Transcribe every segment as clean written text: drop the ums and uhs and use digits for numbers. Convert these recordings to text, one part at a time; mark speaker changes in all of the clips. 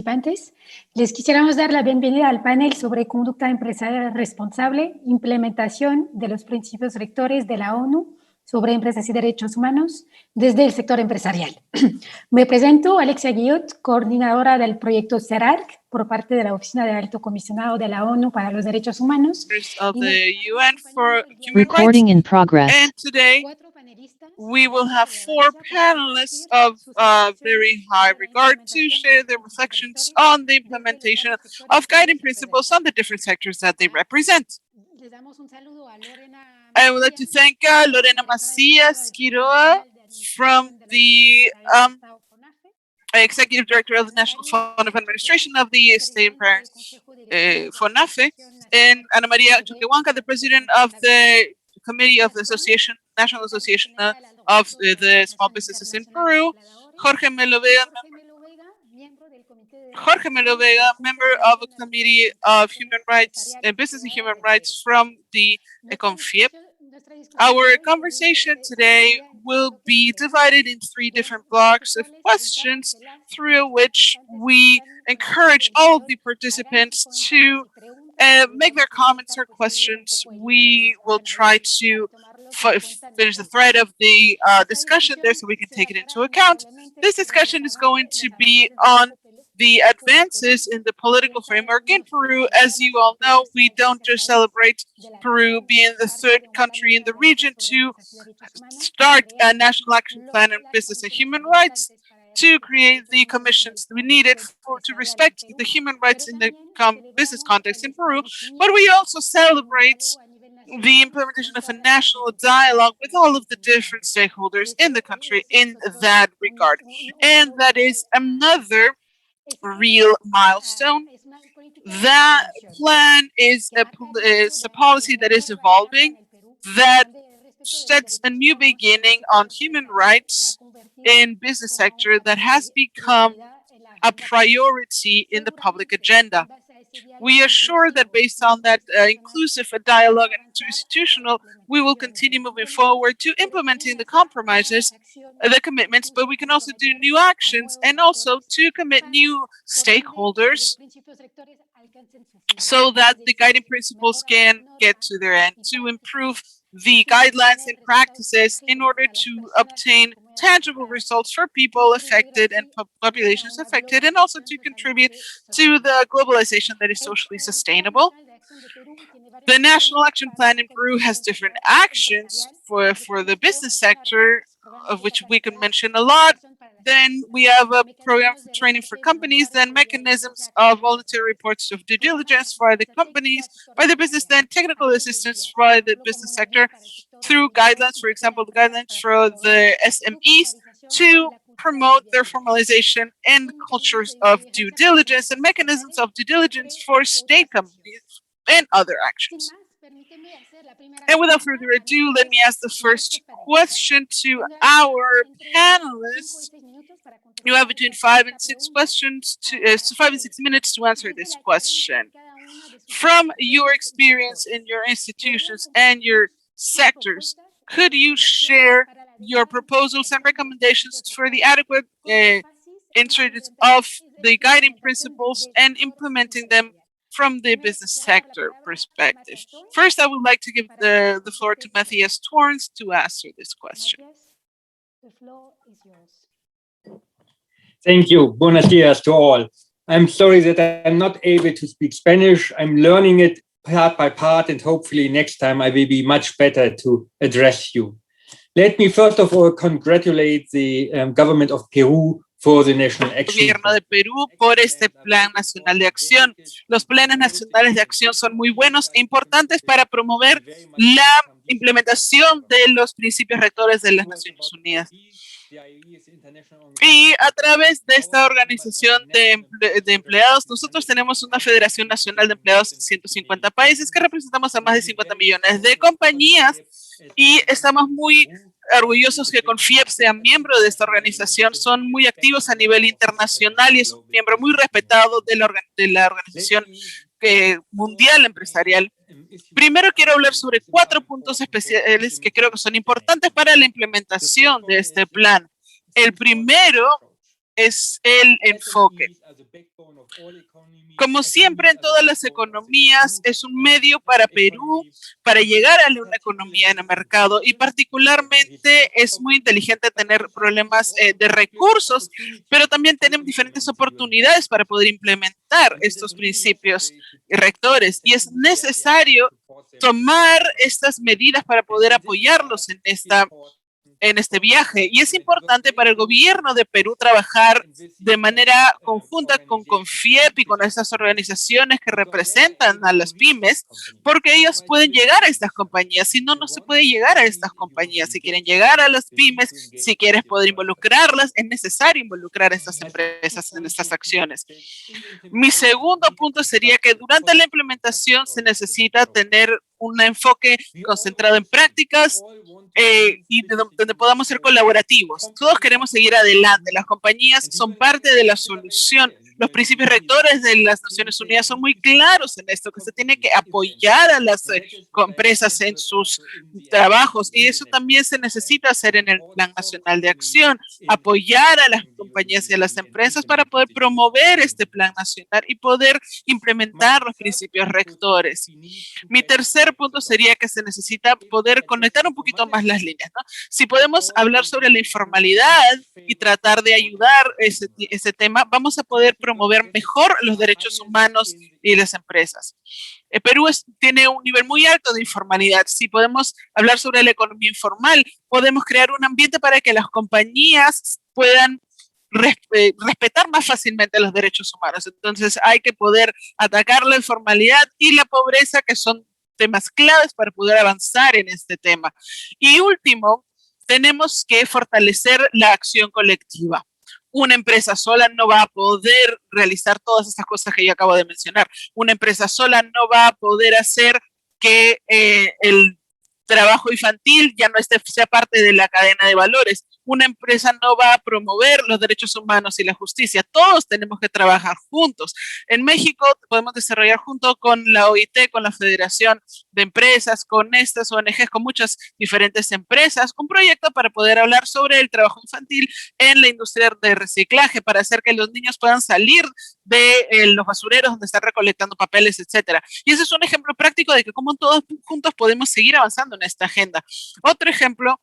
Speaker 1: participantes. Les quisiéramos dar la bienvenida al panel sobre conducta empresarial responsable, implementación de los principios rectores de la ONU sobre empresas y derechos humanos desde el sector empresarial. Me presento, Alexia Guillot, coordinadora del proyecto CERARC por parte de la Oficina del Alto Comisionado de la ONU para los Derechos Humanos.
Speaker 2: Of the UN for Human
Speaker 3: Recording
Speaker 2: Rights.
Speaker 3: in progress.
Speaker 2: And today we will have 4 panelists of very high regard to share their reflections on the implementation of guiding principles on the different sectors that they represent. I would like to thank Lorena Macias Quiroa from the Executive Director of the National Fund of Administration of the State Parents FONAFE, and Ana Maria Chuquehuanca, the President of the Committee of the National Association of the Small Businesses in Peru, Jorge Melo Vega, member of a Committee of Human Rights and Business and Human Rights from the CONFIEP. Our conversation today will be divided in 3 different blocks of questions through which we encourage all of the participants to make their comments or questions. We will try to finish the thread of the discussion there so we can take it into account. This discussion is going to be on the advances in the political framework in Peru. As you all know, we don't just celebrate Peru being the 3rd country in the region to start a national action plan on business and human rights, to create the commissions we needed to respect the human rights in the business context in Peru, but we also celebrate the implementation of a national dialogue with all of the different stakeholders in the country in that regard. And that is another real milestone. That plan is a policy that is evolving, that sets a new beginning on human rights in business sector that has become a priority in the public agenda. We are sure that based on that inclusive dialogue and interinstitutional, we will continue moving forward to implementing the compromises, the commitments, but we can also do new actions and also to commit new stakeholders so that the guiding principles can get to their end, to improve the guidelines and practices in order to obtain tangible results for people affected and populations affected, and also to contribute to the globalization that is socially sustainable. The National Action Plan in Peru has different actions for the business sector, of which we can mention a lot. Then we have a program for training for companies, then mechanisms of voluntary reports of due diligence for the companies, by the business, then technical assistance for the business sector through guidelines, for example, the guidelines for the SMEs to promote their formalization and cultures of due diligence and mechanisms of due diligence for state companies and other actions. And without further ado, let me ask the first question to our panelists. You have between 5 and 6 questions, 5 and 6 minutes to answer this question. From your experience in your institutions and your sectors, could you share your proposals and recommendations for the adequate introduction of the guiding principles and implementing them from the business sector perspective? First, I would like to give the floor to Matthias Torrens to answer this question.
Speaker 1: The floor is yours.
Speaker 4: Thank you. Buenos dias to all. I'm sorry that I'm not able to speak Spanish. I'm learning it part by part, and hopefully next time I will be much better to address you. Let me first of all congratulate the government of Peru for the National Action
Speaker 2: Gobierno de Perú por este Plan Nacional de Acción. Los planes nacionales de acción son muy buenos e importantes para promover la implementación de los principios rectores de las Naciones Unidas. Y a través de esta organización de empleados, nosotros tenemos una Federación Nacional de Empleados en 150 países que representamos a más de 50 millones de compañías y estamos muy orgullosos que CONFIEP sea miembro de esta organización. Son muy activos a nivel internacional y es un miembro muy respetado de la organización mundial empresarial. Primero quiero hablar sobre 4 puntos especiales que creo que son importantes para la implementación de este plan. El primero es el enfoque. Como siempre en todas las economías, es un medio para Perú para llegar a una economía en el mercado, y particularmente es muy inteligente tener problemas de recursos, pero también tenemos diferentes oportunidades para poder implementar estos principios rectores, y es necesario tomar estas medidas para poder apoyarlos en este viaje. Y es importante para el gobierno de Perú trabajar de manera conjunta con CONFIEP y con esas organizaciones que representan a las pymes, porque ellos pueden llegar a estas compañías. Si no, no se puede llegar a estas compañías. Si quieren llegar a las pymes, si quieres poder involucrarlas, es necesario involucrar a estas empresas en estas acciones. Mi segundo punto sería que durante la implementación se necesita tener un enfoque concentrado en prácticas y donde podamos ser colaborativos. Todos queremos seguir adelante. Las compañías son parte de la solución. Los principios rectores de las Naciones Unidas son muy claros en esto, que se tiene que apoyar a las empresas en sus trabajos, y eso también se necesita hacer en el Plan Nacional de Acción, apoyar a las compañías y a las empresas para poder promover este plan nacional y poder implementar los principios rectores. Mi tercer punto sería que se necesita poder conectar un poquito más las líneas, ¿no? Si podemos hablar sobre la informalidad y tratar de ayudar ese tema, vamos a poder promover mejor los derechos humanos y las empresas. Perú tiene un nivel muy alto de informalidad. Si podemos hablar sobre la economía informal, podemos crear un ambiente para que las compañías puedan respetar más fácilmente los derechos humanos. Entonces hay que poder atacar la informalidad y la pobreza, que son temas claves para poder avanzar en este tema. Y último, tenemos que fortalecer la acción colectiva. Una empresa sola no va a poder realizar todas estas cosas que yo acabo de mencionar. Una empresa sola no va a poder hacer que el trabajo infantil ya no sea parte de la cadena de valores. Una empresa no va a promover los derechos humanos y la justicia. Todos tenemos que trabajar juntos. En México podemos desarrollar junto con la OIT, con la Federación de Empresas, con estas ONGs, con muchas diferentes empresas, un proyecto para poder hablar sobre el trabajo infantil en la industria de reciclaje, para hacer que los niños puedan salir de los basureros donde están recolectando papeles, etcétera. Y ese es un ejemplo práctico de que como todos juntos podemos seguir avanzando en esta agenda. Otro ejemplo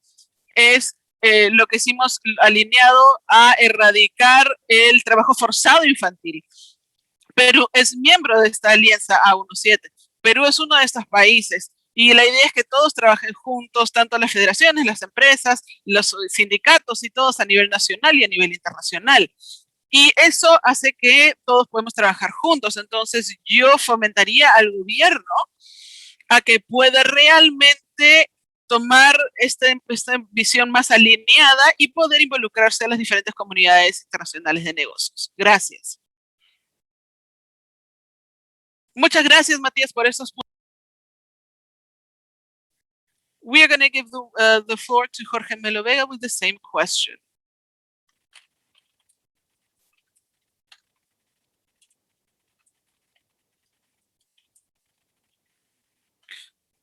Speaker 2: es lo que hicimos alineado a erradicar el trabajo forzado infantil. Perú es miembro de esta alianza A17. Perú es uno de estos países, y la idea es que todos trabajen juntos, tanto las federaciones, las empresas, los sindicatos y todos a nivel nacional y a nivel internacional. Y eso hace que todos podemos trabajar juntos. Entonces yo fomentaría al gobierno a que pueda realmente tomar esta visión más alineada y poder involucrarse en las diferentes comunidades internacionales de negocios. Gracias. Muchas gracias, Matías, por estos puntos. We are going to give the floor to Jorge Melo Vega with the same question.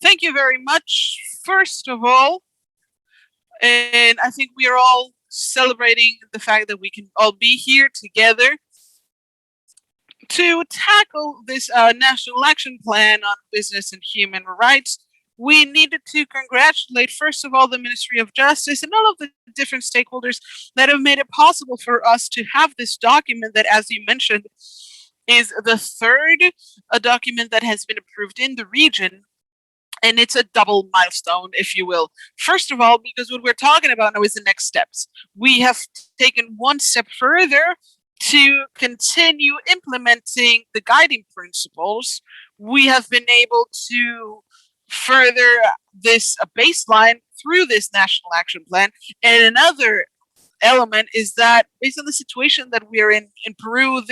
Speaker 2: Thank you very much. First of all, and I think we are all celebrating the fact that we can all be here together to tackle this National Action Plan on Business and Human Rights. We needed to congratulate, first of all, the Ministry of Justice and all of the different stakeholders that have made it possible for us to have this document that, as you mentioned, is the third document that has been approved in the region. And it's a double milestone, if you will. First of all, because what we're talking about now is the next steps. We have taken one step further to continue implementing the guiding principles. We have been able to further this baseline through this National Action Plan. And another element is that based on the situation that we are in Peru,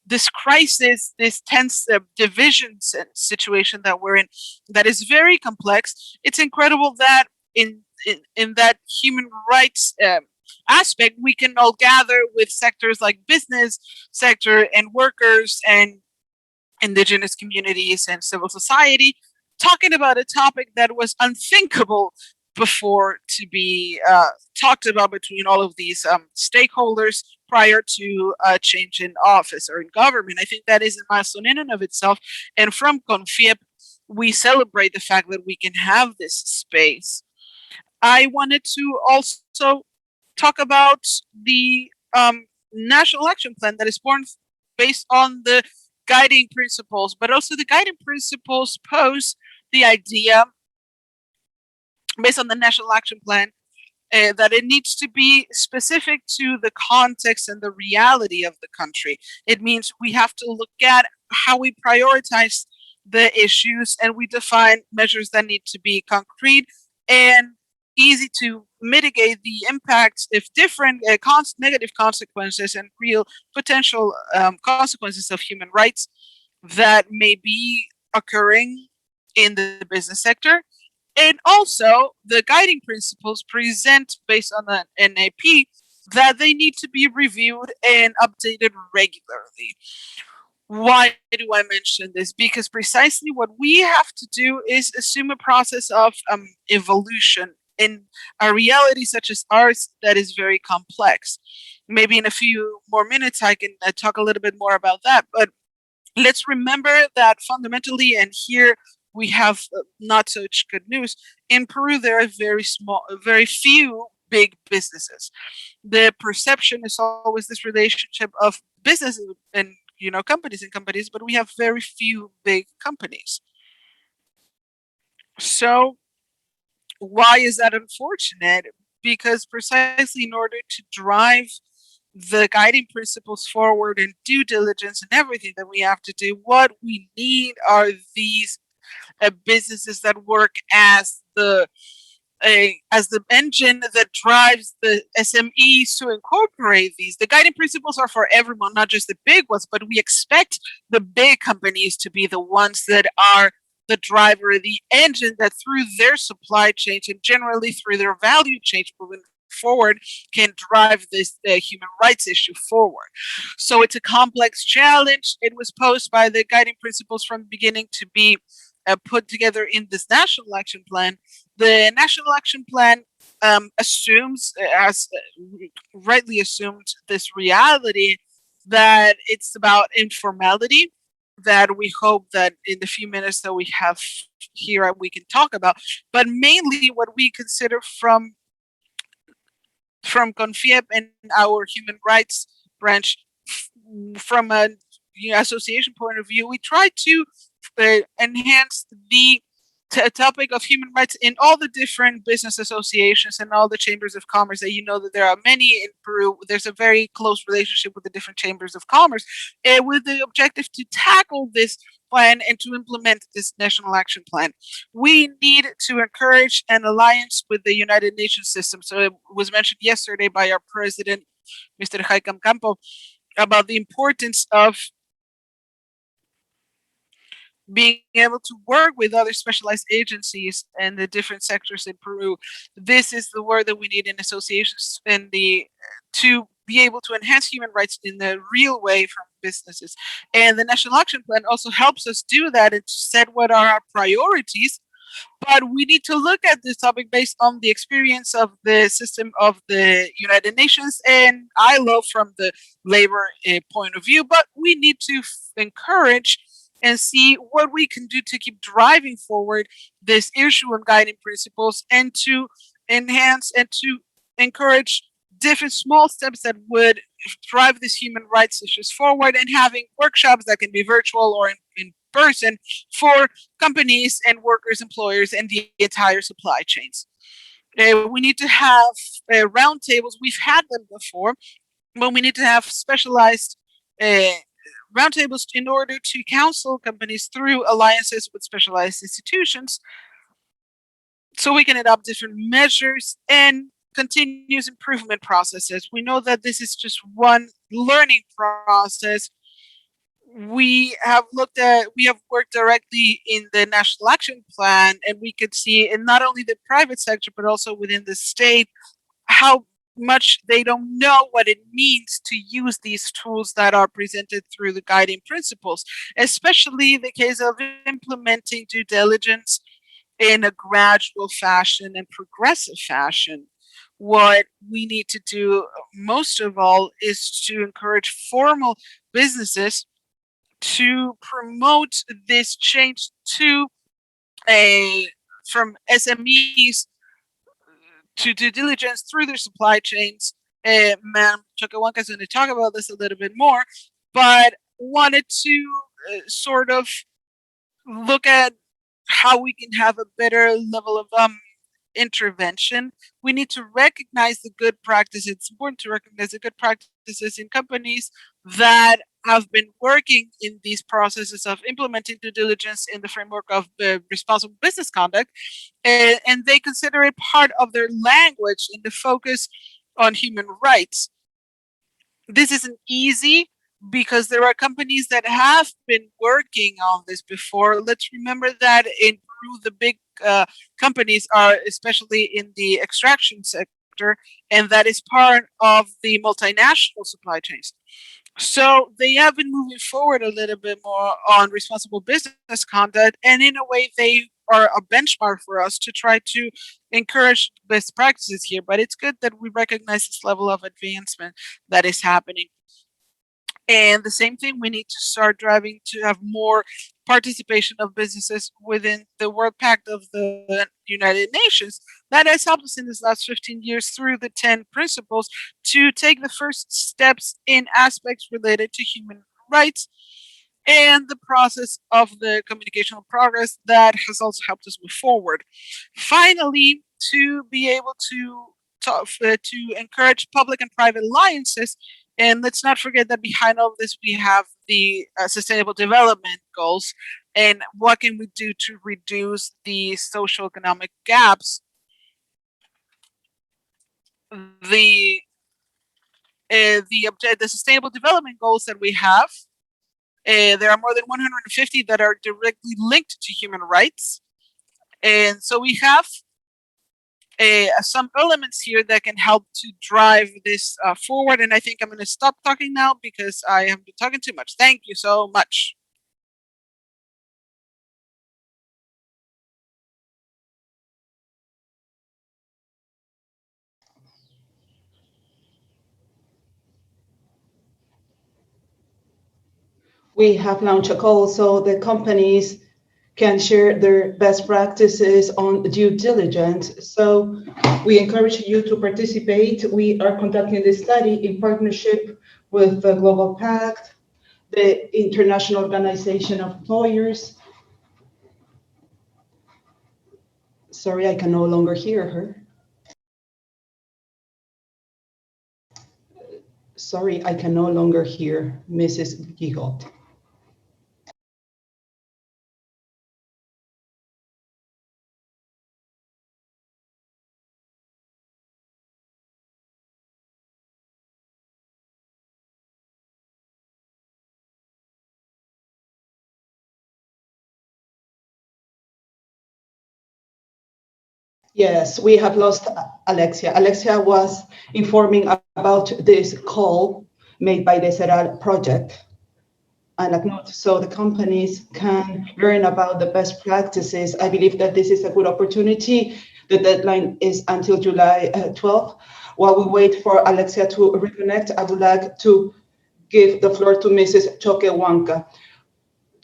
Speaker 2: this crisis, this tense divisions situation that we're in, that is very complex. It's incredible that in that human rights aspect, we can all gather with sectors like business sector and workers and indigenous communities and civil society, talking about a topic that was unthinkable before to be talked about between all of these stakeholders prior to a change in office or in government. I think that is a milestone in and of itself. And from CONFIEP, we celebrate the fact that we can have this space. I wanted to also talk about the National Action Plan that is born based on the guiding principles, but also the guiding principles pose the idea based on the National Action Plan that it needs to be specific to the context and the reality of the country. It means we have to look at how we prioritize the issues, and we define measures that need to be concrete and easy to mitigate the impacts if different negative consequences and real potential consequences of human rights that may be occurring in the business sector. And also, the guiding principles present based on the NAP that they need to be reviewed and updated regularly. Why do I mention this? Because precisely what we have to do is assume a process of evolution in a reality such as ours that is very complex. Maybe in a few more minutes I can talk a little bit more about that. But let's remember that fundamentally, and here we have not such good news. In Peru, there are very few big businesses. The perception is always this relationship of businesses and companies, but we have very few big companies. So why is that unfortunate? Because precisely in order to drive the guiding principles forward and due diligence and everything that we have to do, what we need are these businesses that work as the engine that drives the SMEs to incorporate these. The guiding principles are for everyone, not just the big ones, but we expect the big companies to be the ones that are the driver, the engine that through their supply chains and generally through their value chain moving forward can drive this human rights issue forward. So it's a complex challenge. It was posed by the guiding principles from the beginning to be put together in this National Action Plan. The National Action Plan assumes, as rightly assumed, this reality that it's about informality, that we hope that in the few minutes that we have here we can talk about, but mainly what we consider from CONFIEP and our human rights branch, from a association point of view, we try to enhance the topic of human rights in all the different business associations and all the chambers of commerce. That that there are many in Peru. There's a very close relationship with the different chambers of commerce, with the objective to tackle this plan and to implement this National Action Plan. We need to encourage an alliance with the United Nations system. So it was mentioned yesterday by our president, Mr. Jaime Campo, about the importance of being able to work with other specialized agencies and the different sectors in Peru. This is the word that we need in associations and to be able to enhance human rights in the real way from businesses. And the National Action Plan also helps us do that and to set what are our priorities. But we need to look at this topic based on the experience of the system of the United Nations and ILO from the labor point of view. But we need to encourage and see what we can do to keep driving forward this issue and guiding principles, and to enhance and to encourage different small steps that would drive these human rights issues forward, and having workshops that can be virtual or in person for companies and workers, employers, and the entire supply chains. We need to have roundtables. We've had them before, but we need to have specialized roundtables in order to counsel companies through alliances with specialized institutions, so we can adopt different measures and continuous improvement processes. We know that this is just one learning process. We have worked directly in the National Action Plan, and we could see in not only the private sector, but also within the state, how much they don't know what it means to use these tools that are presented through the guiding principles, especially the case of implementing due diligence in a gradual fashion and progressive fashion. What we need to do most of all is to encourage formal businesses to promote this change to from SMEs to due diligence through their supply chains. Ma'am Choquehuanca is going to talk about this a little bit more, but wanted to sort of look at how we can have a better level of intervention. We need to recognize the good practices. It's important to recognize the good practices in companies that have been working in these processes of implementing due diligence in the framework of responsible business conduct, and they consider it part of their language in the focus on human rights. This isn't easy because there are companies that have been working on this before. Let's remember that in Peru, the big companies are especially in the extraction sector, and that is part of the multinational supply chains. So they have been moving forward a little bit more on responsible business conduct, and in a way they are a benchmark for us to try to encourage best practices here. But it's good that we recognize this level of advancement that is happening. And the same thing, we need to start driving to have more participation of businesses within the World Pact of the United Nations. That has helped us in this last 15 years through the 10 principles to take the first steps in aspects related to human rights and the process of the communicational progress that has also helped us move forward. Finally, to be able to encourage public and private alliances. And let's not forget that behind all of this, we have the Sustainable Development Goals. And what can we do to reduce the socioeconomic gaps? The Sustainable Development Goals that we have, there are more than 150 that are directly linked to human rights. And so we have some elements here that can help to drive this forward. And I think I'm going to stop talking now because I have been talking too much. Thank you so much.
Speaker 3: We have launched a call so the companies can share their best practices on due diligence. So we encourage you to participate. We are conducting this study in partnership with the Global Pact, the International Organization of Employers. Sorry, I can no longer hear her. Sorry, I can no longer hear Mrs. Gigot. Yes, we have lost Alexia. Alexia was informing about this call made by the CERAL project. And so the companies can learn about the best practices. I believe that this is a good opportunity. The deadline is until July 12th. While we wait for Alexia to reconnect, I would like to give the floor to Mrs. Choquehuanca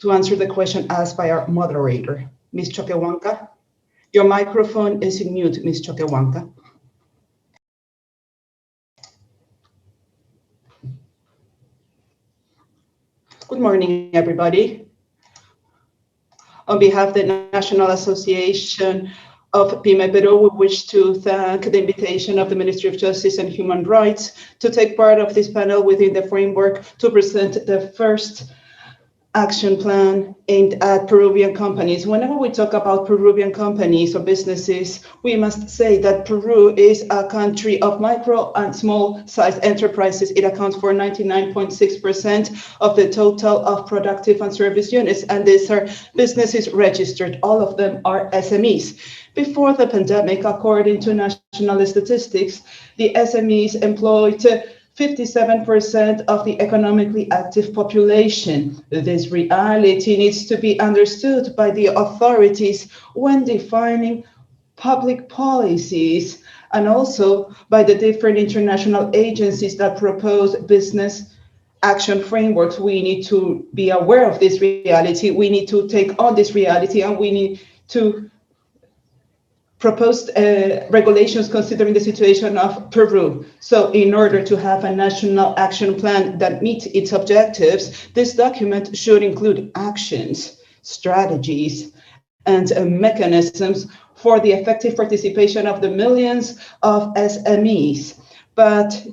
Speaker 3: to answer the question asked by our moderator. Ms. Choquehuanca? Your microphone is in mute, Ms. Choquehuanca. Good morning, everybody. On behalf of the National Association of PYME Peru, we wish to thank the invitation of the Ministry of Justice and Human Rights to take part of this panel within the framework to present the first action plan aimed at Peruvian companies. Whenever we talk about Peruvian companies or businesses, we must say that Peru is a country of micro and small-sized enterprises. It accounts for 99.6% of the total of productive and service units, and these are businesses registered. All of them are SMEs. Before the pandemic, according to national statistics, the SMEs employed 57% of the economically active population. This reality needs to be understood by the authorities when defining public policies, and also by the different international agencies that propose business action frameworks. We need to be aware of this reality. We need to take on this reality, and we need to propose regulations considering the situation of Peru. So in order to have a national action plan that meets its objectives, this document should include actions, strategies, and mechanisms for the effective participation of the millions of SMEs. But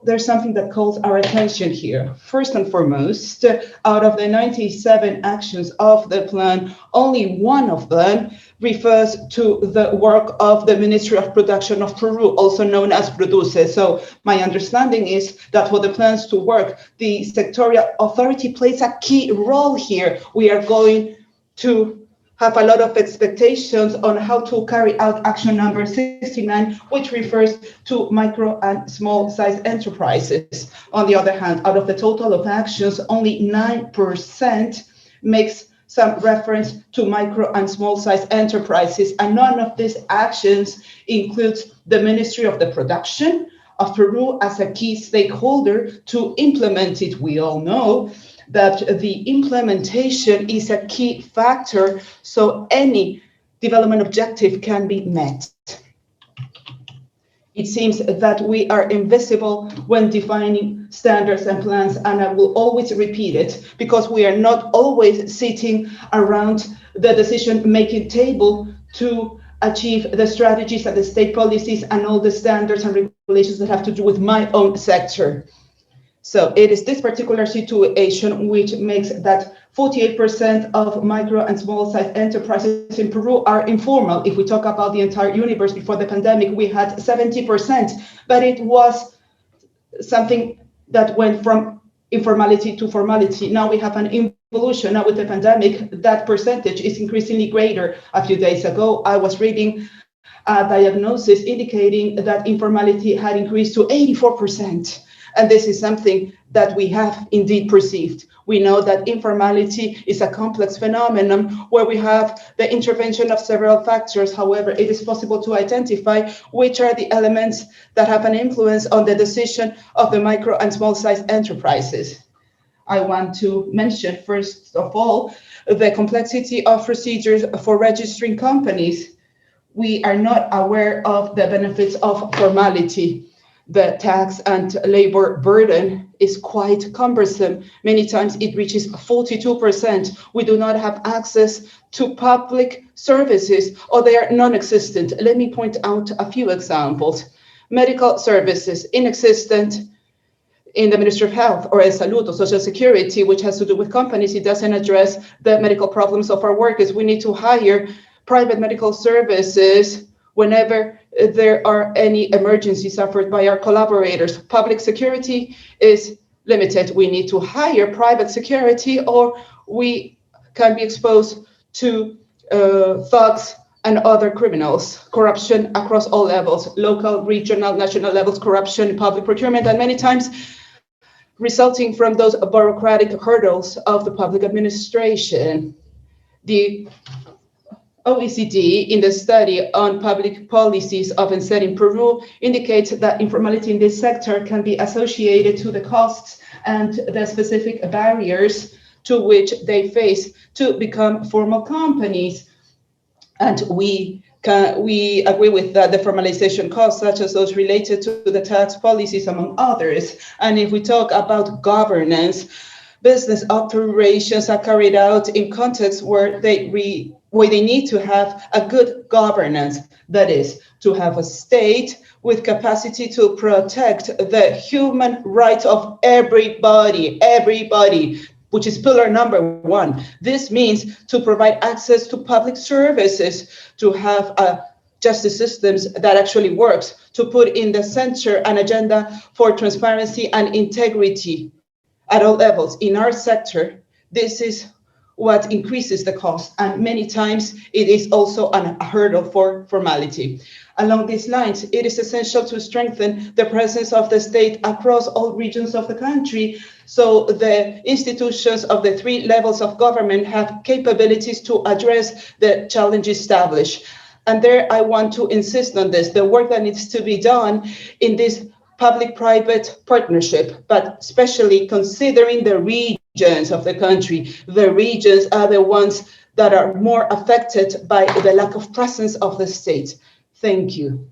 Speaker 3: there's something that calls our attention here. First and foremost, out of the 97 actions of the plan, only one of them refers to the work of the Ministry of Production of Peru, also known as Produce. So my understanding is that for the plans to work, the sectorial authority plays a key role here. We are going to have a lot of expectations on how to carry out action number 69, which refers to micro and small size enterprises. On the other hand, out of the total of actions, only 9% makes some reference to micro and small size enterprises, and none of these actions includes the Ministry of the Production of Peru as a key stakeholder to implement it. We all know that the implementation is a key factor so any development objective can be met. It seems that we are invisible when defining standards and plans, and I will always repeat it because we are not always sitting around the decision-making table to achieve the strategies and the state policies and all the standards and regulations that have to do with my own sector. So it is this particular situation which makes that 48% of micro and small size enterprises in Peru are informal. If we talk about the entire universe before the pandemic, we had 70%, but it was something that went from informality to formality. Now we have an evolution. Now with the pandemic, that percentage is increasingly greater. A few days ago, I was reading a diagnosis indicating that informality had increased to 84%. And this is something that we have indeed perceived. We know that informality is a complex phenomenon where we have the intervention of several factors. However, it is possible to identify which are the elements that have an influence on the decision of the micro and small size enterprises. I want to mention, first of all, the complexity of procedures for registering companies. We are not aware of the benefits of formality. The tax and labor burden is quite cumbersome. Many times it reaches 42%. We do not have access to public services, or they are non-existent. Let me point out a few examples. Medical services, inexistent in the Ministry of Health or El Salud or Social Security, which has to do with companies. It doesn't address the medical problems of our workers. We need to hire private medical services whenever there are any emergencies suffered by our collaborators. Public security is limited. We need to hire private security, or we can be exposed to thugs and other criminals. Corruption across all levels, local, regional, national levels, corruption, public procurement, and many times resulting from those bureaucratic hurdles of the public administration. The OECD, in the study on public policies often set in Peru, indicates that informality in this sector can be associated to the costs and the specific barriers to which they face to become formal companies. And we agree with that, the formalization costs, such as those related to the tax policies, among others. And if we talk about governance, business operations are carried out in contexts where they need to have a good governance. That is, to have a state with capacity to protect the human rights of everybody, which is pillar number one. This means to provide access to public services, to have justice systems that actually works, to put in the center an agenda for transparency and integrity at all levels. In our sector, this is what increases the cost, and many times it is also a hurdle for formality. Along these lines, it is essential to strengthen the presence of the state across all regions of the country, so the institutions of the three levels of government have capabilities to address the challenges established. And there I want to insist on this, the work that needs to be done in this public-private partnership, but especially considering the regions of the country. The regions are the ones that are more affected by the lack of presence of the state. Thank you.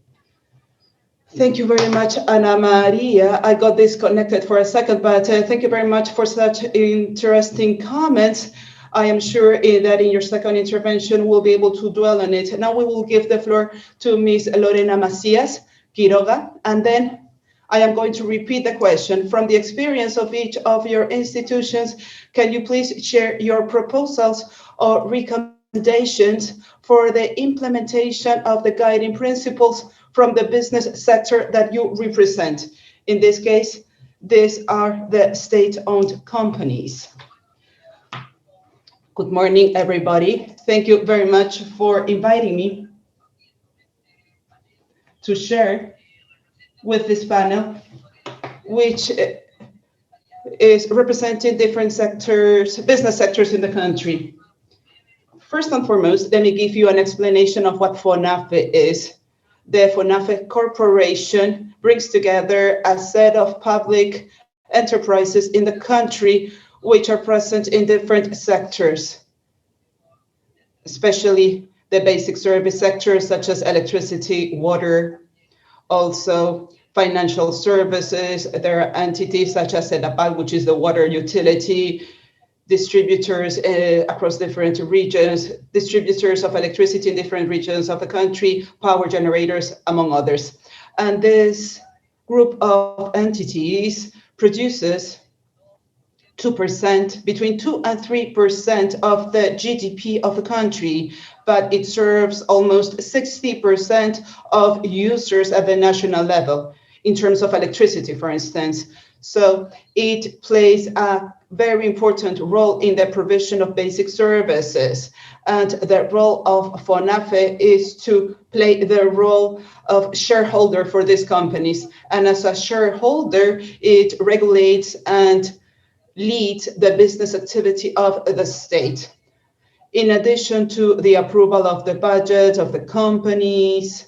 Speaker 3: Thank you very much, Ana Maria. I got disconnected for a second, but thank you very much for such interesting comments. I am sure that in your second intervention, we'll be able to dwell on it. Now we will give the floor to Ms. Lorena Macias Quiroga, and then I am going to repeat the question. From the experience of each of your institutions, can you please share your proposals or recommendations for the implementation of the guiding principles from the business sector that you represent? In this case, these are the state-owned companies. Good morning, everybody. Thank you very much for inviting me to share with this panel, which is representing different sectors, business sectors in the country. First and foremost, let me give you an explanation of what FONAFE is. The FONAFE Corporation brings together a set of public enterprises in the country which are present in different sectors, especially the basic service sectors such as electricity, water, also financial services. There are entities such as SEDAPAL, which is the water utility, distributors across different regions, distributors of electricity in different regions of the country, power generators, among others. And this group of entities produces 2%, between 2 and 3% of the GDP of the country, but it serves almost 60% of users at the national level in terms of electricity, for instance. So it plays a very important role in the provision of basic services. And the role of FONAFE is to play the role of shareholder for these companies. And as a shareholder, it regulates and leads the business activity of the state. In addition to the approval of the budget of the companies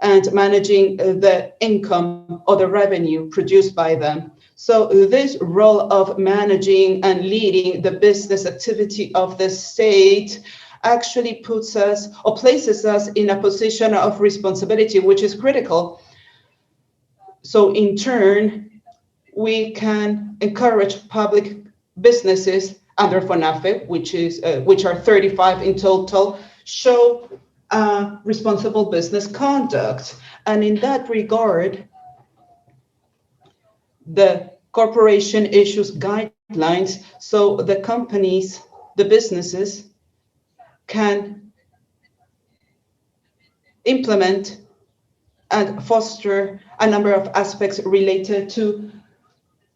Speaker 3: and managing the income or the revenue produced by them. So this role of managing and leading the business activity of the state actually puts us or places us in a position of responsibility, which is critical. So in turn, we can encourage public businesses under FONAFE, which are 35 in total, show responsible business conduct. And in that regard, the corporation issues guidelines so the companies, the businesses, can implement and foster a number of aspects related to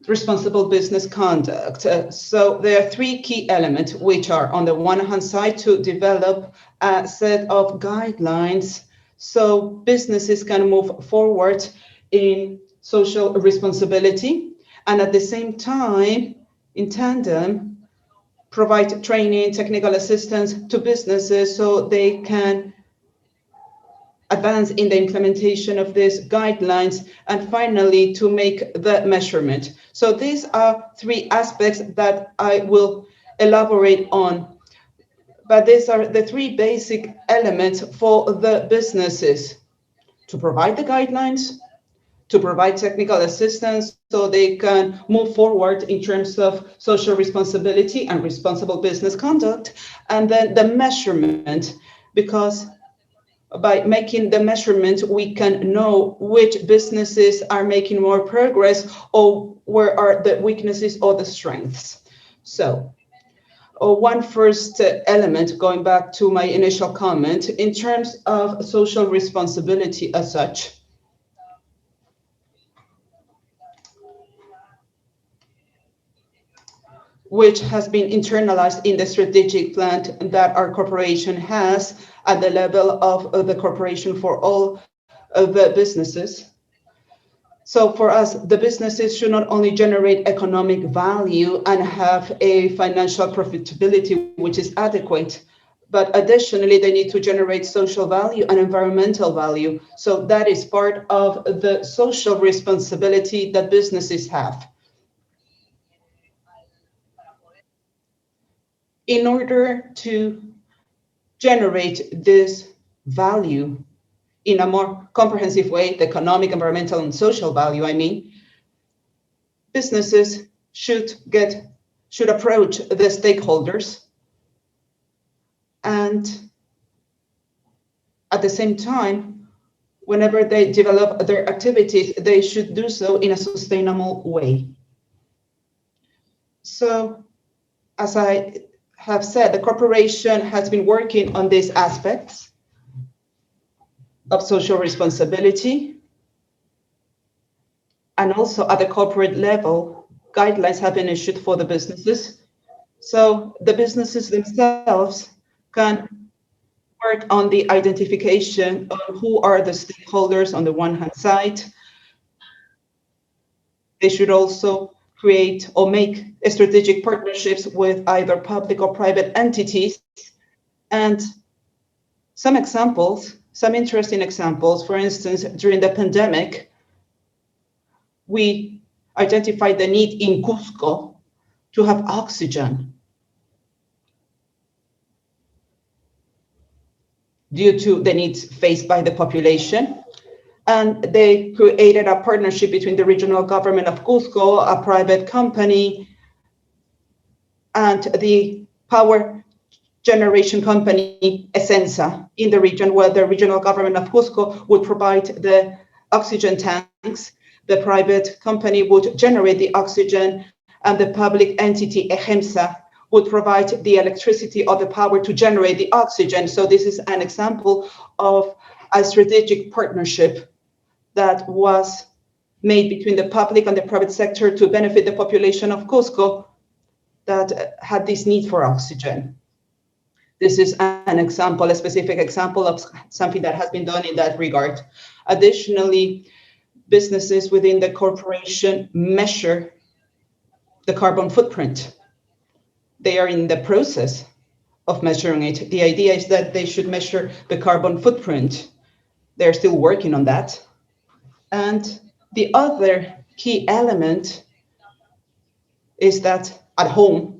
Speaker 3: responsible business conduct. So there are three key elements, which are on the one hand side to develop a set of guidelines so businesses can move forward in social responsibility, and at the same time, in tandem, provide training, technical assistance to businesses so they can advance in the implementation of these guidelines, and finally, to make the measurement. So these are three aspects that I will elaborate on. But these are the three basic elements for the businesses: to provide the guidelines, to provide technical assistance so they can move forward in terms of social responsibility and responsible business conduct, and then the measurement, because by making the measurement, we can know which businesses are making more progress or where are the weaknesses or the strengths. So one first element, going back to my initial comment, in terms of social responsibility as such, which has been internalized in the strategic plan that our corporation has at the level of the Corporation for All the businesses. So for us, the businesses should not only generate economic value and have a financial profitability which is adequate, but additionally, they need to generate social value and environmental value. So that is part of the social responsibility that businesses have. In order to generate this value in a more comprehensive way, the economic, environmental, and social value, I mean, businesses should approach the stakeholders, and at the same time, whenever they develop their activities, they should do so in a sustainable way. So, as I have said, the corporation has been working on these aspects of social responsibility, and also at the corporate level, guidelines have been issued for the businesses. So the businesses themselves can work on the identification of who are the stakeholders on the one hand side. They should also create or make strategic partnerships with either public or private entities. And some examples, some interesting examples, for instance, during the pandemic, we identified the need in Cusco to have oxygen due to the needs faced by the population. And they created a partnership between the regional government of Cusco, a private company, and the power generation company Esensa in the region, where the regional government of Cusco would provide the oxygen tanks, the private company would generate the oxygen, and the public entity ENG would provide the electricity or the power to generate the oxygen. So this is an example of a strategic partnership that was made between the public and the private sector to benefit the population of Cusco that had this need for oxygen. This is an example, a specific example of something that has been done in that regard. Additionally, businesses within the corporation measure the carbon footprint. They are in the process of measuring it. The idea is that they should measure the carbon footprint. They're still working on that. And the other key element is that at home,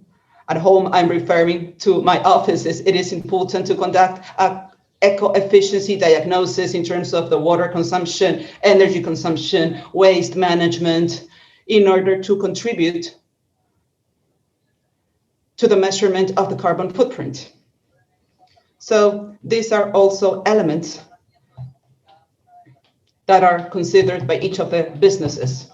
Speaker 3: I'm referring to my offices, it is important to conduct an eco-efficiency diagnosis in terms of the water consumption, energy consumption, waste management, in order to contribute to the measurement of the carbon footprint. So these are also elements that are considered by each of the businesses.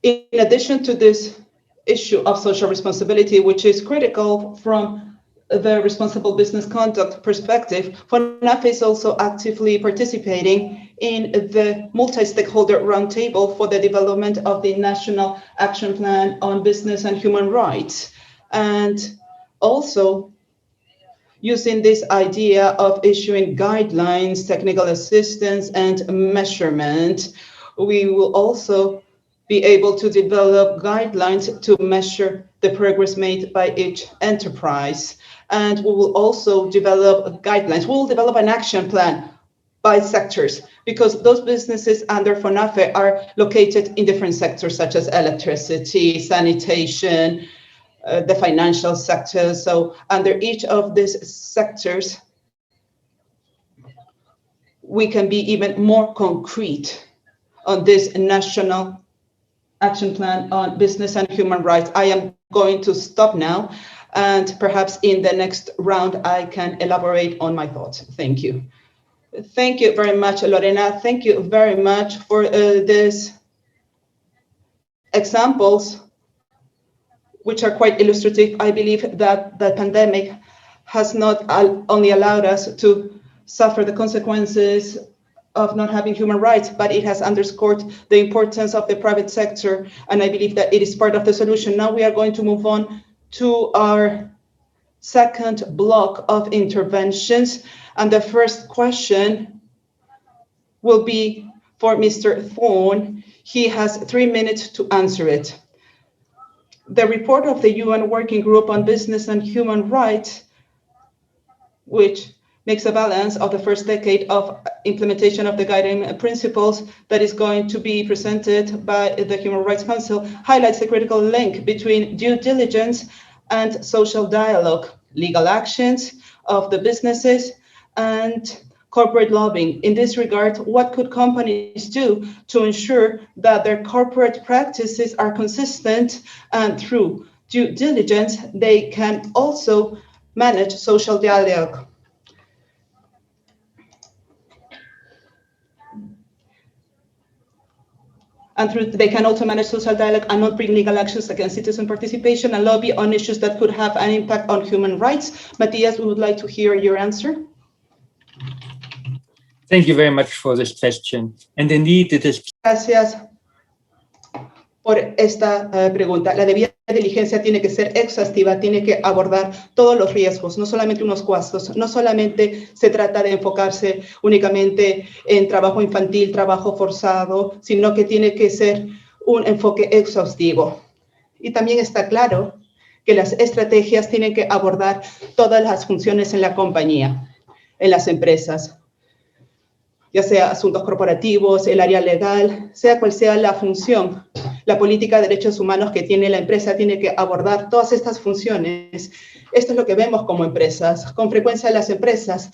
Speaker 3: In addition to this issue of social responsibility, which is critical from the responsible business conduct perspective, FONAFE is also actively participating in the multi-stakeholder roundtable for the development of the National Action Plan on Business and Human Rights. And also using this idea of issuing guidelines, technical assistance, and measurement, we will also be able to develop guidelines to measure the progress made by each enterprise. And we will also develop guidelines. We will develop an action plan by sectors, because those businesses under FONAFE are located in different sectors, such as electricity, sanitation, the financial sector. So under each of these sectors, we can be even more concrete on this National Action Plan on Business and Human Rights. I am going to stop now, and perhaps in the next round, I can elaborate on my thoughts. Thank you. Thank you very much, Lorena. Thank you very much for these examples, which are quite illustrative. I believe that the pandemic has not only allowed us to suffer the consequences of not having human rights, but it has underscored the importance of the private sector, and I believe that it is part of the solution. Now we are going to move on to our second block of interventions, and the first question will be for Mr. Thorne. He has 3 minutes to answer it. The report of the UN Working Group on Business and Human Rights, which makes a balance of the first decade of implementation of the guiding principles that is going to be presented by the Human Rights Council, highlights the critical link between due diligence and social dialogue, legal actions of the businesses, and corporate lobbying. In this regard, what could companies do to ensure that their corporate practices are consistent, and through due diligence, they can also manage social dialogue? And they can also manage social dialogue and not bring legal actions against citizen participation and lobby on issues that could have an impact on human rights. Matthias, we would like to hear your answer.
Speaker 4: Thank you very much for this question. And indeed, it is.
Speaker 3: Gracias por esta pregunta. La debida diligencia tiene que ser exhaustiva, tiene que abordar todos los riesgos, no solamente unos cuantos. No solamente se trata de enfocarse únicamente en trabajo infantil, trabajo forzado, sino que tiene que ser un enfoque exhaustivo. Y también está claro que las estrategias tienen que abordar todas las funciones en la compañía, en las empresas, ya sea asuntos corporativos, el área legal, sea cual sea la función. La política de derechos humanos que tiene la empresa tiene que abordar todas estas funciones. Esto es lo que vemos como empresas. Con frecuencia las empresas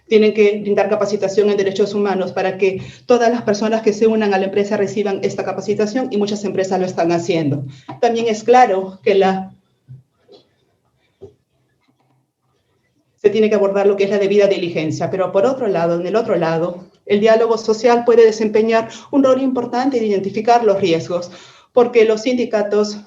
Speaker 3: tienen que brindar capacitación en derechos humanos para que todas las personas que se unan a la empresa reciban esta capacitación, y muchas empresas lo están haciendo. También es claro que se tiene que abordar lo que es la debida diligencia, pero por otro lado, en el otro lado, el diálogo social puede desempeñar un rol importante de identificar los riesgos, porque los sindicatos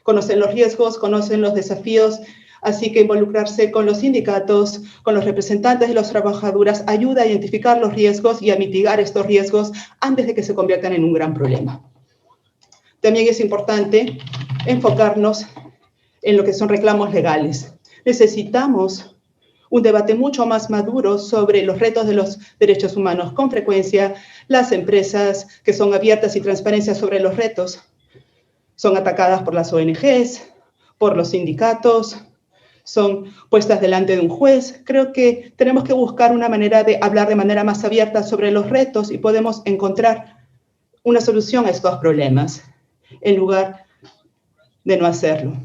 Speaker 3: conocen los riesgos, conocen los desafíos, así que involucrarse con los sindicatos, con los representantes de los trabajadores, ayuda a identificar los riesgos y a mitigar estos riesgos antes de que se conviertan en un gran problema. También es importante enfocarnos en lo que son reclamos legales. Necesitamos un debate mucho más maduro sobre los retos de los derechos humanos. Con frecuencia, las empresas que son abiertas y transparentes sobre los retos son atacadas por las ONGs, por los sindicatos, son puestas delante de un juez. Creo que tenemos que buscar una manera de hablar de manera más abierta sobre los retos y podemos encontrar una solución a estos problemas en lugar de no hacerlo.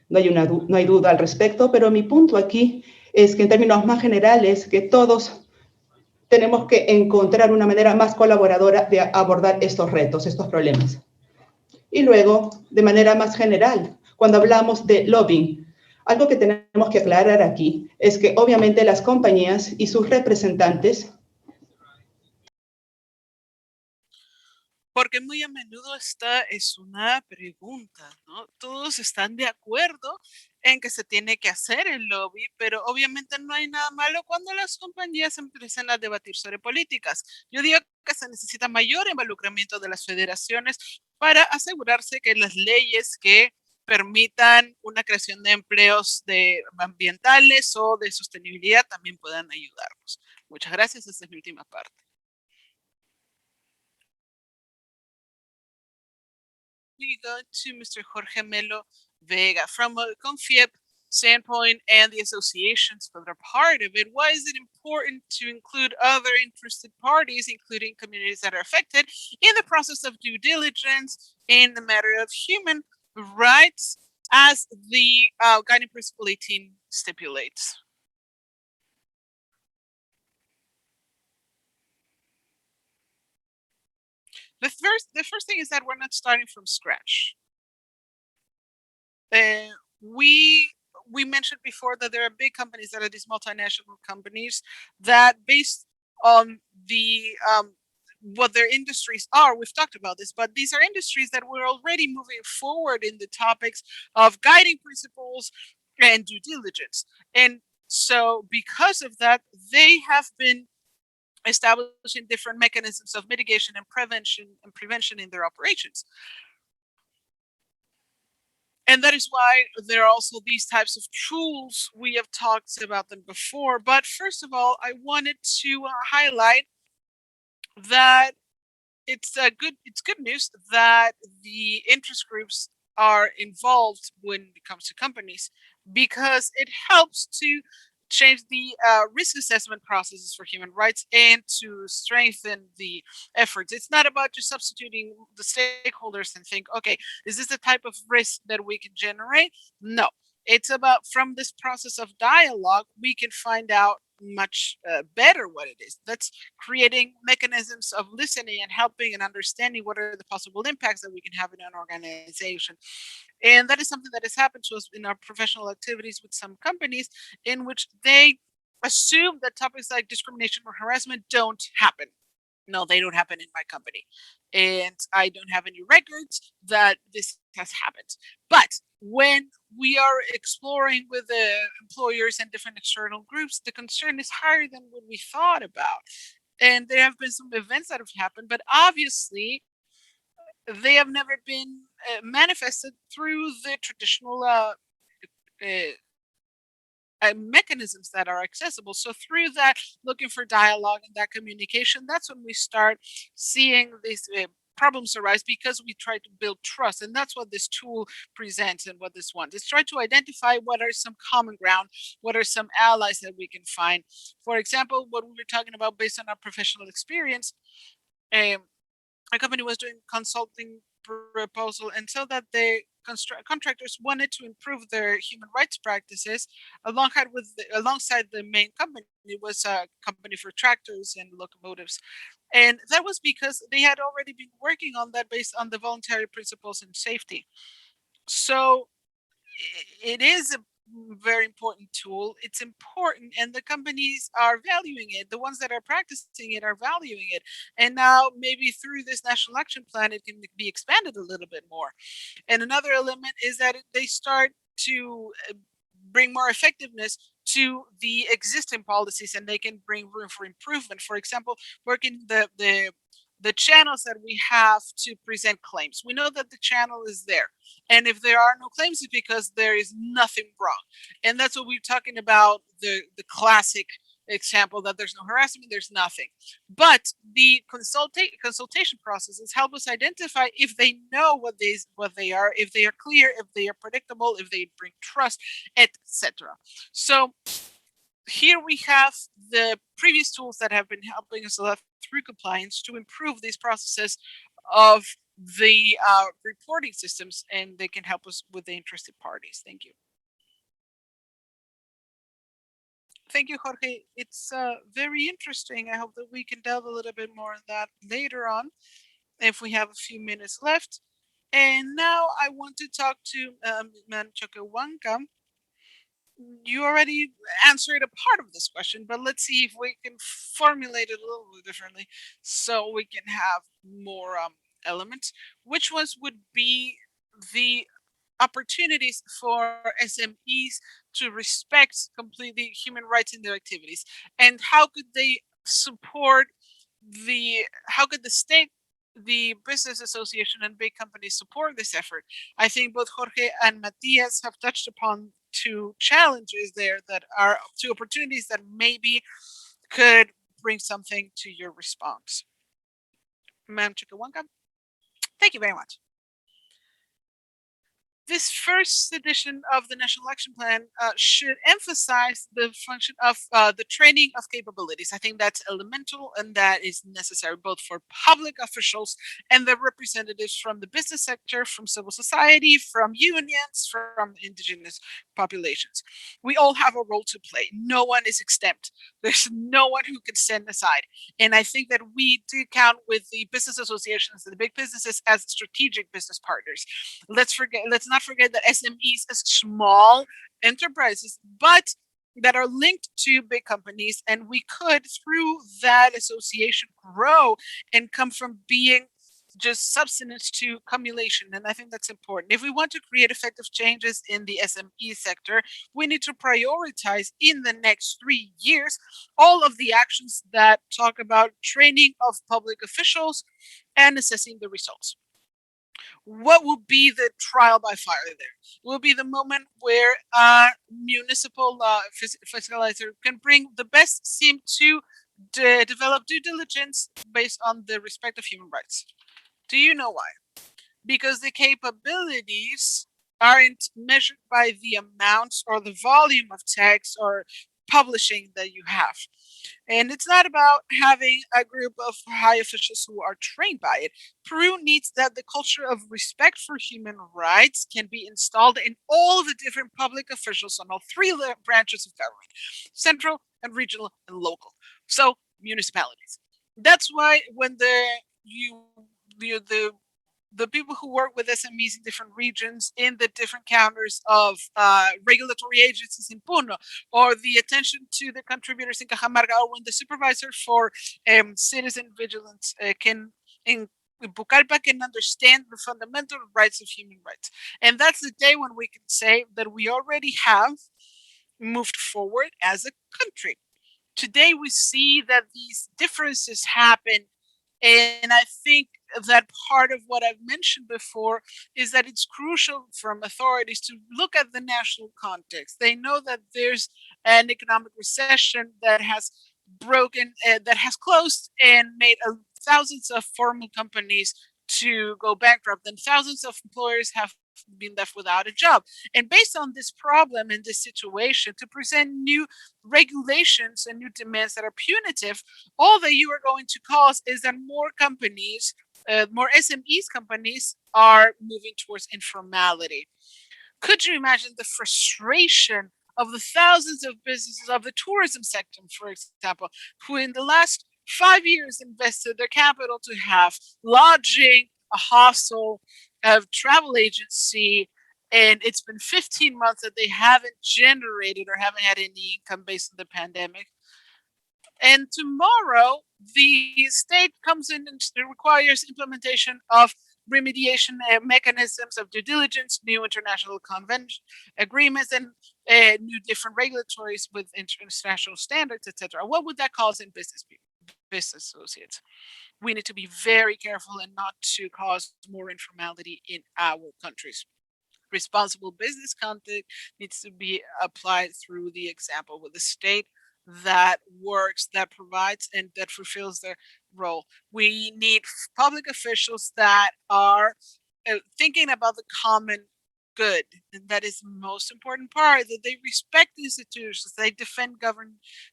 Speaker 3: No hay duda al respecto, pero mi punto aquí es que en términos más generales, que todos tenemos que encontrar una manera más colaboradora de abordar estos retos, estos problemas. Y luego, de manera más general, cuando hablamos de lobbying, algo que tenemos que aclarar aquí es que obviamente las compañías y sus representantes,
Speaker 2: porque muy a menudo esta es una pregunta, ¿no? Todos están de acuerdo en que se tiene que hacer el lobby, pero obviamente no hay nada malo cuando las compañías empiezan a debatir sobre políticas. Yo digo que se necesita mayor involucramiento de las federaciones para asegurarse que las leyes que permitan una creación de empleos ambientales o de sostenibilidad también puedan ayudarnos. Muchas gracias, esta es mi última parte. We go to Mr. Jorge Melo Vega. From a CONFIEP standpoint and the associations that are part of it, why is it important to include other interested parties, including communities that are affected, in the process of due diligence in the matter of human rights, as the Guiding Principle 18 stipulates? The first thing is that we're not starting from scratch. We mentioned before that there are big companies that are these multinational companies that, based on the what their industries are, we've talked about this, but these are industries that were already moving forward in the topics of guiding principles and due diligence. And so because of that, they have been establishing different mechanisms of mitigation and prevention in their operations. And that is why there are also these types of tools. We have talked about them before. But first of all, I wanted to highlight that it's good news that the interest groups are involved when it comes to companies, because it helps to change the risk assessment processes for human rights and to strengthen the efforts. It's not about just substituting the stakeholders and think, okay, is this the type of risk that we can generate? No, it's about, from this process of dialogue, we can find out much better what it is. That's creating mechanisms of listening and helping and understanding what are the possible impacts that we can have in an organization. And that is something that has happened to us in our professional activities with some companies, in which they assume that topics like discrimination or harassment don't happen. No, they don't happen in my company. And I don't have any records that this has happened. But when we are exploring with the employers and different external groups, the concern is higher than what we thought about. And there have been some events that have happened, but obviously they have never been manifested through the traditional mechanisms that are accessible. So through that, looking for dialogue and that communication, that's when we start seeing these problems arise, because we try to build trust. And that's what this tool presents, and what this wants is try to identify what are some common ground, what are some allies that we can find. For example, what we were talking about based on our professional experience, a company was doing consulting proposal, and so that the contractors wanted to improve their human rights practices alongside the main company. It was a company for tractors and locomotives, and that was because they had already been working on that based on the voluntary principles and safety. So it is a very important tool. It's important, and the companies are valuing it. The ones that are practicing it are valuing it. And now, maybe through this national action plan, it can be expanded a little bit more. And another element is that they start to bring more effectiveness to the existing policies, and they can bring room for improvement. For example, working the channels that we have to present claims. We know that the channel is there. And if there are no claims, it's because there is nothing wrong. And that's what we're talking about, the classic example that there's no harassment, there's nothing. But the consultation processes help us identify if they know what they are, if they are clear, if they are predictable, if they bring trust, etc. So here we have the previous tools that have been helping us a lot through compliance to improve these processes of the reporting systems, and they can help us with the interested parties. Thank you. Thank you, Jorge. It's very interesting. I hope that we can delve a little bit more on that later on, if we have a few minutes left. And now I want to talk to Ms. Choquehuanca. You already answered a part of this question, but let's see if we can formulate it a little bit differently so we can have more elements. Which ones would be the opportunities for SMEs to respect completely human rights in their activities? And how could they support how could the state, the business association, and big companies support this effort? I think both Jorge and Matias have touched upon two challenges there, that are two opportunities that maybe could bring something to your response. Ma'am Choquehuanca, thank you very much. This first edition of the National Action Plan should emphasize the function of the training of capabilities. I think that's elemental, and that is necessary both for public officials and the representatives from the business sector, from civil society, from unions, from indigenous populations. We all have a role to play. No one is exempt. There's no one who can stand aside. And I think that we do count with the business associations and the big businesses as strategic business partners. Let's not forget that SMEs as small enterprises, but that are linked to big companies, and we could, through that association, grow and come from being just substance to cumulation. And I think that's important. If we want to create effective changes in the SME sector, we need to prioritize in the next 3 years all of the actions that talk about training of public officials and assessing the results. what will be the trial by fire there? Will be the moment where a municipal fiscalizer can bring the best seem to develop due diligence based on the respect of human rights. Do you know why? Because the capabilities aren't measured by the amounts or the volume of text or publishing that you have. And it's not about having a group of high officials who are trained by it. Peru needs that the culture of respect for human rights can be installed in all the different public officials on all three branches of government, central and regional and local. So municipalities. That's why when the people who work with SMEs in different regions, in the different counters of regulatory agencies in Puno, or the attention to the contributors in Cajamarca, or when the supervisor for citizen vigilance in Pucallpa can understand the fundamental rights of human rights. And that's the day when we can say that we already have moved forward as a country. Today we see that these differences happen, and I think that part of what I've mentioned before is that it's crucial from authorities to look at the national context. They know that there's an economic recession that has that has closed and made thousands of formal companies to go bankrupt, and thousands of employers have been left without a job. And based on this problem and this situation, to present new regulations and new demands that are punitive, all that you are going to cause is that more companies, more SMEs companies are moving towards informality. Could you imagine the frustration of the thousands of businesses of the tourism sector, for example, who in the last 5 years invested their capital to have lodging, a hostel, a travel agency, and it's been 15 months that they haven't generated or haven't had any income based on the pandemic. And tomorrow, the state comes in and requires implementation of remediation mechanisms of due diligence, new international convention agreements, and new different regulatories with international standards, etc. What would that cause in business associates? We need to be very careful and not to cause more informality in our countries. Responsible business conduct needs to be applied through the example with the state that works, that provides, and that fulfills their role. We need public officials that are thinking about the common good, and that is the most important part, that they respect institutions, they defend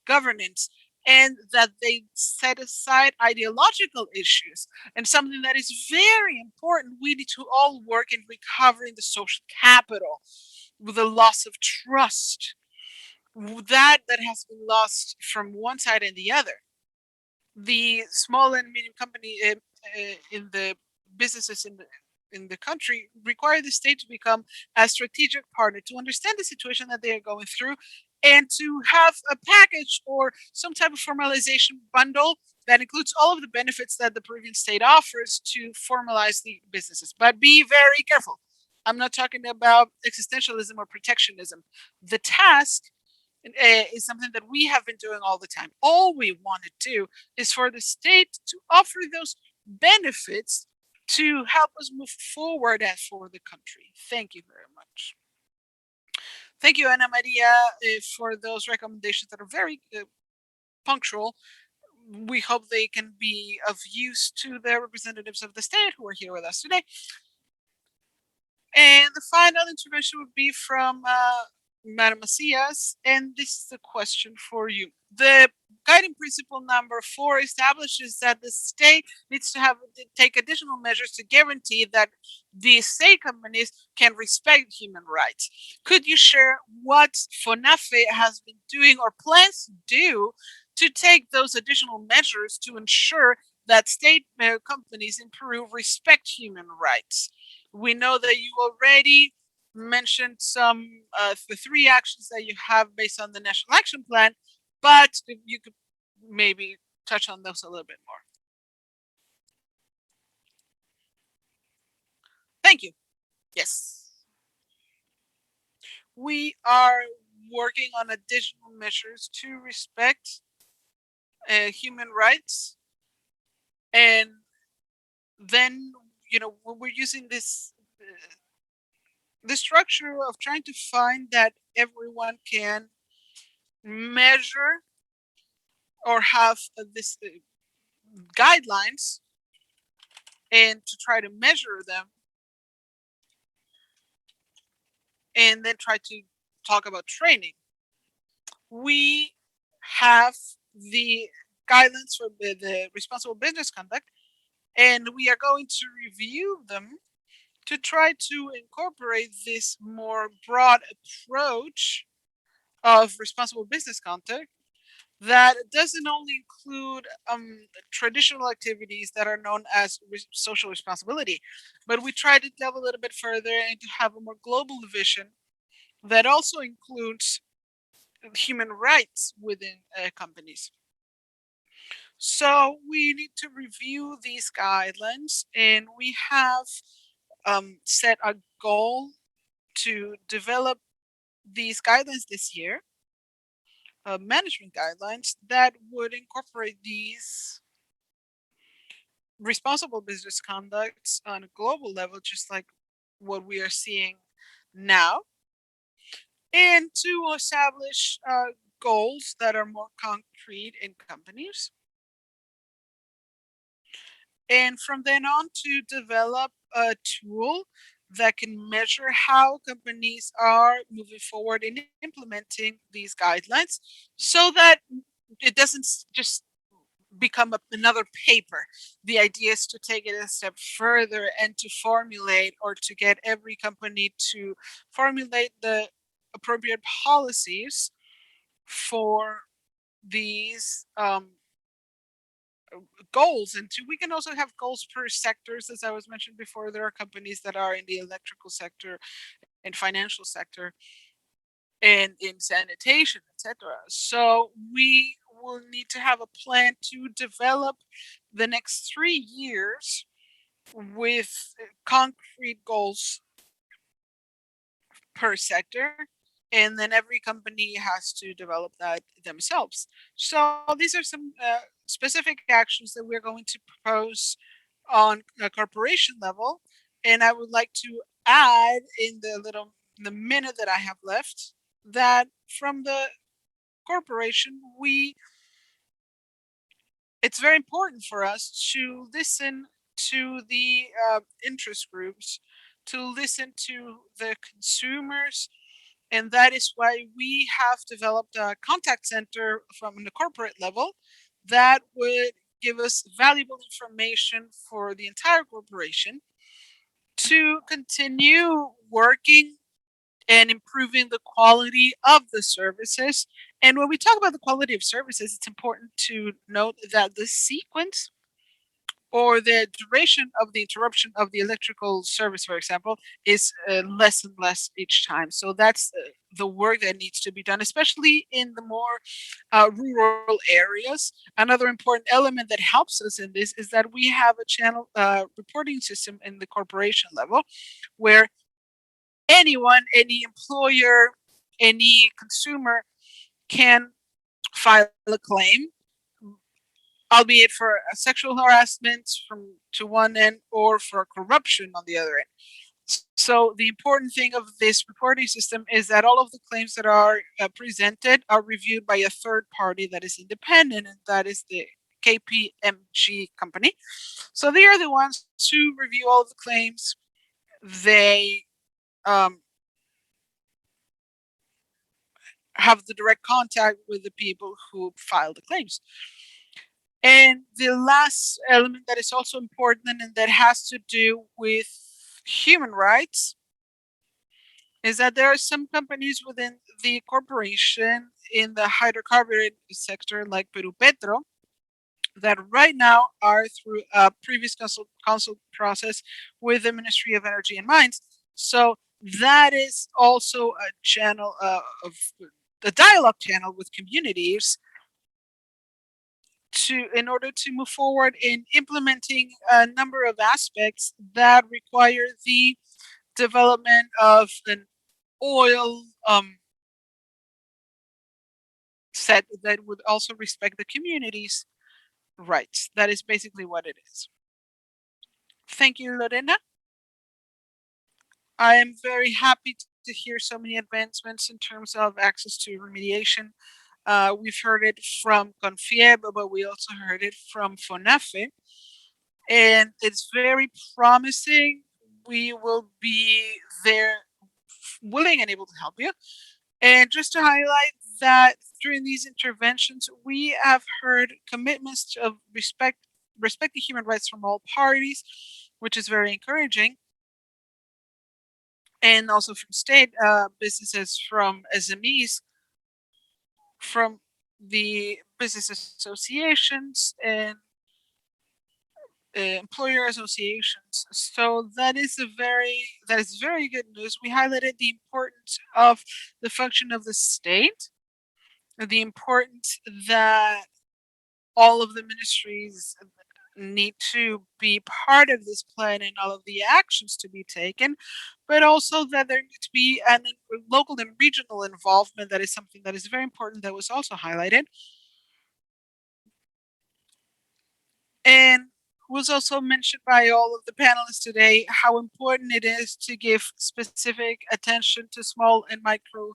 Speaker 2: governance, and that they set aside ideological issues. And something that is very important, we need to all work in recovering the social capital with the loss of trust that has been lost from one side and the other. The small and medium company in the businesses in the country require the state to become a strategic partner, to understand the situation that they are going through, and to have a package or some type of formalization bundle that includes all of the benefits that the Peruvian state offers to formalize the businesses. But be very careful. I'm not talking about existentialism or protectionism. The task is something that we have been doing all the time. All we want to do is for the state to offer those benefits to help us move forward as for the country. Thank you very much. Thank you, Ana Maria, for those recommendations that are very punctual. We hope they can be of use to the representatives of the state who are here with us today. And the final intervention would be from Madam Macias, and this is the question for you. The guiding principle number 4 establishes that the state needs to take additional measures to guarantee that the state companies can respect human rights. Could you share what FONAFE has been doing or plans to do to take those additional measures to ensure that state companies in Peru respect human rights? We know that you already mentioned some the 3 actions that you have based on the National Action Plan, but if you could maybe touch on those a little bit more. Thank you. Yes. We are working on additional measures to respect human rights, and then when we're using this the structure of trying to find that everyone can measure or have this guidelines and to try to measure them and then try to talk about training. We have the guidelines for the responsible business conduct, and we are going to review them to try to incorporate this more broad approach of responsible business conduct that doesn't only include traditional activities that are known as social responsibility, but we try to delve a little bit further and to have a more global vision that also includes human rights within companies. So we need to review these guidelines, and we have set a goal to develop these guidelines this year, management guidelines that would incorporate these responsible business conducts on a global level, just like what we are seeing now, and to establish goals that are more concrete in companies. And from then on, to develop a tool that can measure how companies are moving forward in implementing these guidelines so that it doesn't just become another paper. The idea is to take it a step further and to formulate or to get every company to formulate the appropriate policies for these goals. And we can also have goals per sectors. As I was mentioned before, there are companies that are in the electrical sector and financial sector and in sanitation, etc. So we will need to have a plan to develop the next 3 years with concrete goals per sector, and then every company has to develop that themselves. So these are some specific actions that we're going to propose on a corporation level, and I would like to add in the minute that I have left that from the corporation it's very important for us to listen to the interest groups, to listen to the consumers, and that is why we have developed a contact center from the corporate level that would give us valuable information for the entire corporation to continue working and improving the quality of the services. And when we talk about the quality of services, it's important to note that the sequence or the duration of the interruption of the electrical service, for example, is less and less each time. So that's the work that needs to be done, especially in the more rural areas. Another important element that helps us in this is that we have a channel reporting system in the corporation level where anyone, any employer, any consumer can file a claim, albeit for a sexual harassment to one end or for corruption on the other end. So the important thing of this reporting system is that all of the claims that are presented are reviewed by a third party that is independent, and that is the KPMG company. So they are the ones to review all of the claims. They have the direct contact with the people who file the claims. And the last element that is also important and that has to do with human rights is that there are some companies within the corporation in the hydrocarbon sector, like Peru Petro, that right now are through a previous consult process with the Ministry of Energy and Mines. So that is also a channel of the dialogue channel with communities in order to move forward in implementing a number of aspects that require the development of an oil set that would also respect the community's rights. That is basically what it is. Thank you, Lorena. I am very happy to hear so many advancements in terms of access to remediation. We've heard it from CONFIEB, but we also heard it from FONAFE, and it's very promising. We will be there willing and able to help you. And just to highlight that during these interventions, we have heard commitments of respecting human rights from all parties, which is very encouraging. And also from state businesses, from SMEs, from the business associations and employer associations. So that is very good news. We highlighted the importance of the function of the state, the importance that all of the ministries need to be part of this plan and all of the actions to be taken, but also that there needs to be a local and regional involvement. That is something that is very important, that was also highlighted. And was also mentioned by all of the panelists today how important it is to give specific attention to small and micro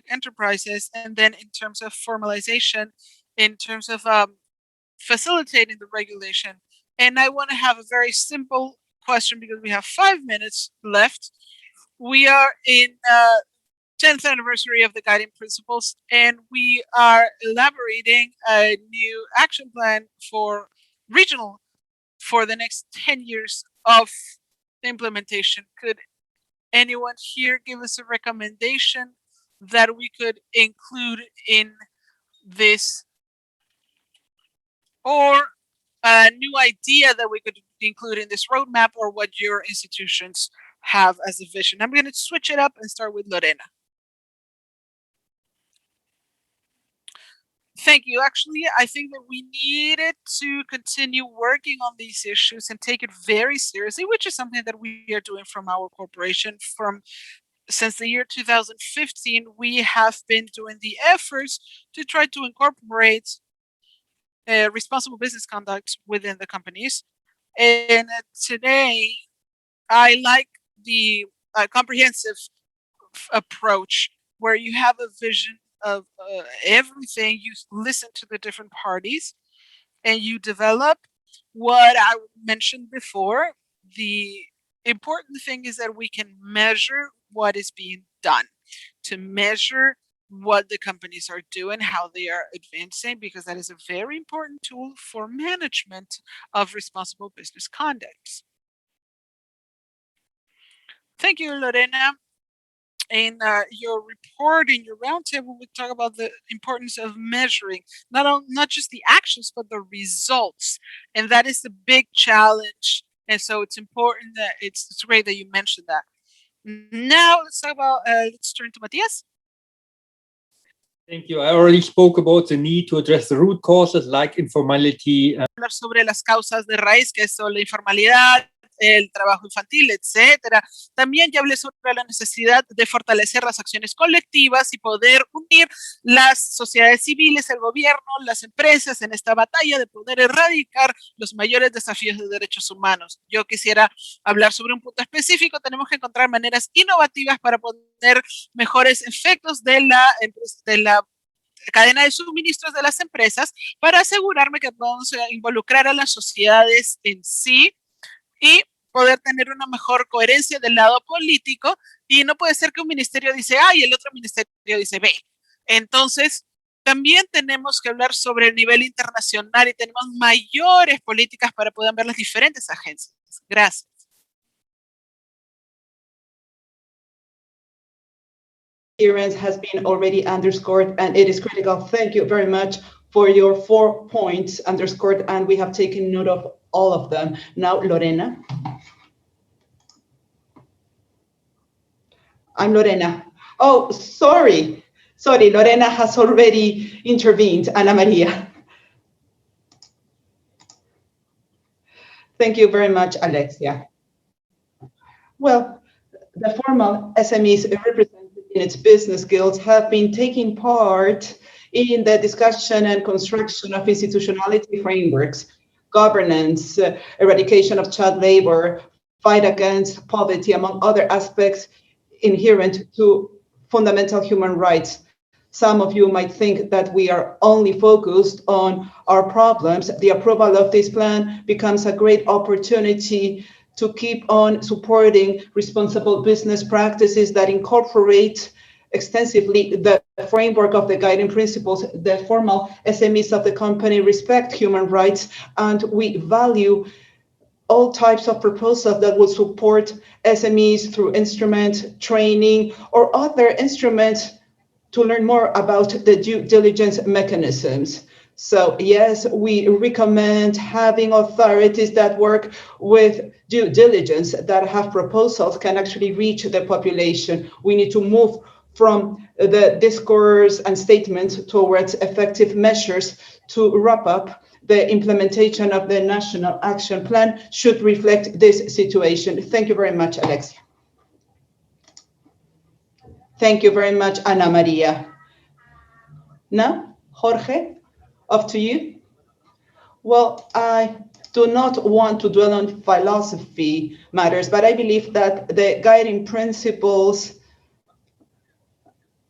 Speaker 2: enterprises, and then in terms of formalization, in terms of facilitating the regulation. And I want to have a very simple question because we have 5 minutes left. We are in 10th anniversary of the guiding principles, and we are elaborating a new action plan for regional for the next 10 years of the implementation. Could anyone here give us a recommendation that we could include in this, or a new idea that we could include in this roadmap, or what your institutions have as a vision? I'm going to switch it up and start with Lorena. Thank you. Actually, I think that we needed to continue working on these issues and take it very seriously, which is something that we are doing from our corporation. Since the year 2015, we have been doing the efforts to try to incorporate responsible business conduct within the companies. And today, I like the comprehensive approach where you have a vision of everything. You listen to the different parties and you develop what I mentioned before. The important thing is that we can measure what is being done, to measure what the companies are doing, how they are advancing, because that is a very important tool for management of responsible business conduct. Thank you, Lorena. In your report, in your roundtable, we talk about the importance of measuring not just the actions, but the results. And that is the big challenge. And so it's important that it's great that you mentioned that. Now let's talk about, let's turn to Matias.
Speaker 4: Thank you. I already spoke about the need to address the root causes like informality.
Speaker 2: Hablar sobre las causas de raíz, que son la informalidad, el trabajo infantil, etcétera. También ya hablé sobre la necesidad de fortalecer las acciones colectivas y poder unir las sociedades civiles, el gobierno, las empresas en esta batalla de poder erradicar los mayores desafíos de derechos humanos. Yo quisiera hablar sobre un punto específico. Tenemos que encontrar maneras innovativas para poner mejores efectos de la cadena de suministros de las empresas, para asegurarme que podamos involucrar a las sociedades en sí y poder tener una mejor coherencia del lado político. Y no puede ser que un ministerio dice A y el otro ministerio dice B. Entonces, también tenemos que hablar sobre el nivel internacional y tenemos mayores políticas para poder ver las diferentes agencias. Gracias.
Speaker 3: Has been already underscored, and it is critical. Thank you very much for your 4 points underscored, and we have taken note of all of them. Now, Lorena. I'm Lorena. Oh, sorry. Lorena has already intervened. Ana Maria. Thank you very much, Alexia. Well, the formal SMEs represented in its business guilds have been taking part in the discussion and construction of institutionality frameworks. governance, eradication of child labor, fight against poverty, among other aspects inherent to fundamental human rights. Some of you might think that we are only focused on our problems. The approval of this plan becomes a great opportunity to keep on supporting responsible business practices that incorporate extensively the framework of the guiding principles. The formal SMEs of the company respect human rights, and we value all types of proposals that will support SMEs through instrument training or other instruments to learn more about the due diligence mechanisms. So yes, we recommend having authorities that work with due diligence, that have proposals, can actually reach the population. We need to move from the discourse and statements towards effective measures. To wrap up, the implementation of the National Action Plan should reflect this situation. Thank you very much, Alexia. Thank you very much, Ana Maria. Now, Jorge, up to you. Well, I do not want to dwell on philosophy matters, but I believe that the guiding principles,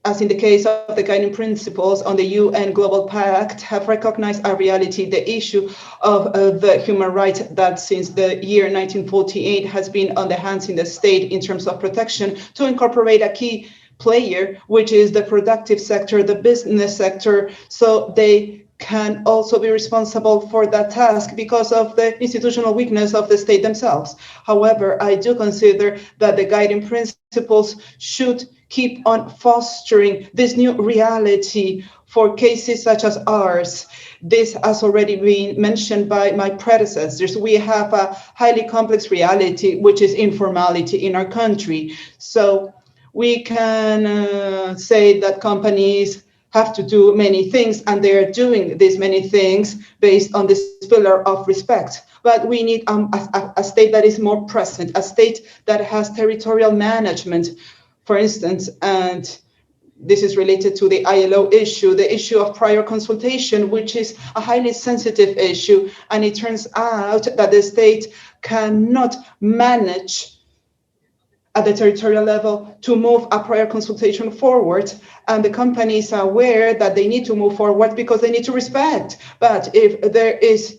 Speaker 3: as in the case of the guiding principles on the UN Global Pact, have recognized a reality, the issue of the human rights that since the year 1948 has been on the hands in the state in terms of protection, to incorporate a key player, which is the productive sector, the business sector, so they can also be responsible for that task because of the institutional weakness of the state themselves. However, I do consider that the guiding principles should keep on fostering this new reality for cases such as ours. This has already been mentioned by my predecessors. We have a highly complex reality, which is informality in our country. So we can say that companies have to do many things, and they're doing these many things based on this pillar of respect. But we need a state that is more present, a state that has territorial management, for instance, and this is related to the ILO issue, the issue of prior consultation, which is a highly sensitive issue. And it turns out that the state cannot manage at the territorial level to move a prior consultation forward, and the companies are aware that they need to move forward because they need to respect. But if there is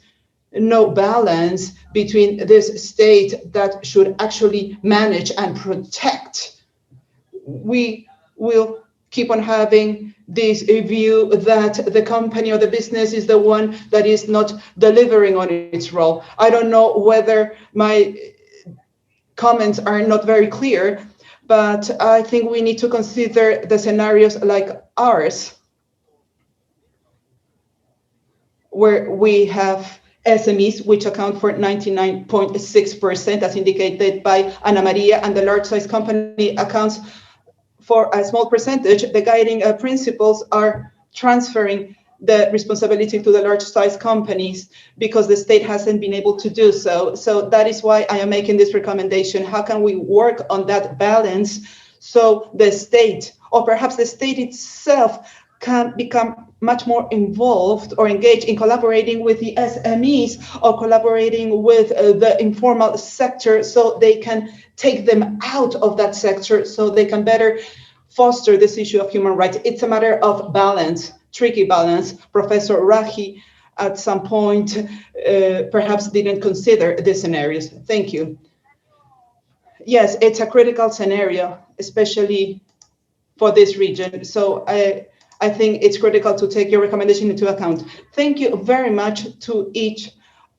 Speaker 3: no balance between this state that should actually manage and protect, we will keep on having this view that the company or the business is the one that is not delivering on its role. I don't know whether my comments are not very clear, but I think we need to consider the scenarios like ours, where we have SMEs, which account for 99.6%, as indicated by Ana Maria, and the large size company accounts for a small percentage. The guiding principles are transferring the responsibility to the large size companies because the state hasn't been able to do so. So that is why I am making this recommendation. How can we work on that balance so the state, or perhaps the state itself, can become much more involved or engaged in collaborating with the SMEs or collaborating with the informal sector, so they can take them out of that sector, so they can better foster this issue of human rights. It's a matter of balance, tricky balance. Professor Rahi at some point perhaps didn't consider these scenarios. Thank you. Yes, it's a critical scenario, especially for this region. So I think it's critical to take your recommendation into account. Thank you very much to each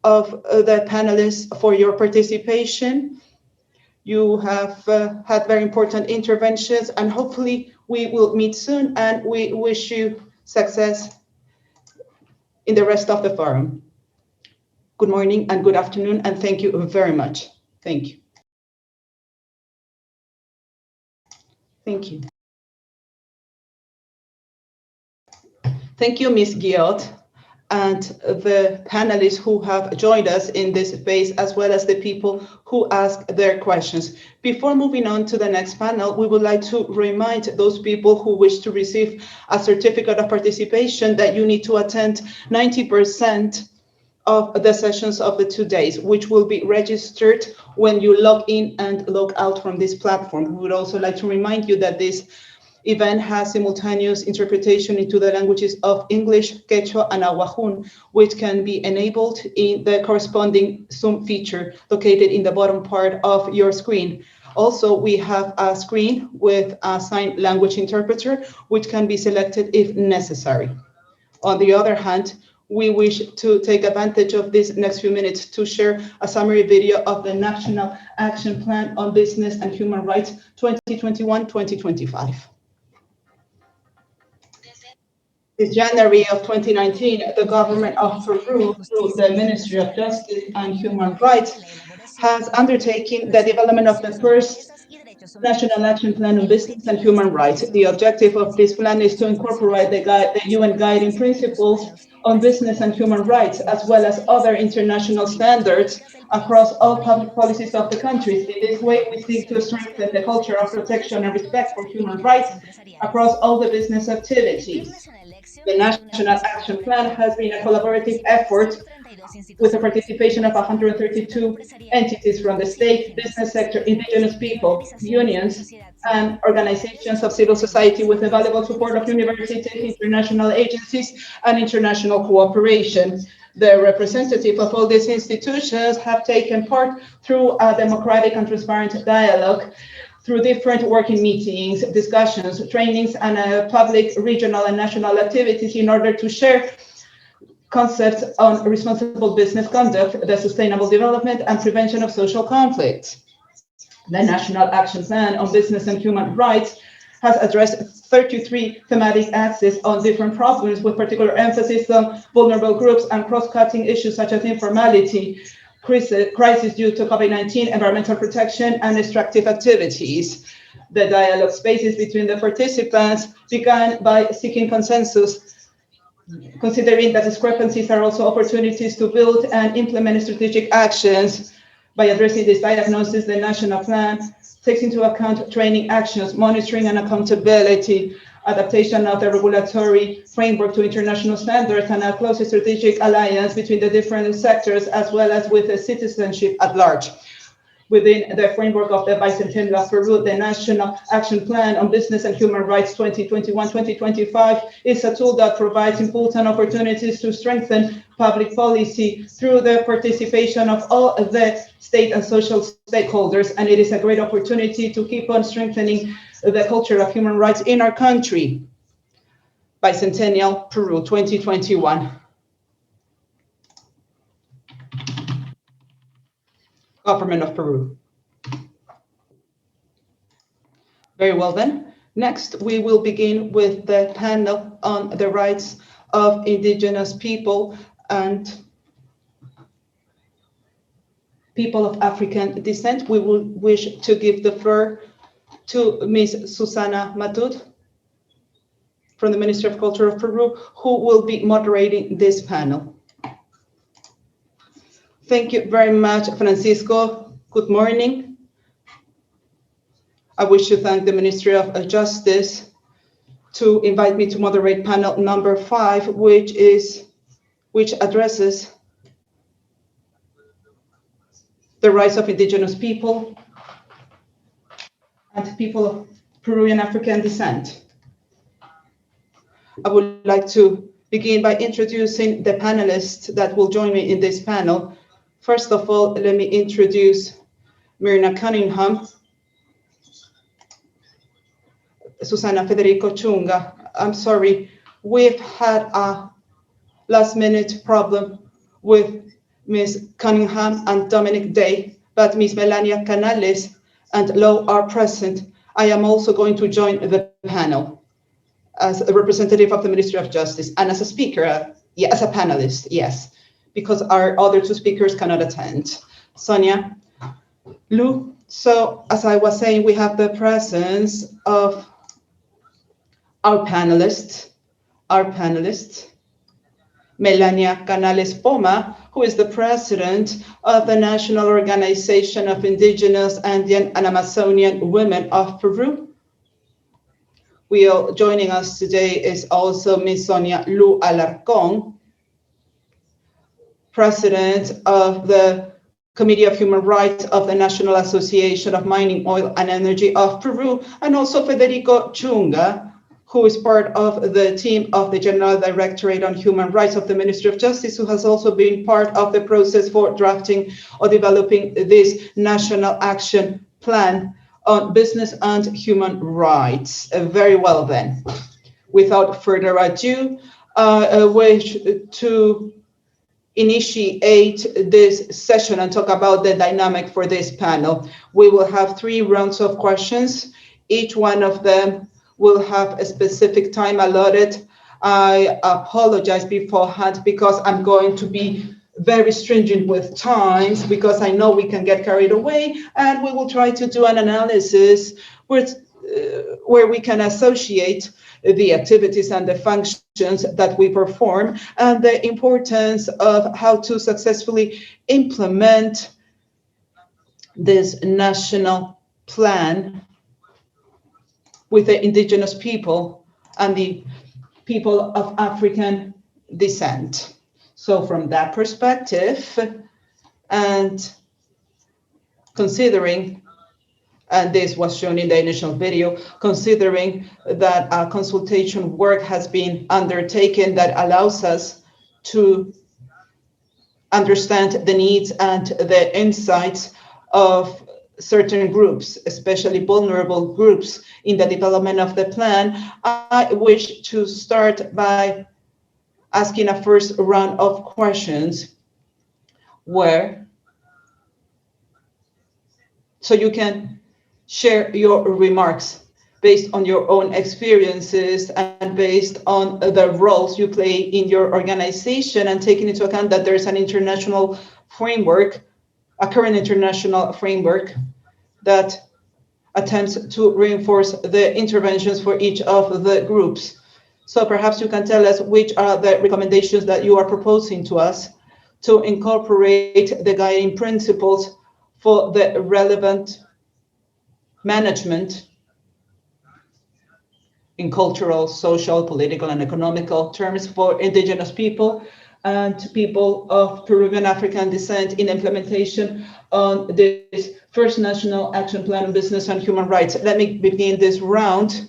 Speaker 3: of the panelists for your participation. You have had very important interventions, and hopefully we will meet soon, and we wish you success in the rest of the forum. Good morning and good afternoon, and thank you very much. Thank you. Thank you. Thank you, Ms. Guiot, and the panelists who have joined us in this space, as well as the people who asked their questions. Before moving on to the next panel, we would like to remind those people who wish to receive a certificate of participation that you need to attend 90% of the sessions of the 2 days, which will be registered when you log in and log out from this platform. We would also like to remind you that this event has simultaneous interpretation into the languages of English, Quechua, and Aguajún, which can be enabled in the corresponding Zoom feature located in the bottom part of your screen. Also, we have a screen with a sign language interpreter, which can be selected if necessary. On the other hand, we wish to take advantage of these next few minutes to share a summary video of the National Action Plan on Business and Human Rights 2021-2025. Since January of 2019, the government of Peru, through the Ministry of Justice and Human Rights, has undertaken the development of the first National Action Plan on Business and Human Rights. The objective of this plan is to incorporate the UN guiding principles on business and human rights, as well as other international standards across all public policies of the countries. In this way, we seek to strengthen the culture of protection and respect for human rights across all the business activities. The National Action Plan has been a collaborative effort with the participation of 132 entities from the state, business sector, indigenous people, unions, and organizations of civil society with the valuable support of universities, international agencies, and international cooperation. The representatives of all these institutions have taken part through a democratic and transparent dialogue through different working meetings, discussions, trainings, and public, regional, and national activities in order to share concepts on responsible business conduct, the sustainable development, and prevention of social conflict. The National Action Plan on Business and Human Rights has addressed 33 thematic axes on different problems, with particular emphasis on vulnerable groups and cross-cutting issues such as informality, crisis due to COVID-19, environmental protection, and extractive activities. The dialogue spaces between the participants began by seeking consensus, considering that discrepancies are also opportunities to build and implement strategic actions. By addressing this diagnosis, the national plan takes into account training actions, monitoring and accountability, adaptation of the regulatory framework to international standards, and a close strategic alliance between the different sectors, as well as with the citizenship at large. Within the framework of the Bicentennial of Peru, the National Action Plan on Business and Human Rights 2021-2025 is a tool that provides important opportunities to strengthen public policy through the participation of all of the state and social stakeholders, and it is a great opportunity to keep on strengthening the culture of human rights in our country. Bicentennial Peru 2021. Government of Peru. Very well then. Next, we will begin with the panel on the rights of indigenous people and people of African descent. We will wish to give the floor to Ms. Susana Matud from the Ministry of Culture of Peru, who will be moderating this panel. Thank you very much, Francisco. Good morning. I wish to thank the Ministry of Justice to invite me to moderate panel number 5, which addresses the rights of indigenous people and people of Peruvian African descent. I would like to begin by introducing the panelists that will join me in this panel. First of all, let me introduce Myrna Cunningham, Susana Federico Chunga. I'm sorry, we've had a last-minute problem with Ms. Cunningham and Dominic Day, but Ms. Melania Canales and Lo are present. I am also going to join the panel as a representative of the Ministry of Justice and as a speaker, as a panelist, yes, because our other 2 speakers cannot attend. Sonia, Lou, so as I was saying, we have the presence of our panelist, Melania Canales Poma, who is the president of the National Organization of Indigenous, Andean, and Amazonian Women of Peru. Joining us today is also Ms. Sonia Lu Alarcón, president of the Committee of Human Rights of the National Association of Mining, Oil and Energy of Peru, and also Federico Chunga, who is part of the team of the General Directorate on Human Rights of the Ministry of Justice, who has also been part of the process for drafting or developing this National Action Plan on Business and Human Rights. Very well then. Without further ado, I wish to initiate this session and talk about the dynamic for this panel. We will have 3 rounds of questions. Each one of them will have a specific time allotted. I apologize beforehand because I'm going to be very stringent with times because I know we can get carried away, and we will try to do an analysis where we can associate the activities and the functions that we perform and the importance of how to successfully implement this national plan with the indigenous people and the people of African descent. So from that perspective, and considering, and this was shown in the initial video, considering that a consultation work has been undertaken that allows us to understand the needs and the insights of certain groups, especially vulnerable groups in the development of the plan, I wish to start by asking a first round of questions so you can share your remarks based on your own experiences and based on the roles you play in your organization, and taking into account that there's an international framework, a current international framework that attempts to reinforce the interventions for each of the groups. So perhaps you can tell us which are the recommendations that you are proposing to us to incorporate the guiding principles for the relevant management in cultural, social, political, and economical terms for indigenous people and people of Peruvian African descent in implementation on this first National Action Plan on Business and Human Rights. Let me begin this round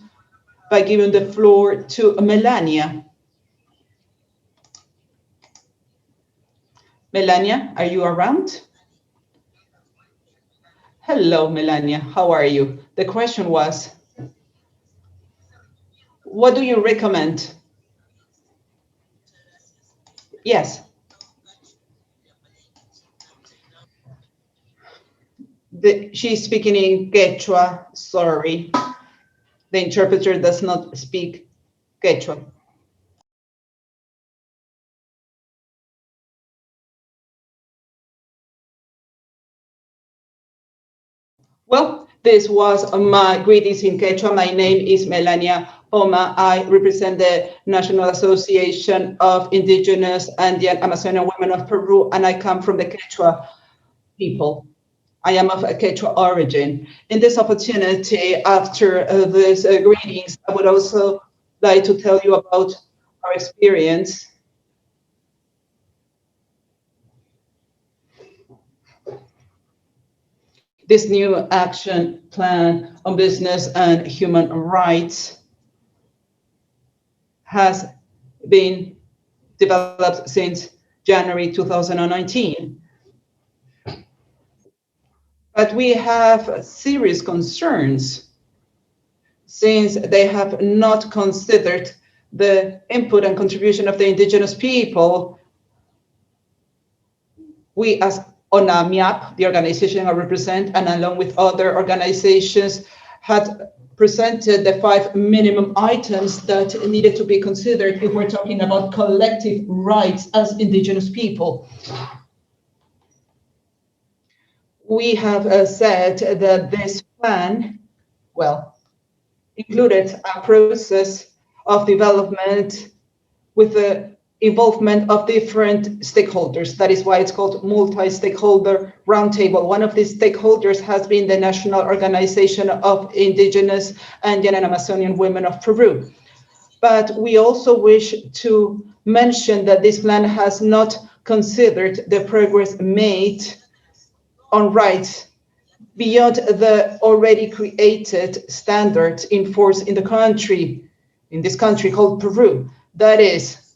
Speaker 3: by giving the floor to Melania. Melania, are you around? Hello, Melania, how are you? The question was, what do you recommend? Yes. She's speaking in Quechua, sorry. The interpreter does not speak Quechua. Well, this was my greetings in Quechua. My name is Melania Oma. I represent the National Association of Indigenous Andean Amazonian Women of Peru, and I come from the Quechua people. I am of a Quechua origin. In this opportunity, after these greetings, I would also like to tell you about our experience this new action plan on business and human rights has been developed since January 2019. But we have serious concerns since they have not considered the input and contribution of the indigenous people. We as ONAMIAP, the organization I represent, and along with other organizations, had presented the 5 minimum items that needed to be considered if we're talking about collective rights as indigenous people. We have said that this plan, well, included a process of development with the involvement of different stakeholders. That is why it's called multi-stakeholder roundtable. One of these stakeholders has been the National Organization of Indigenous Andean and Amazonian Women of Peru. But we also wish to mention that this plan has not considered the progress made on rights beyond the already created standards in force in the country, in this country called Peru. That is,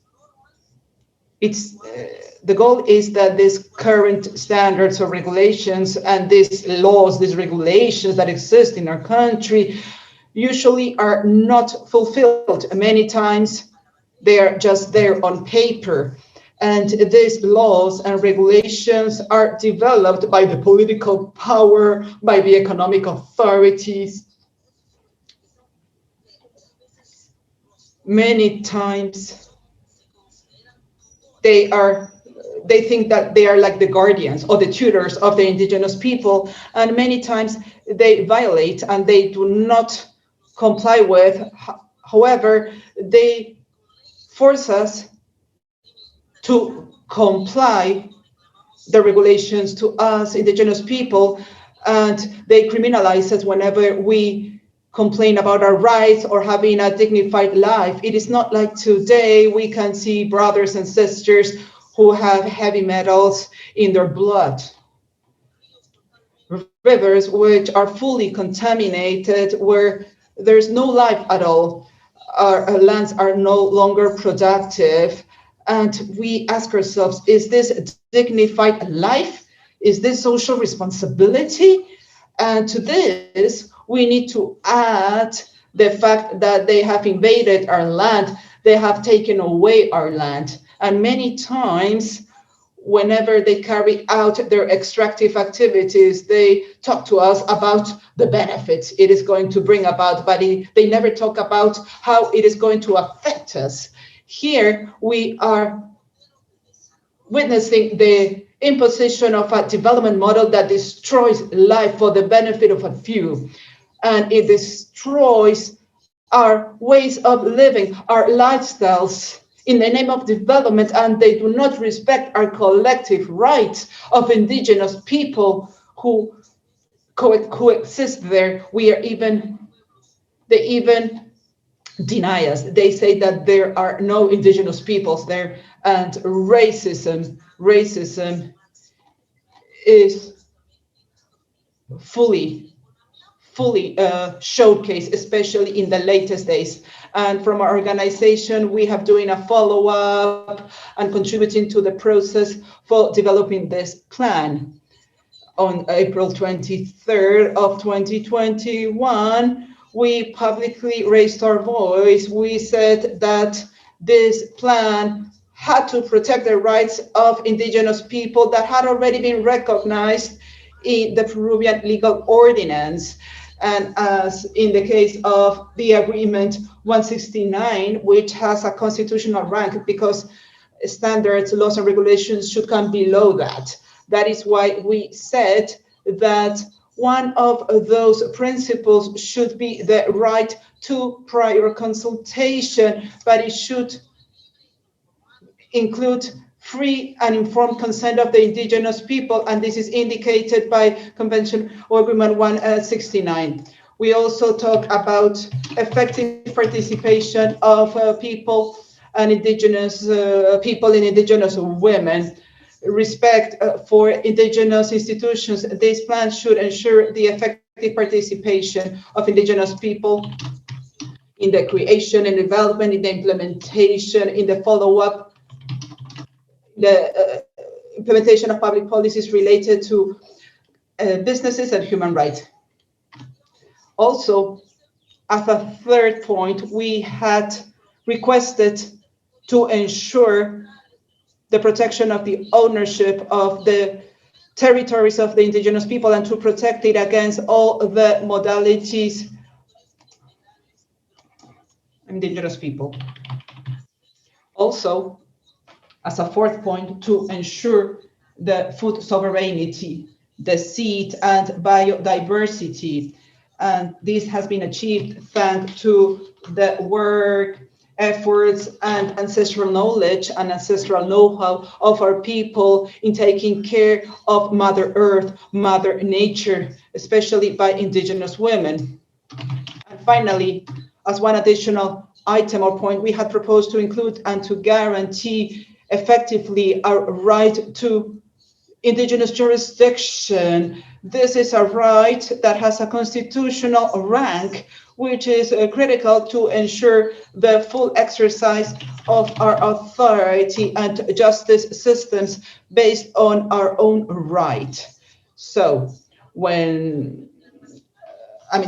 Speaker 3: the goal is that these current standards or regulations and these laws, these regulations that exist in our country usually are not fulfilled. Many times they are just there on paper. And these laws and regulations are developed by the political power, by the economic authorities. Many times they think that they are like the guardians or the tutors of the indigenous people, and many times they violate and they do not comply with. However, they force us to comply the regulations to us indigenous people, and they criminalize us whenever we complain about our rights or having a dignified life. It is not like today we can see brothers and sisters who have heavy metals in their blood. Rivers which are fully contaminated, where there's no life at all. Our lands are no longer productive. And we ask ourselves, is this dignified life? Is this social responsibility? And to this, we need to add the fact that they have invaded our land. They have taken away our land. And many times, whenever they carry out their extractive activities, they talk to us about the benefits it is going to bring about, but they never talk about how it is going to affect us. Here we are witnessing the imposition of a development model that destroys life for the benefit of a few, and it destroys our ways of living, our lifestyles in the name of development, and they do not respect our collective rights of indigenous people who coexist there. They even deny us. They say that there are no indigenous peoples there, and racism is fully showcased, especially in the latest days. And from our organization, we have doing a follow-up and contributing to the process for developing this plan. On April 23rd of 2021, we publicly raised our voice. We said that this plan had to protect the rights of indigenous people that had already been recognized in the Peruvian legal ordinance. And as in the case of the Agreement 169, which has a constitutional rank because standards, laws, and regulations should come below that. That is why we said that one of those principles should be the right to prior consultation, but it should include free and informed consent of the indigenous people, and this is indicated by Convention or Agreement 169. We also talk about effective participation of people and indigenous people and indigenous women, respect for indigenous institutions. This plan should ensure the effective participation of indigenous people in the creation and development, in the implementation, in the follow-up, the implementation of public policies related to businesses and human rights. Also, as a third point, we had requested to ensure the protection of the ownership of the territories of the indigenous people and to protect it against all the modalities indigenous people. Also, as a fourth point, to ensure the food sovereignty, the seed and biodiversity. And this has been achieved thanks to the work, efforts, and ancestral knowledge and ancestral know-how of our people in taking care of Mother Earth, Mother Nature, especially by indigenous women. And finally, as one additional item or point, we had proposed to include and to guarantee effectively our right to indigenous jurisdiction. This is a right that has a constitutional rank, which is critical to ensure the full exercise of our authority and justice systems based on our own right. So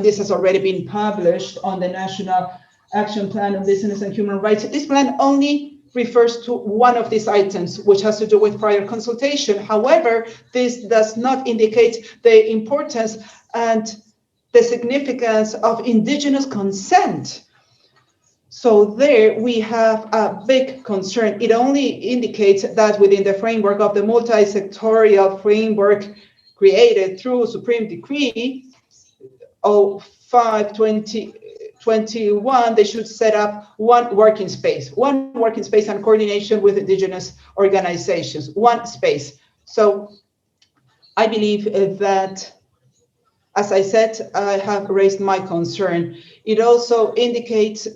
Speaker 3: this has already been published on the National Action Plan on Business and Human Rights. This plan only refers to one of these items, which has to do with prior consultation. However, this does not indicate the importance and the significance of indigenous consent. So there we have a big concern. It only indicates that within the framework of the multi-sectorial framework created through Supreme Decree 05/2021, they should set up one working space and coordination with indigenous organizations, one space. So I believe that, as I said, I have raised my concern. It also indicates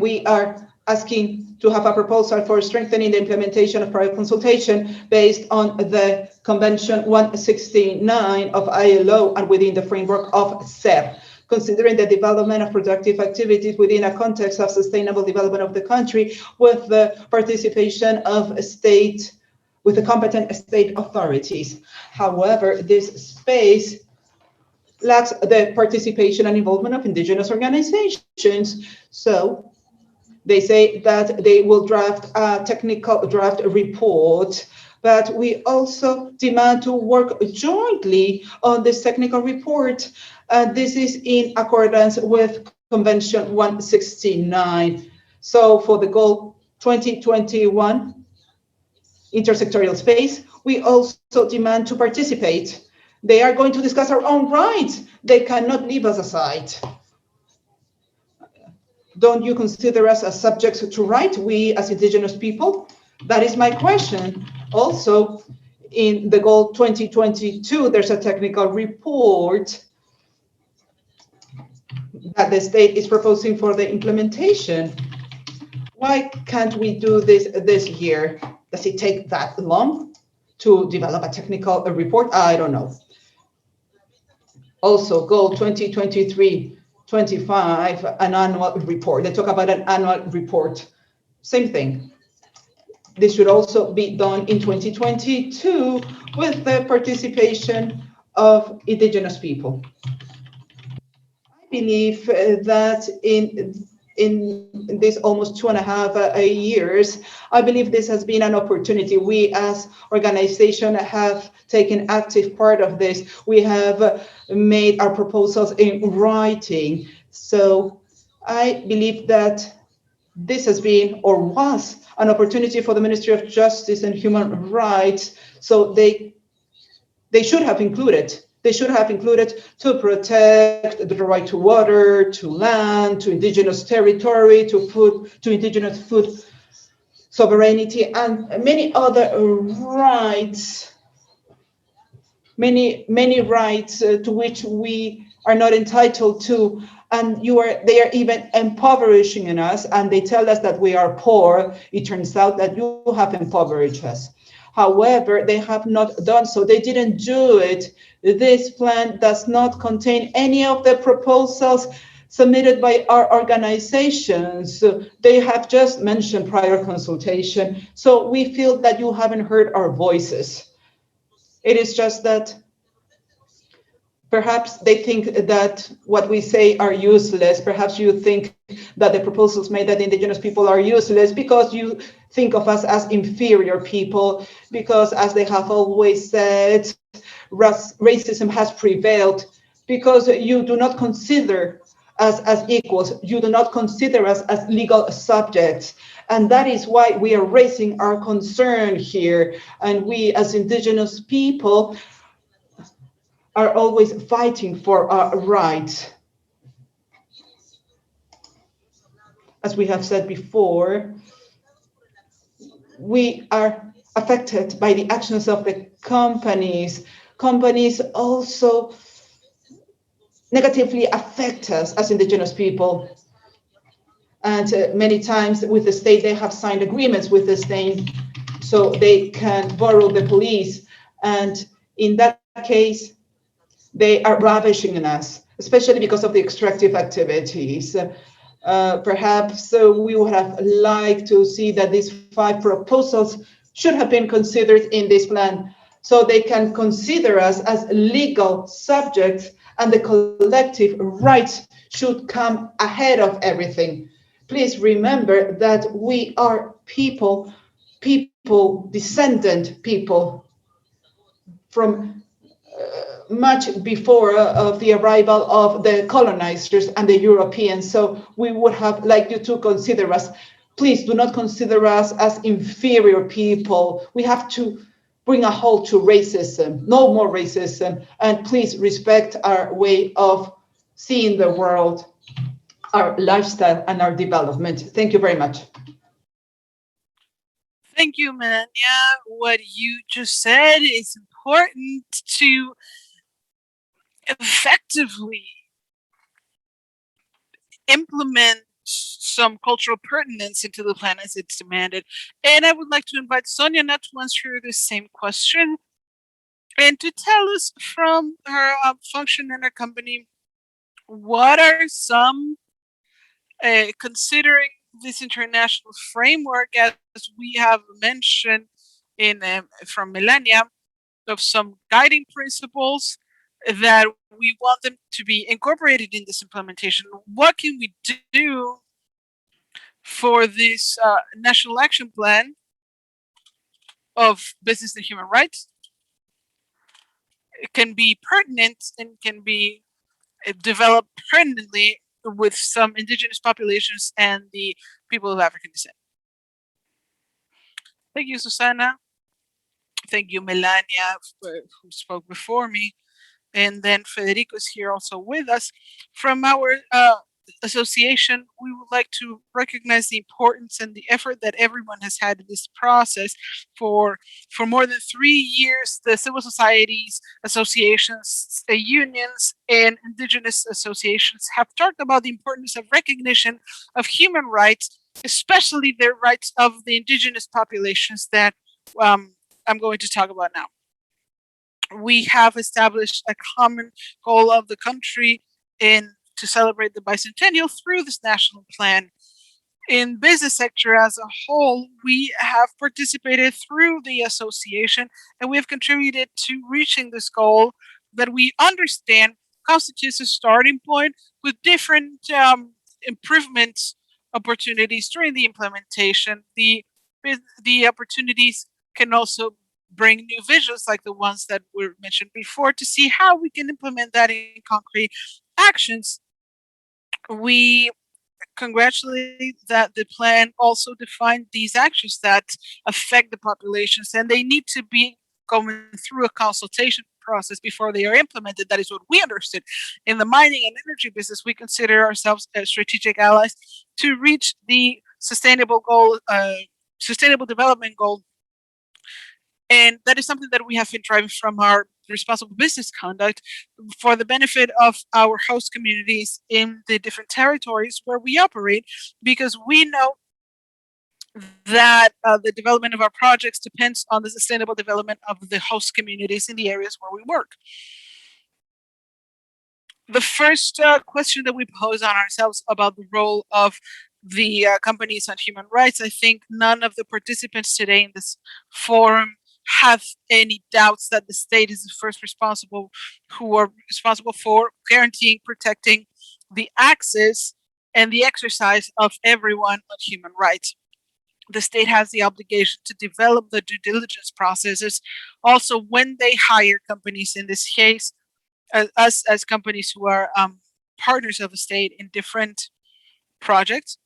Speaker 3: we are asking to have a proposal for strengthening the implementation of prior consultation based on the Convention 169 of ILO and within the framework of CER, considering the development of productive activities within a context of sustainable development of the country with the participation of with the competent state authorities. However, this space lacks the participation and involvement of indigenous organizations. So they say that they will draft a technical draft report, but we also demand to work jointly on this technical report. This is in accordance with Convention 169. So for the goal 2021 intersectorial space, we also demand to participate. They are going to discuss our own rights. They cannot leave us aside. Don't you consider us as subjects to right, we as indigenous people? That is my question. Also, in the goal 2022, there's a technical report that the state is proposing for the implementation. Why can't we do this year? Does it take that long to develop a technical report? I don't know. Also, goal 2023-25, an annual report. They talk about an annual report. Same thing. This should also be done in 2022 with the participation of indigenous people. I believe that in this almost 2.5 years, I believe this has been an opportunity. We as organization have taken active part of this. We have made our proposals in writing. So I believe that this has been or was an opportunity for the Ministry of Justice and Human Rights. So they should have included. They should have included to protect the right to water, to land, to indigenous territory, to food, to indigenous food sovereignty, and many other rights. Many rights to which we are not entitled to, and they are even impoverishing us, and they tell us that we are poor. It turns out that you have impoverished us. However, they have not done so. They didn't do it. This plan does not contain any of the proposals submitted by our organizations. They have just mentioned prior consultation. So we feel that you haven't heard our voices. It is just that perhaps they think that what we say are useless. Perhaps you think that the proposals made that indigenous people are useless because you think of us as inferior people, because as they have always said, racism has prevailed, because you do not consider us as equals, you do not consider us as legal subjects. And that is why we are raising our concern here. And we as indigenous people are always fighting for our rights. As we have said before, we are affected by the actions of the companies. Companies also negatively affect us as indigenous people. And many times with the state, they have signed agreements with the state so they can borrow the police. And in that case, they are ravishing us, especially because of the extractive activities. Perhaps we would have liked to see that these 5 proposals should have been considered in this plan, so they can consider us as legal subjects, and the collective rights should come ahead of everything. Please remember that we are people, descendant people from much before of the arrival of the colonizers and the Europeans. So we would have liked you to consider us. Please do not consider us as inferior people. We have to bring a halt to racism, no more racism, and please respect our way of seeing the world, our lifestyle, and our development. Thank you very much.
Speaker 2: Thank you, Melania. What you just said is important to effectively implement some cultural pertinence into the plan as it's demanded. And I would like to invite Sonia not to answer the same question and to tell us from her function in her company, what are some, considering this international framework, as we have mentioned in from Melania, of some guiding principles that we want them to be incorporated in this implementation. What can we do for this national action plan of business and human rights? It can be pertinent and can be developed pertinently with some indigenous populations and the people of African descent. Thank you, Susana. Thank you, Melania, who spoke before me. And then Federico is here also with us. From our association, we would like to recognize the importance and the effort that everyone has had in this process. For more than 3 years, the civil societies, associations, unions, and indigenous associations have talked about the importance of recognition of human rights, especially the rights of the indigenous populations that I'm going to talk about now. We have established a common goal of the country to celebrate the bicentennial through this national plan. In business sector as a whole, we have participated through the association, and we have contributed to reaching this goal that we understand constitutes a starting point with different improvement opportunities during the implementation. The opportunities can also bring new visions like the ones that were mentioned before to see how we can implement that in concrete actions. We congratulate that the plan also defined these actions that affect the populations, and they need to be going through a consultation process before they are implemented. That is what we understood. In the mining and energy business, we consider ourselves as strategic allies to reach the sustainable development goal. And that is something that we have been driving from our responsible business conduct for the benefit of our host communities in the different territories where we operate, because we know that the development of our projects depends on the sustainable development of the host communities in the areas where we work. The first question that we pose on ourselves about the role of the companies on human rights, I think none of the participants today in this forum have any doubts that the state is the first who are responsible for guaranteeing, protecting the access and the exercise of everyone on human rights. The state has the obligation to develop the due diligence processes. Also, when they hire companies, in this case, us as companies who are partners of the state in different projects.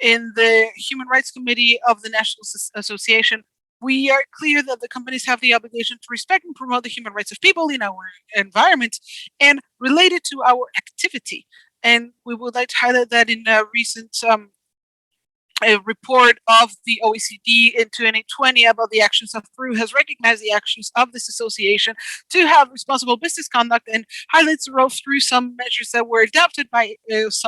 Speaker 2: In the Human Rights Committee of the National Association, we are clear that the companies have the obligation to respect and promote the human rights of people in our environment and related to our activity. And we would like to highlight that in a recent a report of the OECD in 2020 about the actions of Peru has recognized the actions of this association to have responsible business conduct and highlights the role through some measures that were adopted by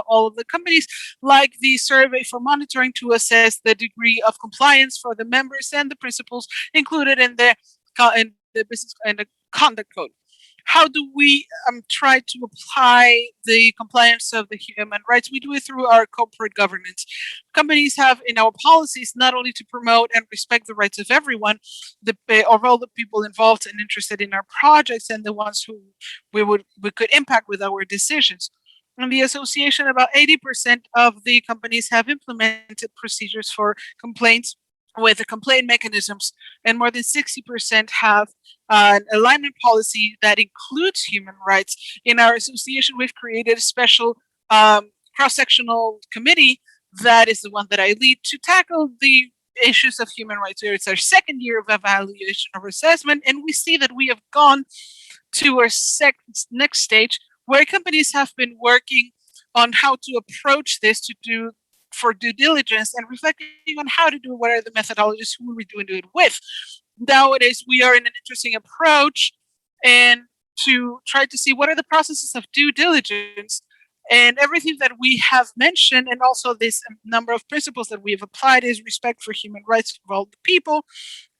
Speaker 2: all of the companies, like the survey for monitoring to assess the degree of compliance for the members and the principles included in the business and the conduct code. How do we try to apply the compliance of the human rights? We do it through our corporate governance. Companies have in our policies not only to promote and respect the rights of everyone, of all the people involved and interested in our projects and the ones who we could impact with our decisions. In the association, about 80% of the companies have implemented procedures for complaints with the complaint mechanisms, and more than 60% have an alignment policy that includes human rights. In our association, we've created a special cross-sectional committee that is the one that I lead to tackle the issues of human rights. It's our second year of evaluation of assessment, and we see that we have gone to our next stage where companies have been working on how to approach this to do for due diligence and reflecting on how to do what are the methodologies, who are we doing it with. Nowadays, we are in an interesting approach and to try to see what are the processes of due diligence and everything that we have mentioned, and also this number of principles that we have applied is respect for human rights of all the people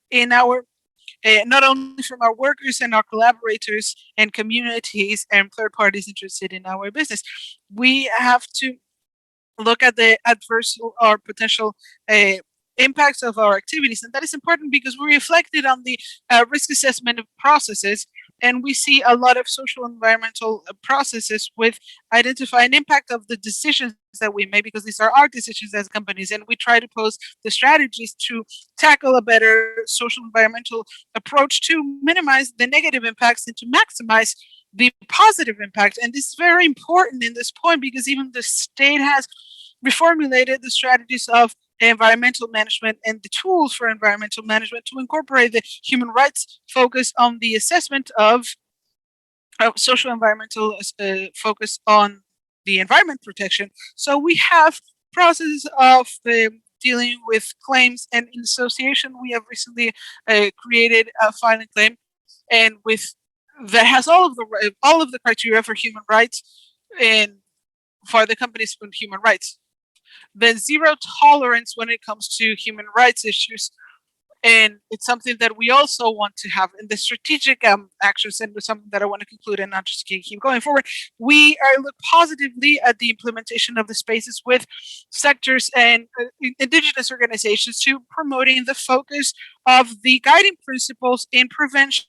Speaker 2: in our not only from our workers and our collaborators and communities and third parties interested in our business. We have to look at the adverse or potential impacts of our activities. And that is important because we reflected on the risk assessment of processes, and we see a lot of social environmental processes with identifying impact of the decisions that we make, because these are our decisions as companies, and we try to pose the strategies to tackle a better social environmental approach to minimize the negative impacts and to maximize the positive impact. And this is very important in this point because even the state has reformulated the strategies of environmental management and the tools for environmental management to incorporate the human rights focus on the assessment of social environmental focus on the environment protection. So we have processes of dealing with claims, and in association we have recently created a filing claim, and with that has all of the criteria for human rights and for the companies with human rights. There's zero tolerance when it comes to human rights issues, and it's something that we also want to have in the strategic actions, and something that I want to conclude and not just keep going forward. We look positively at the implementation of the spaces with sectors and indigenous organizations to promoting the focus of the guiding principles in prevention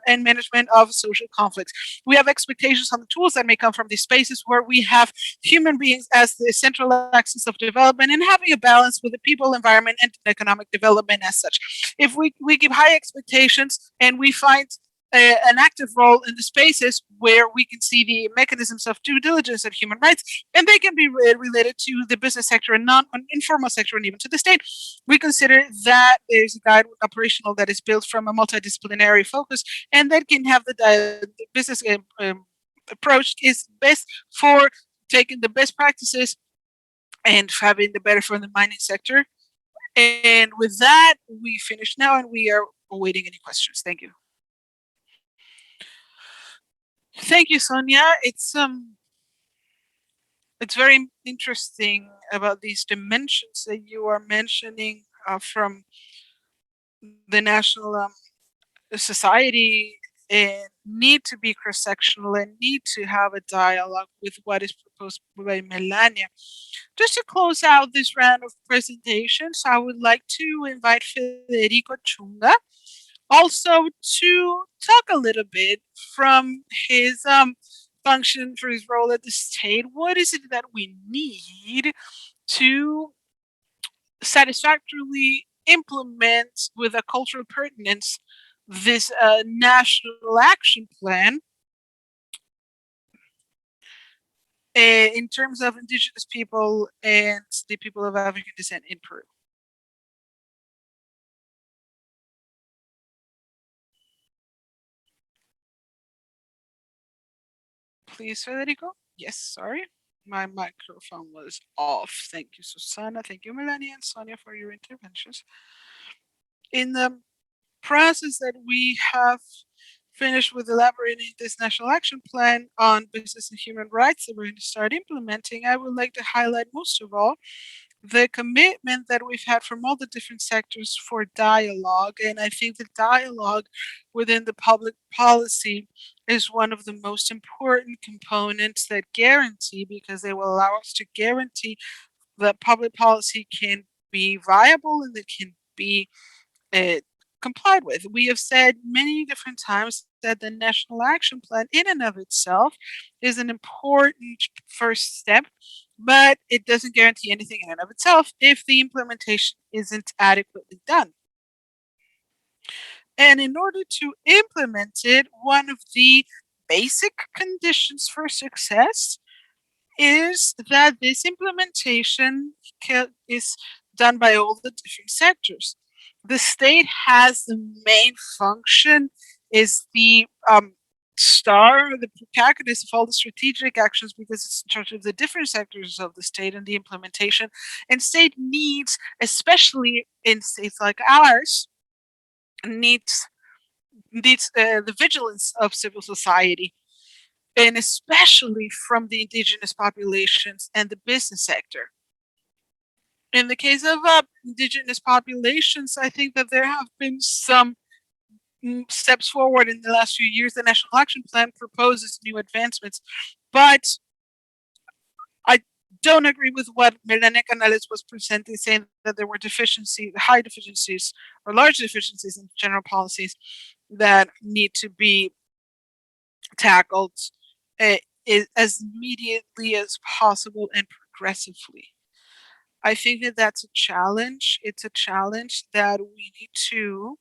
Speaker 2: and management of social conflicts. We have expectations on the tools that may come from these spaces where we have human beings as the central axis of development and having a balance with the people, environment, and economic development as such. If we give high expectations and we find an active role in the spaces where we can see the mechanisms of due diligence and human rights, and they can be related to the business sector and non-informal sector and even to the state, we consider that there's a guide operational that is built from a multidisciplinary focus, and that can have the business approach is best for taking the best practices and having the better for the mining sector. And with that, we finish now, and we are awaiting any questions. Thank you. Thank you, Sonia. It's very interesting about these dimensions that you are mentioning from the national society, and need to be cross-sectional and need to have a dialogue with what is proposed by Melania. Just to close out this round of presentations, I would like to invite Federico Chunga also to talk a little bit from his function, for his role at the state. What is it that we need to satisfactorily implement with a cultural pertinence this national action plan in terms of indigenous people and the people of African descent in Peru? Please, Federico. Yes, sorry. My microphone was off. Thank you, Susana. Thank you, Melanie and Sonia, for your interventions. In the process that we have finished with elaborating this National Action Plan on business and human rights that we're going to start implementing, I would like to highlight most of all the commitment that we've had from all the different sectors for dialogue. And I think the dialogue within the public policy is one of the most important components that guarantee, because they will allow us to guarantee that public policy can be viable and that can be complied with. We have said many different times that the National Action Plan in and of itself is an important first step, but it doesn't guarantee anything in and of itself if the implementation isn't adequately done. And in order to implement it, one of the basic conditions for success is that this implementation is done by all the different sectors. The state has the main function, is the star, the protagonist of all the strategic actions, because it's in charge of the different sectors of the state and the implementation. And state needs, especially in states like ours, needs the vigilance of civil society, and especially from the indigenous populations and the business sector. In the case of indigenous populations, I think that there have been some steps forward in the last few years. The National Action Plan proposes new advancements, but I don't agree with what Melanie Canales was presenting, saying that there were deficiencies, high deficiencies, or large deficiencies in general policies that need to be tackled as immediately as possible and progressively. I think that that's a challenge. It's a challenge that we need to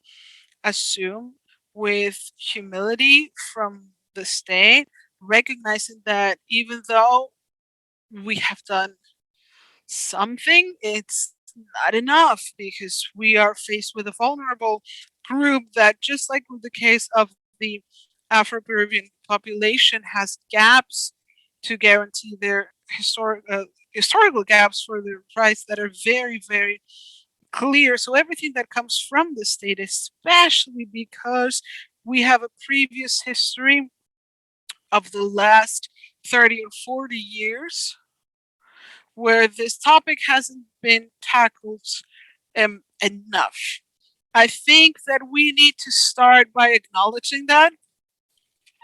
Speaker 2: assume with humility from the state, recognizing that even though we have done something, it's not enough, because we are faced with a vulnerable group that, just like with the case of the Afro-Peruvian population, has gaps to guarantee their historical gaps for their rights that are very, very clear. So everything that comes from the state, especially because we have a previous history of the last 30 or 40 years where this topic hasn't been tackled enough. I think that we need to start by acknowledging that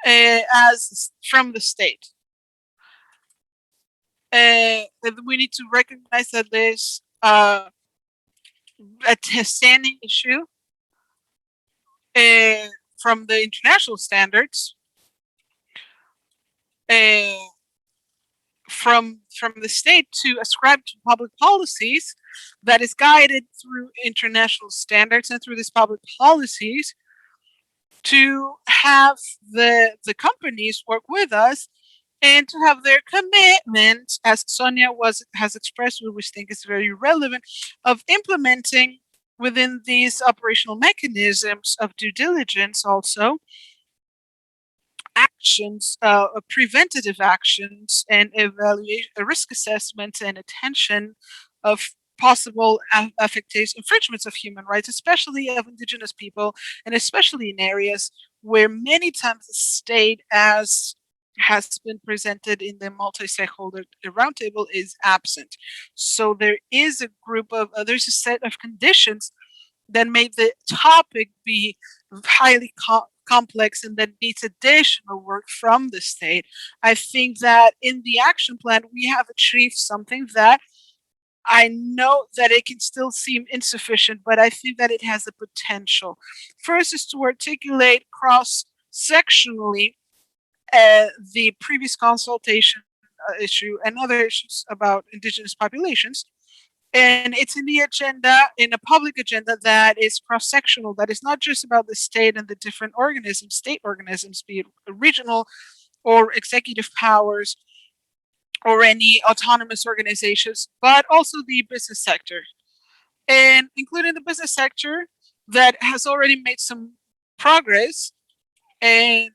Speaker 2: as from the state. That we need to recognize that there's a standing issue from the international standards, from the state to ascribe to public policies that is guided through international standards and through these public policies, to have the companies work with us and to have their commitment, as Sonia has expressed, which I think is very relevant, of implementing within these operational mechanisms of due diligence also actions, preventative actions, and evaluation, risk assessment, and attention of possible infringements of human rights, especially of indigenous people, and especially in areas where many times the state, as has been presented in the multi-stakeholder roundtable, is absent. So there is a group of, there's a set of conditions that made the topic be highly complex and that needs additional work from the state. I think that in the action plan, we have achieved something that I know that it can still seem insufficient, but I think that it has the potential. First is to articulate cross-sectionally the previous consultation issue and other issues about indigenous populations. And it's in the agenda, in a public agenda that is cross-sectional, that is not just about the state and the different organisms, state organisms, be it regional or executive powers or any autonomous organizations, but also the business sector. And including the business sector that has already made some progress and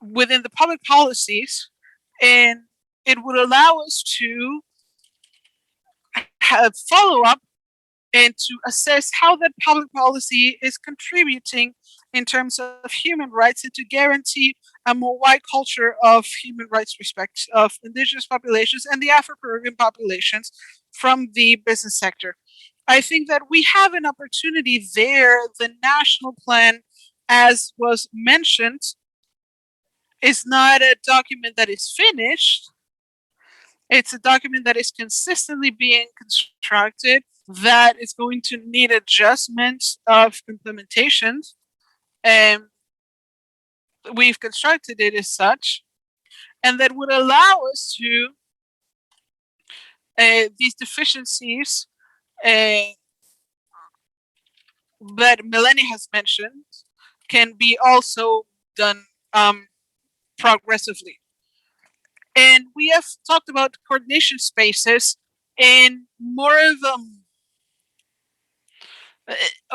Speaker 2: within the public policies, and it would allow us to have follow-up and to assess how that public policy is contributing in terms of human rights and to guarantee a more wide culture of human rights respect of indigenous populations and the Afro-Peruvian populations from the business sector. I think that we have an opportunity there. The national plan, as was mentioned, is not a document that is finished. It's a document that is consistently being constructed, that is going to need adjustments of implementations. And we've constructed it as such, and that would allow us to these deficiencies that Melanie has mentioned can be also done progressively. And we have talked about coordination spaces and more of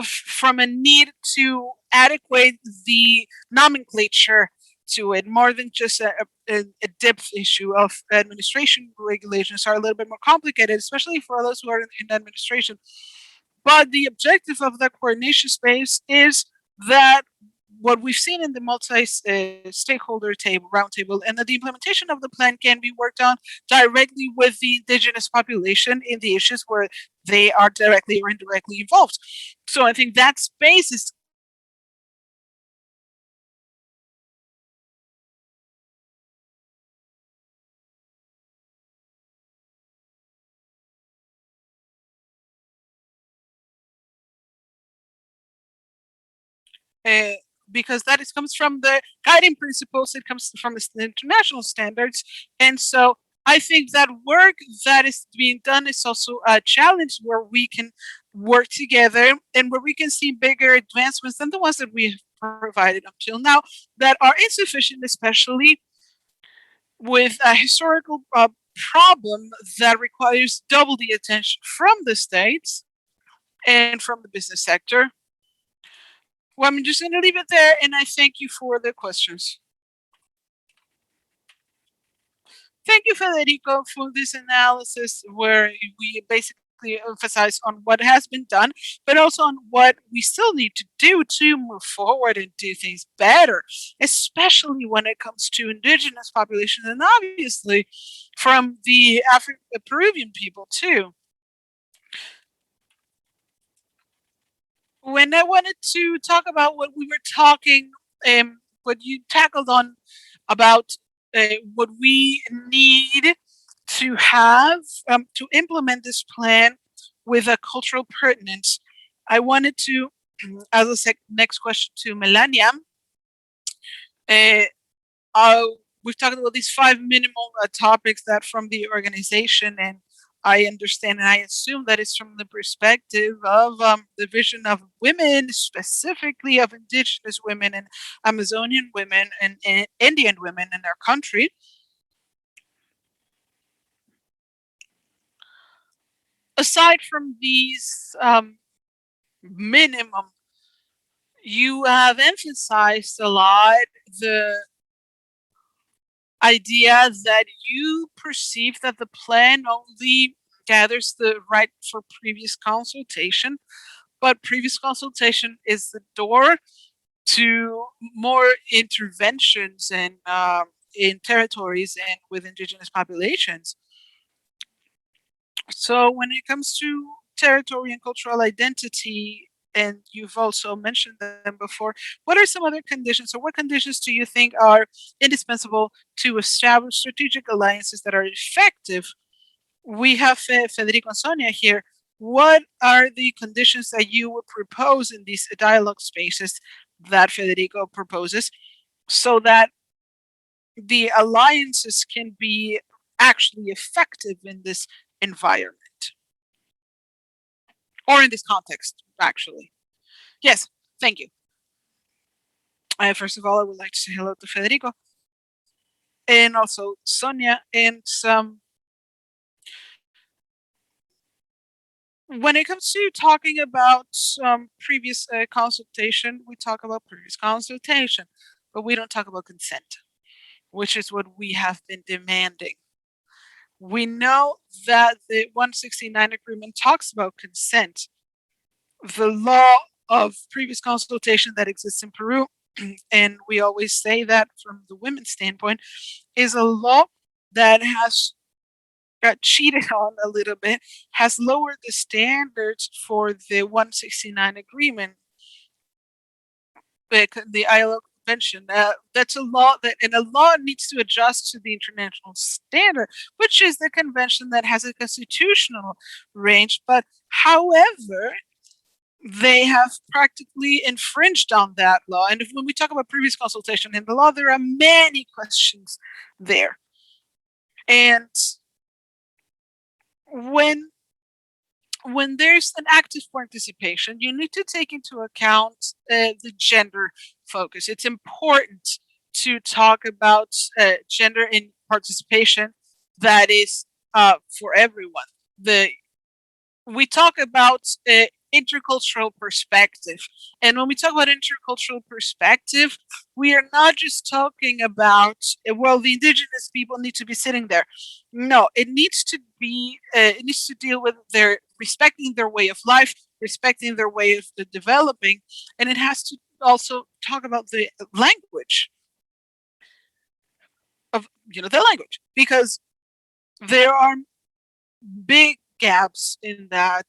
Speaker 2: from a need to adequate the nomenclature to it, more than just a depth issue of administration. Regulations are a little bit more complicated, especially for those who are in administration. But the objective of the coordination space is that what we've seen in the multi-stakeholder roundtable, and that the implementation of the plan can be worked on directly with the indigenous population in the issues where they are directly or indirectly involved. So I think that space is because that comes from the guiding principles, it comes from the international standards. And so I think that work that is being done is also a challenge where we can work together and where we can see bigger advancements than the ones that we have provided up till now that are insufficient, especially with a historical problem that requires double the attention from the states and from the business sector. Well, I'm just going to leave it there, and I thank you for the questions. Thank you, Federico, for this analysis where we basically emphasize on what has been done, but also on what we still need to do to move forward and do things better, especially when it comes to indigenous populations and obviously from the Peruvian people too. When I wanted to talk about what we were talking, what you tackled on about what we need to have to implement this plan with a cultural pertinence, I wanted to, as a next question to Melania, we've talked about these 5 minimal topics that from the organization, and I understand and I assume that it's from the perspective of the vision of women, specifically of indigenous women and Amazonian women and Indian women in their country. Aside from these minimum, you have emphasized a lot the idea that you perceive that the plan only gathers the right for previous consultation, but previous consultation is the door to more interventions and in territories and with indigenous populations. So when it comes to territory and cultural identity, and you've also mentioned them before, what are some other conditions, or what conditions do you think are indispensable to establish strategic alliances that are effective? We have Federico and Sonia here. What are the conditions that you would propose in these dialogue spaces that Federico proposes so that the alliances can be actually effective in this environment? Or in this context, actually. Yes, thank you. First of all, I would like to say hello to Federico and also Sonia. And when it comes to talking about previous consultation, we talk about previous consultation, but we don't talk about consent, which is what we have been demanding. We know that the 169 agreement talks about consent. The law of previous consultation that exists in Peru, and we always say that from the women's standpoint, is a law that has got cheated on a little bit, has lowered the standards for the 169 agreement, the ILO convention. That's a law and a law needs to adjust to the international standard, which is the convention that has a constitutional range. But however, they have practically infringed on that law. And when we talk about previous consultation in the law, there are many questions there. And when there's an active participation, you need to take into account the gender focus. It's important to talk about gender in participation that is for everyone. We talk about intercultural perspective. And when we talk about intercultural perspective, we are not just talking about, well, the indigenous people need to be sitting there. No, it needs to deal with their respecting their way of life, respecting their way of developing, and it has to also talk about the language of, the language, because there are big gaps in that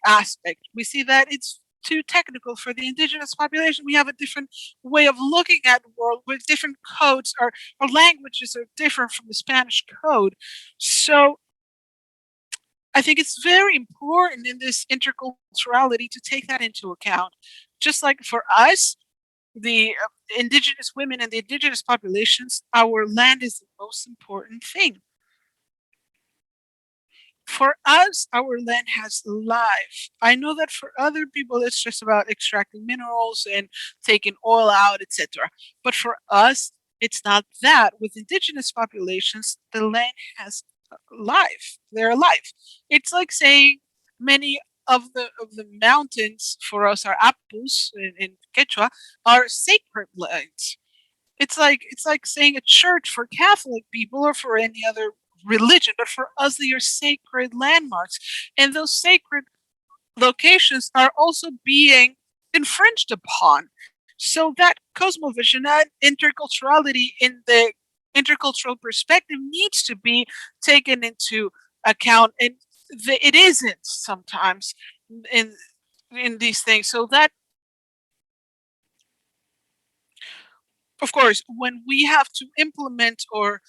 Speaker 2: aspect. We see that it's too technical for the indigenous population. We have a different way of looking at the world with different codes. Our languages are different from the Spanish code. So I think it's very important in this interculturality to take that into account. Just like for us, the indigenous women and the indigenous populations, our land is the most important thing. For us, our land has life. I know that for other people, it's just about extracting minerals and taking oil out, etc. But for us, it's not that. With indigenous populations, the land has life. They're alive. It's like saying many of the mountains for us are apus in Quechua are sacred lands. It's like saying a church for Catholic people or for any other religion, but for us they are sacred landmarks, and those sacred locations are also being infringed upon. So that cosmovision, that interculturality in the intercultural perspective needs to be taken into account, and it isn't sometimes in these things. So that, of course, when we have to implement, or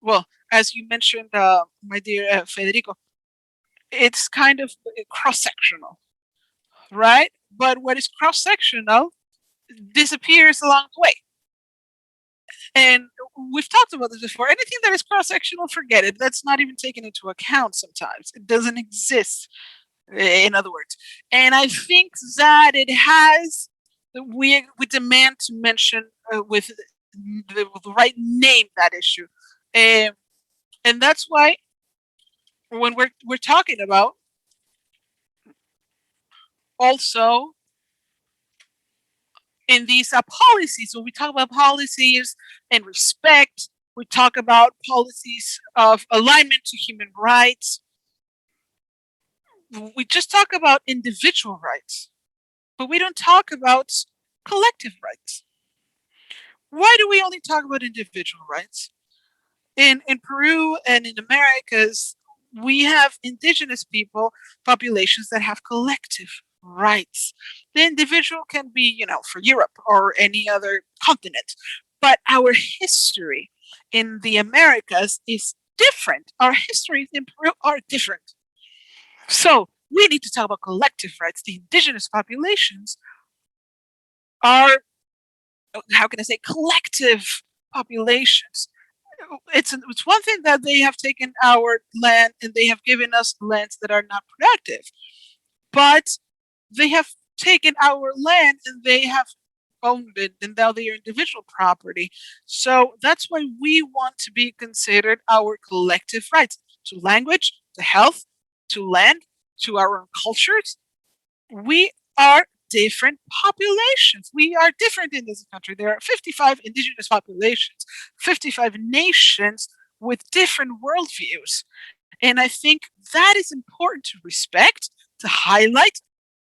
Speaker 2: well, as you mentioned, my dear Federico, it's kind of cross-sectional, right? But what is cross-sectional disappears along the way. And we've talked about this before. Anything that is cross-sectional, forget it. That's not even taken into account sometimes. It doesn't exist, in other words. And I think that it has, we demand to mention with the right name that issue. And that's why when we're talking about also in these policies, when we talk about policies and respect, we talk about policies of alignment to human rights. We just talk about individual rights, but we don't talk about collective rights. Why do we only talk about individual rights? In Peru and in Americas, we have indigenous people, populations that have collective rights. The individual can be, for Europe or any other continent, but our history in the Americas is different. Our histories in Peru are different. So we need to talk about collective rights. The indigenous populations are, how can I say, collective populations. It's one thing that they have taken our land and they have given us lands that are not productive, but they have taken our land and they have owned it, and now they are individual property. So that's why we want to be considered our collective rights to language, to health, to land, to our own cultures. We are different populations. We are different in this country. There are 55 indigenous populations, 55 nations with different worldviews. And I think that is important to respect, to highlight,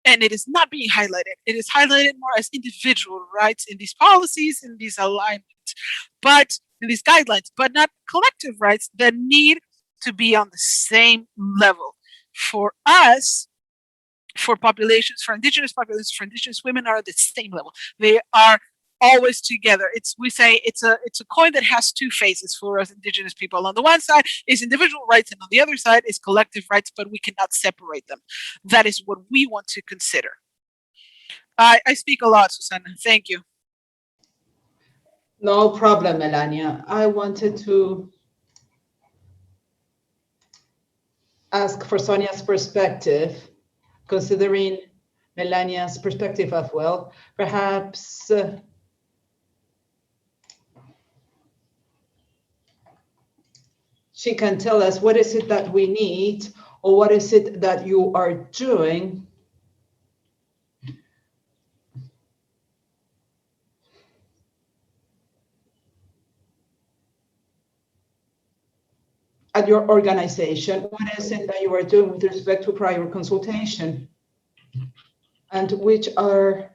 Speaker 2: and it is not being highlighted. It is highlighted more as individual rights in these policies, in these alignments, but in these guidelines, but not collective rights that need to be on the same level. For us, for populations, for indigenous populations, for indigenous women are at the same level. They are always together. We say it's a coin that has two faces for us indigenous people. On the one side is individual rights, and on the other side is collective rights, but we cannot separate them. That is what we want to consider. I speak a lot, Susana. Thank you.
Speaker 3: No problem, Melania. I wanted to ask for Sonia's perspective, considering Melania's perspective as well. Perhaps she can tell us what is it that we need, or what is it that you are doing at your organization. What is it that you are doing with respect to prior consultation? And which are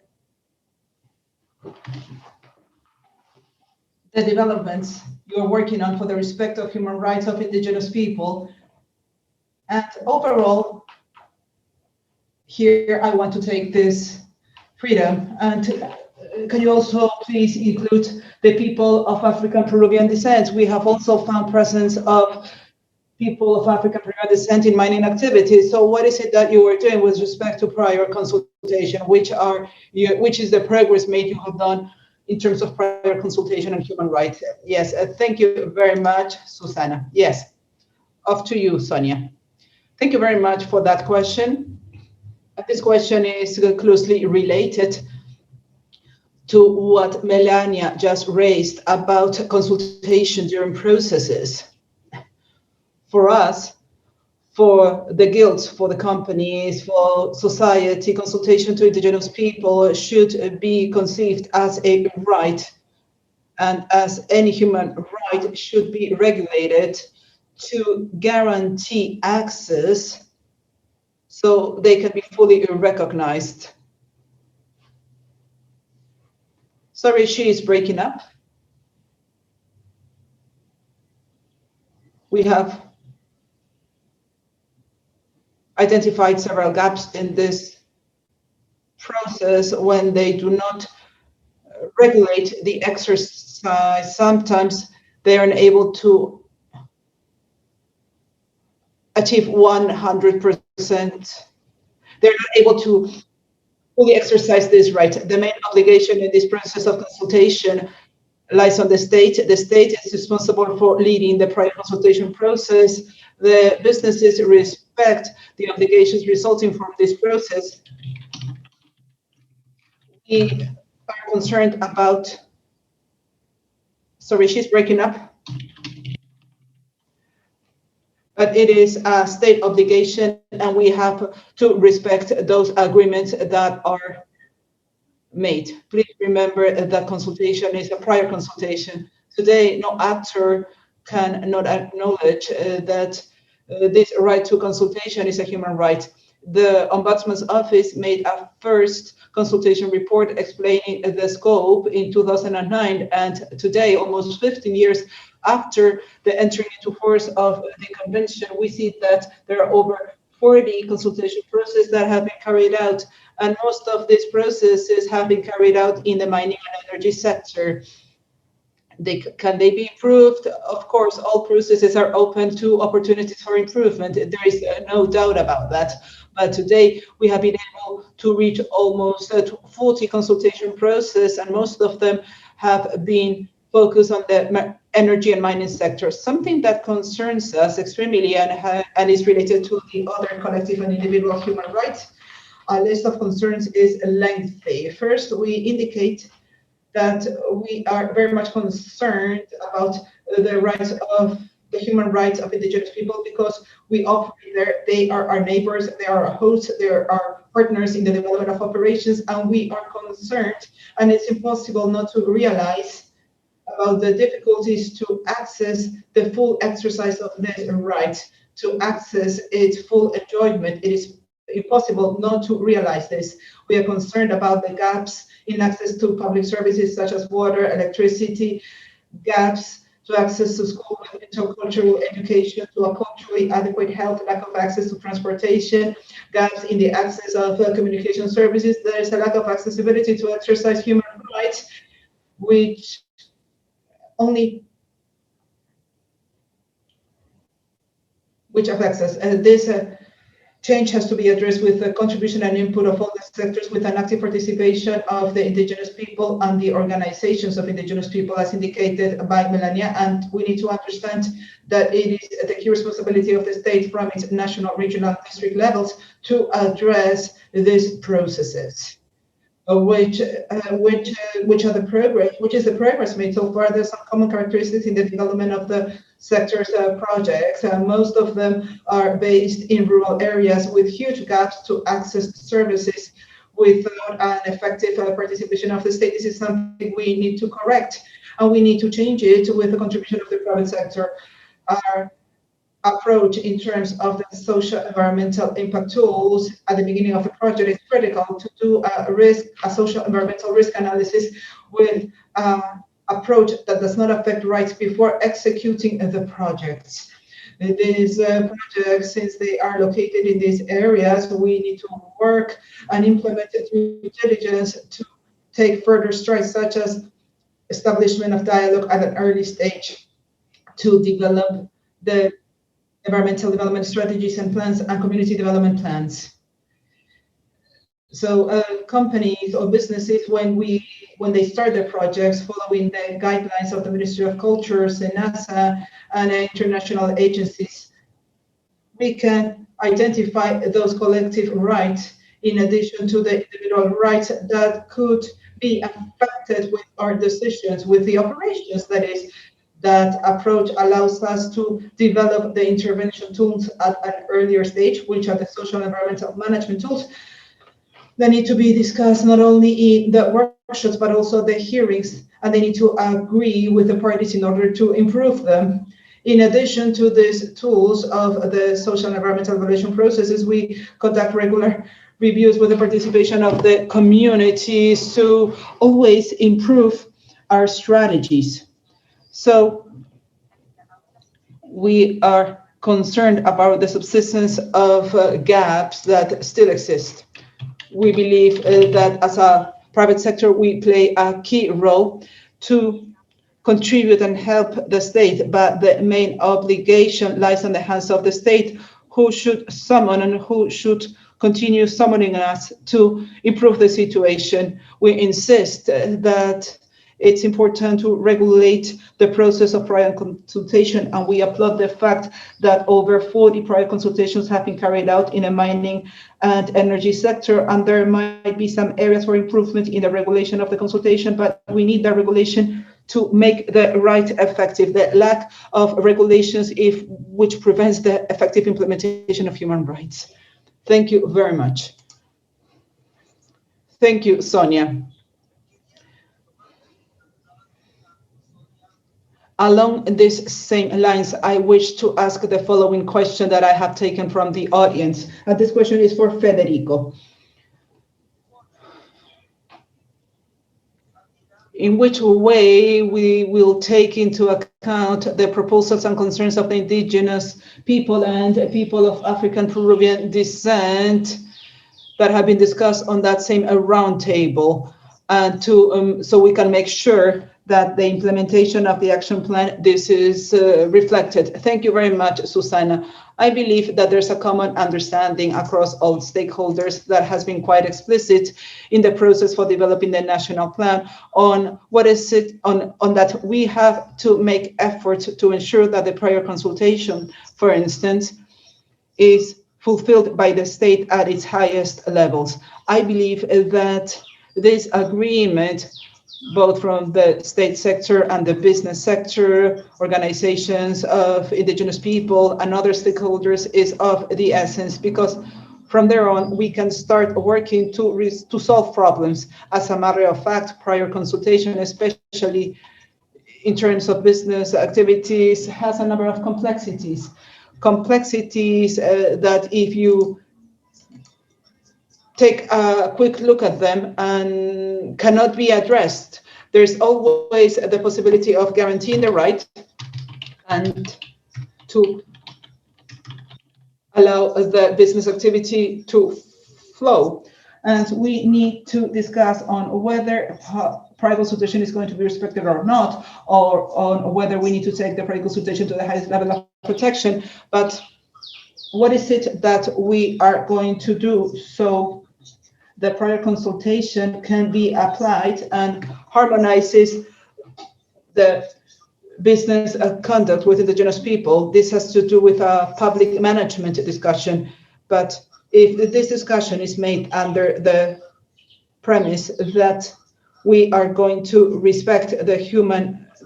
Speaker 3: the developments you're working on for the respect of human rights of indigenous people? And overall, here I want to take this freedom. And can you also please include the people of African Peruvian descent? We have also found presence of people of African Peruvian descent in mining activities. So what is it that you are doing with respect to prior consultation? Which is the progress made you have done in terms of prior consultation and human rights? Yes, thank you very much, Susana. Yes, off to you, Sonia. Thank you very much for that question. This question is closely related to what Melania just raised about consultation during processes. For us, for the guilds, for the companies, for society, consultation to indigenous people should be conceived as a right, and as any human right should be regulated to guarantee access so they can be fully recognized. Sorry, she is breaking up. We have identified several gaps in this process when they do not regulate the exercise. Sometimes they are unable to achieve 100%. They're not able to fully exercise this right. The main obligation in this process of consultation lies on the state. The state is responsible for leading the prior consultation process. The businesses respect the obligations resulting from this process. We are concerned about, sorry, she's breaking up. But it is a state obligation, and we have to respect those agreements that are made. Please remember that consultation is a prior consultation. Today, no actor can not acknowledge that this right to consultation is a human right. The Ombudsman's Office made a first consultation report explaining the scope in 2009, and today, almost 15 years after the entering into force of the convention, we see that there are over 40 consultation processes that have been carried out, and most of these processes have been carried out in the mining and energy sector. Can they be improved? Of course, all processes are open to opportunities for improvement. There is no doubt about that. But today we have been able to reach almost 40 consultation processes, and most of them have been focused on the energy and mining sector. Something that concerns us extremely and is related to the other collective and individual human rights. Our list of concerns is lengthy. First, we indicate that we are very much concerned about the rights of the human rights of indigenous people because we operate there. They are our neighbors, they are our hosts, they are our partners in the development of operations, and we are concerned, and it's impossible not to realize about the difficulties to access the full exercise of this right, to access its full enjoyment. It is impossible not to realize this. We are concerned about the gaps in access to public services such as water, electricity, gaps to access to school and intercultural education, to a culturally adequate health, lack of access to transportation, gaps in the access of communication services. There is a lack of accessibility to exercise human rights, which affects us. This change has to be addressed with the contribution and input of all the sectors, with an active participation of the indigenous people and the organizations of indigenous people, as indicated by Melania. And we need to understand that it is the key responsibility of the state from its national, regional, district levels to address these processes. Which is the progress made so far. There's some common characteristics in the development of the sector's projects. Most of them are based in rural areas with huge gaps to access services without an effective participation of the state. This is something we need to correct, and we need to change it with the contribution of the private sector. Our approach in terms of the social environmental impact tools at the beginning of the project is critical to do a social environmental risk analysis with approach that does not affect rights before executing the projects. These projects, since they are located in these areas, we need to work and implement due diligence to take further strides, such as establishment of dialogue at an early stage to develop the environmental development strategies and plans and community development plans. So companies or businesses, when they start their projects following the guidelines of the Ministry of Culture, SENASA, and international agencies, we can identify those collective rights in addition to the individual rights that could be affected with our decisions, with the operations, that is. That approach allows us to develop the intervention tools at an earlier stage, which are the social and environmental management tools that need to be discussed not only in the workshops, but also the hearings, and they need to agree with the parties in order to improve them. In addition to these tools of the social and environmental evaluation processes, we conduct regular reviews with the participation of the communities to always improve our strategies. So we are concerned about the subsistence of gaps that still exist. We believe that as a private sector, we play a key role to contribute and help the state, but the main obligation lies on the hands of the state, who should summon and who should continue summoning us to improve the situation. We insist that it's important to regulate the process of prior consultation, and we applaud the fact that over 40 prior consultations have been carried out in the mining and energy sector, and there might be some areas for improvement in the regulation of the consultation, but we need that regulation to make the right effective. The lack of regulations which prevents the effective implementation of human rights. Thank you very much. Thank you, Sonia. Along these same lines, I wish to ask the following question that I have taken from the audience. And this question is for Federico. In which way we will take into account the proposals and concerns of the indigenous people and people of African Peruvian descent that have been discussed on that same roundtable, so we can make sure that the implementation of the action plan, this is reflected. Thank you very much, Susana. I believe that there's a common understanding across all stakeholders that has been quite explicit in the process for developing the national plan on what is it, on that we have to make efforts to ensure that the prior consultation, for instance, is fulfilled by the state at its highest levels. I believe that this agreement, both from the state sector and the business sector, organizations of indigenous people and other stakeholders, is of the essence, because from there on we can start working to solve problems. As a matter of fact, prior consultation, especially in terms of business activities has a number of complexities. Complexities that if you take a quick look at them and cannot be addressed. There's always the possibility of guaranteeing the right and to allow the business activity to flow. And we need to discuss on whether private consultation is going to be respected or not, or on whether we need to take the private consultation to the highest level of protection. But what is it that we are going to do so the prior consultation can be applied and harmonizes the business conduct with indigenous people? This has to do with a public management discussion. But if this discussion is made under the premise that we are going to respect the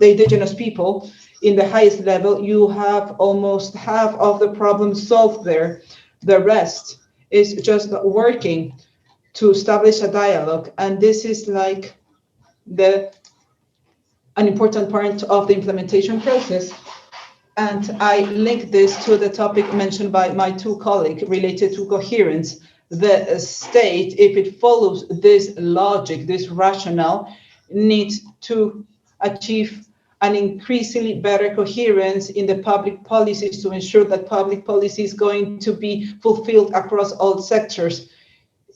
Speaker 3: indigenous people in the highest level, you have almost half of the problem solved there. The rest is just working to establish a dialogue. And this is like an important part of the implementation process. And I link this to the topic mentioned by my two colleagues related to coherence. The state, if it follows this logic, this rationale, needs to achieve an increasingly better coherence in the public policies to ensure that public policy is going to be fulfilled across all sectors.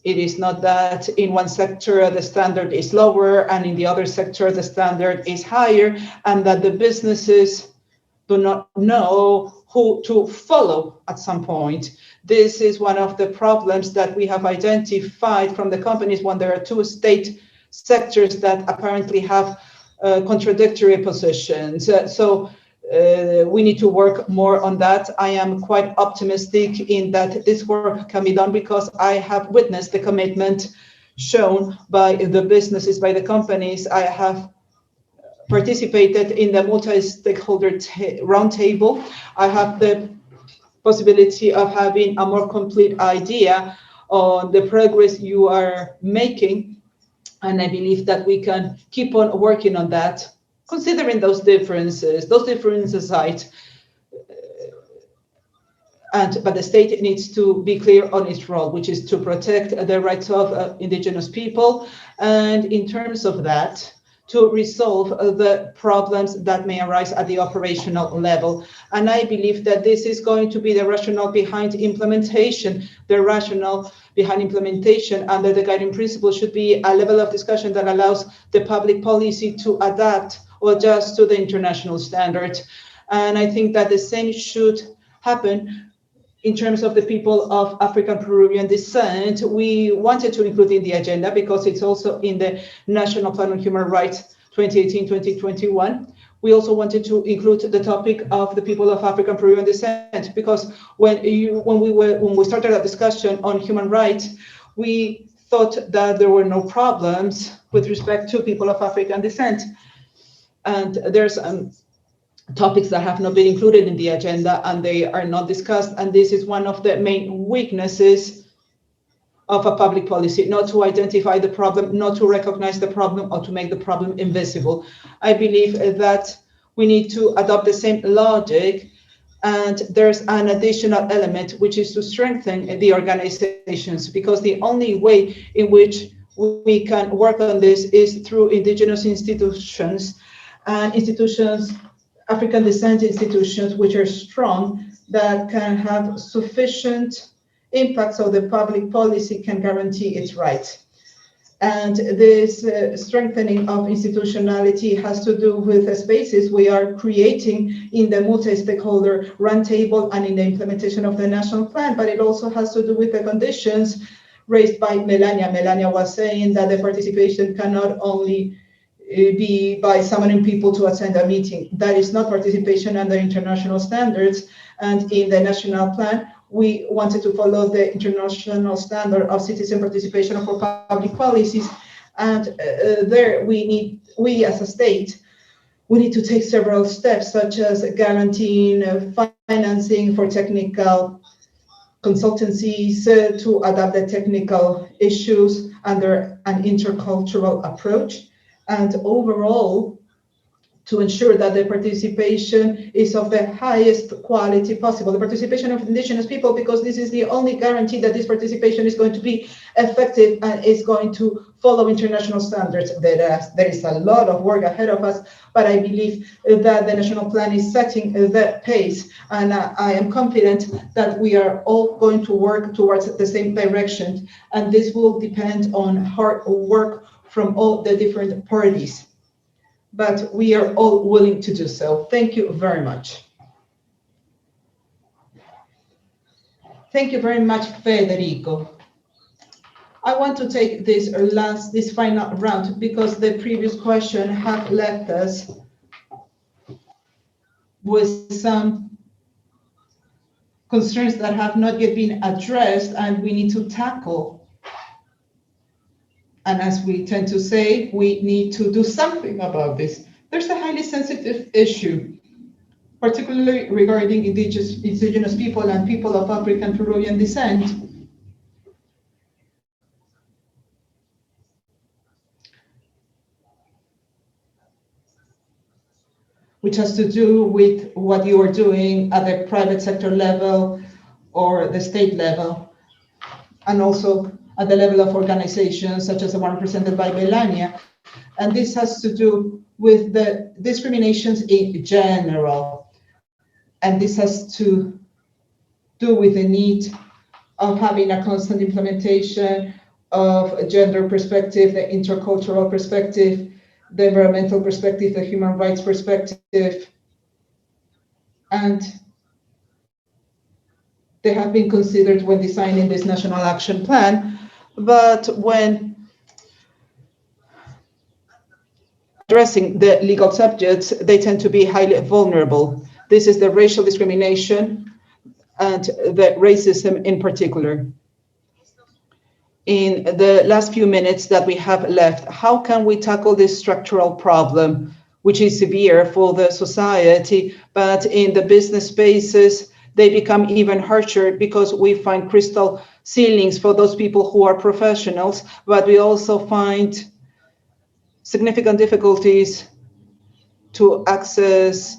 Speaker 3: It is not that in one sector the standard is lower and in the other sector the standard is higher, and that the businesses do not know who to follow at some point. This is one of the problems that we have identified from the companies when there are two state sectors that apparently have contradictory positions. We need to work more on that. I am quite optimistic in that this work can be done because I have witnessed the commitment shown by the businesses, by the companies. I have participated in the multi-stakeholder roundtable. I have the possibility of having a more complete idea on the progress you are making. And I believe that we can keep on working on that, considering those differences aside. But the state needs to be clear on its role, which is to protect the rights of indigenous people. And in terms of that, to resolve the problems that may arise at the operational level. And I believe that this is going to be the rationale behind implementation. The rationale behind implementation under the guiding principle should be a level of discussion that allows the public policy to adapt or adjust to the international standard. And I think that the same should happen in terms of the people of African Peruvian descent. We wanted to include in the agenda because it's also in the National Plan on Human Rights 2018-2021. We also wanted to include the topic of the people of African Peruvian descent because when we started a discussion on human rights, we thought that there were no problems with respect to people of African descent. And there's topics that have not been included in the agenda and they are not discussed. And this is one of the main weaknesses of a public policy, not to identify the problem, not to recognize the problem, or to make the problem invisible. I believe that we need to adopt the same logic. And there's an additional element, which is to strengthen the organizations, because the only way in which we can work on this is through indigenous institutions and institutions, African descent institutions, which are strong, that can have sufficient impact so the public policy can guarantee its rights. And this strengthening of institutionality has to do with the spaces we are creating in the multi-stakeholder roundtable and in the implementation of the national plan, but it also has to do with the conditions raised by Melania. Melania was saying that the participation cannot only be by summoning people to attend a meeting. That is not participation under international standards. And in the national plan, we wanted to follow the international standard of citizen participation for public policies. And there we as a state, we need to take several steps, such as guaranteeing financing for technical consultancies to adapt the technical issues under an intercultural approach. And overall, to ensure that the participation is of the highest quality possible, the participation of indigenous people, because this is the only guarantee that this participation is going to be effective and is going to follow international standards. There is a lot of work ahead of us, but I believe that the national plan is setting the pace, and I am confident that we are all going to work towards the same direction, and this will depend on hard work from all the different parties. But we are all willing to do so. Thank you very much. Thank you very much, Federico. I want to take this final round because the previous question have left us with some concerns that have not yet been addressed and we need to tackle. And as we tend to say, we need to do something about this. There's a highly sensitive issue, particularly regarding indigenous people and people of African Peruvian descent. Which has to do with what you are doing at the private sector level or the state level, and also at the level of organizations such as the one presented by Melania. And this has to do with the discriminations in general. And this has to do with the need of having a constant implementation of a gender perspective, the intercultural perspective, the environmental perspective, the human rights perspective. And they have been considered when designing this national action plan, but when addressing the legal subjects, they tend to be highly vulnerable. This is the racial discrimination and the racism in particular. In the last few minutes that we have left, how can we tackle this structural problem, which is severe for the society, but in the business spaces, they become even harsher because we find crystal ceilings for those people who are professionals, but we also find significant difficulties to access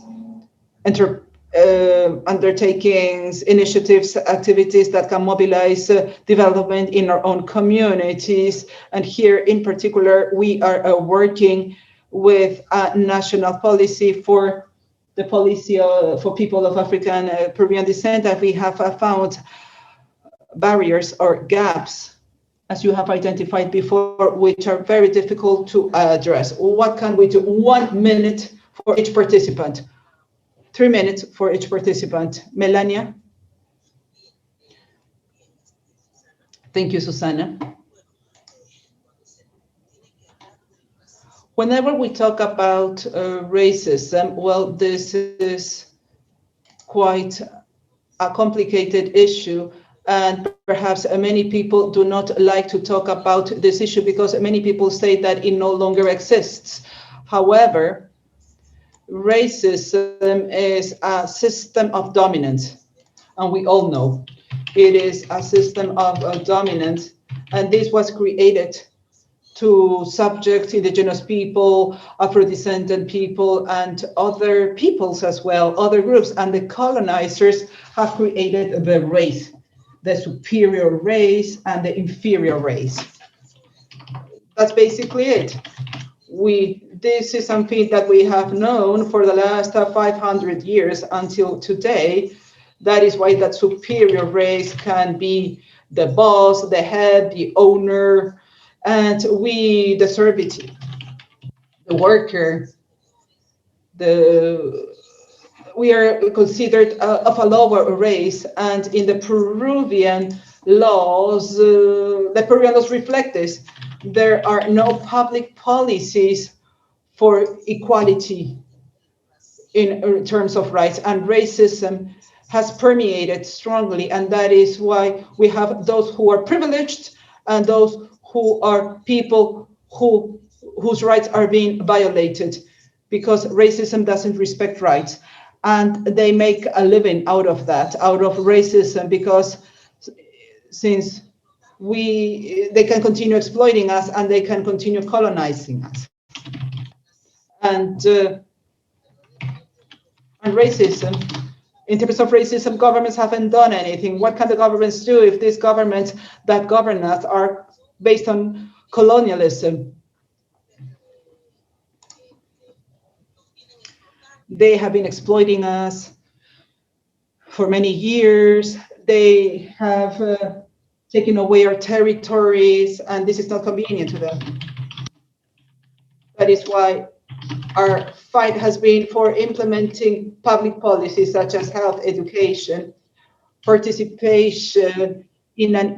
Speaker 3: undertakings, initiatives, activities that can mobilize development in our own communities. And here in particular, we are working with a national policy for the policy for people of African Peruvian descent, that we have found barriers or gaps, as you have identified before, which are very difficult to address. What can we do? 1 minute for each participant. 3 minutes for each participant. Melania? Thank you, Susana. Whenever we talk about racism, well, this is quite a complicated issue, and perhaps many people do not like to talk about this issue because many people say that it no longer exists. However, racism is a system of dominance, and we all know it is a system of dominance, and this was created to subject indigenous people, Afro-descendant people, and other peoples as well, other groups. And the colonizers have created the race, the superior race and the inferior race. That's basically it. This is something that we have known for the last 500 years until today. That is why that superior race can be the boss, the head, the owner, and we, the servitor, the worker, we are considered of a lower race. And in the Peruvian laws, the Peruvian laws reflect this. There are no public policies for equality in terms of rights, and racism has permeated strongly, and that is why we have those who are privileged and those who are people whose rights are being violated, because racism doesn't respect rights, and they make a living out of that, out of racism, because since they can continue exploiting us and they can continue colonizing us. And And racism, in terms of racism, governments haven't done anything. What can the governments do if these governments that govern us are based on colonialism? They have been exploiting us for many years. They have taken away our territories, and this is not convenient to them. That is why our fight has been for implementing public policies such as health, education, participation in an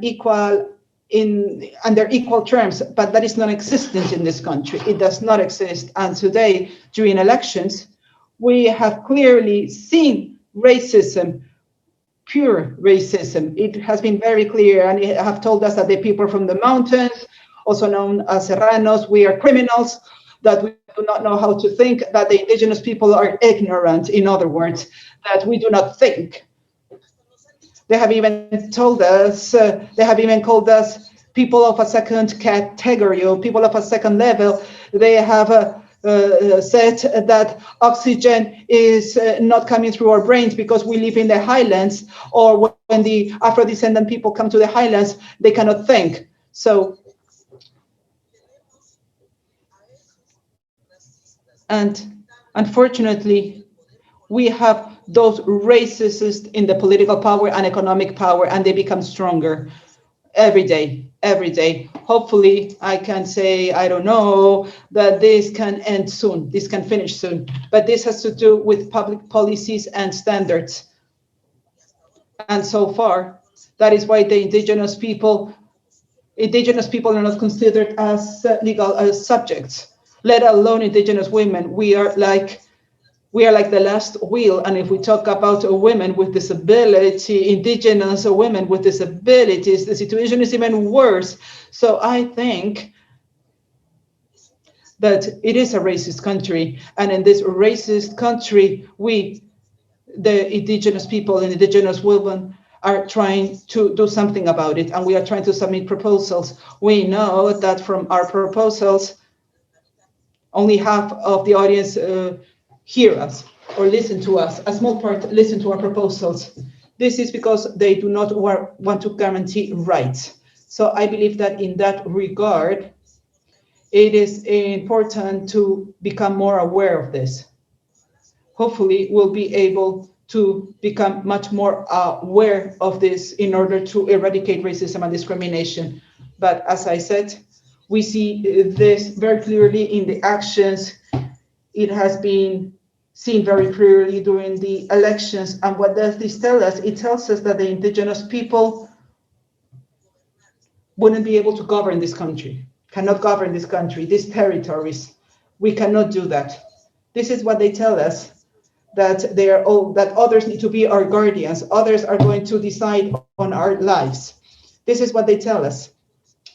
Speaker 3: under equal terms, but that is non-existent in this country. It does not exist. And today, during elections, we have clearly seen racism, pure racism. It has been very clear, and it have told us that the people from the mountains, also known as Serranos, we are criminals, that we do not know how to think, that the indigenous people are ignorant, in other words, that we do not think. They have even told us, they have even called us people of a second category or people of a second level. They have said that oxygen is not coming through our brains because we live in the highlands, or when the Afro-descendant people come to the highlands, they cannot think. So, and unfortunately, we have those racists in the political power and economic power, and they become stronger every day, every day. Hopefully, I can say, I don't know, that this can end soon, this can finish soon, but this has to do with public policies and standards. And so far, that is why the indigenous people are not considered as legal subjects, let alone indigenous women. We are like the last wheel. And if we talk about women with disability, indigenous women with disabilities, the situation is even worse. So I think that it is a racist country. And in this racist country, we, the indigenous people and indigenous women, are trying to do something about it. And we are trying to submit proposals. We know that from our proposals, only half of the audience hear us or listen to us. A small part listen to our proposals. This is because they do not want to guarantee rights. So I believe that in that regard, it is important to become more aware of this. Hopefully, we'll be able to become much more aware of this in order to eradicate racism and discrimination. But as I said, we see this very clearly in the actions. It has been seen very clearly during the elections. And what does this tell us? It tells us that the indigenous people wouldn't be able to govern this country, cannot govern this country, these territories. We cannot do that. This is what they tell us, that they are all, that others need to be our guardians. Others are going to decide on our lives. This is what they tell us.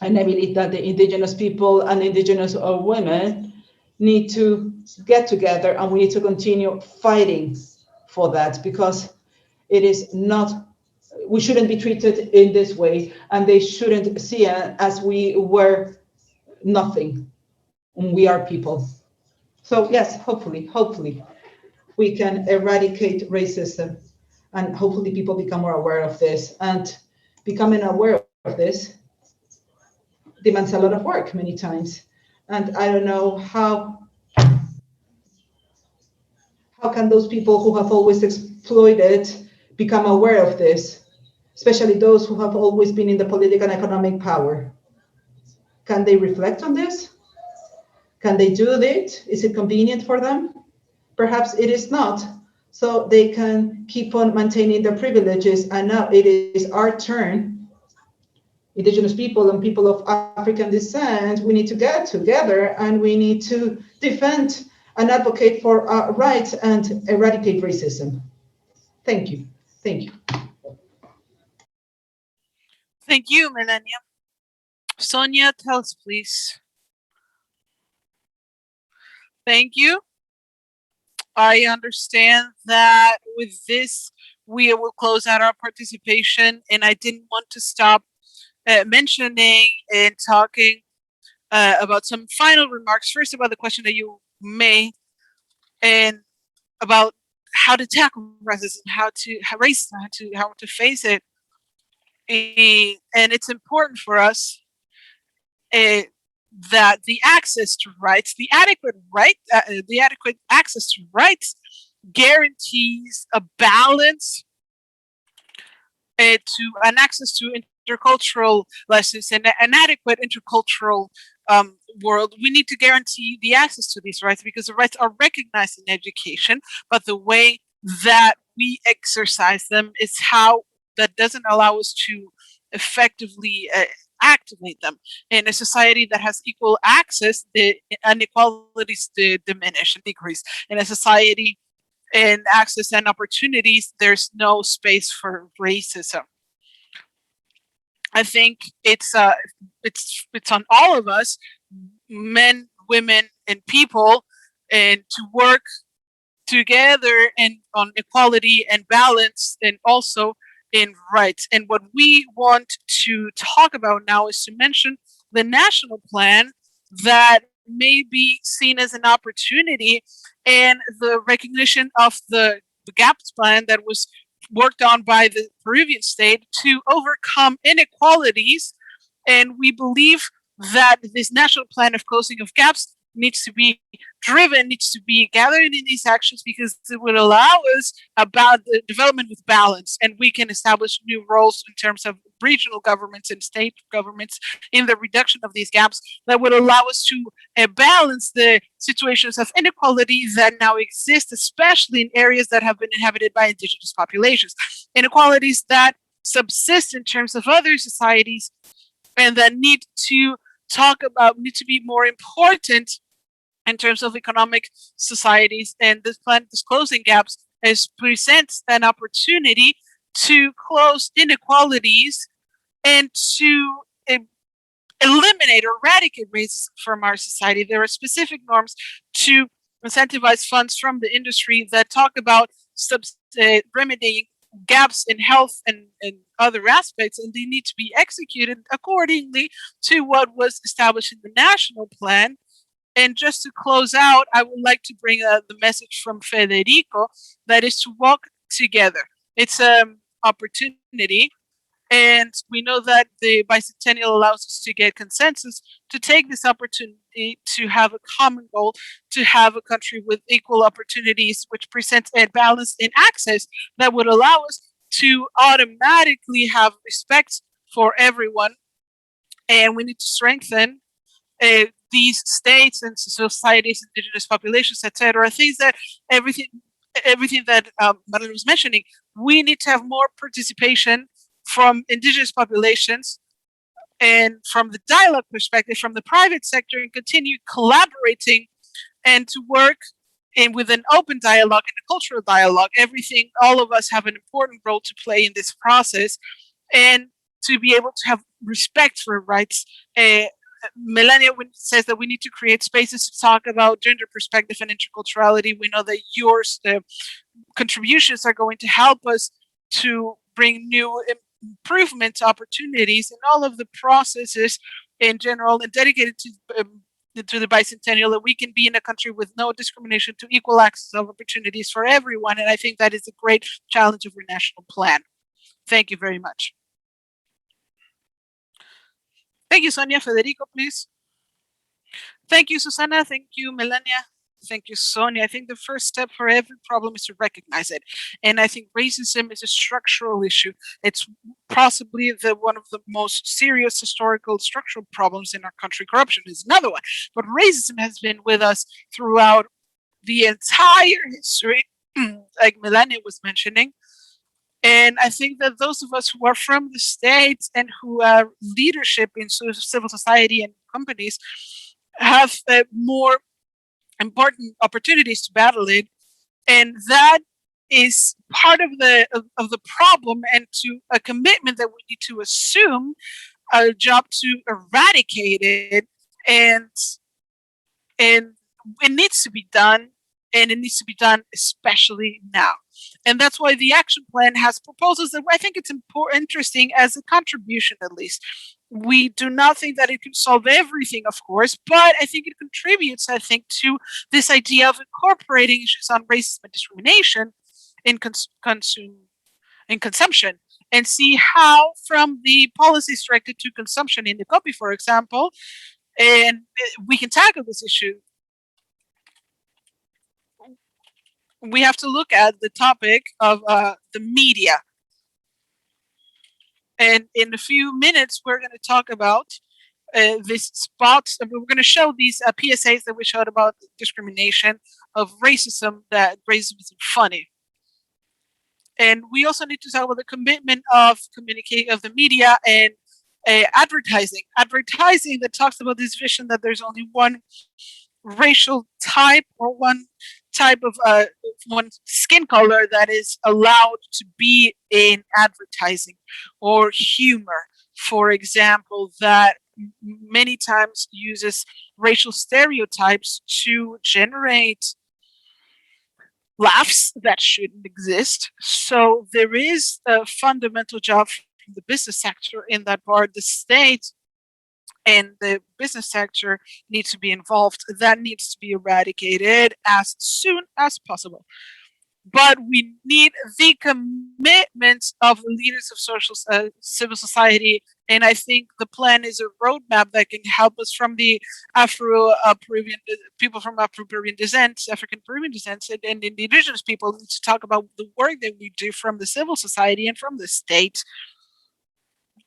Speaker 3: And I believe that the indigenous people and indigenous women need to get together, and we need to continue fighting for that, because it is not, we shouldn't be treated in this way, and they shouldn't see us as we were nothing. We are people. So yes, hopefully we can eradicate racism, and hopefully people become more aware of this. And becoming aware of this demands a lot of work many times. And I don't know how can those people who have always exploited become aware of this, especially those who have always been in the political and economic power? Can they reflect on this? Can they do it? Is it convenient for them? Perhaps it is not. So they can keep on maintaining their privileges. And now it is our turn, indigenous people and people of African descent. We need to get together, and we need to defend and advocate for our rights and eradicate racism. Thank you. Thank you.
Speaker 2: Thank you, Melania. Sonia, tell us, please. Thank you. I understand that with this, we will close out our participation, and I didn't want to stop mentioning and talking about some final remarks. First, about the question that you made, and about how to tackle racism, how to face it. And it's important for us that the access to rights, the adequate access to rights guarantees a balance to an access to intercultural lessons and an adequate intercultural world. We need to guarantee the access to these rights because the rights are recognized in education, but the way that we exercise them is how that doesn't allow us to effectively activate them. In a society that has equal access, the inequalities diminish and decrease. In a society in access and opportunities, there's no space for racism. I think it's on all of us, men, women, and people, and to work together and on equality and balance, and also in rights. And what we want to talk about now is to mention the national plan that may be seen as an opportunity, and the recognition of the GAPS plan that was worked on by the Peruvian state to overcome inequalities. And we believe that this national plan of closing of gaps needs to be driven, needs to be gathered in these actions, because it would allow us about the development with balance, and we can establish new roles in terms of regional governments and state governments in the reduction of these gaps that would allow us to balance the situations of inequality that now exist, especially in areas that have been inhabited by indigenous populations, inequalities that subsist in terms of other societies and that need to be more important in terms of economic societies. And this plan, Closing Gaps, presents an opportunity to close inequalities and to eliminate or eradicate racism from our society. There are specific norms to incentivize funds from the industry that talk about remedying gaps in health and other aspects, and they need to be executed accordingly to what was established in the national plan. And just to close out, I would like to bring the message from Federico, that is to walk together. It's an opportunity, and we know that the bicentennial allows us to get consensus, to take this opportunity to have a common goal, to have a country with equal opportunities, which presents a balance in access that would allow us to automatically have respect for everyone. And we need to strengthen these states and societies, indigenous populations, etc. Things that everything that Marilyn was mentioning, we need to have more participation from indigenous populations and from the dialogue perspective, from the private sector, and continue collaborating and to work with an open dialogue and a cultural dialogue. All of us have an important role to play in this process, and to be able to have respect for rights. Melania says that we need to create spaces to talk about gender perspective and interculturality. We know that your contributions are going to help us to bring new improvement opportunities in all of the processes in general, and dedicated to the bicentennial, that we can be in a country with no discrimination, to equal access of opportunities for everyone. And I think that is a great challenge of our national plan. Thank you very much. Thank you, Sonia. Federico, please. Thank you, Susana. Thank you, Melania. Thank you, Sonia. I think the first step for every problem is to recognize it. And I think racism is a structural issue. It's possibly one of the most serious historical structural problems in our country. Corruption is another one. But racism has been with us throughout the entire history, like Melania was mentioning. And I think that those of us who are from the States and who are leadership in civil society and companies have more important opportunities to battle it. And that is part of the problem, and to a commitment that we need to assume, a job to eradicate it. And it needs to be done. And it needs to be done especially now. And that's why the action plan has proposals that I think it's interesting as a contribution, at least. We do not think that it can solve everything, of course, but I think it contributes, to this idea of incorporating issues on racism and discrimination in consumption, and see how from the policies directed to consumption in the copy, for example, and we can tackle this issue. We have to look at the topic of the media. And in a few minutes, we're going to talk about these spots. We're going to show these PSAs that we showed about discrimination, of racism, that racism is funny. And we also need to talk about the commitment of the media and advertising that talks about this vision that there's only one racial type or one type of one skin color that is allowed to be in advertising, or humor, for example, that many times uses racial stereotypes to generate laughs that shouldn't exist. So there is a fundamental job from the business sector in that part. The state and the business sector needs to be involved. That needs to be eradicated as soon as possible. But we need the commitment of the leaders of civil society, and I think the plan is a roadmap that can help us from the Afro-Peruvian people from Afro-Peruvian descent, African Peruvian descent, and indigenous people to talk about the work that we do from the civil society and from the state.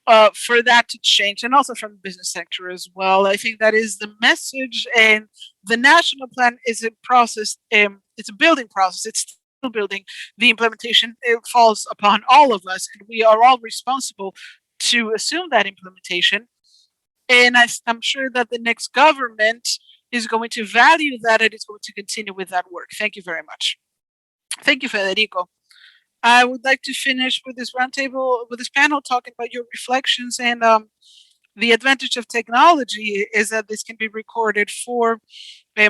Speaker 2: For that to change, and also from the business sector as well. I think that is the message, and the national plan is a process. It's a building process. It's still building. The implementation, it falls upon all of us, and we are all responsible to assume that implementation. And I'm sure that the next government is going to value that and is going to continue with that work. Thank you very much. Thank you, Federico. I would like to finish with this roundtable, with this panel, talking about your reflections. And the advantage of technology is that this can be recorded for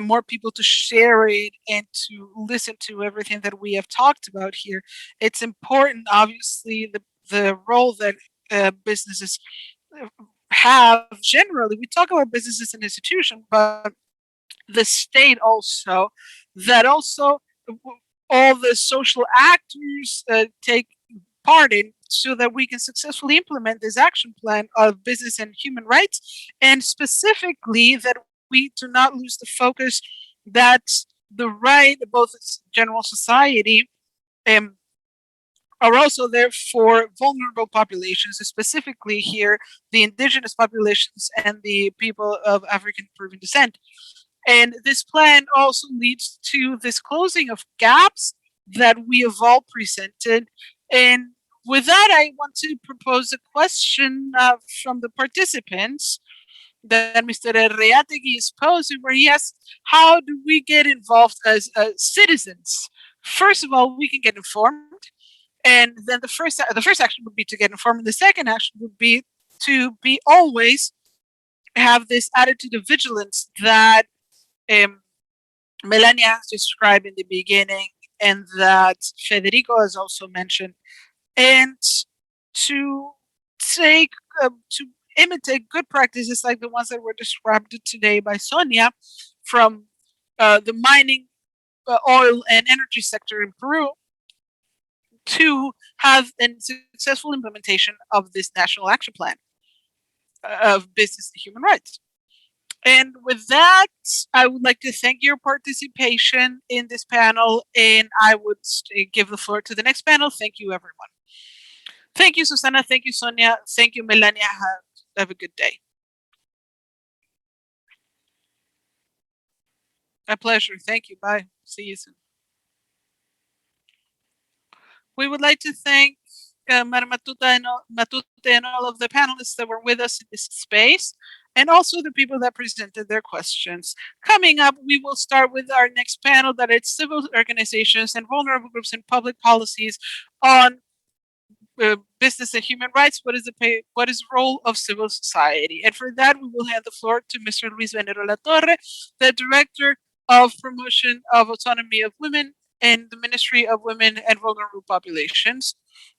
Speaker 2: more people to share it and to listen to everything that we have talked about here. It's important, obviously, the role that businesses have generally. We talk about businesses and institutions, but the state also, that also all the social actors take part in, so that we can successfully implement this action plan of business and human rights, and specifically that we do not lose the focus that the right, both general society, are also there for vulnerable populations, specifically here the indigenous populations and the people of African Peruvian descent. And this plan also leads to this closing of gaps that we have all presented. And with that, I want to propose a question from the participants that Mr. Reategui is posing, where he asks, how do we get involved as citizens? First of all, we can get informed. And then the first action would be to get informed. And the second action would be to be always have this attitude of vigilance that Melania described in the beginning, and that Federico has also mentioned, and to take to imitate good practices like the ones that were described today by Sonia from the mining, oil, and energy sector in Peru, to have a successful implementation of this national action plan of business and human rights. And with that, I would like to thank your participation in this panel, and I would give the floor to the next panel. Thank you, everyone. Thank you, Susana. Thank you, Sonia. Thank you, Melania. Have a good day. My pleasure. Thank you. Bye. See you soon. We would like to thank Madam Matuta and all of the panelists that were with us in this space, and also the people that presented their questions. Coming up, we will start with our next panel, that is civil organizations and vulnerable groups in public policies on business and human rights. What is the role of civil society? And for that, we will hand the floor to Mr. Luis Venero La Torre, the Director of Promotion of Autonomy of Women in the Ministry of Women and Vulnerable Populations,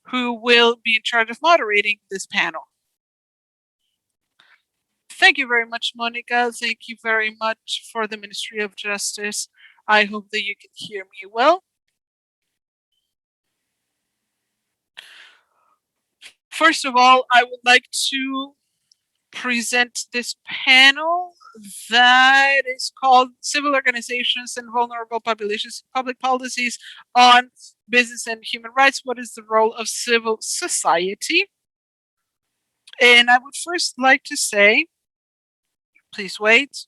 Speaker 2: who will be in charge of moderating this panel. Thank you very much, Monica. Thank you very much for the Ministry of Justice. I hope that you can hear me well. First of all, I would like to present this panel that is called Civil Organizations and Vulnerable Populations, Public Policies on Business and Human Rights. What is the role of civil society? And I would first like to say, please wait.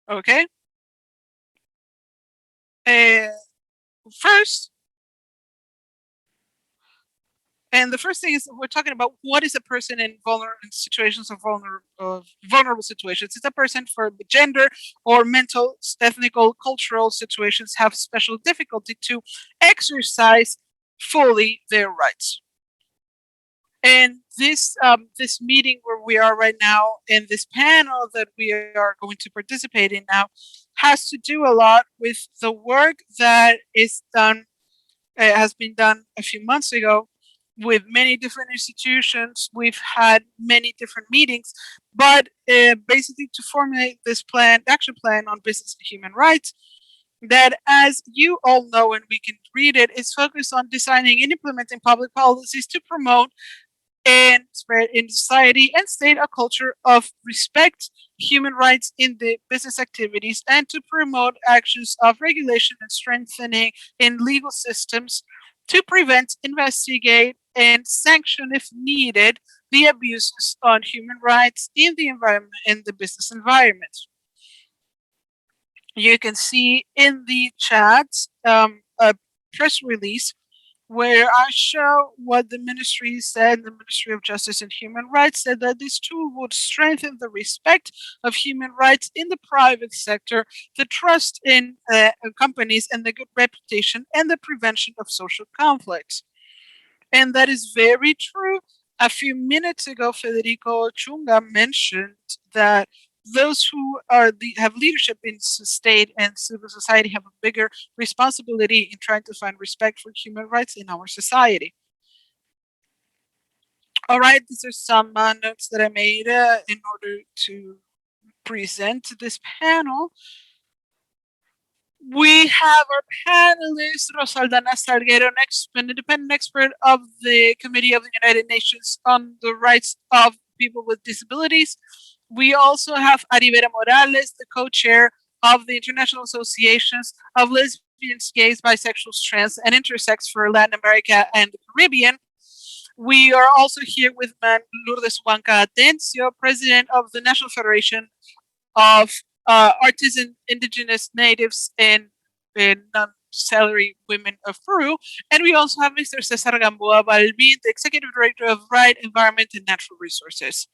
Speaker 2: Okay. First, and the first thing is we're talking about what is a person in situations of vulnerable situations. It's a person for gender or mental, ethnical, cultural situations have special difficulty to exercise fully their rights. And this this meeting where we are right now, and this panel that we are going to participate in now, has to do a lot with the work that is done, has been done a few months ago with many different institutions. We've had many different meetings, but basically to formulate this action plan on business and human rights, that, as you all know and we can read it, is focused on designing and implementing public policies to promote and spread in society and state a culture of respect, human rights in the business activities, and to promote actions of regulation and strengthening in legal systems to prevent, investigate, and sanction, if needed, the abuses on human rights in the environment, in the business environment. You can see in the chat a press release where I show what the ministry said. The Ministry of Justice and Human Rights said that this tool would strengthen the respect of human rights in the private sector, the trust in companies, and the good reputation, and the prevention of social conflicts. And that is very true. A few minutes ago, Federico Chunga mentioned that those who have leadership in state and civil society have a bigger responsibility in trying to find respect for human rights in our society. All right, these are some notes that I made in order to present this panel. We have our panelist, Rosaldana Salguero, an independent expert of the Committee of the United Nations on the Rights of People with Disabilities. We also have Aribera Morales, the co-chair of the International Associations of Lesbians, Gays, Bisexuals, Trans, and Intersex for Latin America and the Caribbean. We are also here with Lourdes Huanca Atencio, president of the National Federation of Artisan Indigenous Natives and Non-Salary Women of Peru. And we also have Mr. Cesar Gamboa Balbin, the executive director of Right, Environment, and Natural Resources.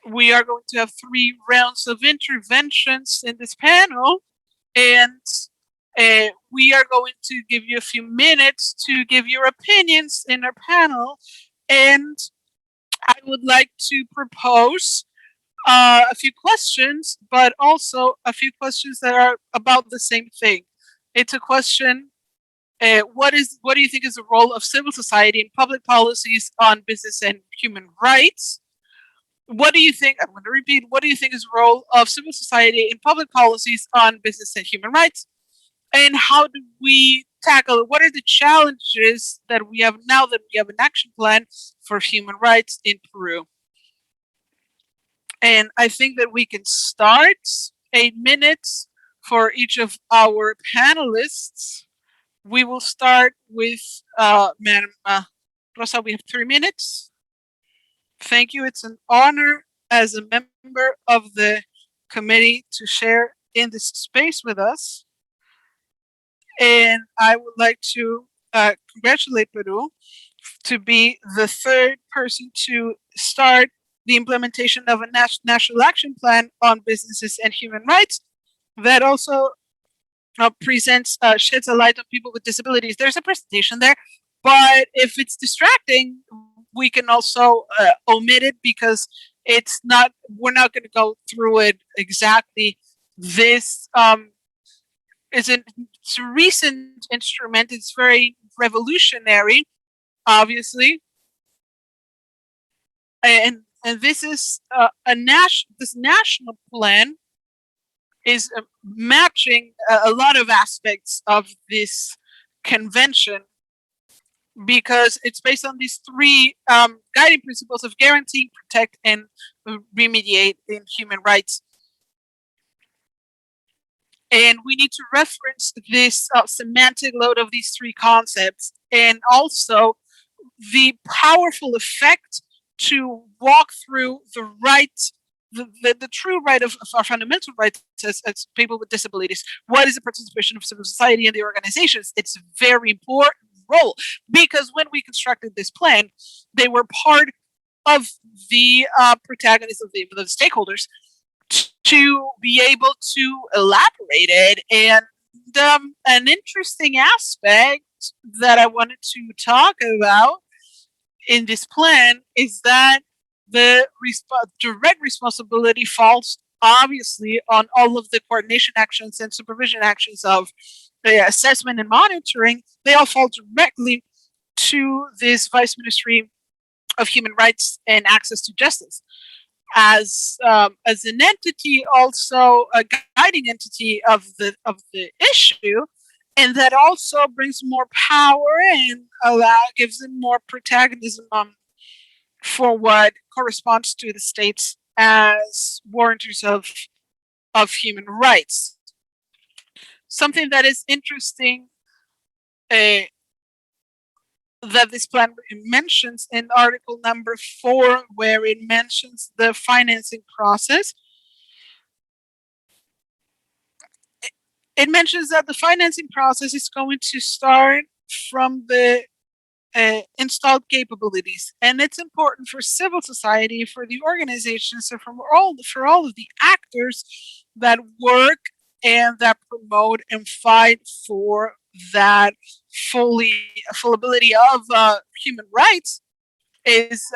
Speaker 2: We are going to have 3 rounds of interventions in this panel, and we are going to give you a few minutes to give your opinions in our panel. And I would like to propose a few questions, but also a few questions that are about the same thing. It's a question, what do you think is the role of civil society in public policies on business and human rights? What do you think, I'm going to repeat, what do you think is the role of civil society in public policies on business and human rights? And how do we tackle, what are the challenges that we have now that we have an action plan for human rights in Peru? And I think that we can start 8 minutes for each of our panelists. We will start with Madam Rosa. We have 3 minutes. Thank you. It's an honor as a member of the committee to share in this space with us. And I would like to congratulate Peru to be the 3rd person to start the implementation of a national action plan on businesses and human rights that also sheds a light on people with disabilities. There's a presentation there, but if it's distracting, we can also omit it because we're not going to go through it exactly. This it's a recent instrument. It's very revolutionary, obviously. And this is this national plan is matching a lot of aspects of this convention because it's based on these three guiding principles of guarantee, protect, and remediate in human rights. And we need to reference this semantic load of these three concepts, and also the powerful effect to walk through the right, the true right of our fundamental rights as people with disabilities. What is the participation of civil society in the organizations? It's a very important role, because when we constructed this plan, they were part of the protagonists of the stakeholders to be able to elaborate it. And an interesting aspect that I wanted to talk about in this plan is that the direct responsibility falls obviously on all of the coordination actions and supervision actions of assessment and monitoring. They all fall directly to this Vice Ministry of Human Rights and Access to Justice. As an entity, also a guiding entity of the issue, and that also brings more power and gives them more protagonism for what corresponds to the states as warrantors of human rights. Something that is interesting that this plan mentions in article number 4, where it mentions the financing process. It mentions that the financing process is going to start from the installed capabilities, and it's important for civil society, for the organizations, and for all of the actors that work and that promote and fight for that full ability of human rights is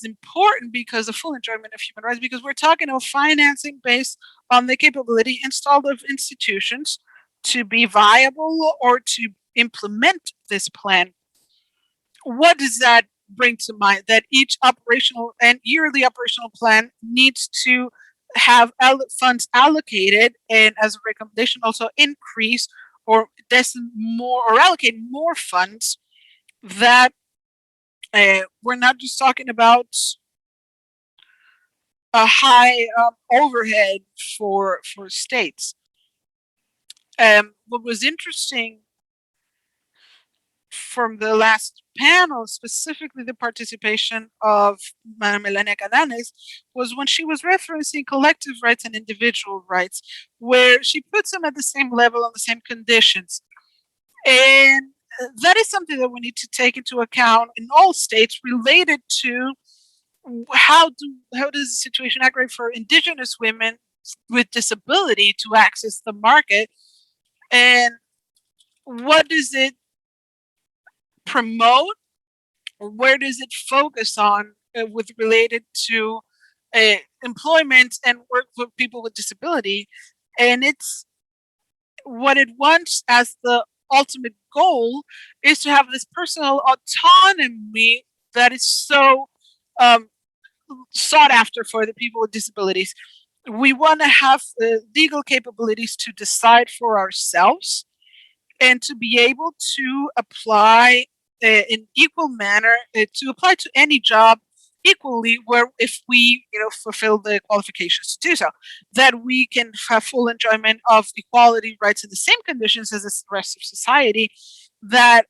Speaker 2: important, because the full enjoyment of human rights, because we're talking about financing based on the capability installed of institutions to be viable or to implement this plan. What does that bring to mind? That each operational and yearly operational plan needs to have funds allocated, and as a recommendation also increase or allocate more funds, that we're not just talking about a high overhead for states. What was interesting from the last panel, specifically the participation of Madame Melania Cadanes, was when she was referencing collective rights and individual rights, where she puts them at the same level on the same conditions. And that is something that we need to take into account in all states, related to how does the situation aggravate for indigenous women with disability to access the market, and what does it promote, or where does it focus on with related to employment and work for people with disability. And it's what it wants as the ultimate goal is to have this personal autonomy that is so sought after for the people with disabilities. We want to have legal capabilities to decide for ourselves and to be able to apply in equal manner, to apply to any job equally, where if we fulfill the qualifications to do so, that we can have full enjoyment of equality rights in the same conditions as the rest of society, that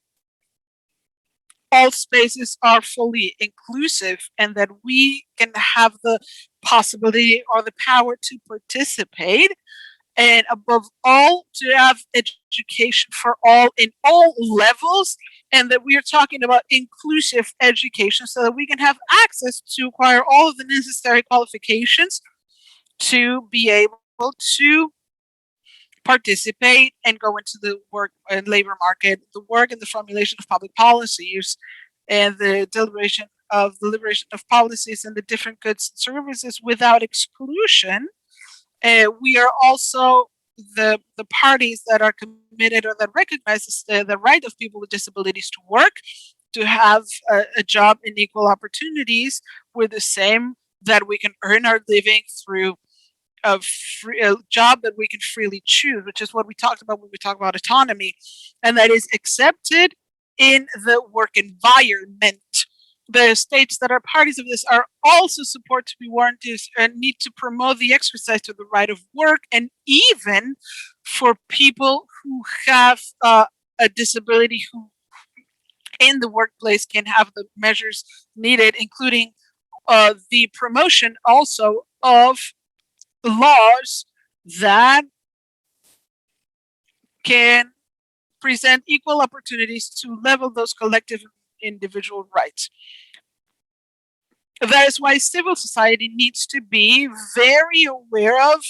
Speaker 2: all spaces are fully inclusive, and that we can have the possibility or the power to participate, and above all, to have education for all in all levels, and that we are talking about inclusive education so that we can have access to acquire all of the necessary qualifications to be able to participate and go into the work and labor market, the work and the formulation of public policies, and the deliberation of policies and the different goods and services without exclusion. We are also the parties that are committed or that recognizes the right of people with disabilities to work, to have a job in equal opportunities. We're the same, that we can earn our living through a job that we can freely choose, which is what we talked about when we talk about autonomy, and that is accepted in the work environment. The states that are parties of this are also supposed to be warranted and need to promote the exercise of the right of work, and even for people who have a disability who in the workplace can have the measures needed, including the promotion also of laws that can present equal opportunities to level those collective individual rights. That is why civil society needs to be very aware of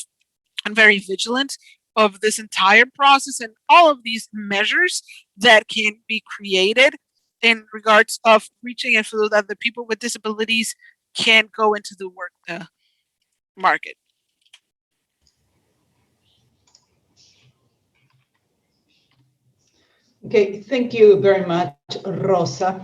Speaker 2: and very vigilant of this entire process and all of these measures that can be created in regards of reaching and so that the people with disabilities can go into the work market.
Speaker 3: Okay, thank you very much, Rosa.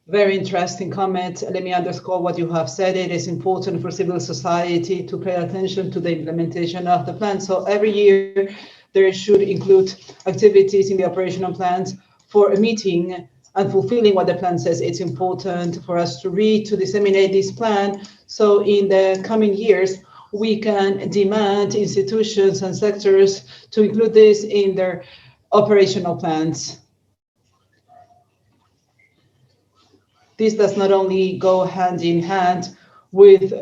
Speaker 3: Very interesting comment. Let me underscore what you have said. It is important for civil society to pay attention to the implementation of the plan. So every year there should include activities in the operational plans for a meeting and fulfilling what the plan says. It's important for us to read, to disseminate this plan. So in the coming years, we can demand institutions and sectors to include this in their operational plans. This does not only go hand in hand with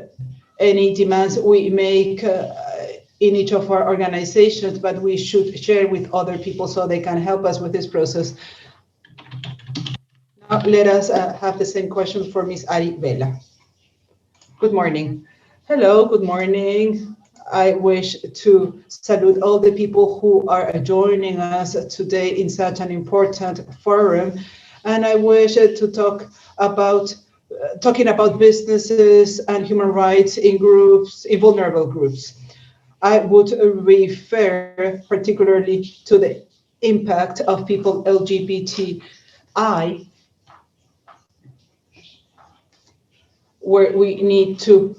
Speaker 3: any demands we make in each of our organizations, but we should share with other people so they can help us with this process. Now, let us have the same question for Ms. Ari Vela. Good morning. Hello, good morning. I wish to salute all the people who are joining us today in such an important forum. And I wish to talk about talking about businesses and human rights in groups, in vulnerable groups. I would refer particularly to the impact of people LGBTI, where we need to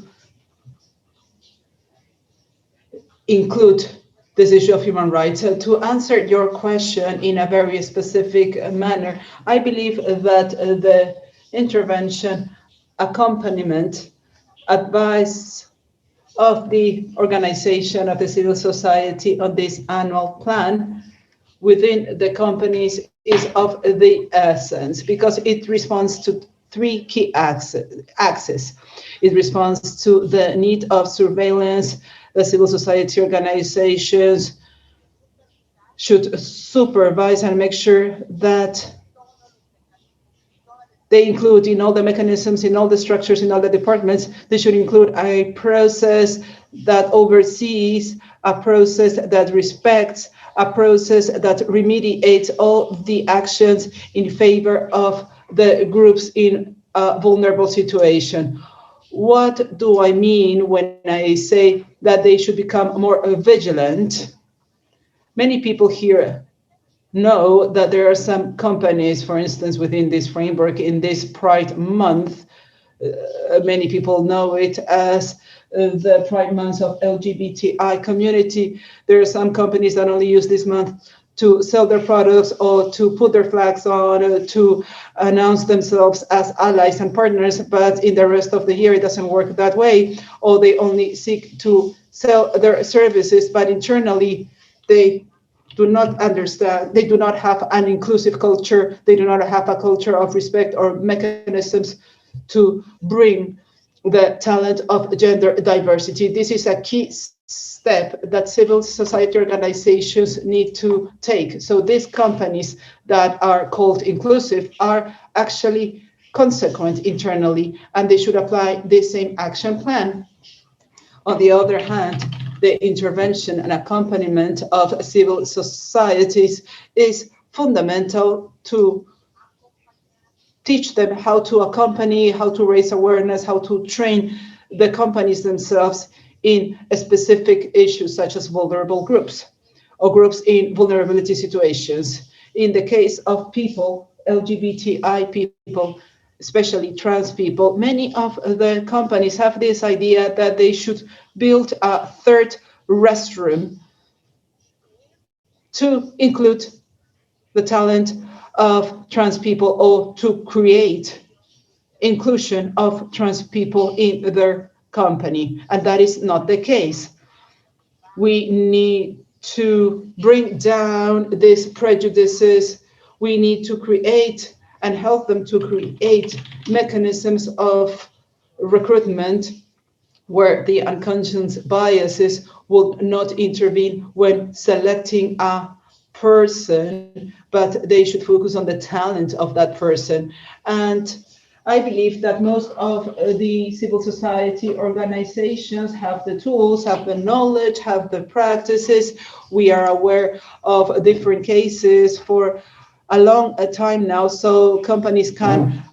Speaker 3: include this issue of human rights. To answer your question in a very specific manner, I believe that the intervention, accompaniment, advice of the organization of the civil society on this annual plan within the companies is of the essence, because it responds to three key axes. It responds to the need of surveillance. The civil society organizations should supervise and make sure that they include in all the mechanisms, in all the structures, in all the departments, they should include a process that oversees, a process that respects, a process that remediates all the actions in favor of the groups in a vulnerable situation. What do I mean when I say that they should become more vigilant? Many people here know that there are some companies, for instance, within this framework, in this Pride Month, many people know it as the Pride Month of LGBTI community. There are some companies that only use this month to sell their products or to put their flags on, to announce themselves as allies and partners, but in the rest of the year it doesn't work that way, or they only seek to sell their services, but internally they do not understand, they do not have an inclusive culture, they do not have a culture of respect or mechanisms to bring the talent of gender diversity. This is a key step that civil society organizations need to take. So these companies that are called inclusive are actually consequent internally, and they should apply the same action plan. On the other hand, the intervention and accompaniment of civil societies is fundamental to teach them how to accompany, how to raise awareness, how to train the companies themselves in specific issues such as vulnerable groups or groups in vulnerability situations. In the case of people, LGBTI people, especially trans people. Many of the companies have this idea that they should build a third restroom to include the talent of trans people or to create inclusion of trans people in their company. And that is not the case. We need to bring down these prejudices. We need to create and help them to create mechanisms of recruitment where the unconscious biases will not intervene when selecting a person, but they should focus on the talent of that person. And I believe that most of the civil society organizations have the tools, have the knowledge, have the practices. We are aware of different cases for a long time now, so companies can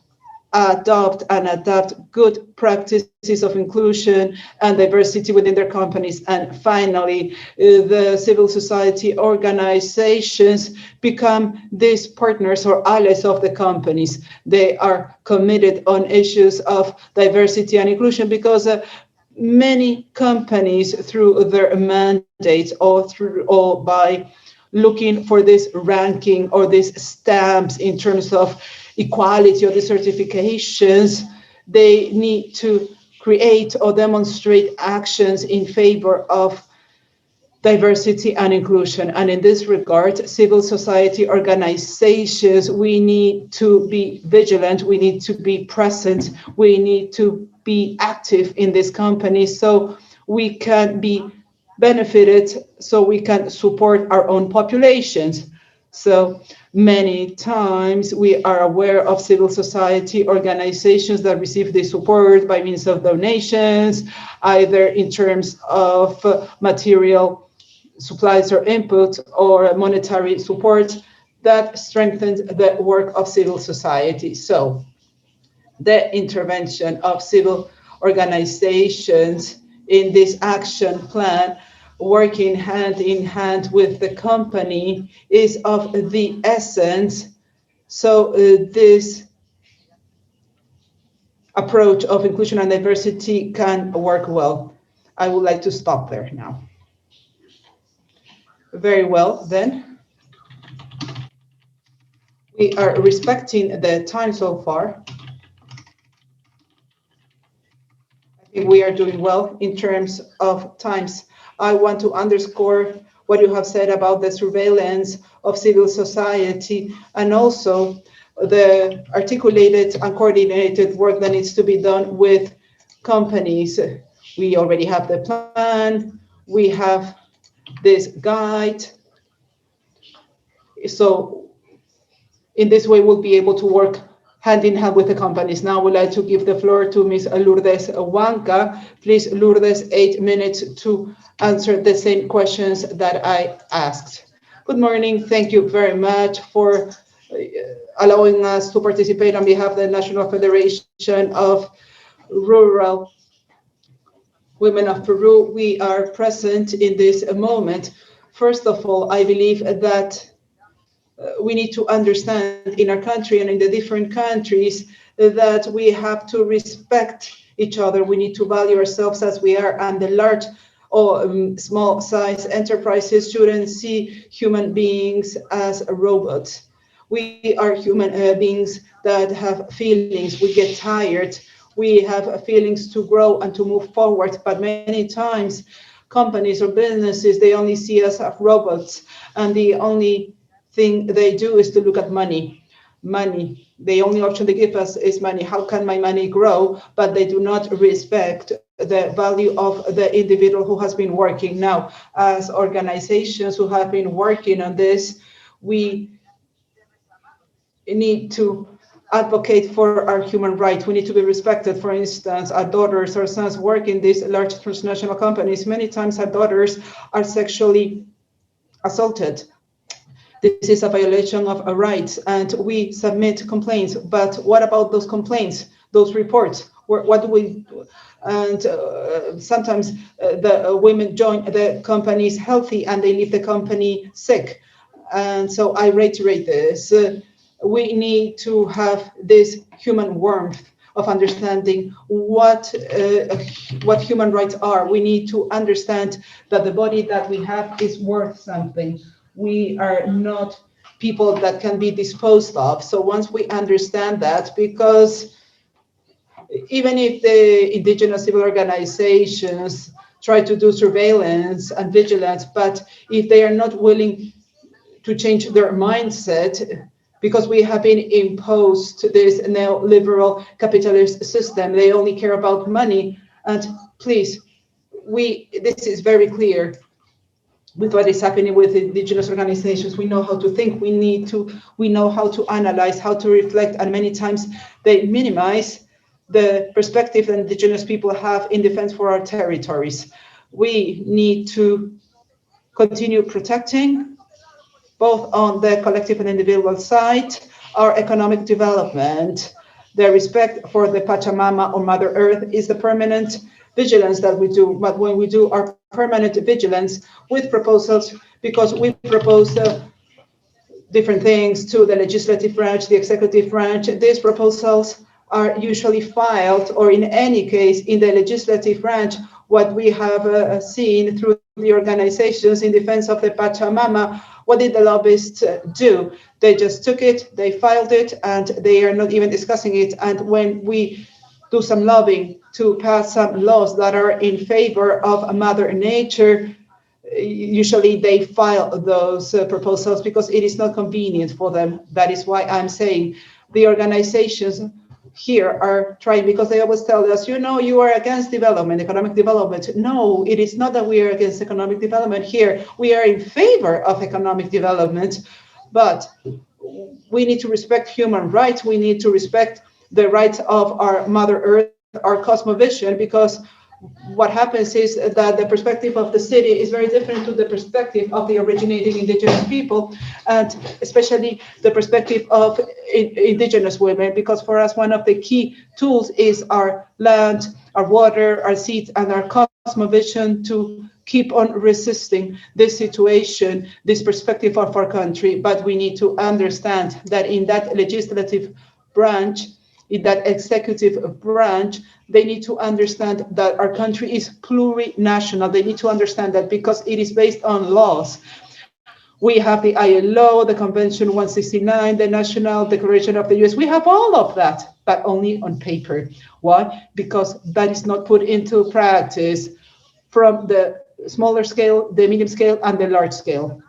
Speaker 3: adopt and adapt good practices of inclusion and diversity within their companies. And finally, the civil society organizations become these partners or allies of the companies. They are committed on issues of diversity and inclusion because many companies, through their mandates or by looking for this ranking or these stamps in terms of equality or the certifications, they need to create or demonstrate actions in favor of diversity and inclusion. And in this regard, civil society organizations, we need to be vigilant, we need to be present, we need to be active in these companies so we can be benefited, so we can support our own populations. So many times we are aware of civil society organizations that receive this support by means of donations, either in terms of material supplies or input or monetary support that strengthens the work of civil society. So the intervention of civil organizations in this action plan, working hand in hand with the company, is of the essence. So this approach of inclusion and diversity can work well. I would like to stop there now. Very well, then. We are respecting the time so far. I think we are doing well in terms of times. I want to underscore what you have said about the surveillance of civil society and also the articulated and coordinated work that needs to be done with companies. We already have the plan, we have this guide. So in this way, we'll be able to work hand in hand with the companies. Now I would like to give the floor to Ms. Lourdes Huanca. Please, Lourdes, 8 minutes to answer the same questions that I asked. Good morning. Thank you very much for allowing us to participate on behalf of the National Federation of Rural Women of Peru. We are present in this moment. First of all, I believe that we need to understand in our country and in the different countries that we have to respect each other. We need to value ourselves as we are, and the large or small size enterprises shouldn't see human beings as robots. We are human beings that have feelings. We get tired. We have feelings to grow and to move forward, but many times companies or businesses, they only see us as robots, and the only thing they do is to look at money. Money. The only option they give us is money. How can my money grow? But they do not respect the value of the individual who has been working. Now, as organizations who have been working on this, we need to advocate for our human rights. We need to be respected. For instance, our daughters or sons work in these large transnational companies. Many times our daughters are sexually assaulted. This is a violation of our rights, and we submit complaints. But what about those complaints, those reports? What do we do? And sometimes the women join the companies healthy and they leave the company sick. And so I reiterate this. we need to have this human warmth of understanding what human rights are. We need to understand that the body that we have is worth something. We are not people that can be disposed of. So once we understand that, because even if the indigenous civil organizations try to do surveillance and vigilance, but if they are not willing to change their mindset, because we have been imposed this neoliberal capitalist system, they only care about money. And please, this is very clear with what is happening with indigenous organizations. We know how to think, we know how to analyze, how to reflect, and many times they minimize the perspective that indigenous people have in defense for our territories. We need to continue protecting, both on the collective and individual side, our economic development. The respect for the Pachamama or Mother Earth is the permanent vigilance that we do. But when we do our permanent vigilance with proposals, because we propose different things to the legislative branch, the executive branch, these proposals are usually filed, or in any case, in the legislative branch, what we have seen through the organizations in defense of the Pachamama. What did the lobbyists do? They just took it, they filed it, and they are not even discussing it. And when we do some lobbying to pass some laws that are in favor of Mother Nature, usually they file those proposals because it is not convenient for them. That is why I'm saying the organizations here are trying, because they always tell us, you know, you are against development, economic development. No, it is not that we are against economic development here. We are in favor of economic development, but we need to respect human rights. We need to respect the rights of our Mother Earth, our cosmovision, because what happens is that the perspective of the city is very different to the perspective of the originating indigenous people, and especially the perspective of indigenous women, because for us, one of the key tools is our land, our water, our seeds, and our cosmovision to keep on resisting this situation, this perspective of our country. But we need to understand that in that legislative branch, in that executive branch, they need to understand that our country is plurinational. They need to understand that because it is based on laws. We have the ILO, the Convention 169, the National Declaration of the US. We have all of that, but only on paper. Why? Because that is not put into practice from the smaller scale, the medium scale, and the large scale.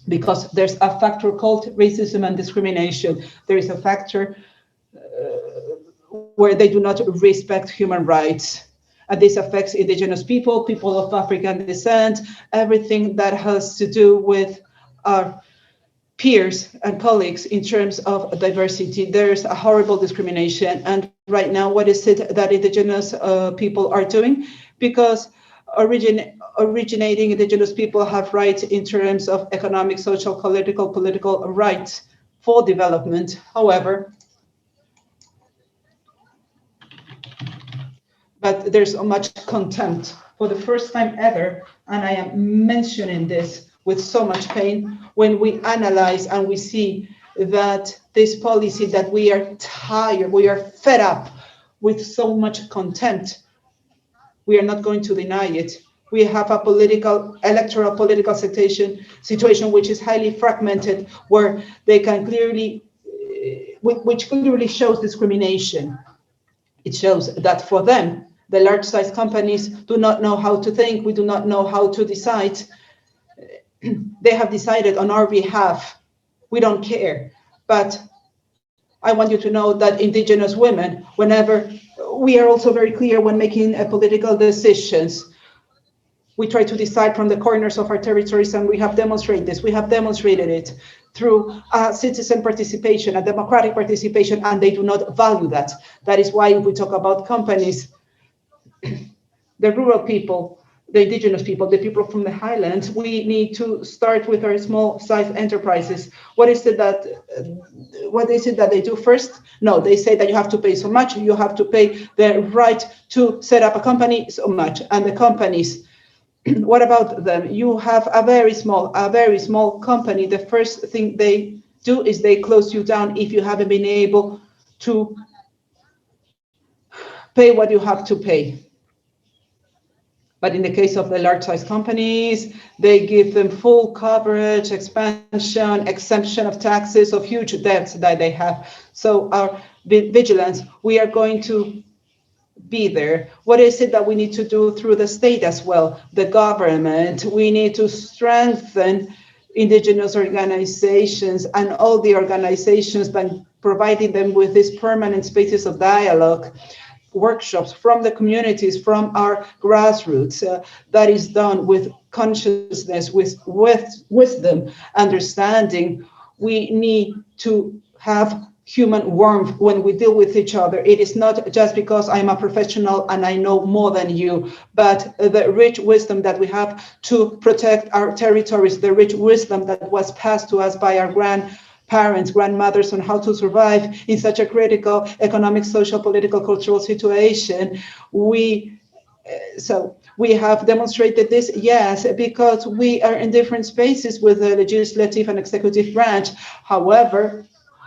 Speaker 3: Because there's a factor called racism and discrimination. There is a factor where they do not respect human rights. And this affects indigenous people, people of African descent, everything that has to do with our peers and colleagues in terms of diversity. There's a horrible discrimination. And right now, what is it that indigenous people are doing? Because originating indigenous people have rights in terms of economic, social, political rights for development. However, but there's so much contempt. For the first time ever, and I am mentioning this with so much pain, when we analyze and we see that this policy that we are tired, we are fed up with so much contempt, we are not going to deny it. We have a electoral political situation which is highly fragmented, where they can clearly, which clearly shows discrimination. It shows that for them, the large-sized companies do not know how to think. We do not know how to decide. They have decided on our behalf. We don't care. But I want you to know that indigenous women, whenever we are also very clear when making political decisions, we try to decide from the corners of our territories, and we have demonstrated this. We have demonstrated it through citizen participation, a democratic participation, and they do not value that. That is why if we talk about companies, the rural people, the indigenous people, the people from the highlands, we need to start with our small-sized enterprises. What is it that they do first? No, they say that you have to pay so much, you have to pay the right to set up a company so much, and the companies, what about them? You have a very small company. The first thing they do is they close you down if you haven't been able to pay what you have to pay. But in the case of the large size companies, they give them full coverage, expansion, exemption of taxes, of huge debts that they have. So our vigilance, we are going to be there. What is it that we need to do through the state as well? The government, we need to strengthen indigenous organizations and all the organizations by providing them with these permanent spaces of dialogue, workshops from the communities, from our grassroots. That is done with consciousness, with wisdom, understanding. We need to have human warmth when we deal with each other. It is not just because I'm a professional and I know more than you, but the rich wisdom that we have to protect our territories, the rich wisdom that was passed to us by our grandparents, grandmothers on how to survive in such a critical economic, social, political, cultural situation. We have demonstrated this, yes, because we are in different spaces with the legislative and executive branch. However,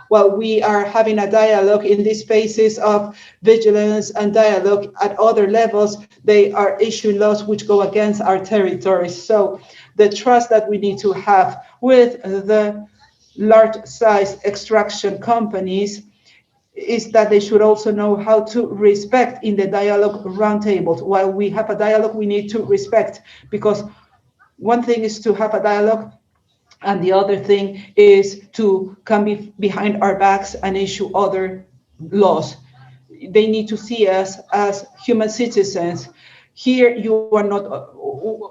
Speaker 3: while we are having a dialogue in these spaces of vigilance and dialogue at other levels, they are issuing laws which go against our territories. So the trust that we need to have with the large size extraction companies is that they should also know how to respect in the dialogue roundtables. While we have a dialogue, we need to respect, because one thing is to have a dialogue, and the other thing is to come behind our backs and issue other laws. They need to see us as human citizens. Here, you are not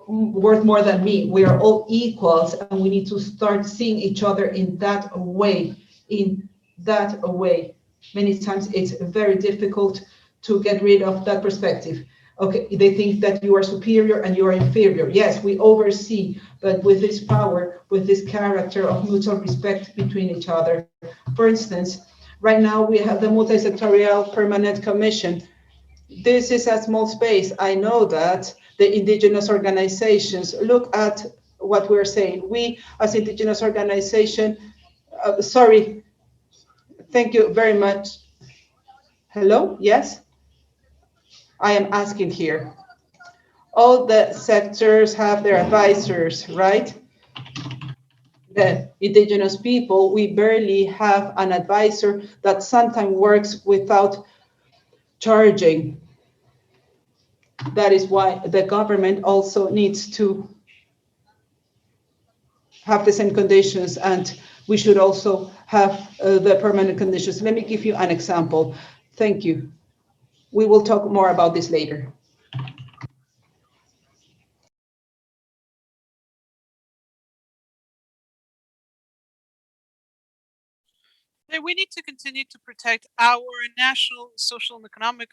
Speaker 3: worth more than me. We are all equals, and we need to start seeing each other in that way. Many times it's very difficult to get rid of that perspective. Okay, they think that you are superior and you are inferior. Yes, we oversee, but with this power, with this character of mutual respect between each other. For instance, right now we have the Multi-Sectorial Permanent Commission. This is a small space. I know that the indigenous organizations look at what we're saying. We, as indigenous organization, sorry, thank you very much. Hello, yes? I am asking here. All the sectors have their advisors, right? The indigenous people, we barely have an advisor that sometimes works without charging. That is why the government also needs to have the same conditions, and we should also have the permanent conditions. Let me give you an example. Thank you. We will talk more about this later.
Speaker 2: We need to continue to protect our national, social, and economic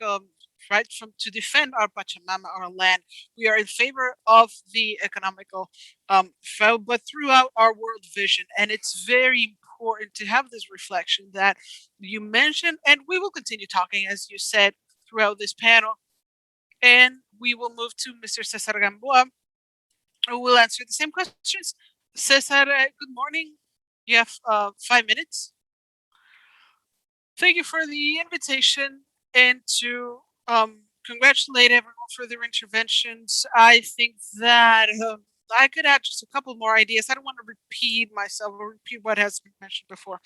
Speaker 2: rights to defend our Pachamama, our land. We are in favor of the economical but throughout our world vision. And it's very important to have this reflection that you mentioned, and we will continue talking, as you said, throughout this panel. And we will move to Mr. Cesar Gamboa, who will answer the same questions. Cesar, good morning. You have 5 minutes. Thank you for the invitation and to congratulate everyone for their interventions. I think that I could add just a couple more ideas. I don't want to repeat myself or repeat what has been mentioned before.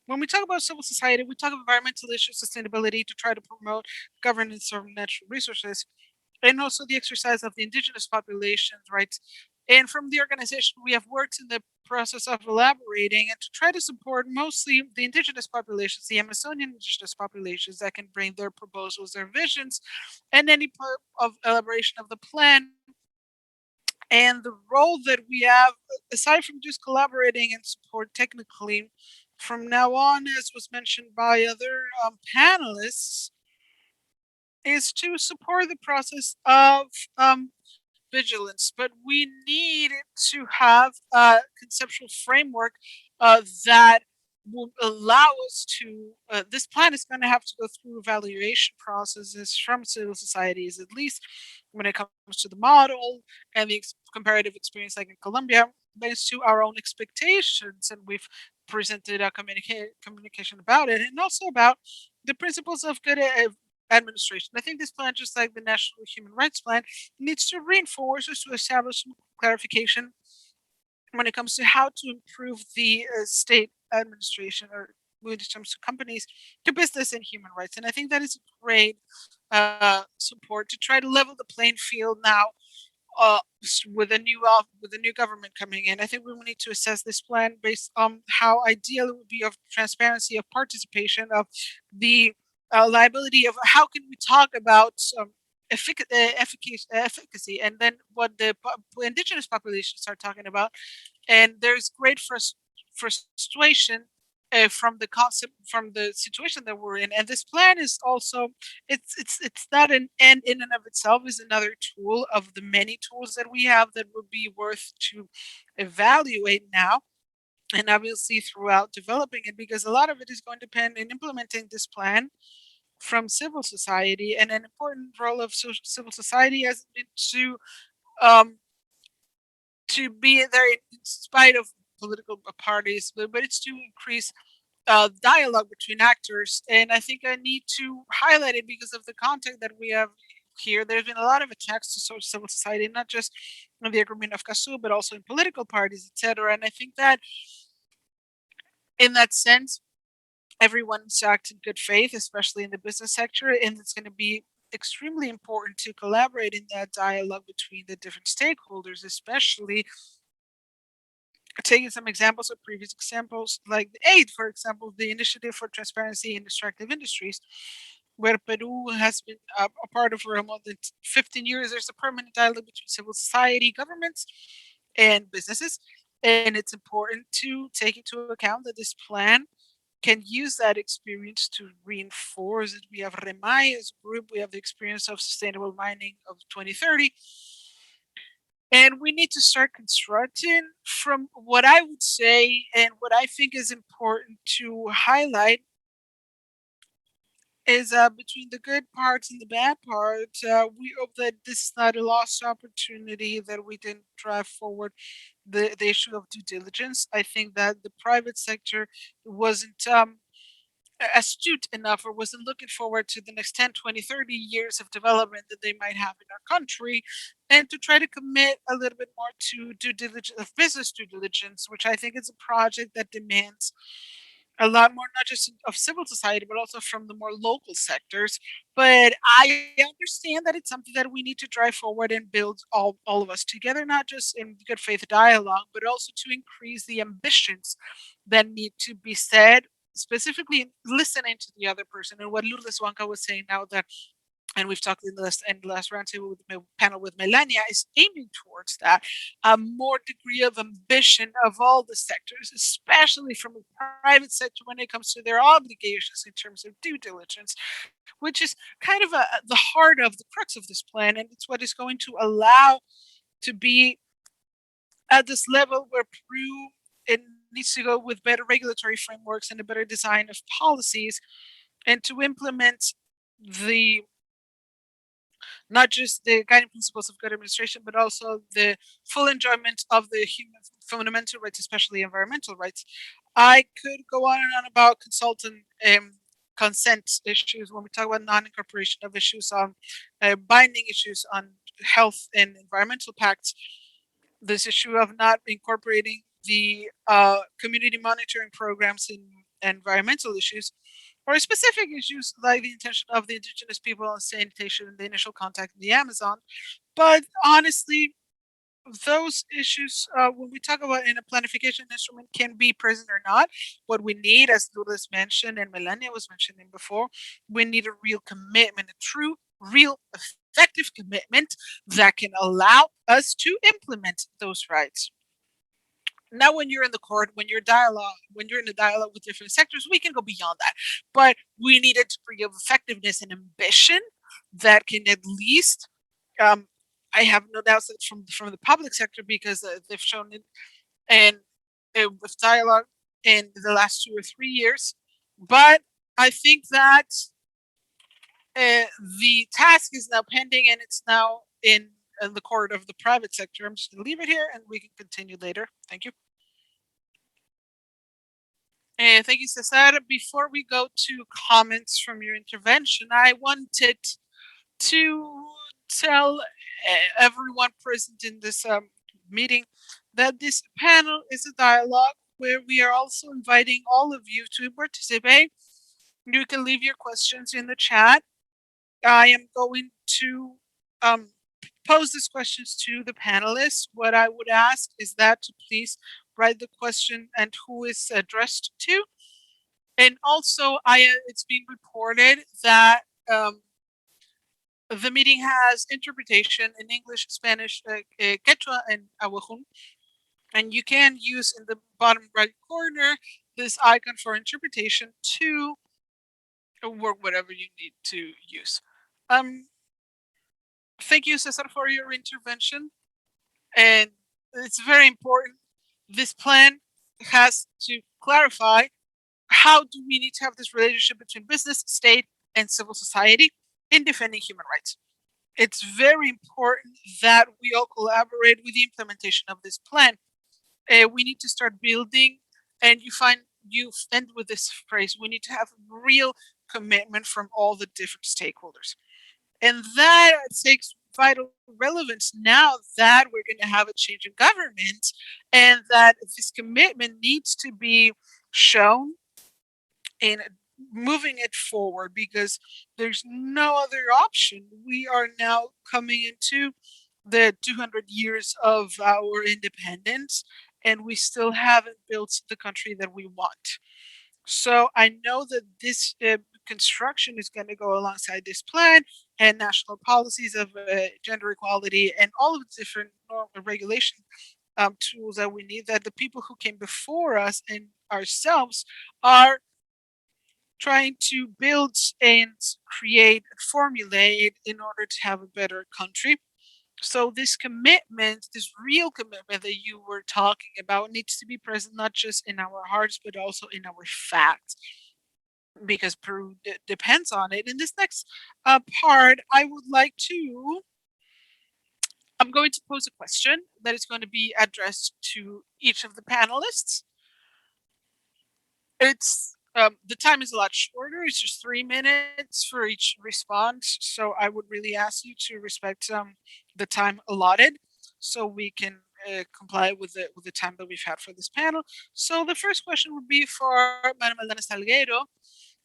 Speaker 2: When we talk about civil society, we talk about environmental issues, sustainability to try to promote governance of natural resources, and also the exercise of the indigenous populations' rights. And from the organization, we have worked in the process of elaborating and to try to support mostly the indigenous populations, the Amazonian indigenous populations that can bring their proposals, their visions, and any part of elaboration of the plan. And the role that we have, aside from just collaborating and support technically, from now on, as was mentioned by other panelists, is to support the process of vigilance, but we need to have a conceptual framework that will allow us to, this plan is going to have to go through evaluation processes from civil societies, at least when it comes to the model and the comparative experience like in Colombia, based to our own expectations. And we've presented a communication about it, and also about the principles of good administration. I think this plan, just like the National Human Rights Plan, needs to reinforce or to establish some clarification when it comes to how to improve the state administration, or when it comes to companies, to business and human rights. And I think that is a great support to try to level the playing field now with a new government coming in. I think we will need to assess this plan based on how ideal it would be of transparency, of participation, of the liability of how can we talk about efficacy, and then what the indigenous populations are talking about. And there's great frustration from the concept, from the situation that we're in. And this plan is also, it's not an end in and of itself, is another tool of the many tools that we have that would be worth to evaluate now, and obviously throughout developing it, because a lot of it is going to depend in implementing this plan from civil society. And an important role of civil society has been to be there in spite of political parties, but it's to increase dialogue between actors. And I think I need to highlight it because of the content that we have here. There's been a lot of attacks to civil society, not just in the agreement of CASU, but also in political parties, etc. And I think that in that sense, everyone's act in good faith, especially in the business sector, and it's going to be extremely important to collaborate in that dialogue between the different stakeholders, especially taking some examples of previous examples, like the AID, for example, the Initiative for Transparency in Extractive Industries, where Peru has been a part of for more than 15 years. There's a permanent dialogue between civil society, governments, and businesses. And it's important to take into account that this plan can use that experience to reinforce it. We have REMAI as a group, we have the experience of sustainable mining of 2030. And we need to start constructing from what I would say, and what I think is important to highlight is between the good parts and the bad parts. We hope that this is not a lost opportunity, that we didn't drive forward the issue of due diligence. I think that the private sector wasn't astute enough, or wasn't looking forward to the next 10, 20, 30 years of development that they might have in our country, and to try to commit a little bit more to due diligence, of business due diligence, which I think is a project that demands a lot more, not just of civil society, but also from the more local sectors. But I understand that it's something that we need to drive forward and build all of us together, not just in good faith dialogue, but also to increase the ambitions that need to be said, specifically listening to the other person. And what Lourdes Wanka was saying now, that, and we've talked in the last roundtable with my panel with Melania, is aiming towards that, a more degree of ambition of all the sectors, especially from the private sector when it comes to their obligations in terms of due diligence, which is kind of the heart of the crux of this plan. And it's what is going to allow to be at this level where Peru, it needs to go with better regulatory frameworks and a better design of policies, and to implement the, not just the guiding principles of good administration, but also the full enjoyment of the human fundamental rights, especially environmental rights. I could go on and on about consultant consent issues when we talk about non-incorporation of issues on binding issues on health and environmental pacts. This issue of not incorporating the community monitoring programs in environmental issues, or specific issues like the intention of the indigenous people on sanitation and the initial contact in the Amazon. But honestly, those issues, when we talk about in a planification instrument, can be present or not. What we need, as Lourdes mentioned and Melania was mentioning before, we need a real commitment, a true, real, effective commitment that can allow us to implement those rights. Now, when you're in the court, when you're in a dialogue with different sectors, we can go beyond that. But we need a degree of effectiveness and ambition that can at least, I have no doubts that from the public sector, because they've shown it, and with dialogue in the last 2 or 3 years. But I think that the task is now pending, and it's now in the court of the private sector. I'm just going to leave it here, and we can continue later. Thank you. Thank you, Cesar. Before we go to comments from your intervention, I wanted to tell everyone present in this meeting that this panel is a dialogue where we are also inviting all of you to participate. You can leave your questions in the chat. I am going to pose these questions to the panelists. What I would ask is that to please write the question and who is addressed to. And also, it's been reported that the meeting has interpretation in English, Spanish, Quechua, and Awajún. And you can use in the bottom right corner this icon for interpretation to work whatever you need to use. Thank you, Cesar, for your intervention. And it's very important. This plan has to clarify how do we need to have this relationship between business, state, and civil society in defending human rights. It's very important that we all collaborate with the implementation of this plan. We need to start building, and you end with this phrase, we need to have real commitment from all the different stakeholders. And that takes vital relevance now that we're going to have a change in government, and that this commitment needs to be shown in moving it forward, because there's no other option. We are now coming into the 200 years of our independence, and we still haven't built the country that we want. So I know that this construction is going to go alongside this plan and national policies of gender equality and all of the different regulation tools that we need, that the people who came before us and ourselves are trying to build and create and formulate in order to have a better country. So this commitment, this real commitment that you were talking about, needs to be present not just in our hearts, but also in our facts, because Peru depends on it. In this next part, I'm going to pose a question that is going to be addressed to each of the panelists. It's the time is a lot shorter. It's just 3 minutes for each response. So I would really ask you to respect the time allotted, so we can comply with the time that we've had for this panel. So the first question would be for Madam Aldana Salguero.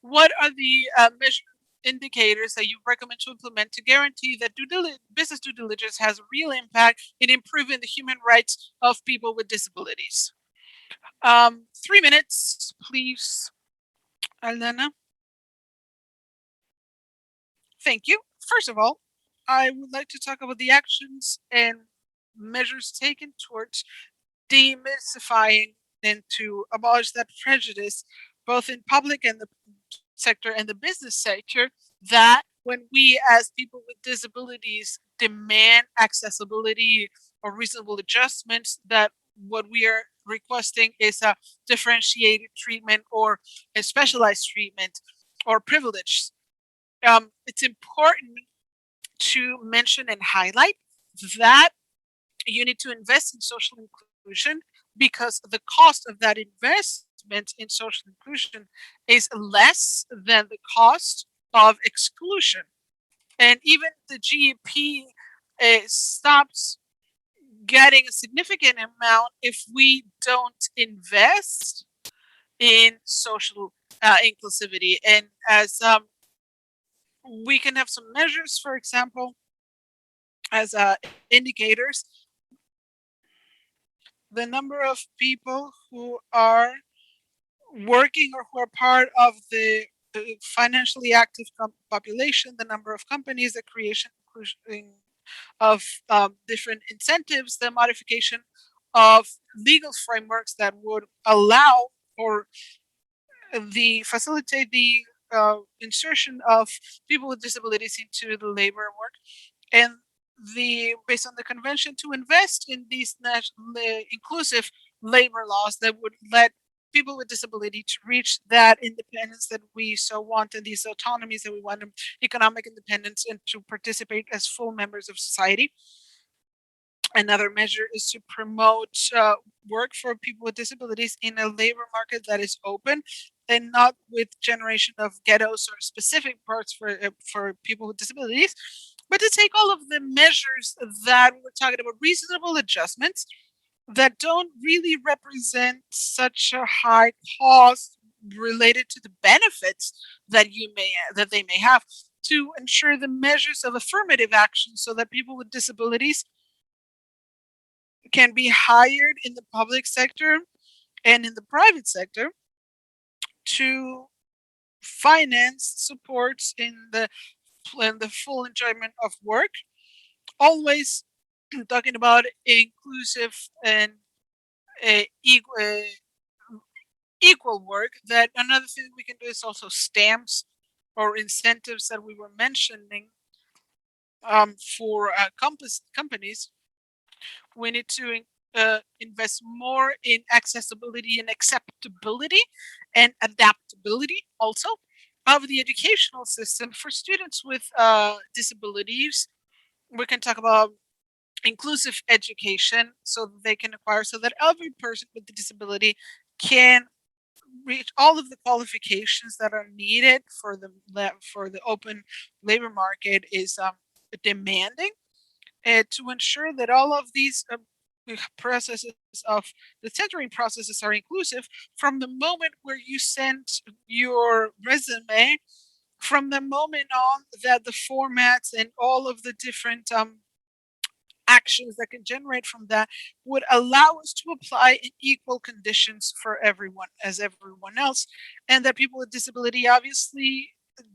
Speaker 2: What are the measure indicators that you recommend to implement to guarantee that business due diligence has a real impact in improving the human rights of people with disabilities? 3 minutes, please, Aldana. Thank you. First of all, I would like to talk about the actions and measures taken towards demystifying and to abolish that prejudice, both in public and the sector and the business sector, that when we as people with disabilities demand accessibility or reasonable adjustments, that what we are requesting is a differentiated treatment or a specialized treatment or privilege. It's important to mention and highlight that you need to invest in social inclusion, because the cost of that investment in social inclusion is less than the cost of exclusion. And even the GEP stops getting a significant amount if we don't invest in social inclusivity. And as we can have some measures, for example, as indicators, the number of people who are working or who are part of the financially active population, the number of companies, the creation of different incentives, the modification of legal frameworks that would allow or facilitate the insertion of people with disabilities into the labor work, and based on the convention, to invest in these inclusive labor laws that would let people with disability to reach that independence that we so want, and these autonomies that we want, economic independence, and to participate as full members of society. Another measure is to promote work for people with disabilities in a labor market that is open and not with generation of ghettos or specific parts for people with disabilities, but to take all of the measures that we're talking about, reasonable adjustments that don't really represent such a high cost related to the benefits that they may have, to ensure the measures of affirmative action so that people with disabilities can be hired in the public sector and in the private sector to finance supports in the full enjoyment of work, always talking about inclusive and equal work. That another thing we can do is also stamps or incentives that we were mentioning for companies. We need to invest more in accessibility and acceptability and adaptability also of the educational system for students with disabilities. We can talk about inclusive education so that they can acquire, so that every person with a disability can reach all of the qualifications that are needed for the open labor market is demanding, and to ensure that all of these processes of the tendering processes are inclusive from the moment where you send your resume, from the moment on that the formats and all of the different actions that can generate from that would allow us to apply in equal conditions for everyone as everyone else, and that people with disability obviously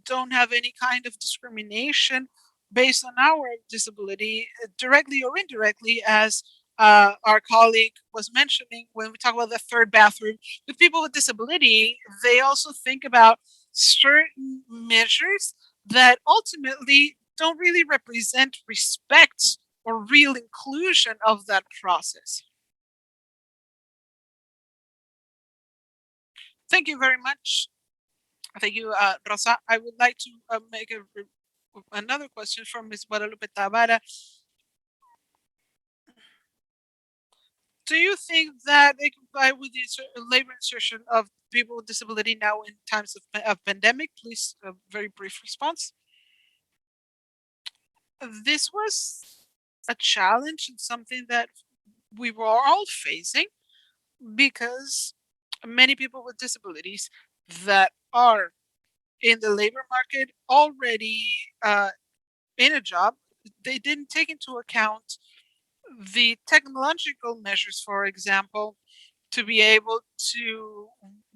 Speaker 2: don't have any kind of discrimination based on our disability, directly or indirectly, as our colleague was mentioning. When we talk about the third bathroom with people with disability, they also think about certain measures that ultimately don't really represent respect or real inclusion of that process. Thank you very much. Thank you, Rosa. I would like to make another question from Ms. Guadalupe Tabara. Do you think that they comply with the labor insertion of people with disability now in times of pandemic? Please, a very brief response. This was a challenge and something that we were all facing, because many people with disabilities that are in the labor market already in a job, they didn't take into account the technological measures, for example, to be able to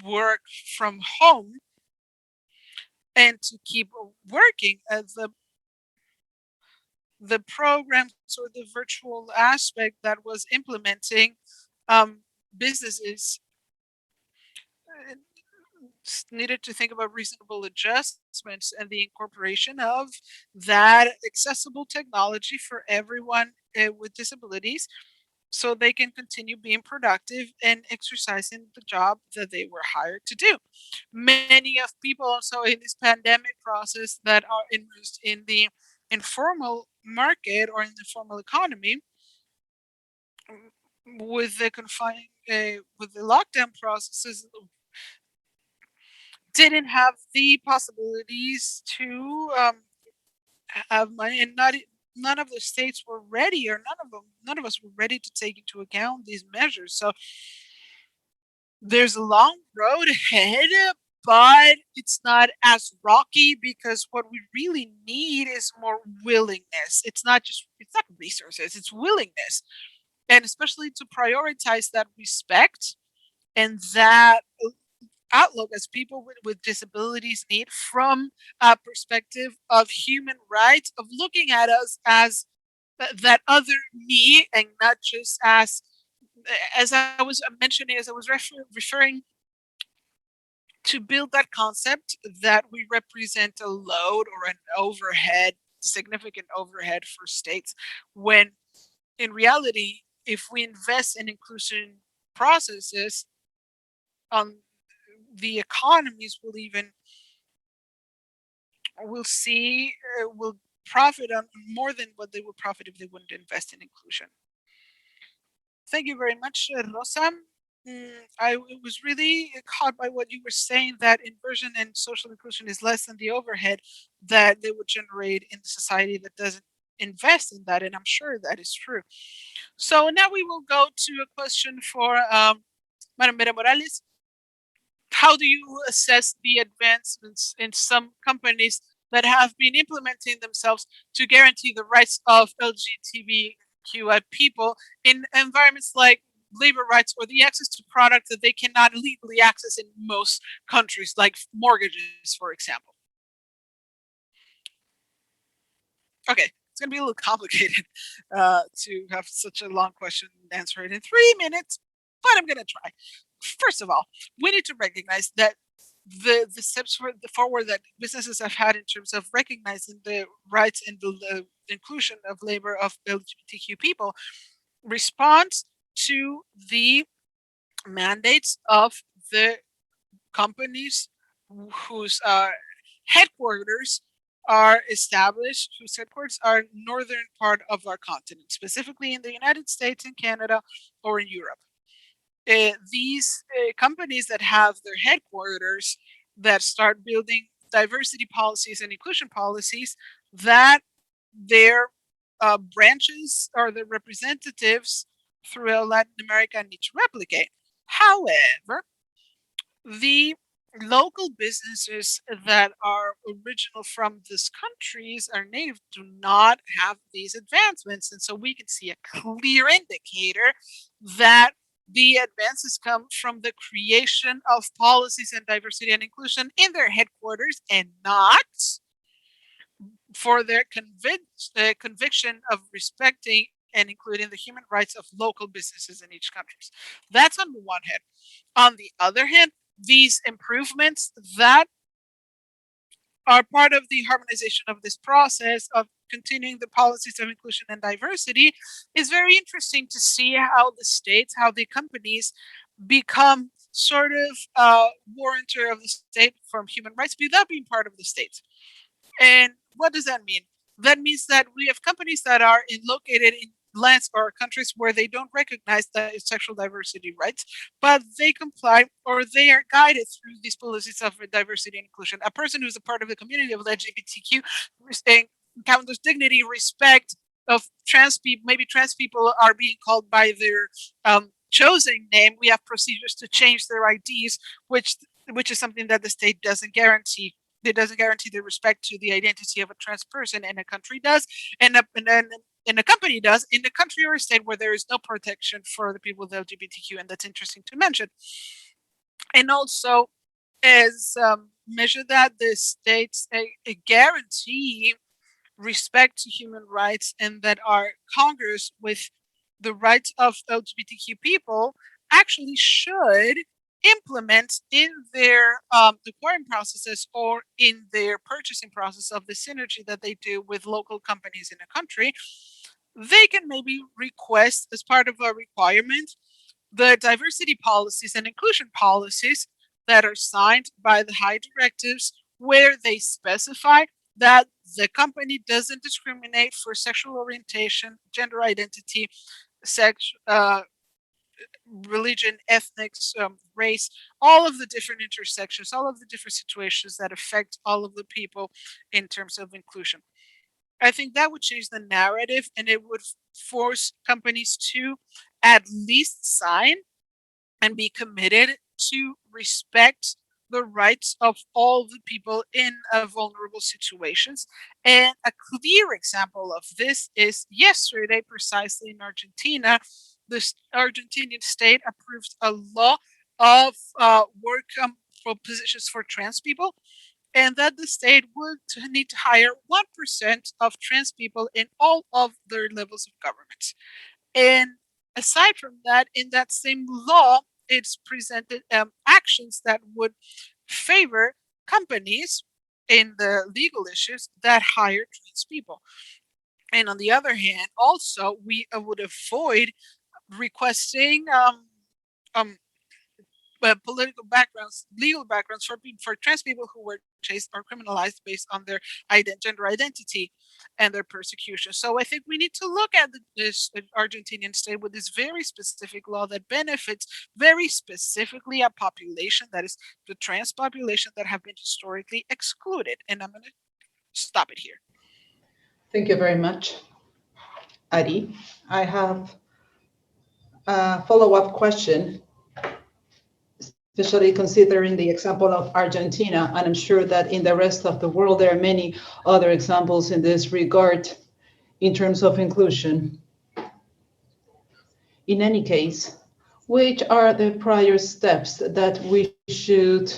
Speaker 2: work from home and to keep working. The programs or the virtual aspect that was implementing, businesses needed to think about reasonable adjustments and the incorporation of that accessible technology for everyone with disabilities, so they can continue being productive and exercising the job that they were hired to do. Many of people also in this pandemic process that are immersed in the informal market or in the formal economy, with the with the lockdown processes, didn't have the possibilities to have money, and none of the states were ready, or none of us were ready to take into account these measures. So there's a long road ahead, but it's not as rocky, because what we really need is more willingness. It's not resources, it's willingness, and especially to prioritize that respect and that outlook as people with disabilities need, from a perspective of human rights, of looking at us as that other me, and not just as I was mentioning, as I was referring to, build that concept that we represent a load or an overhead, significant overhead for states, when in reality, if we invest in inclusion processes, the economies will profit on more than what they would profit if they wouldn't invest in inclusion. Thank you very much, Rosa. I was really caught by what you were saying, that inversion and social inclusion is less than the overhead that they would generate in the society that doesn't invest in that, and I'm sure that is true. So now we will go to a question for Madam Vera Morales. How do you assess the advancements in some companies that have been implementing themselves to guarantee the rights of LGBTQI people in environments like labor rights or the access to products that they cannot legally access in most countries, like mortgages, for example? Okay, it's going to be a little complicated to have such a long question and answer it in 3 minutes, but I'm going to try. First of all, we need to recognize that the steps forward that businesses have had in terms of recognizing the rights and the inclusion of labor of LGBTQ people responds to the mandates of the companies whose headquarters are established, whose headquarters are northern part of our continent, specifically in the United States and Canada or in Europe. These companies that have their headquarters that start building diversity policies and inclusion policies, that their branches or their representatives throughout Latin America need to replicate. However, the local businesses that are original from these countries are native do not have these advancements. And so we can see a clear indicator that the advances come from the creation of policies and diversity and inclusion in their headquarters and not for their conviction of respecting and including the human rights of local businesses in each country. That's on the one hand. On the other hand, these improvements that are part of the harmonization of this process of continuing the policies of inclusion and diversity is very interesting to see how the states, how the companies become sort of warrantor of the state from human rights without being part of the state. And what does that mean? That means that we have companies that are located in lands or countries where they don't recognize the sexual diversity rights, but they comply or they are guided through these policies of diversity and inclusion. A person who's a part of the community of LGBTQ encounters dignity, respect of trans people. Maybe trans people are being called by their chosen name. We have procedures to change their IDs, which is something that the state doesn't guarantee. It doesn't guarantee the respect to the identity of a trans person, and a country does, and a company does in the country or state where there is no protection for the people with LGBTQ, and that's interesting to mention. And also, as measure that the states guarantee respect to human rights, and that our Congress, with the rights of LGBTQ people, actually should implement in their acquiring processes or in their purchasing process of the synergy that they do with local companies in a country. They can maybe request, as part of a requirement, the diversity policies and inclusion policies that are signed by the high directives, where they specify that the company doesn't discriminate for sexual orientation, gender identity, sex, religion, ethnic, race, all of the different intersections, all of the different situations that affect all of the people in terms of inclusion. I think that would change the narrative, and it would force companies to at least sign and be committed to respect the rights of all the people in vulnerable situations. And a clear example of this is yesterday, precisely in Argentina, the Argentinian state approved a law of work for positions for trans people, and that the state would need to hire 1% of trans people in all of their levels of government. And aside from that, in that same law, it's presented actions that would favor companies in the legal issues that hire trans people. And on the other hand, also, we would avoid requesting political backgrounds, legal backgrounds for trans people who were chased or criminalized based on their gender identity and their persecution. So I think we need to look at this Argentinian state with this very specific law that benefits very specifically a population that is the trans population that have been historically excluded. And I'm going to stop it here.
Speaker 3: Thank you very much, Ari. I have a follow-up question, especially considering the example of Argentina, and I'm sure that in the rest of the world there are many other examples in this regard in terms of inclusion. In any case, which are the prior steps that we should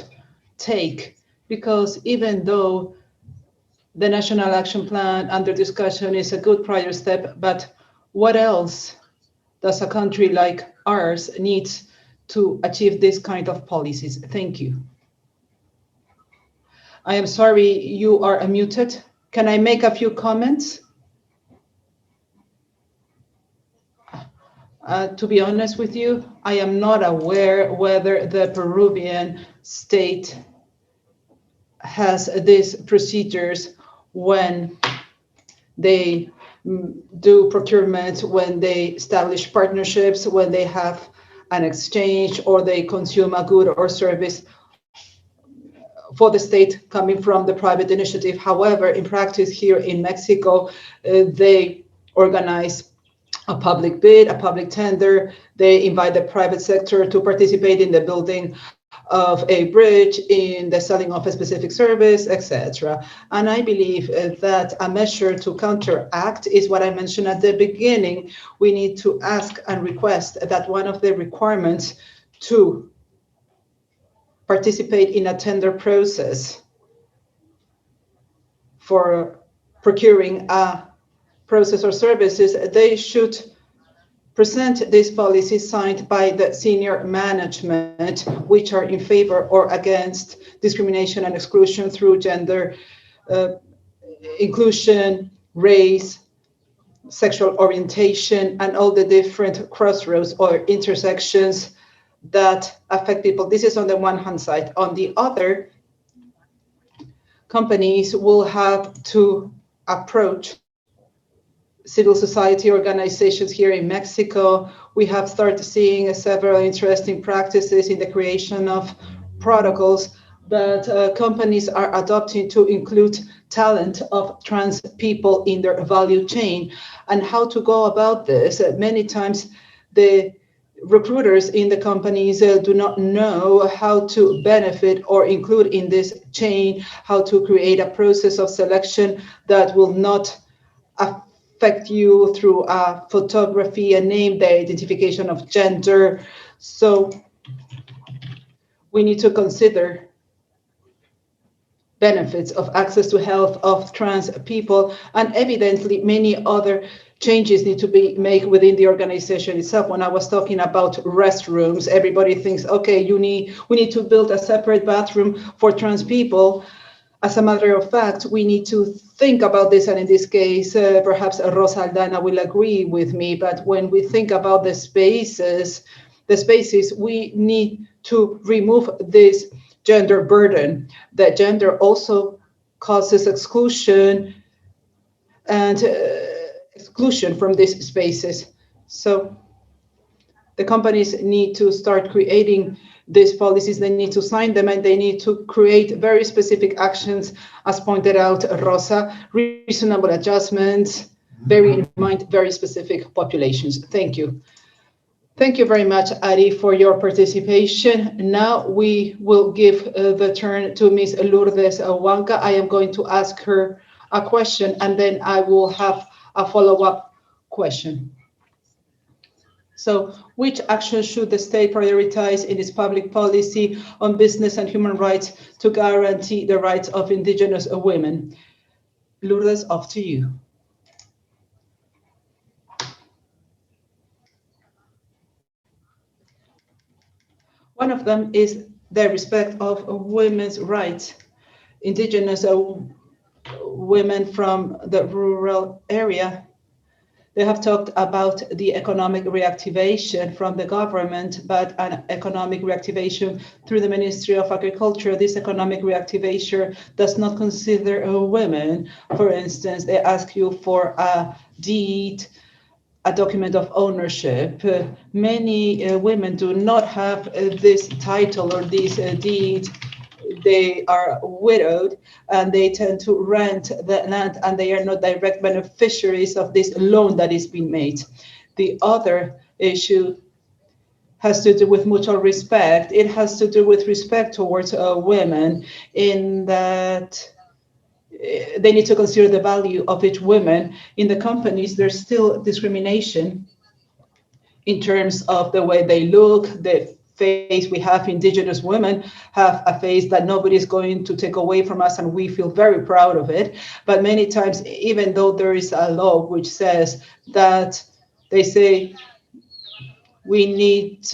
Speaker 3: take? Because even though the National Action Plan under discussion is a good prior step, but what else does a country like ours need to achieve this kind of policies? Thank you. I am sorry, you are unmuted. Can I make a few comments? To be honest with you, I am not aware whether the Peruvian state has these procedures when they do procurement, when they establish partnerships, when they have an exchange, or they consume a good or service for the state coming from the private initiative. However, in practice here in Mexico, they organize a public bid, a public tender. They invite the private sector to participate in the building of a bridge, in the selling of a specific service, etc. And I believe that a measure to counteract is what I mentioned at the beginning. We need to ask and request that one of the requirements to participate in a tender process for procuring a process or services, they should present these policies signed by the senior management, which are in favor or against discrimination and exclusion through gender, inclusion, race, sexual orientation, and all the different crossroads or intersections that affect people. This is on the one hand side. On the other, companies will have to approach civil society organizations here in Mexico. We have started seeing several interesting practices in the creation of protocols that companies are adopting to include talent of trans people in their value chain. And how to go about this? Many times the recruiters in the companies do not know how to benefit or include in this chain, how to create a process of selection that will not affect you through a photography, a name, the identification of gender. So we need to consider benefits of access to health of trans people, and evidently many other changes need to be made within the organization itself. When I was talking about restrooms, everybody thinks, okay, we need to build a separate bathroom for trans people. As a matter of fact, we need to think about this, and in this case, perhaps Rosa Aldana will agree with me, but when we think about the spaces, we need to remove this gender burden. That gender also causes exclusion and exclusion from these spaces. So the companies need to start creating these policies, they need to sign them, and they need to create very specific actions, as pointed out Rosa, reasonable adjustments, bearing in mind very specific populations. Thank you. Thank you very much, Ari, for your participation. Now we will give the turn to Ms. Lourdes Huanca. I am going to ask her a question, and then I will have a follow-up question. So, which actions should the state prioritize in its public policy on business and human rights to guarantee the rights of indigenous women? Lourdes, off to you. One of them is the respect of women's rights. Indigenous women from the rural area They have talked about the economic reactivation from the government, but an economic reactivation through the Ministry of Agriculture. This economic reactivation does not consider women. For instance, they ask you for a deed, a document of ownership. Many women do not have this title or this deed. They are widowed and they tend to rent the land, and they are not direct beneficiaries of this loan that is being made. The other issue has to do with mutual respect. It has to do with respect towards women, in that they need to consider the value of each woman. In the companies, there's still discrimination in terms of the way they look, the face we have. Indigenous women have a face that nobody is going to take away from us, and we feel very proud of it. But many times, even though there is a law which says that, they say we need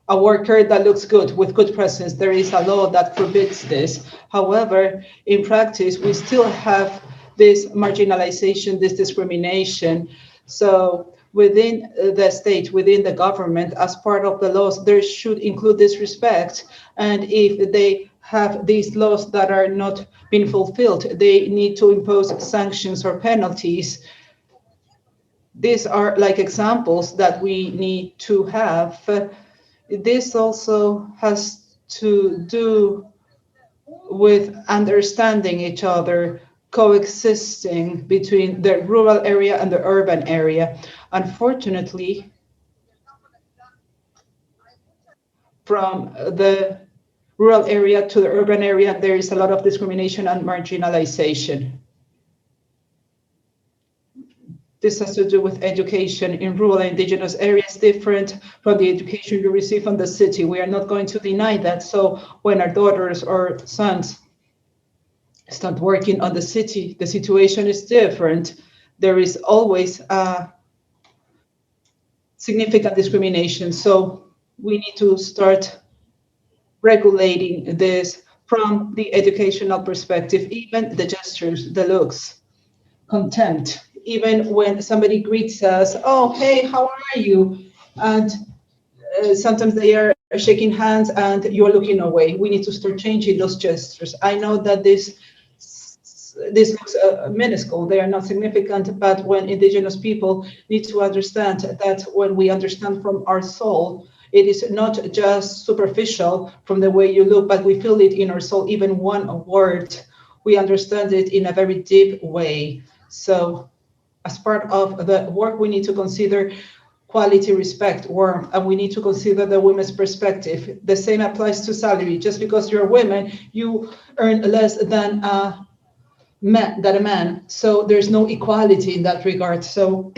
Speaker 3: a worker that looks good with good presence. There is a law that forbids this. However, in practice, we still have this marginalization, this discrimination. So within the state, within the government, as part of the laws, there should include this respect. And if they have these laws that are not being fulfilled, they need to impose sanctions or penalties. These are like examples that we need to have. This also has to do with understanding each other, coexisting between the rural area and the urban area. Unfortunately, from the rural area to the urban area, there is a lot of discrimination and marginalization. This has to do with education in rural and indigenous areas, different from the education you receive from the city. We are not going to deny that. So when our daughters or sons start working on the city, the situation is different. There is always a significant discrimination. So we need to start regulating this from the educational perspective, even the gestures, the looks, contempt. Even when somebody greets us, oh, hey, how are you? And sometimes they are shaking hands and you're looking away. We need to start changing those gestures. I know that this looks minuscule, they are not significant, but when indigenous people need to understand that when we understand from our soul, it is not just superficial from the way you look, but we feel it in our soul. Even one word, we understand it in a very deep way. So as part of the work, we need to consider quality, respect, warmth, and we need to consider the women's perspective. The same applies to salary. Just because you're a woman, you earn less than a man. So there's no equality in that regard. So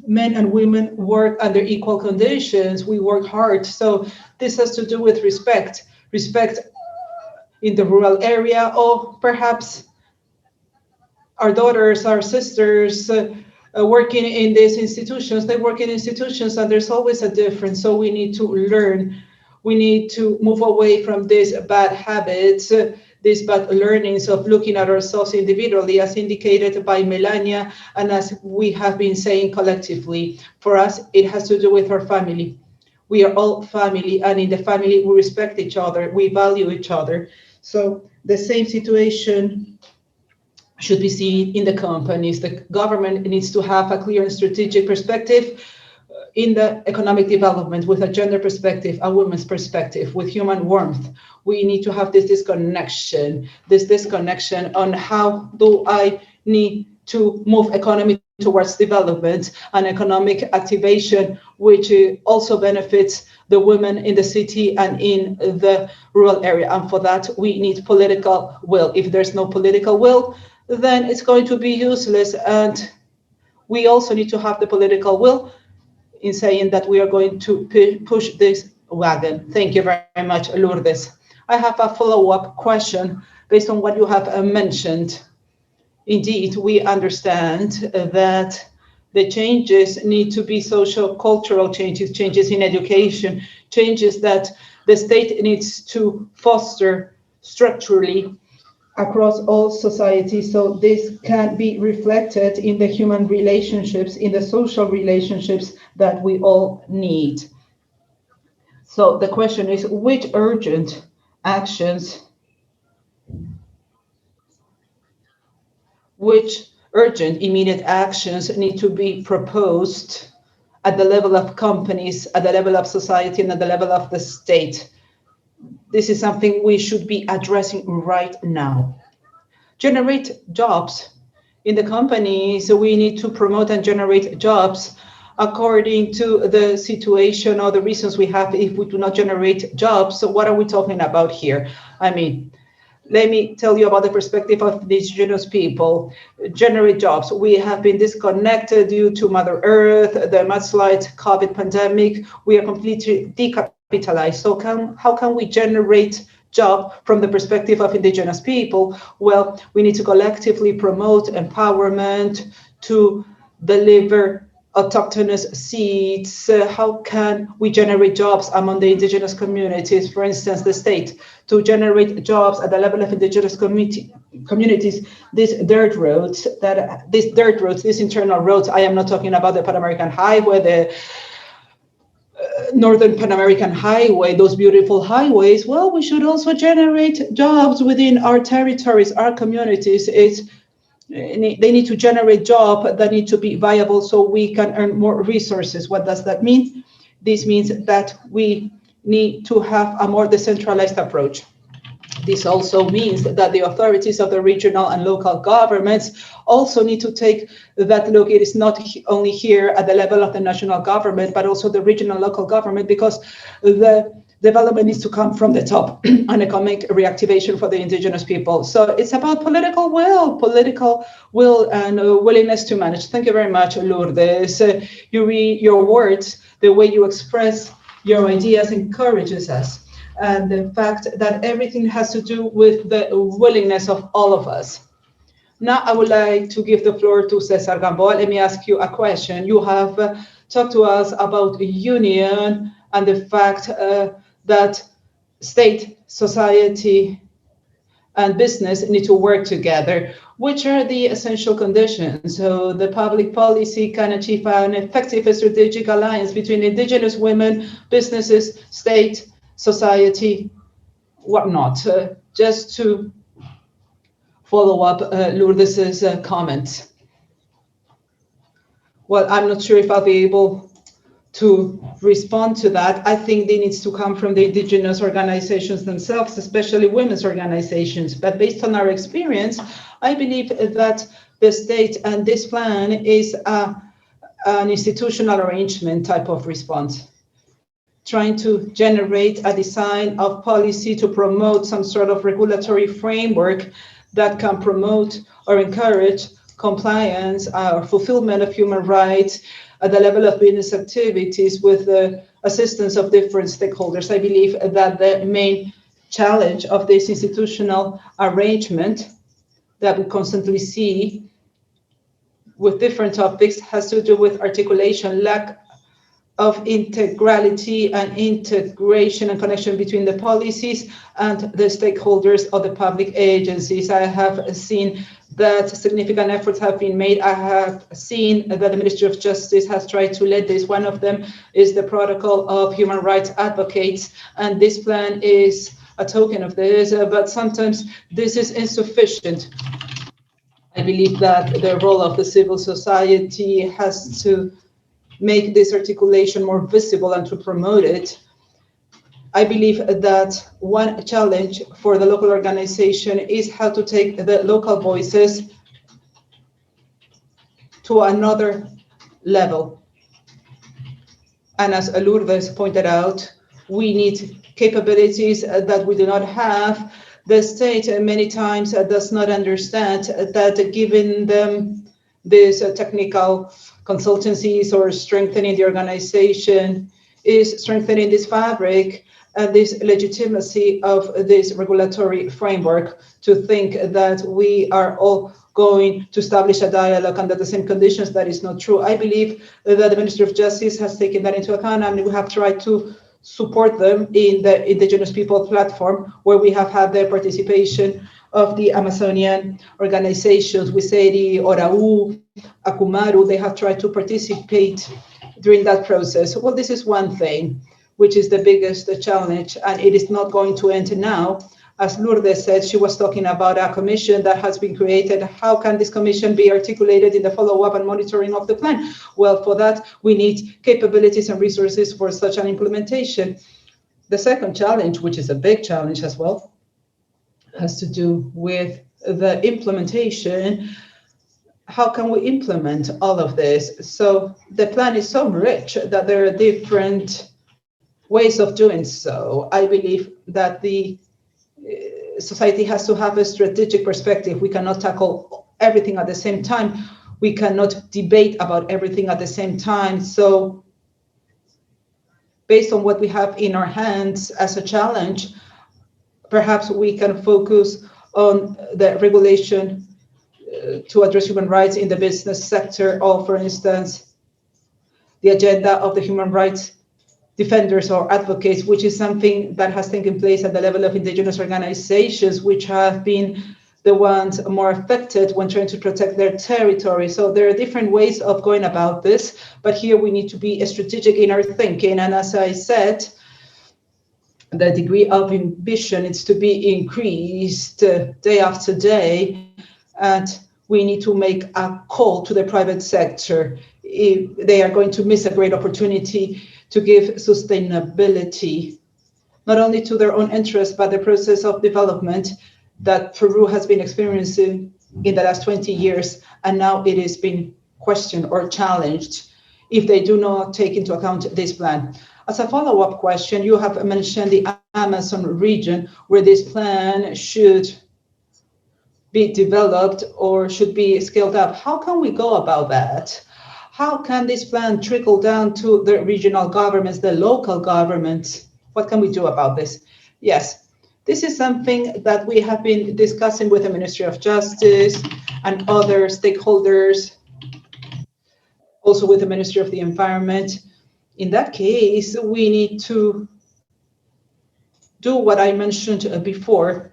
Speaker 3: men and women work under equal conditions. We work hard. So this has to do with respect in the rural area, or perhaps our daughters, our sisters, working in these institutions. They work in institutions and there's always a difference. So we need to learn. We need to move away from these bad habits, these bad learnings of looking at ourselves individually, as indicated by Melania, and as we have been saying collectively. For us, it has to do with our family. We are all family, and in the family, we respect each other, we value each other. So the same situation should be seen in the companies. The government needs to have a clear and strategic perspective in the economic development, with a gender perspective, a women's perspective, with human warmth. We need to have this disconnection on how do I need to move economy towards development and economic activation, which also benefits the women in the city and in the rural area. And for that, we need political will. If there's no political will, then it's going to be useless. And we also need to have the political will in saying that we are going to push this wagon. Thank you very much, Lourdes. I have a follow-up question based on what you have mentioned. Indeed, we understand that the changes need to be social, cultural changes, changes in education, changes that the state needs to foster structurally. across all societies, so this can be reflected in the human relationships, in the social relationships that we all need. So the question is, which urgent actions, which urgent immediate actions need to be proposed at the level of companies, at the level of society, and at the level of the state? This is something we should be addressing right now. Generate jobs in the companies. So we need to promote and generate jobs according to the situation or the reasons we have. If we do not generate jobs, so what are we talking about here? I mean, let me tell you about the perspective of the indigenous people. Generate jobs. We have been disconnected due to Mother Earth, the mudslide, COVID pandemic. We are completely decapitalized. So how can we generate job from the perspective of indigenous people? Well, we need to collectively promote empowerment to deliver autochthonous seeds. How can we generate jobs among the indigenous communities? For instance, the state, to generate jobs at the level of indigenous communities, these internal roads, I am not talking about the Pan American Highway, the Northern Pan American Highway, those beautiful highways. Well, we should also generate jobs within our territories, our communities. They need to generate jobs that need to be viable so we can earn more resources. What does that mean? This means that we need to have a more decentralized approach. This also means that the authorities of the regional and local governments also need to take that look. It is not only here at the level of the national government, but also the regional and local government, because the development needs to come from the top, an economic reactivation for the indigenous people. So it's about political will and willingness to manage. Thank you very much, Lourdes. Your words, the way you express your ideas encourages us. And the fact that everything has to do with the willingness of all of us. Now, I would like to give the floor to Cesar Gamboa. Let me ask you a question. You have talked to us about union and the fact that state, society, and business need to work together. Which are the essential conditions so the public policy can achieve an effective strategic alliance between indigenous women, businesses, state, society, whatnot? Just to follow up Lourdes's comments. Well, I'm not sure if I'll be able to respond to that. I think it needs to come from the indigenous organizations themselves, especially women's organizations. But based on our experience, I believe that the state and this plan is an institutional arrangement type of response, trying to generate a design of policy to promote some sort of regulatory framework that can promote or encourage compliance or fulfillment of human rights at the level of business activities with the assistance of different stakeholders. I believe that the main challenge of this institutional arrangement that we constantly see with different topics has to do with articulation, lack of integrality and integration and connection between the policies and the stakeholders of the public agencies. I have seen that significant efforts have been made. I have seen that the Ministry of Justice has tried to lead this. One of them is the Protocol of Human Rights Advocates, and this plan is a token of this, but sometimes this is insufficient. I believe that the role of the civil society has to make this articulation more visible and to promote it. I believe that one challenge for the local organization is how to take the local voices to another level. And as Lourdes pointed out, we need capabilities that we do not have. The state many times does not understand that giving them these technical consultancies or strengthening the organization is strengthening this fabric and this legitimacy of this regulatory framework to think that we are all going to establish a dialogue under the same conditions. That is not true. I believe that the Ministry of Justice has taken that into account, and we have tried to support them in the Indigenous People platform, where we have had their participation of the Amazonian organizations, Wiseri, Orau, Akumaru, they have tried to participate during that process. Well, this is one thing, which is the biggest challenge, and it is not going to end now. As Lourdes said, she was talking about a commission that has been created. How can this commission be articulated in the follow-up and monitoring of the plan? Well, for that, we need capabilities and resources for such an implementation. The second challenge, which is a big challenge as well, has to do with the implementation. How can we implement all of this? So the plan is so rich that there are different ways of doing so. I believe that the society has to have a strategic perspective. We cannot tackle everything at the same time. We cannot debate about everything at the same time. So based on what we have in our hands as a challenge, perhaps we can focus on the regulation to address human rights in the business sector, or for instance, the agenda of the human rights defenders or advocates, which is something that has taken place at the level of indigenous organizations, which have been the ones more affected when trying to protect their territory. So there are different ways of going about this, but here we need to be strategic in our thinking. And as I said, the degree of ambition is to be increased day after day, and we need to make a call to the private sector. If they are going to miss a great opportunity to give sustainability, not only to their own interests, but the process of development that Peru has been experiencing in the last 20 years, and now it is being questioned or challenged if they do not take into account this plan. As a follow-up question, you have mentioned the Amazon region, where this plan should be developed or should be scaled up. How can we go about that? How can this plan trickle down to the regional governments, the local governments? What can we do about this? Yes, this is something that we have been discussing with the Ministry of Justice and other stakeholders, also with the Ministry of the Environment. In that case, we need to do what I mentioned before.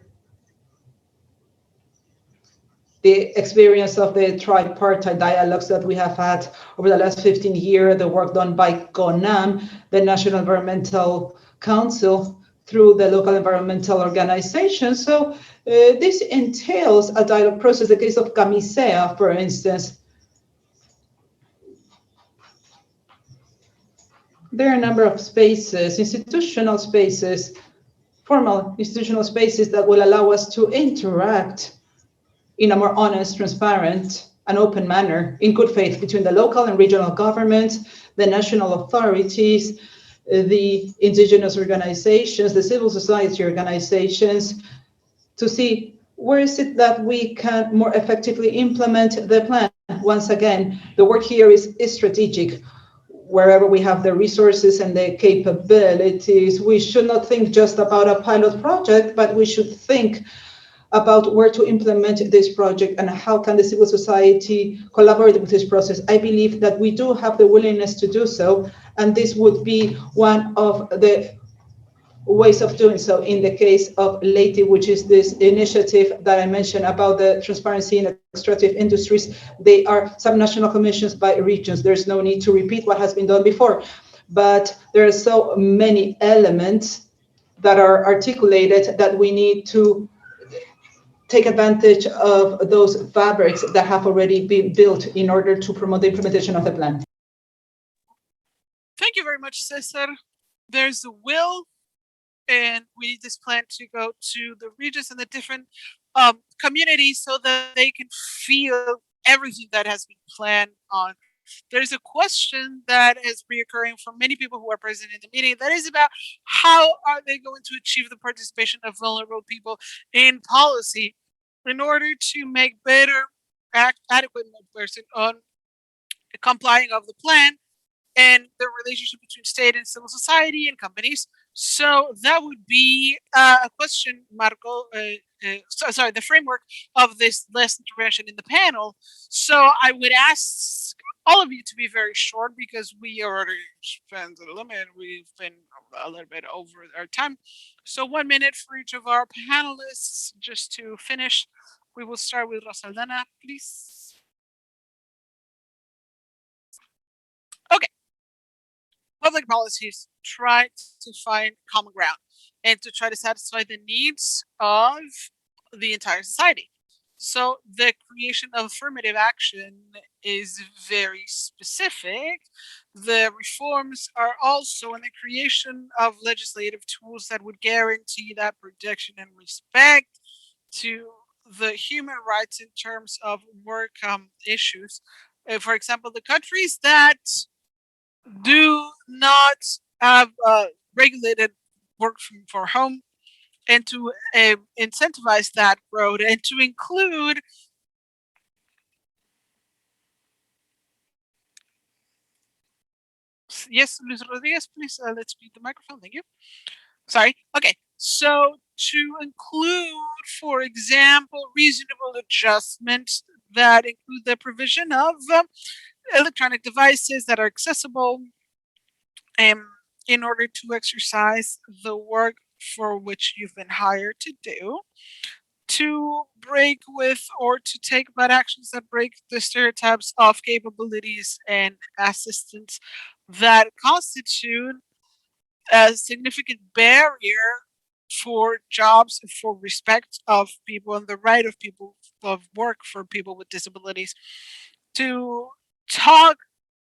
Speaker 3: The experience of the tripartite dialogues that we have had over the last 15 years, the work done by CONAM, the National Environmental Council, through the local environmental organizations. So this entails a dialogue process. The case of Camisea, for instance, there are a number of spaces, institutional spaces, formal institutional spaces that will allow us to interact in a more honest, transparent, and open manner, in good faith, between the local and regional governments, the national authorities, the indigenous organizations, the civil society organizations, to see where is it that we can more effectively implement the plan. Once again, the work here is strategic. Wherever we have the resources and the capabilities, we should not think just about a pilot project, but we should think about where to implement this project and how can the civil society collaborate with this process. I believe that we do have the willingness to do so, and this would be one of the ways of doing so. In the case of LATI, which is this initiative that I mentioned about the transparency in extractive industries, they are subnational commissions by regions. There's no need to repeat what has been done before, but there are so many elements that are articulated that we need to take advantage of those fabrics that have already been built in order to promote the implementation of the plan.
Speaker 2: Thank you very much, Cesar. There's the will, and we need this plan to go to the regions and the different communities so that they can feel everything that has been planned on. There's a question that is reoccurring from many people who are present in the meeting that is about how are they going to achieve the participation of vulnerable people in policy in order to make better adequate person on complying of the plan and the relationship between state and civil society and companies. So that would be a question, Marco, the framework of this last intervention in the panel. So I would ask all of you to be very short because we already spent the limit. We've been a little bit over our time. So 1 minute for each of our panelists just to finish. We will start with Rosaldana, please. Okay. Public policies try to find common ground and to try to satisfy the needs of the entire society. So the creation of affirmative action is very specific. The reforms are also in the creation of legislative tools that would guarantee that protection and respect to the human rights in terms of work issues. For example, the countries that do not have regulated work from home, and to incentivize that growth and to include yes, Luis Rodriguez, please let's mute the microphone. Thank you. Sorry. Okay. So to include, for example, reasonable adjustments that include the provision of electronic devices that are accessible in order to exercise the work for which you've been hired to do, to break with or to take bad actions that break the stereotypes of capabilities and assistance that constitute a significant barrier for jobs, for respect of people and the right of people of work for people with disabilities, to talk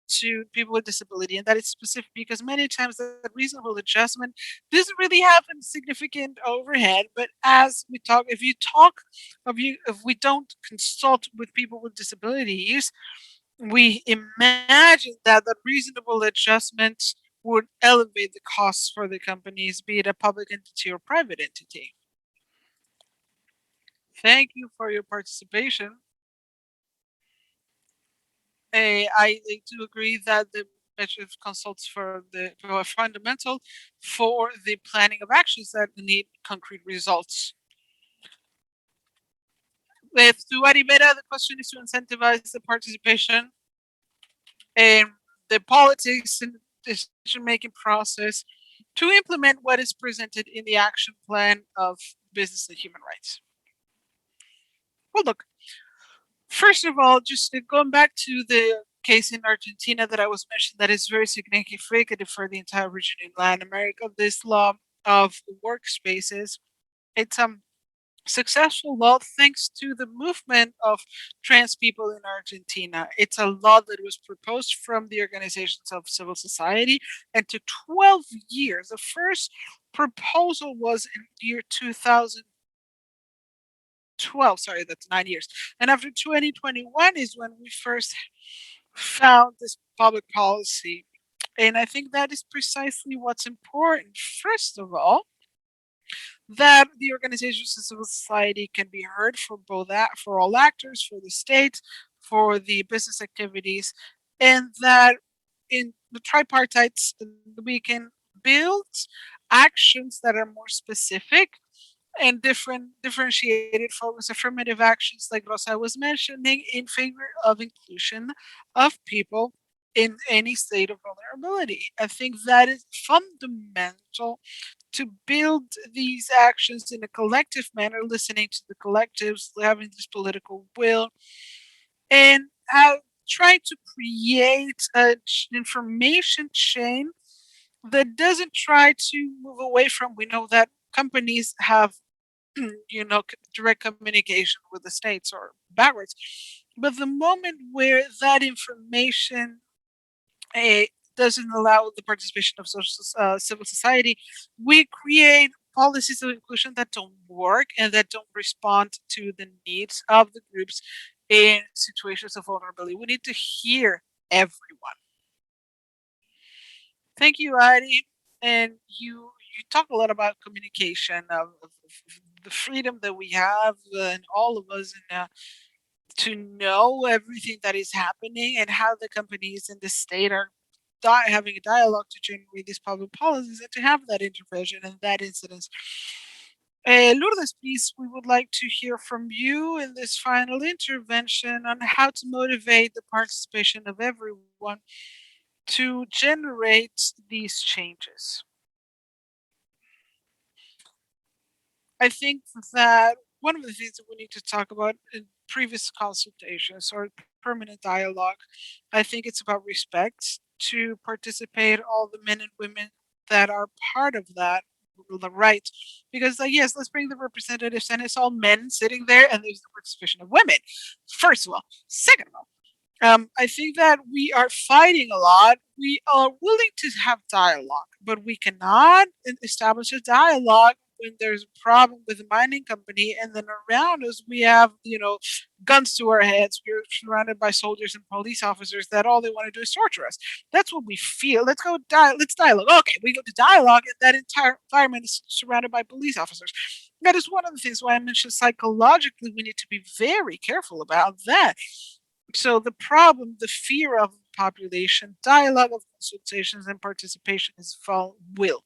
Speaker 2: to people with disability, and that is specific because many times that reasonable adjustment doesn't really have a significant overhead. But as we talk, if we don't consult with people with disabilities, we imagine that the reasonable adjustment would elevate the costs for the companies, be it a public entity or private entity. Thank you for your participation. I do agree that the measure of consults for the are fundamental for the planning of actions that need concrete results. With Tuaribera, the question is to incentivize the participation in the politics and decision-making process to implement what is presented in the action plan of business and human rights. Well, look, first of all, just going back to the case in Argentina that I was mentioning, that is very significant for the entire region in Latin America, this law of workspaces. It's successful law thanks to the movement of trans people in Argentina. It's a law that was proposed from the organizations of civil society and took 12 years. The first proposal was in the year 2012, sorry, that's 9 years. And after 2021 is when we first found this public policy. And I think that is precisely what's important. First of all, that the organizations of civil society can be heard for both that for all actors, for the state, for the business activities, and that in the tripartites we can build actions that are more specific and differentiated focus affirmative actions like Rosa was mentioning in favor of inclusion of people in any state of vulnerability. I think that is fundamental to build these actions in a collective manner, listening to the collectives, having this political will, and trying to create an information chain that doesn't try to move away from. We know that companies have, direct communication with the states or backwards, but the moment where that information doesn't allow the participation of civil society, we create policies of inclusion that don't work and that don't respond to the needs of the groups in situations of vulnerability. We need to hear everyone. Thank you, Adi. And you talk a lot about communication, of the freedom that we have, and all of us, and to know everything that is happening and how the companies in the state are having a dialogue to generate these public policies and to have that intervention and that incidence. Lourdes, please, we would like to hear from you in this final intervention on how to motivate the participation of everyone to generate these changes. I think that one of the things that we need to talk about in previous consultations or permanent dialogue, I think it's about respect to participate, all the men and women that are part of that, the right, because yes, let's bring the representatives and it's all men sitting there and there's the participation of women, first of all. Second of all, I think that we are fighting a lot. We are willing to have dialogue, but we cannot establish a dialogue when there's a problem with a mining company, and then around us we have, guns to our heads. We're surrounded by soldiers and police officers that all they want to do is torture us. That's what we feel. Let's go. Let's dialogue. Okay, we go to dialogue, and that entire environment is surrounded by police officers. That is one of the things why I mentioned psychologically we need to be very careful about that. So the problem, the fear of the population, dialogue of consultations and participation is will.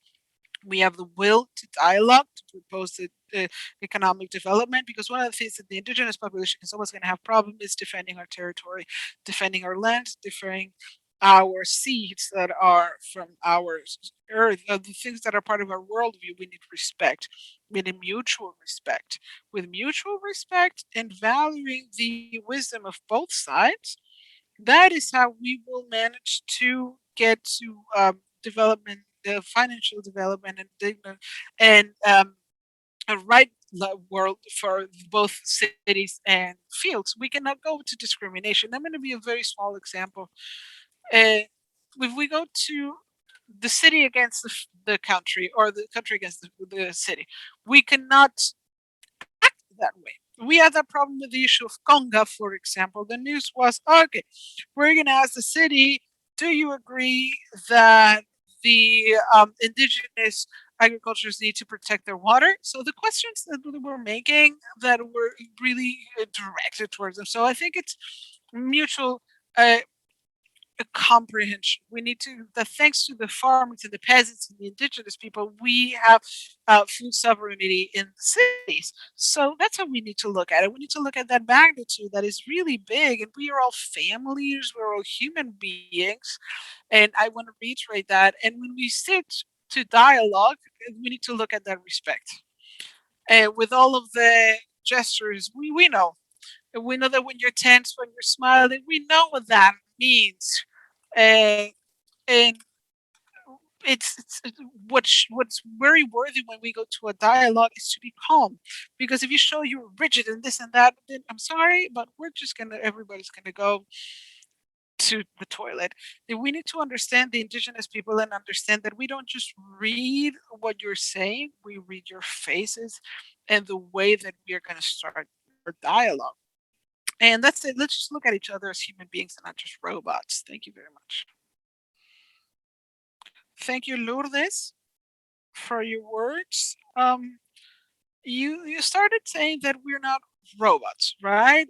Speaker 2: We have the will to dialogue, to propose the economic development, because one of the things that the indigenous population is always going to have problem is defending our territory, defending our land, defending our seeds that are from our earth, the things that are part of our worldview. We need respect. We need mutual respect. With mutual respect and valuing the wisdom of both sides, that is how we will manage to get to development, financial development, and a right world for both cities and fields. We cannot go to discrimination. I'm going to be a very small example. If we go to the city against the country, or the country against the city, we cannot act that way. We had that problem with the issue of Conga, for example. The news was, okay, we're going to ask the city, do you agree that the indigenous agricultures need to protect their water? So the questions that we were making that were really directed towards them. So I think it's mutual a comprehension. We need to, thanks to the farmers and the peasants and the indigenous people, we have food sovereignty in the cities. So that's how we need to look at it. We need to look at that magnitude that is really big, and we are all families, we're all human beings. And I want to reiterate that. And when we sit to dialogue, we need to look at that respect. With all of the gestures, we know. We know that when you're tense, when you're smiling, we know what that means. And it's what's very worthy when we go to a dialogue is to be calm, because if you show you're rigid and this and that, then I'm sorry, but everybody's gonna go to the toilet. And we need to understand the indigenous people and understand that we don't just read what you're saying, we read your faces and the way that we are going to start our dialogue. And that's it. Let's just look at each other as human beings and not just robots. Thank you very much. Thank you, Lourdes, for your words. You started saying that we're not robots, right?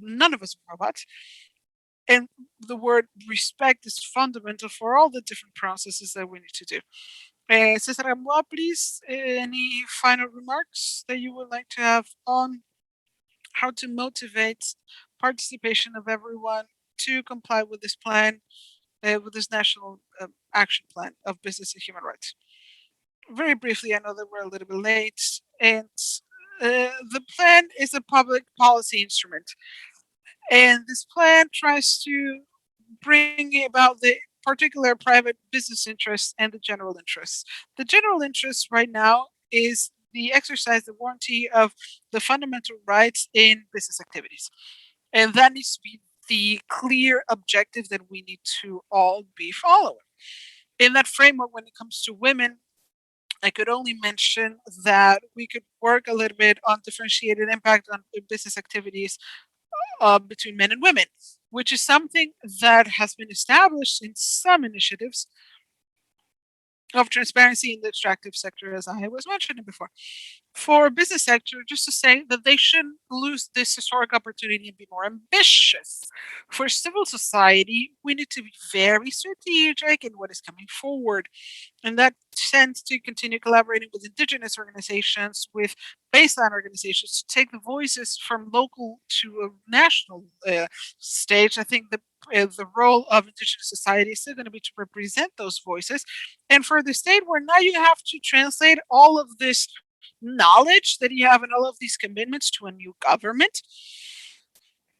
Speaker 2: None of us are robots. And the word respect is fundamental for all the different processes that we need to do. Cesar Gamboa, please, any final remarks that you would like to have on how to motivate participation of everyone to comply with this plan, with this national action plan of business and human rights? Very briefly, I know that we're a little bit late, and the plan is a public policy instrument. And this plan tries to bring about the particular private business interests and the general interests. The general interest right now is the exercise, the warranty of the fundamental rights in business activities. And that needs to be the clear objective that we need to all be following. In that framework, when it comes to women, I could only mention that we could work a little bit on differentiated impact on business activities between men and women, which is something that has been established in some initiatives, of transparency in the extractive sector, as I was mentioning before. For business sector, just to say that they shouldn't lose this historic opportunity and be more ambitious. For civil society, we need to be very strategic in what is coming forward. In that sense, to continue collaborating with indigenous organizations, with baseline organizations, to take the voices from local to a national stage. I think the role of indigenous society is still going to be to represent those voices. And for the state, where now you have to translate all of this knowledge that you have and all of these commitments to a new government.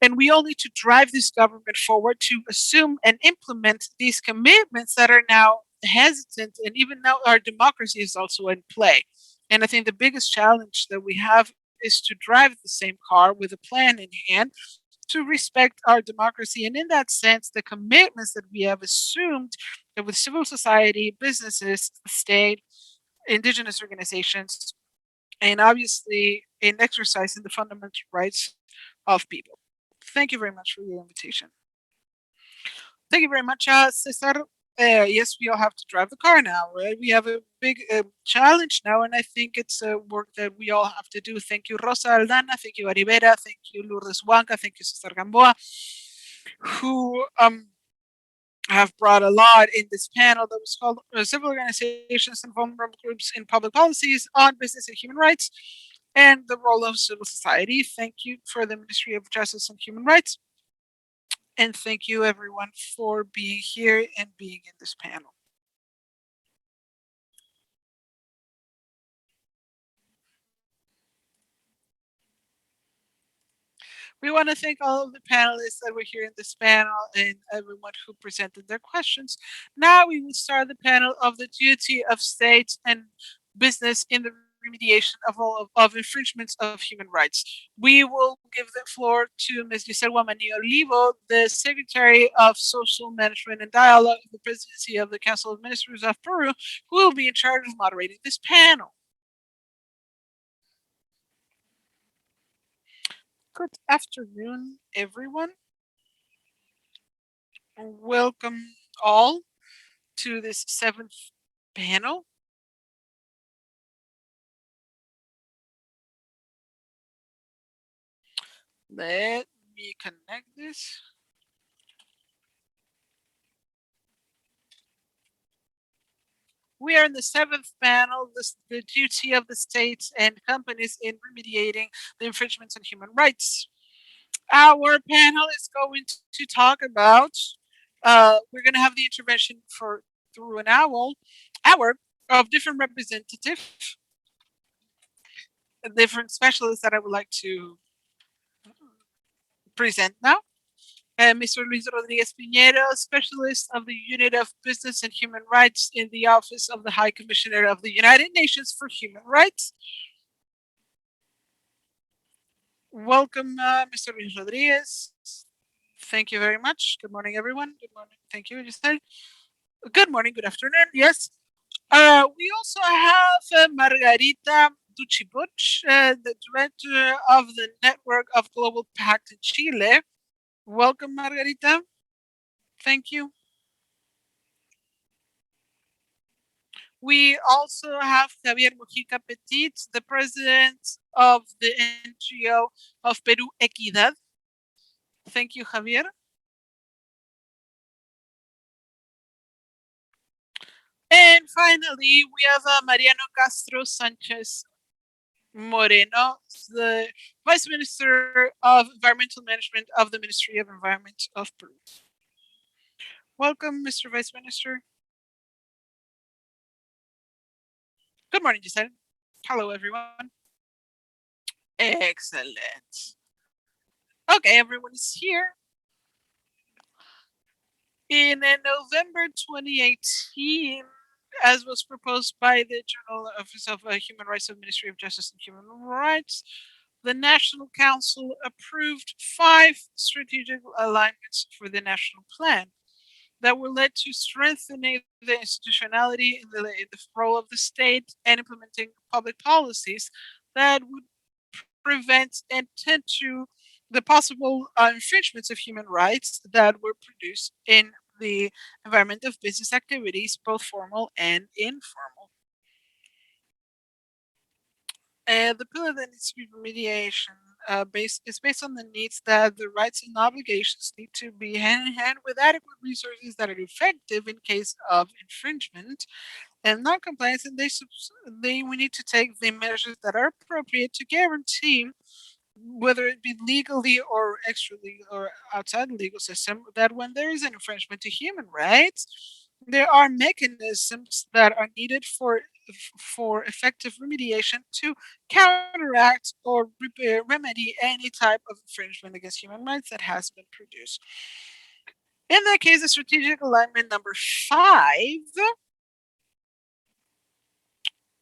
Speaker 2: And we all need to drive this government forward to assume and implement these commitments that are now hesitant, and even now our democracy is also in play. And I think the biggest challenge that we have is to drive the same car with a plan in hand to respect our democracy. And in that sense, the commitments that we have assumed that with civil society, businesses, the state, indigenous organizations, and obviously in exercising the fundamental rights of people. Thank you very much for your invitation. Thank you very much, Cesar. Yes, we all have to drive the car now, right? We have a big challenge now, and I think it's a work that we all have to do. Thank you, Rosa Aldana. Thank you, Arivera. Thank you, Lourdes Huanca. Thank you, Cesar Gamboa, who have brought a lot in this panel that was called Civil Organizations and Vulnerable Groups in Public Policies on Business and Human Rights and the Role of Civil Society. Thank you for the Ministry of Justice and Human Rights. And thank you everyone for being here and being in this panel. We want to thank all of the panelists that were here in this panel and everyone who presented their questions. Now we will start the panel of the duty of state and business in the remediation of infringements of human rights. We will give the floor to Ms. Giselwa Mani Olivo, the Secretary of Social Management and Dialogue of the Presidency of the Council of Ministers of Peru, who will be in charge of moderating this panel. Good afternoon, everyone. Welcome all to this 7th panel. Let me connect this. We are in the 7th panel, the duty of the states and companies in remediating the infringements in human rights. Our panel is going to talk about, we're going to have the intervention through an hour of different representatives, different specialists that I would like to present now. Mr. Luis Rodriguez Piñero, Specialist of the Unit of Business and Human Rights in the Office of the High Commissioner of the United Nations for Human Rights. Welcome, Mr. Luis Rodriguez. Thank you very much. Good morning, everyone. Good morning. Thank you, Giselle. Good morning, good afternoon. Yes. We also have Margarita Duchibuch, the Director of the Network of Global Pact in Chile. Welcome, Margarita. Thank you. We also have Javier Mujica Petit, the President of the NGO of Peru Equidad. Thank you, Javier. And finally, we have Mariano Castro Sanchez Moreno, the Vice Minister of Environmental Management of the Ministry of Environment of Peru. Welcome, Mr. Vice Minister. Good morning, Giselle. Hello, everyone. Excellent. Okay, everyone is here. In November 2018, as was proposed by the General Office of Human Rights of the Ministry of Justice and Human Rights, the National Council approved 5 strategic alignments for the national plan that will lead to strengthening the institutionality in the role of the state and implementing public policies that would prevent and tend to the possible infringements of human rights that were produced in the environment of business activities, both formal and informal. The pillar that needs to be remediation is based on the needs that the rights and obligations need to be hand in hand with adequate resources that are effective in case of infringement and non-compliance, and we need to take the measures that are appropriate to guarantee, whether it be legally or extra legal or outside the legal system, that when there is an infringement to human rights, there are mechanisms that are needed for effective remediation to counteract or remedy any type of infringement against human rights that has been produced. In that case, the strategic alignment number 5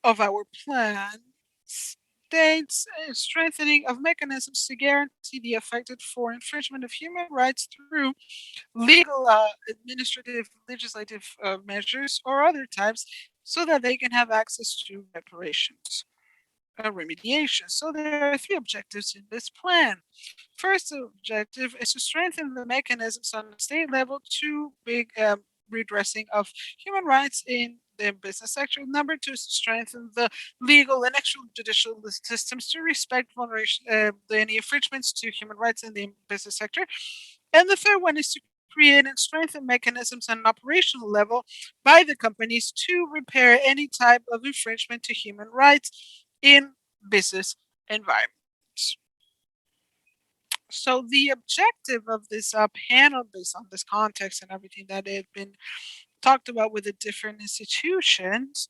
Speaker 2: of our plan states a strengthening of mechanisms to guarantee the affected for infringement of human rights through legal, administrative, legislative measures or other types, so that they can have access to reparations. Remediation. So there are 3 objectives in this plan. First objective is to strengthen the mechanisms on the state level to redressing of human rights in the business sector. Number 2 is to strengthen the legal and extrajudicial systems to respect any infringements to human rights in the business sector. And the third one is to create and strengthen mechanisms on an operational level by the companies to repair any type of infringement to human rights in business environments. So the objective of this panel, based on this context and everything that had been talked about with the different institutions,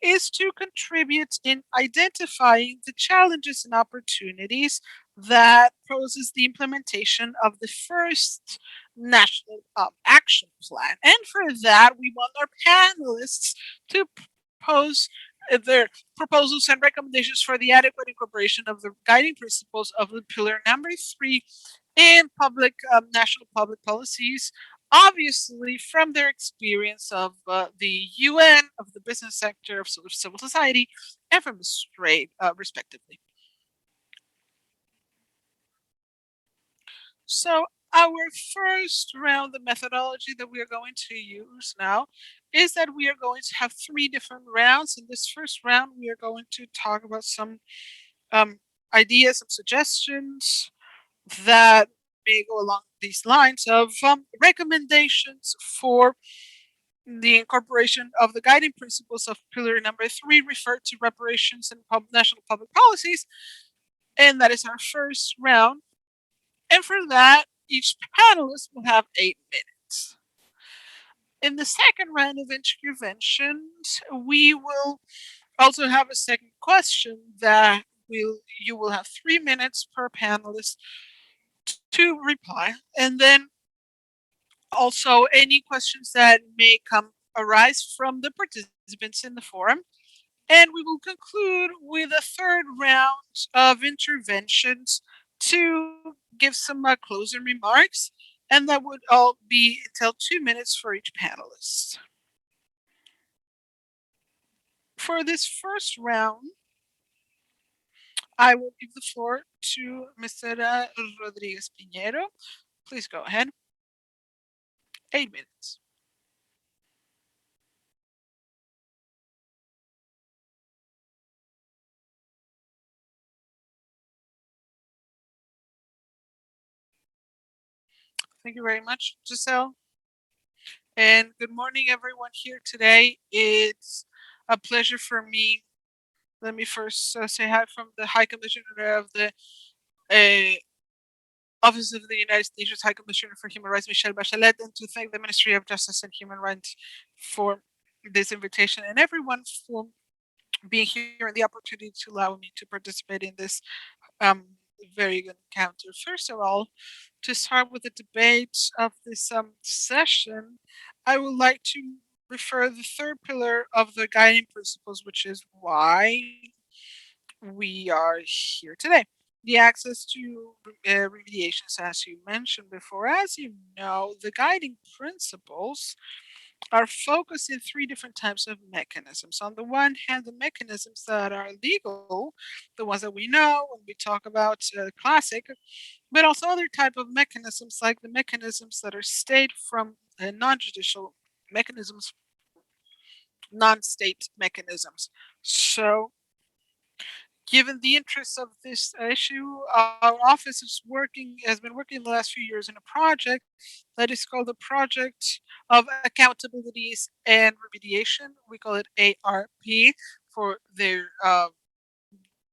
Speaker 2: is to contribute in identifying the challenges and opportunities that poses the implementation of the first national action plan. And for that, we want our panelists to pose their proposals and recommendations for the adequate incorporation of the guiding principles of the pillar number 3 in national public policies, obviously from their experience of the UN, of the business sector, of civil society, and from the trade, respectively. So our first round, the methodology that we are going to use now is that we are going to have 3 different rounds. In this first round, we are going to talk about some ideas and suggestions that may go along these lines of recommendations for the incorporation of the guiding principles of pillar number 3 referred to reparations and national public policies. And that is our first round. And for that, each panelist will have 8 minutes. In the second round of interventions, we will also have a second question that you will have 3 minutes per panelist to reply. And then also any questions that may arise from the participants in the forum. And we will conclude with a third round of interventions to give some closing remarks. And that would all be until 2 minutes for each panelist. For this first round, I will give the floor to Mr. Rodriguez Pinheiro. Please go ahead. 8 minutes. Thank you very much, Giselle. And good morning, everyone here today. It's a pleasure for me. Let me first say hi from the High Commissioner of the Office of the United Nations High Commissioner for Human Rights, Michelle Bachelet, and to thank the Ministry of Justice and Human Rights for this invitation and everyone for being here and the opportunity to allow me to participate in this very good encounter. First of all, to start with the debate of this session, I would like to refer the third pillar of the guiding principles, which is why we are here today. The access to remediations, as you mentioned before. As you know, the guiding principles are focused in 3 different types of mechanisms. On the one hand, the mechanisms that are legal, the ones that we know when we talk about classic, but also other type of mechanisms like the mechanisms that are state from non-judicial mechanisms, non-state mechanisms. So, given the interest of this issue, our office has been working the last few years in a project that is called the Project of Accountabilities and Remediation. We call it ARP for their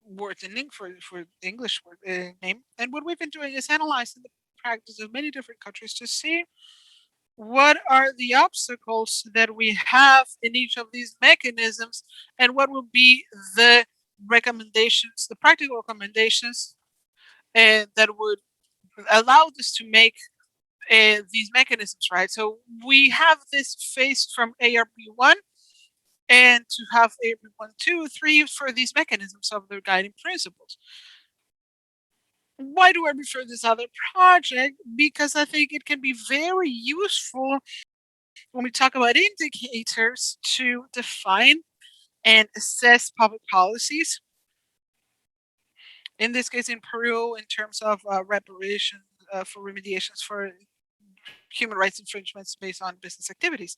Speaker 2: words in for the English word name. And what we've been doing is analyzing the practice of many different countries to see what are the obstacles that we have in each of these mechanisms, and what will be the recommendations, the practical recommendations that would allow us to make these mechanisms right. So we have this phase from ARP1 and to have ARP1, 2, 3 for these mechanisms of their guiding principles. Why do I refer this other project? Because I think it can be very useful when we talk about indicators to define and assess public policies. In this case, in Peru, in terms of reparation for remediations for human rights infringements based on business activities.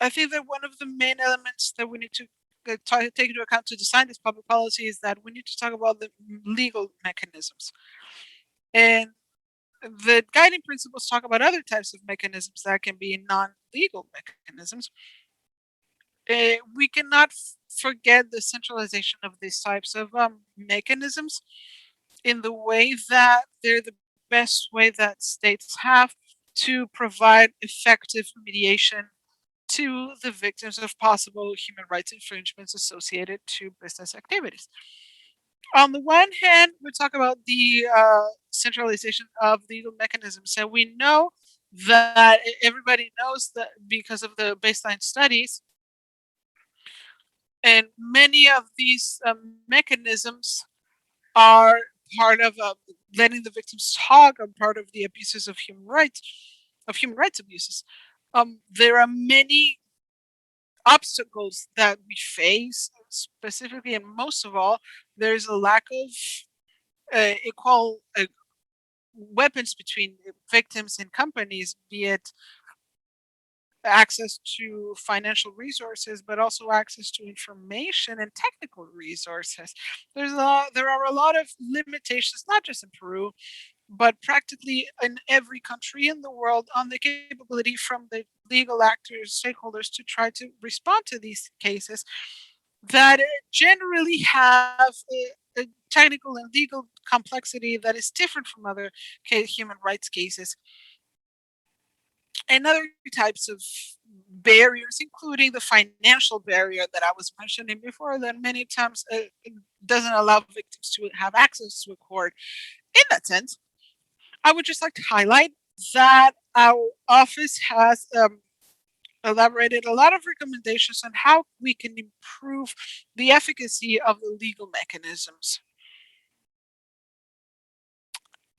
Speaker 2: I think that one of the main elements that we need to take into account to design this public policy is that we need to talk about the legal mechanisms. And the guiding principles talk about other types of mechanisms that can be non-legal mechanisms. We cannot forget the centralization of these types of mechanisms in the way that they're the best way that states have to provide effective remediation to the victims of possible human rights infringements associated to business activities. On the one hand, we talk about the centralization of legal mechanisms, and we know that everybody knows that because of the baseline studies, and many of these mechanisms are part of letting the victims talk, are part of the abuses of human rights abuses. There are many obstacles that we face, specifically, and most of all, there's a lack of equal weapons between victims and companies, be it access to financial resources, but also access to information and technical resources. There are a lot of limitations, not just in Peru, but practically in every country in the world, on the capability from the legal actors, stakeholders to try to respond to these cases that generally have a technical and legal complexity that is different from other human rights cases. And other types of barriers, including the financial barrier that I was mentioning before, that many times doesn't allow victims to have access to a court. In that sense, I would just like to highlight that our office has elaborated a lot of recommendations on how we can improve the efficacy of the legal mechanisms.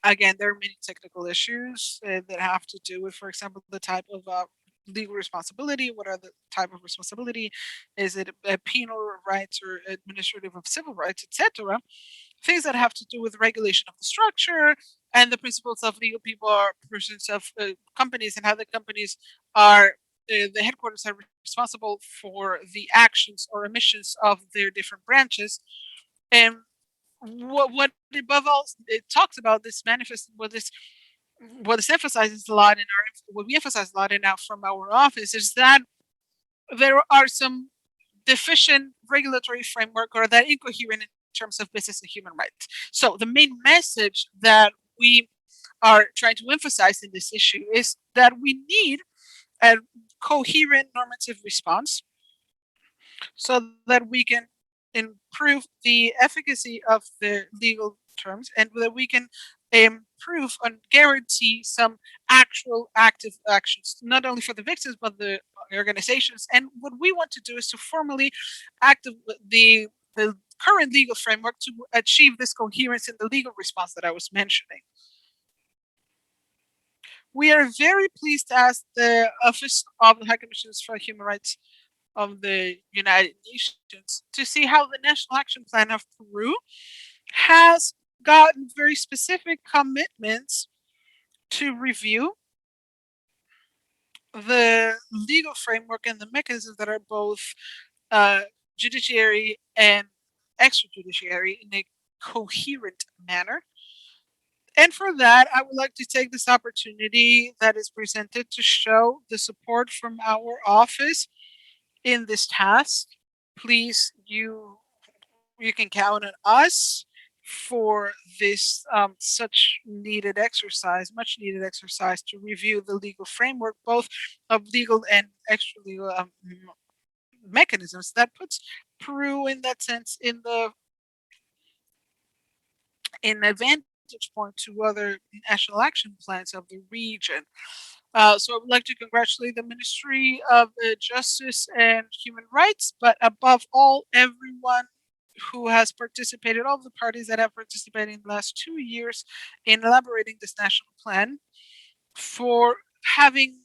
Speaker 2: Again, there are many technical issues that have to do with, for example, the type of legal responsibility. What are the type of responsibility? Is it penal rights or administrative of civil rights, etc.? Things that have to do with regulation of the structure and the principles of legal people are persons of companies, and how the companies are the headquarters are responsible for the actions or omissions of their different branches. And what above all it talks about this manifest what this emphasizes a lot in what we emphasize a lot in now from our office is that there are some deficient regulatory framework or that incoherent in terms of business and human rights. So the main message that we are trying to emphasize in this issue is that we need a coherent normative response so that we can improve the efficacy of the legal terms and that we can improve and guarantee some actual active actions, not only for the victims, but the organizations. And what we want to do is to formally activate the current legal framework to achieve this coherence in the legal response that I was mentioning. We are very pleased as the Office of the High Commissioners for Human Rights of the United Nations to see how the National Action Plan of Peru has gotten very specific commitments to review the legal framework and the mechanisms that are both judiciary and extrajudiciary in a coherent manner. And for that, I would like to take this opportunity that is presented to show the support from our office in this task. Please, you can count on us for this much needed exercise to review the legal framework, both of legal and extra legal mechanisms that puts Peru in that sense in advantage point to other national action plans of the region. So I would like to congratulate the Ministry of Justice and Human Rights, but above all, everyone who has participated, all the parties that have participated in the last 2 years in elaborating this national plan, for having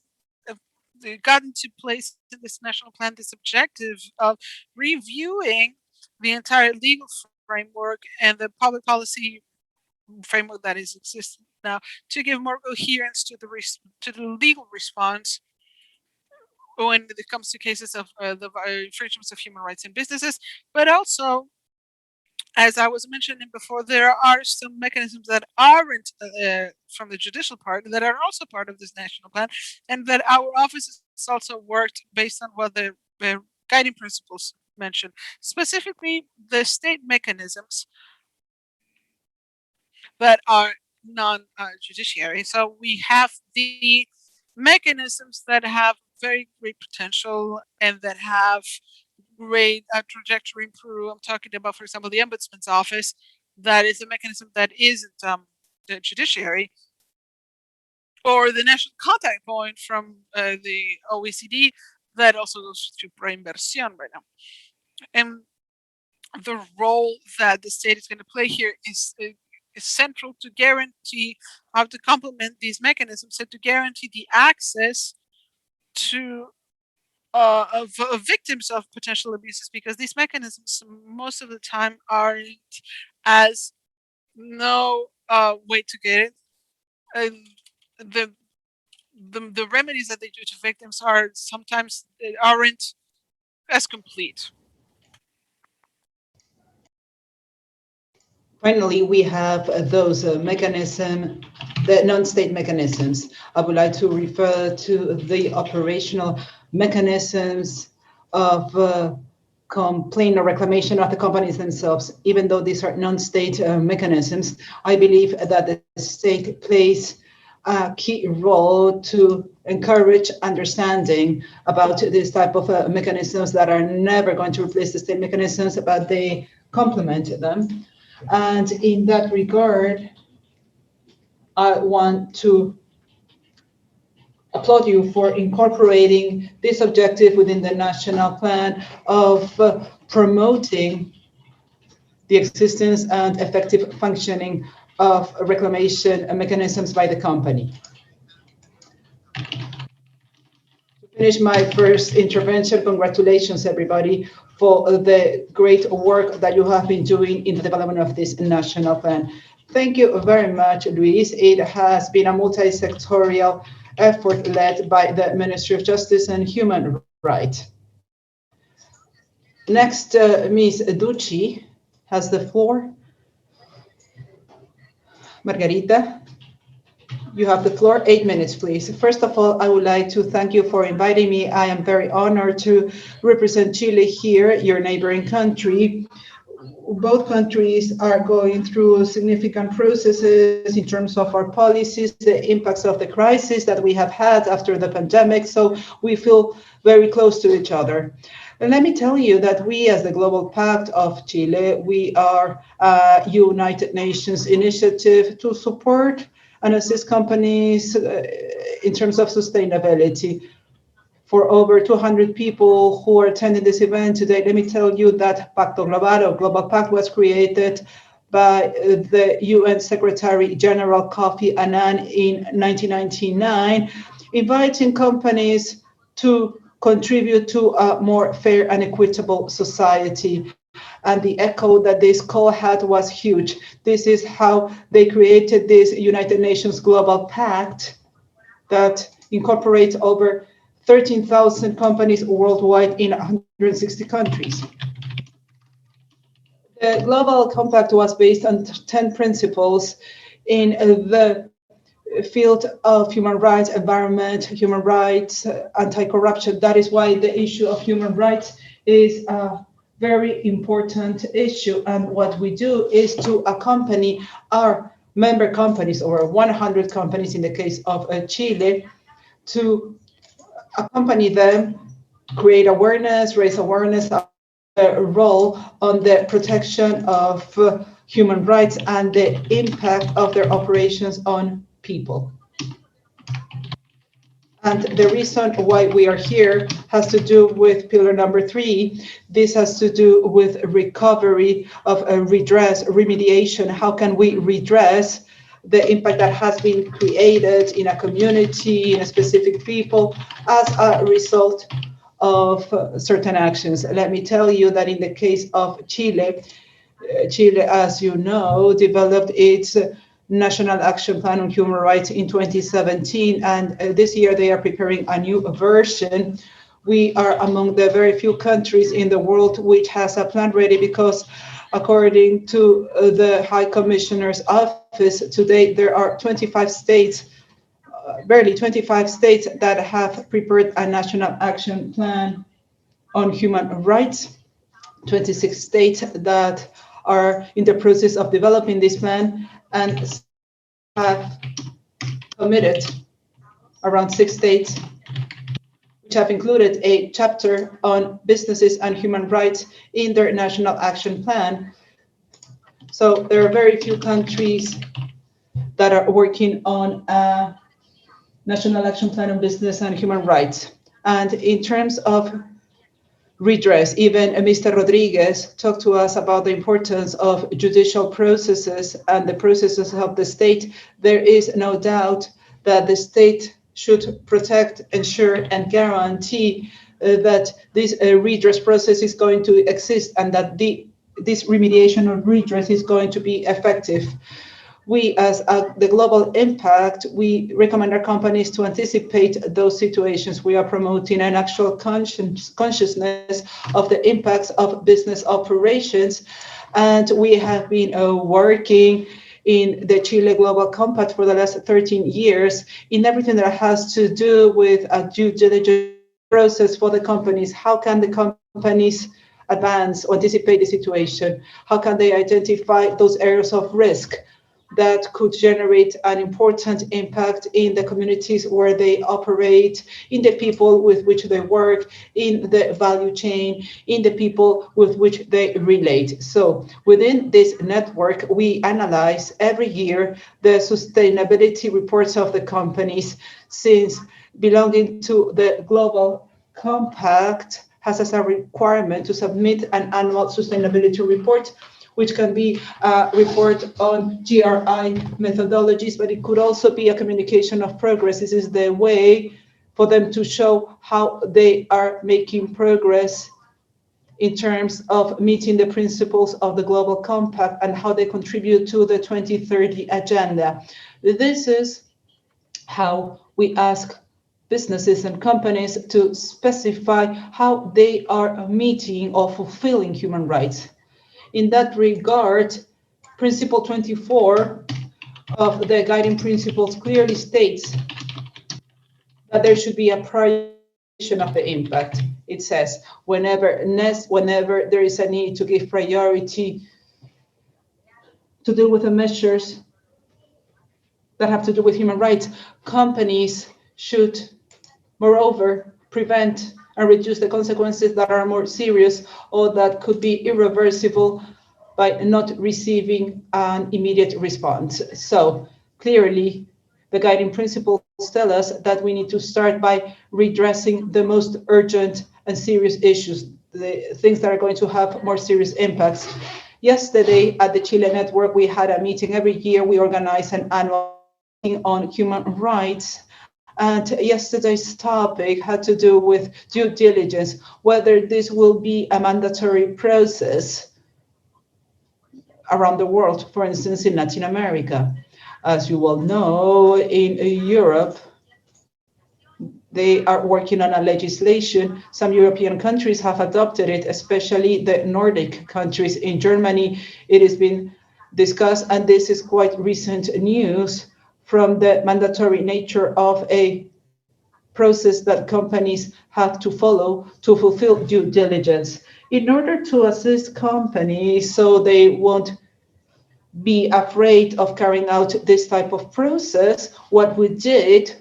Speaker 2: gotten to place in this national plan this objective of reviewing the entire legal framework and the public policy framework that is existing now to give more coherence to the legal response when it comes to cases of the infringements of human rights in businesses, but also, as I was mentioning before, there are some mechanisms that aren't from the judicial part that are also part of this national plan, and that our office has also worked based on what the guiding principles mentioned, specifically the state mechanisms that are non-judiciary. So we have the mechanisms that have very great potential and that have great trajectory in Peru. I'm talking about, for example, the Ombudsman's Office. That is a mechanism that isn't the judiciary, or the national contact point from the OECD that also goes to Pro-Inversión right now. And the role that the state is going to play here is central to guarantee, to complement these mechanisms, and to guarantee the access to of victims of potential abuses, because these mechanisms most of the time aren't as no way to get it. The remedies that they do to victims are sometimes aren't as complete.
Speaker 3: Finally, we have those mechanisms, the non-state mechanisms. I would like to refer to the operational mechanisms of complaint or reclamation of the companies themselves. Even though these are non-state mechanisms, I believe that the state plays a key role to encourage understanding about this type of mechanisms that are never going to replace the state mechanisms, but they complement them. And in that regard, I want to applaud you for incorporating this objective within the national plan of promoting the existence and effective functioning of reclamation mechanisms by the company. To finish my first intervention, congratulations everybody for the great work that you have been doing in the development of this national plan. Thank you very much, Luis. It has been a multi-sectorial effort led by the Ministry of Justice and Human Rights. Next, Ms. Ducci has the floor. Margarita, you have the floor. 8 minutes, please. First of all, I would like to thank you for inviting me. I am very honored to represent Chile here, your neighboring country. Both countries are going through significant processes in terms of our policies, the impacts of the crisis that we have had after the pandemic. So we feel very close to each other. And let me tell you that we, as the Global Pact of Chile, we are a United Nations initiative to support and assist companies in terms of sustainability. For over 200 people who are attending this event today, let me tell you that Pacto Global, or Global Pact, was created by the UN Secretary General Kofi Annan in 1999, inviting companies to contribute to a more fair and equitable society. and the echo that this call had was huge. This is how they created this United Nations Global Pact that incorporates over 13,000 companies worldwide in 160 countries. The Global Compact was based on 10 principles in the field of human rights, environment, human rights, anti-corruption. That is why the issue of human rights is a very important issue. And what we do is to accompany our member companies, or 100 companies in the case of Chile, to accompany them, create awareness, raise awareness of the role on the protection of human rights and the impact of their operations on people. And the reason why we are here has to do with pillar number 3. This has to do with recovery of redress, remediation. How can we redress the impact that has been created in a community, in a specific people, as a result of certain actions? Let me tell you that in the case of Chile, as you know, developed its National Action Plan on Human Rights in 2017, and this year they are preparing a new version. We are among the very few countries in the world which has a plan ready, because according to the High Commissioner's Office, today there are 25 states, barely 25 states that have prepared a National Action Plan on human rights, 26 states that are in the process of developing this plan, and have committed, around 6 states, which have included a chapter on businesses and human rights in their National Action Plan. So there are very few countries that are working on a National Action Plan on business and human rights. And in terms of redress, even Mr. Rodriguez talked to us about the importance of judicial processes and the processes of the state. There is no doubt that the state should protect, ensure, and guarantee that this redress process is going to exist, and that this remediation or redress is going to be effective. We, as the Global Impact, we recommend our companies to anticipate those situations. We are promoting an actual consciousness of the impacts of business operations, and we have been working in the Chile Global Compact for the last 13 years in everything that has to do with a due diligence process for the companies. How can the companies advance or anticipate the situation? How can they identify those areas of risk that could generate an important impact in the communities where they operate, in the people with which they work, in the value chain, in the people with which they relate? So within this network, we analyze every year the sustainability reports of the companies, since belonging to the Global Compact has as a requirement to submit an annual sustainability report, which can be a report on GRI methodologies, but it could also be a communication of progress. This is the way for them to show how they are making progress in terms of meeting the principles of the Global Compact and how they contribute to the 2030 agenda. This is how we ask businesses and companies to specify how they are meeting or fulfilling human rights. In that regard, Principle 24 of the guiding principles clearly states that there should be a prioritization of the impact. It says, whenever there is a need to give priority to deal with the measures that have to do with human rights, companies should, moreover, prevent and reduce the consequences that are more serious or that could be irreversible by not receiving an immediate response. So clearly, the guiding principles tell us that we need to start by redressing the most urgent and serious issues, the things that are going to have more serious impacts. Yesterday at the Chile Network, we had a meeting. Every year we organize an annual meeting on human rights. And yesterday's topic had to do with due diligence, whether this will be a mandatory process around the world, for instance, in Latin America. As you all know, in Europe, they are working on a legislation. Some European countries have adopted it, especially the Nordic countries. In Germany, it has been discussed, and this is quite recent news from the mandatory nature of a process that companies have to follow to fulfill due diligence. In order to assist companies so they won't be afraid of carrying out this type of process, what we did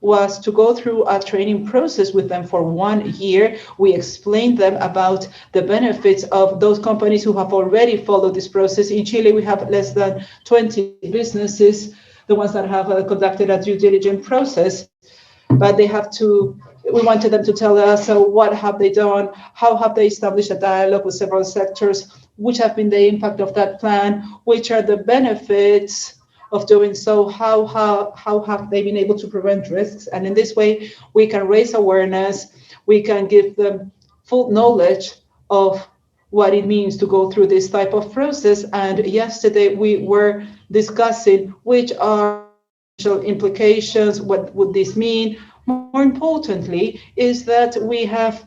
Speaker 3: was to go through a training process with them for 1 year. We explained them about the benefits of those companies who have already followed this process. In Chile, we have less than 20 businesses, the ones that have conducted a due diligence process, but we wanted them to tell us what have they done, how have they established a dialogue with several sectors, which have been the impact of that plan, which are the benefits of doing so, how have they been able to prevent risks. And in this way, we can raise awareness, we can give them full knowledge of what it means to go through this type of process. And yesterday we were discussing which are implications, what would this mean. More importantly, is that we have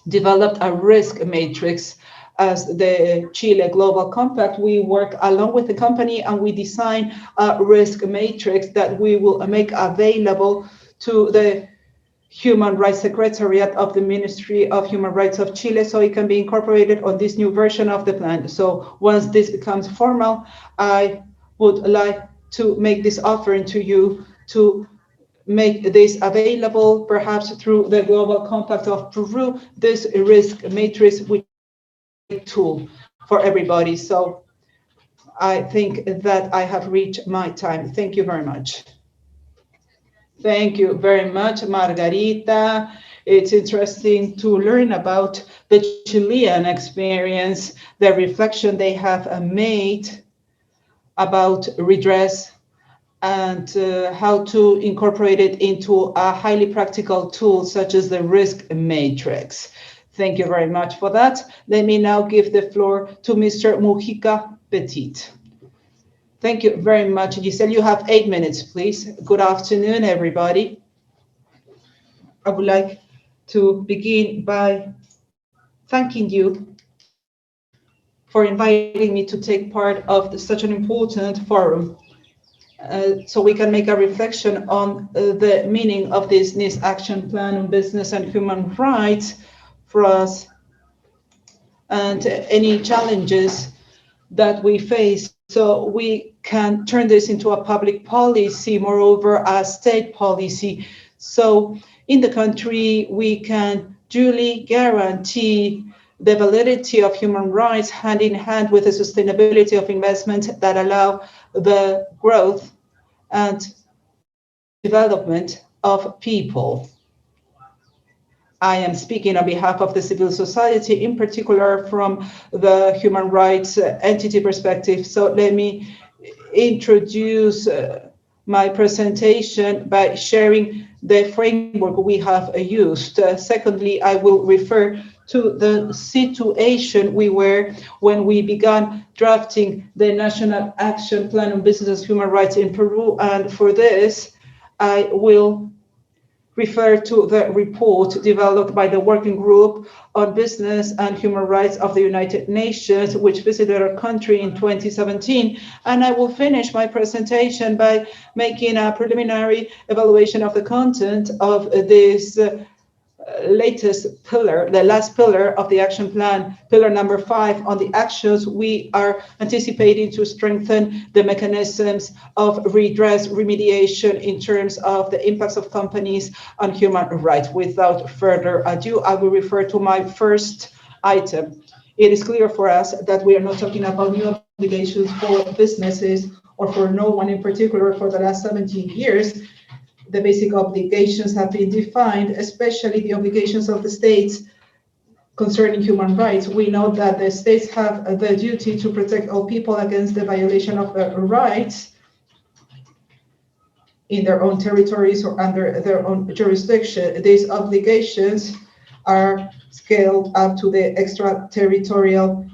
Speaker 3: developed a risk matrix. As the Chile Global Compact, we work along with the company and we design a risk matrix that we will make available to the Human Rights Secretariat of the Ministry of Human Rights of Chile, so it can be incorporated on this new version of the plan. So once this becomes formal, I would like to make this offering to you to make this available, perhaps through the Global Compact of Peru, this risk matrix, which tool for everybody. So I think that I have reached my time. Thank you very much. Thank you very much, Margarita. It's interesting to learn about the Chilean experience, the reflection they have made about redress and how to incorporate it into a highly practical tool such as the risk matrix. Thank you very much for that. Let me now give the floor to Mr. Mujica Petit. Thank you very much, Giselle. You have 8 minutes, please. Good afternoon, everybody. I would like to begin by thanking you for inviting me to take part of such an important forum, so we can make a reflection on the meaning of this NIS action plan on business and human rights for us and any challenges that we face, so we can turn this into a public policy, moreover, a state policy. So in the country, we can duly guarantee the validity of human rights hand in hand with the sustainability of investment that allow the growth and development of people. I am speaking on behalf of the civil society, in particular from the human rights entity perspective. So let me introduce my presentation by sharing the framework we have used. Secondly, I will refer to the situation we were when we began drafting the National Action Plan on Business and Human Rights in Peru. And for this, I will refer to the report developed by the Working Group on Business and Human Rights of the United Nations, which visited our country in 2017. And I will finish my presentation by making a preliminary evaluation of the content of this latest pillar, the last pillar of the action plan, pillar number 5, on the actions we are anticipating to strengthen the mechanisms of redress remediation in terms of the impacts of companies on human rights. Without further ado, I will refer to my first item. It is clear for us that we are not talking about new obligations for businesses or for no one in particular. For the last 17 years, the basic obligations have been defined, especially the obligations of the states concerning human rights. We know that the states have the duty to protect all people against the violation of their rights in their own territories or under their own jurisdiction. These obligations are scaled up to the extraterritorial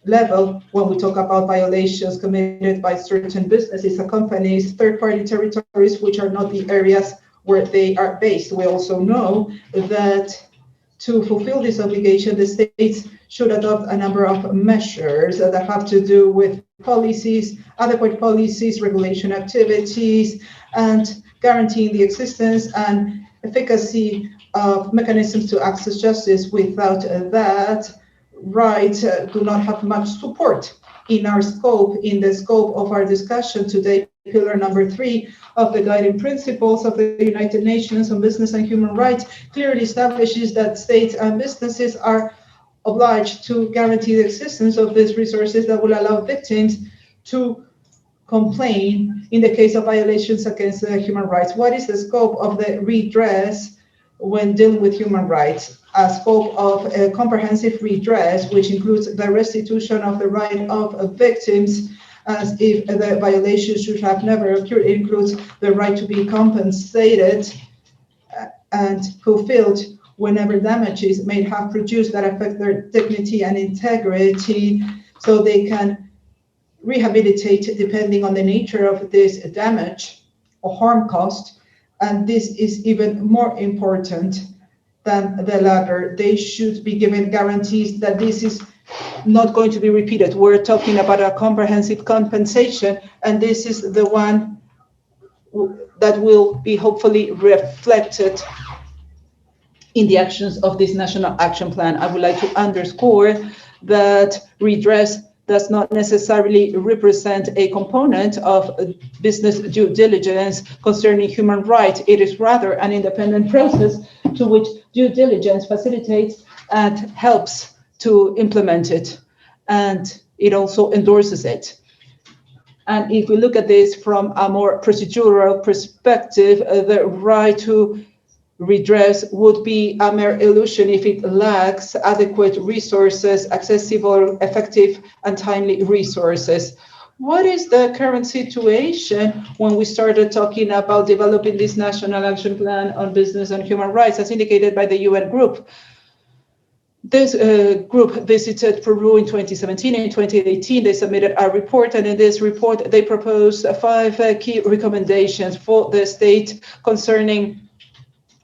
Speaker 3: level when we talk about violations committed by certain businesses or companies, third-party territories, which are not the areas where they are based. We also know that to fulfill this obligation, the states should adopt a number of measures that have to do with policies, adequate policies, regulation activities, and guaranteeing the existence and efficacy of mechanisms to access justice. Without that, rights do not have much support in our scope, in the scope of our discussion today. Pillar number 3 of the guiding principles of the United Nations on Business and Human Rights clearly establishes that states and businesses are obliged to guarantee the existence of these resources that will allow victims to complain in the case of violations against human rights. What is the scope of the redress when dealing with human rights? A scope of a comprehensive redress, which includes the restitution of the right of victims as if the violation should have never occurred. It includes the right to be compensated and fulfilled whenever damages may have produced that affect their dignity and integrity, so they can rehabilitate depending on the nature of this damage or harm caused. And this is even more important than the latter. They should be given guarantees that this is not going to be repeated. We're talking about a comprehensive compensation, and this is the one that will be hopefully reflected in the actions of this national action plan. I would like to underscore that redress does not necessarily represent a component of business due diligence concerning human rights. It is rather an independent process to which due diligence facilitates and helps to implement it, and it also endorses it. And if we look at this from a more procedural perspective, the right to redress would be a mere illusion if it lacks adequate resources, accessible, effective, and timely resources. What is the current situation when we started talking about developing this National Action Plan on Business and Human Rights, as indicated by the UN group? This group visited Peru in 2017. In 2018, they submitted a report, and in this report, they proposed 5 key recommendations for the state concerning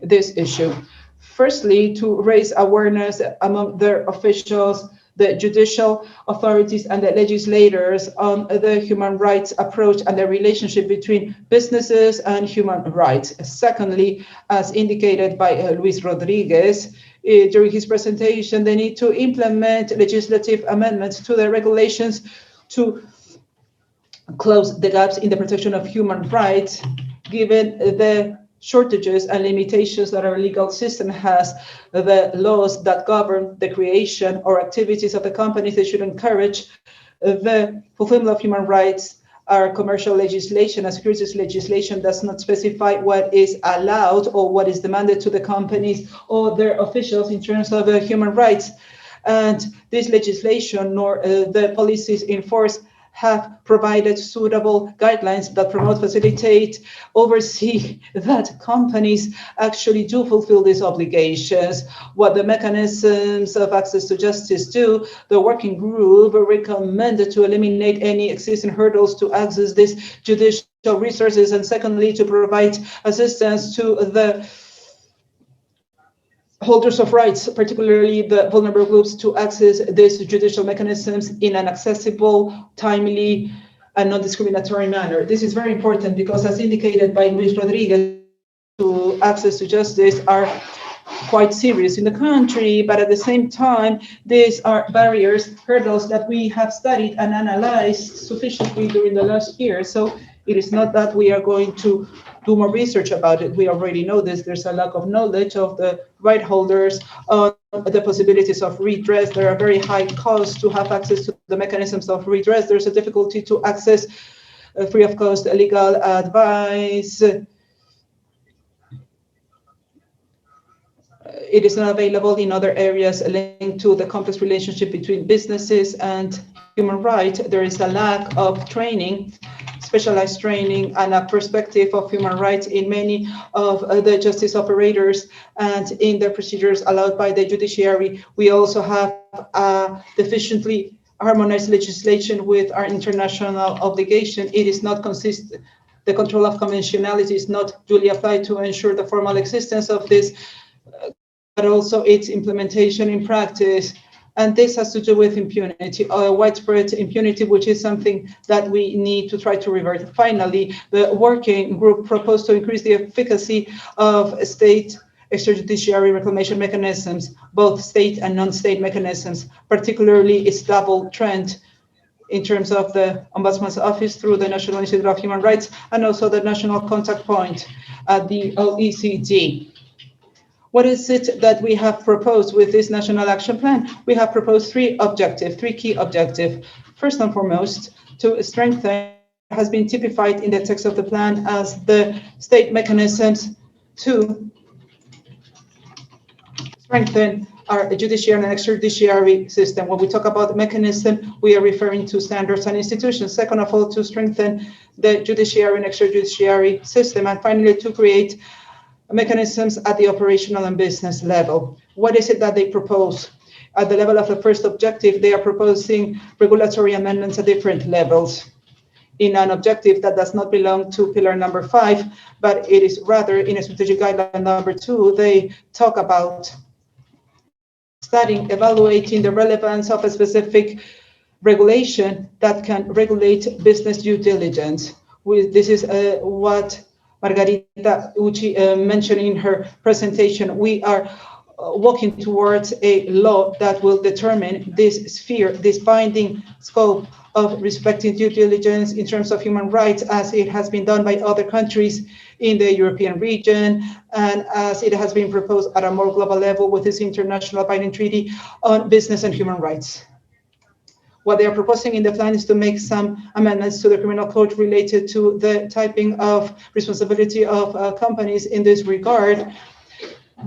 Speaker 3: this issue. Firstly, to raise awareness among their officials, the judicial authorities, and the legislators on the human rights approach and the relationship between businesses and human rights. Secondly, as indicated by Luis Rodriguez during his presentation, they need to implement legislative amendments to the regulations to close the gaps in the protection of human rights, given the shortages and limitations that our legal system has. The laws that govern the creation or activities of the companies, they should encourage the fulfillment of human rights. Our commercial legislation and securities legislation does not specify what is allowed or what is demanded to the companies or their officials in terms of human rights. And this legislation nor the policies in force have provided suitable guidelines that promote, facilitate, oversee that companies actually do fulfill these obligations. What the mechanisms of access to justice do, the working group recommended to eliminate any existing hurdles to access these judicial resources, and secondly, to provide assistance to the holders of rights, particularly the vulnerable groups, to access these judicial mechanisms in an accessible, timely, and non-discriminatory manner. This is very important because, as indicated by Luis Rodriguez, to access to justice are quite serious in the country, but at the same time, these are barriers, hurdles that we have studied and analyzed sufficiently during the last year. So it is not that we are going to do more research about it. We already know this. There's a lack of knowledge of the right holders on the possibilities of redress. There are very high costs to have access to the mechanisms of redress. There's a difficulty to access free of cost legal advice. It is not available in other areas linked to the complex relationship between businesses and human rights. There is a lack of training, specialized training, and a perspective of human rights in many of the justice operators and in the procedures allowed by the judiciary. We also have a deficiently harmonize legislation with our international obligation. It is not consistent. The control of conventionality is not duly applied to ensure the formal existence of this, but also its implementation in practice. And this has to do with impunity, widespread impunity, which is something that we need to try to revert. Finally, the working group proposed to increase the efficacy of state extrajudiciary reclamation mechanisms, both state and non-state mechanisms, particularly its double trend in terms of the Ombudsman's Office through the National Institute of Human Rights and also the national contact point at the OECD. What is it that we have proposed with this National Action Plan? We have proposed three key objectives. First and foremost, to strengthen has been typified in the text of the plan as the state mechanisms to strengthen our judiciary and extrajudiciary system. When we talk about mechanism, we are referring to standards and institutions. Second of all, to strengthen the judiciary and extrajudiciary system. And finally, to create mechanisms at the operational and business level. What is it that they propose? At the level of the first objective, they are proposing regulatory amendments at different levels in an objective that does not belong to pillar number 5, but it is rather in a strategic guideline number 2. They talk about studying, evaluating the relevance of a specific regulation that can regulate business due diligence. This is what Margarita Ucci mentioned in her presentation. We are walking towards a law that will determine this sphere, this binding scope of respecting due diligence in terms of human rights, as it has been done by other countries in the European region, and as it has been proposed at a more global level with this international binding treaty on business and human rights. What they are proposing in the plan is to make some amendments to the criminal code related to the typing of responsibility of companies in this regard.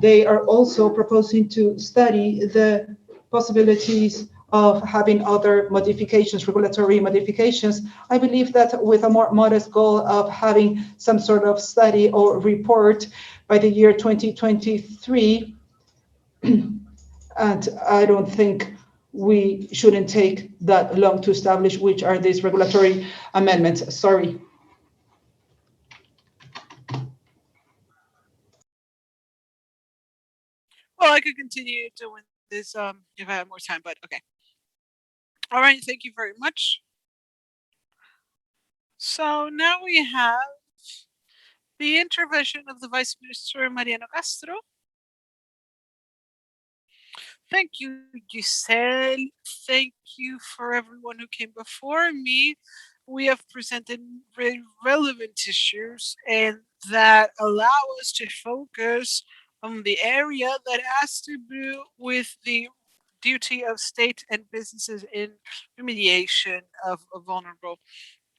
Speaker 3: They are also proposing to study the possibilities of having other modifications, regulatory modifications. I believe that with a more modest goal of having some sort of study or report by the year 2023, and I don't think we shouldn't take that long to establish which are these regulatory amendments. Sorry.
Speaker 2: Well, I could continue doing this if I had more time, but okay. All right, thank you very much. So now we have the intervention of the Vice Minister Mariano Castro. Thank you, Giselle. Thank you for everyone who came before me. We have presented very relevant issues and that allow us to focus on the area that has to do with the duty of state and businesses in remediation of vulnerable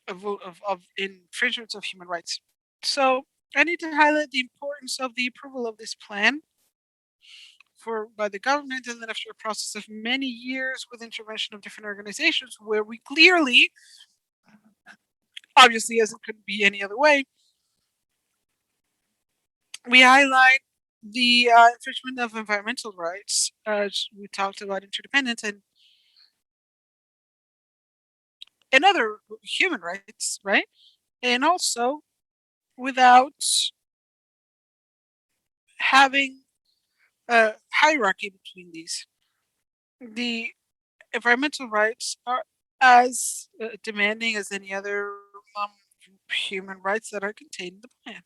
Speaker 2: of infringements of human rights. So I need to highlight the importance of the approval of this plan by the government, and then after a process of many years with intervention of different organizations, where we clearly, obviously as it couldn't be any other way, we highlight the infringement of environmental rights. We talked about interdependence and other human rights, right? And also without having a hierarchy between these. The environmental rights are as demanding as any other human rights that are contained in the plan.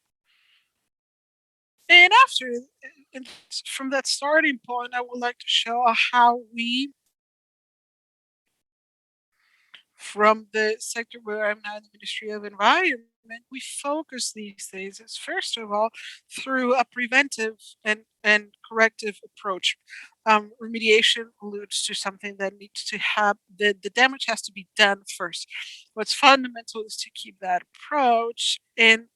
Speaker 2: And from that starting point, I would like to show how we, from the sector where I'm now in the Ministry of Environment, we focus these things as, first of all, through a preventive and corrective approach. Remediation alludes to something that needs to have, the damage has to be done first. What's fundamental is to keep that approach, and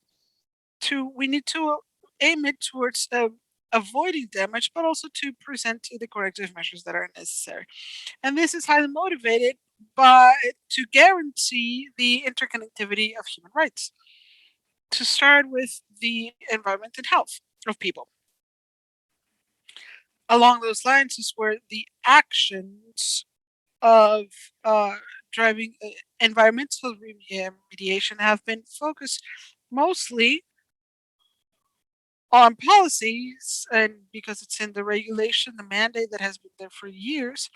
Speaker 2: we need to aim it towards avoiding damage, but also to present the corrective measures that are necessary. And this is highly motivated to guarantee the interconnectivity of human rights. To start with the environment and health of people. Along those lines is where the actions of driving environmental remediation have been focused mostly on policies, and because it's in the regulation, the mandate that has been there for years,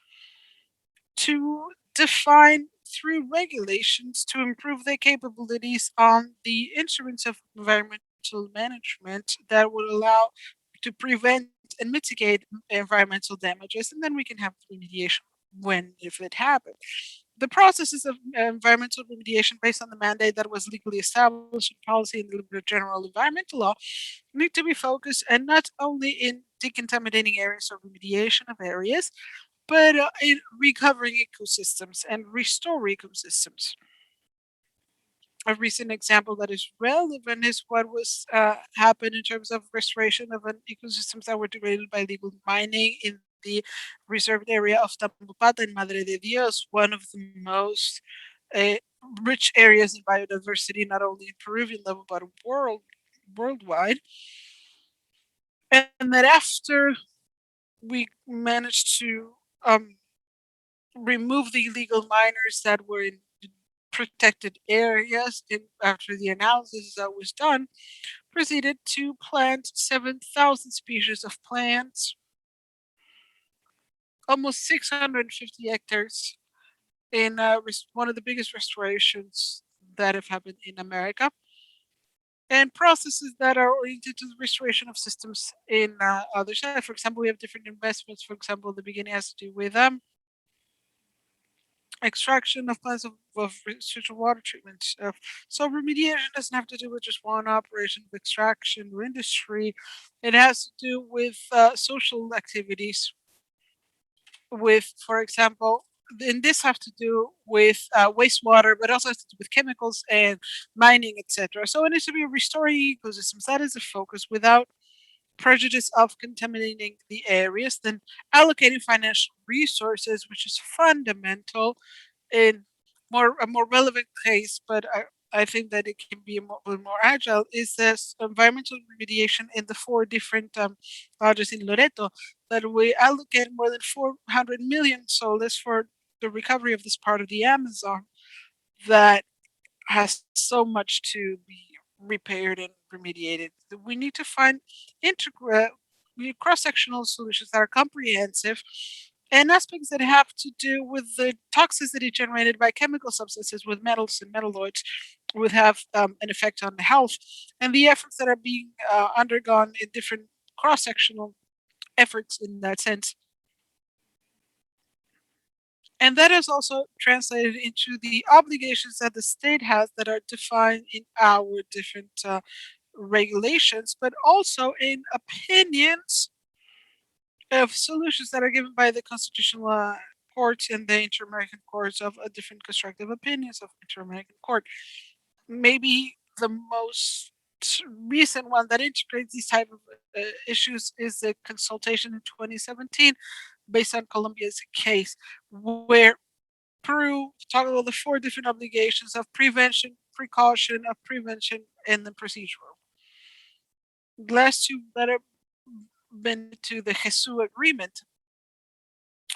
Speaker 2: to define through regulations to improve their capabilities on the instruments of environmental management that would allow to prevent and mitigate environmental damages, and then we can have remediation when, if it happens. The processes of environmental remediation based on the mandate that was legally established in policy in the general environmental law need to be focused, and not only in decontaminating areas or remediation of areas, but in recovering ecosystems and restore ecosystems. A recent example that is relevant is what was happened in terms of restoration of an ecosystems that were degraded by illegal mining in the reserved area of Tambopata and Madre de Dios, one of the most rich areas in biodiversity, not only in Peruvian level, but worldwide. And that after we managed to remove the illegal miners that were in protected areas, and after the analysis that was done, proceeded to plant 7,000 species of plants, almost 650 hectares in one of the biggest restorations that have happened in America, and processes that are oriented to the restoration of systems in other sides. For example, we have different investments. For example, the beginning has to do with extraction of plants of residual water treatment. So remediation doesn't have to do with just one operation of extraction or industry. It has to do with social activities. With, for example, and this have to do with wastewater, but also has to do with chemicals and mining, etc. So it needs to be restoring ecosystems. That is the focus, without prejudice of contaminating the areas, then allocating financial resources, which is fundamental in a more relevant case, but I think that it can be more agile, is this environmental remediation in the 4 different lodges in Loreto, that we allocate more than 400 million soles for the recovery of this part of the Amazon that has so much to be repaired and remediated. We need to find cross-sectional solutions that are comprehensive, and aspects that have to do with the toxicity generated by chemical substances with metals and metalloids would have an effect on the health, and the efforts that are being undergone in different cross-sectional efforts in that sense. And that is also translated into the obligations that the state has that are defined in our different regulations, but also in opinions of solutions that are given by the constitutional courts and the Inter-American courts of different constructive opinions of Inter-American court. Maybe the most recent one that integrates these type of issues is the consultation in 2017 based on Colombia's case, where Peru talked about the 4 different obligations of prevention, precaution, of prevention, and the procedural. The last 2 that have been to the Jesus agreement,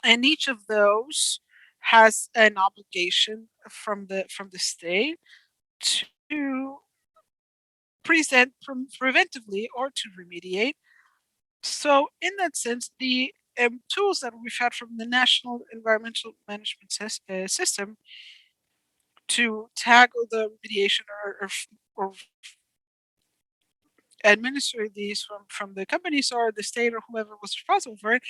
Speaker 2: and each of those has an obligation from the state to present preventively or to remediate. So in that sense, the tools that we've had from the National Environmental Management System to tackle the remediation or administer these from the companies or the state or whoever was responsible for it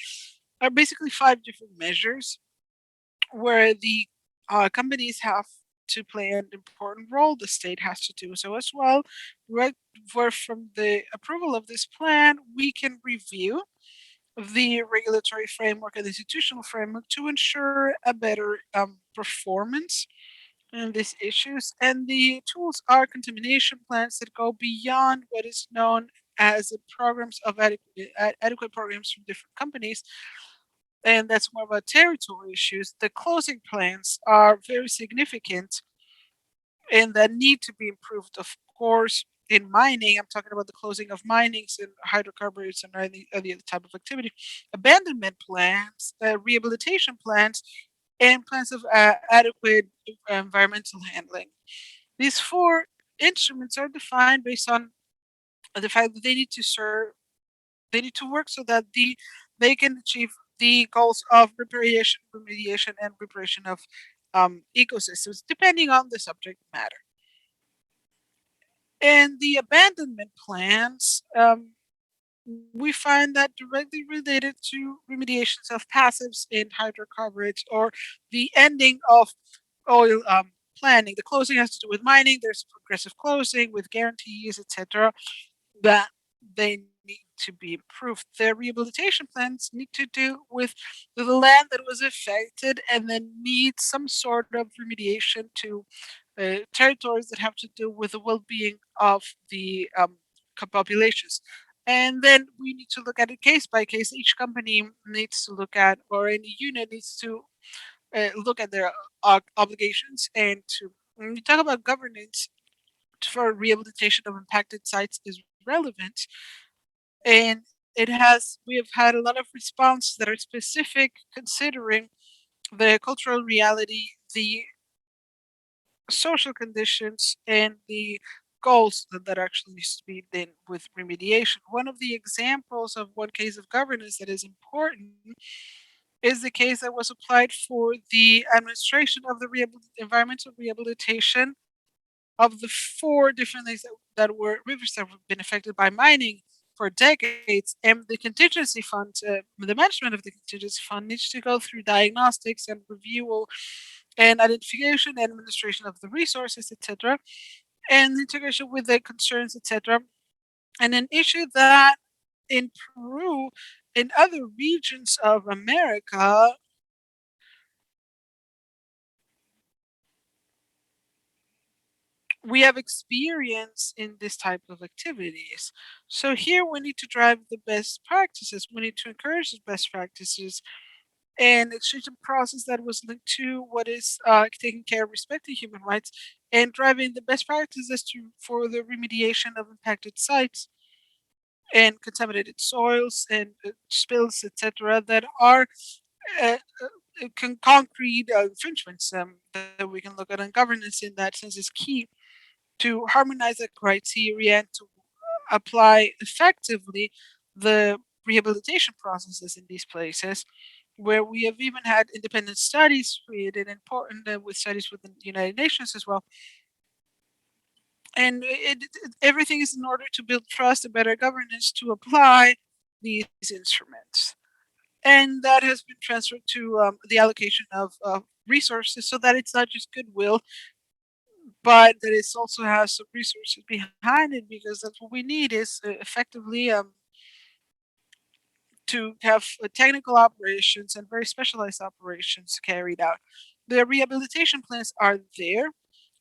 Speaker 2: are basically 5 different measures where the companies have to play an important role. The state has to do so as well. Right, where from the approval of this plan, we can review the regulatory framework and the institutional framework to ensure a better performance in these issues. And the tools are contamination plans that go beyond what is known as the programs of adequate programs from different companies, and that's more about territory issues. The closing plans are very significant and that need to be improved, of course. In mining, I'm talking about the closing of minings and hydrocarbons and any other type of activity. Abandonment plans, rehabilitation plans and plans of adequate environmental handling. These 4 instruments are defined based on the fact that they need to work so that they can achieve the goals of reparation, remediation, and reparation of ecosystems, depending on the subject matter. And the abandonment plans, we find that directly related to remediations of passives in hydrocarbons or the ending of oil planning. The closing has to do with mining. There's progressive closing with guarantees, etc. That they need to be improved. Their rehabilitation plans need to do with the land that was affected and then needs some sort of remediation to territories that have to do with the well-being of the populations. And then we need to look at it case by case. Each company needs to look at, or any unit needs to look at their obligations. And to, when we talk about governance for rehabilitation of impacted sites is relevant, and we have had a lot of responses that are specific considering the cultural reality, the social conditions, and the goals that actually needs to be done with remediation. One of the examples of one case of governance that is important is the case that was applied for the administration of the environmental rehabilitation of the 4 different things that were rivers that have been affected by mining for decades, and the contingency fund, the management of the contingency fund needs to go through diagnostics and review and identification and administration of the resources, etc., and integration with the concerns, etc. And an issue that in Peru, in other regions of America, we have experience in this type of activities. So here we need to drive the best practices. We need to encourage the best practices and exchange a process that was linked to what is taking care of respecting human rights and driving the best practices for the remediation of impacted sites and contaminated soils and spills, etc., that are uh, concrete infringements that we can look at. And governance in that sense is key to harmonize the criteria and to apply effectively the rehabilitation processes in these places, where we have even had independent studies created, important with studies within the United Nations as well. And everything is in order to build trust and better governance to apply these instruments. And that has been transferred to the allocation of resources so that it's not just goodwill, but that it also has some resources behind it, because that's what we need is effectively to have technical operations and very specialized operations carried out. The rehabilitation plans are there.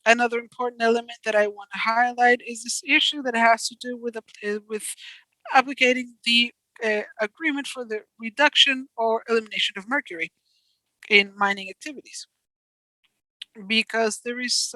Speaker 2: Another important element that I want to highlight is this issue that has to do with applicating the agreement for the reduction or elimination of mercury in mining activities, because there is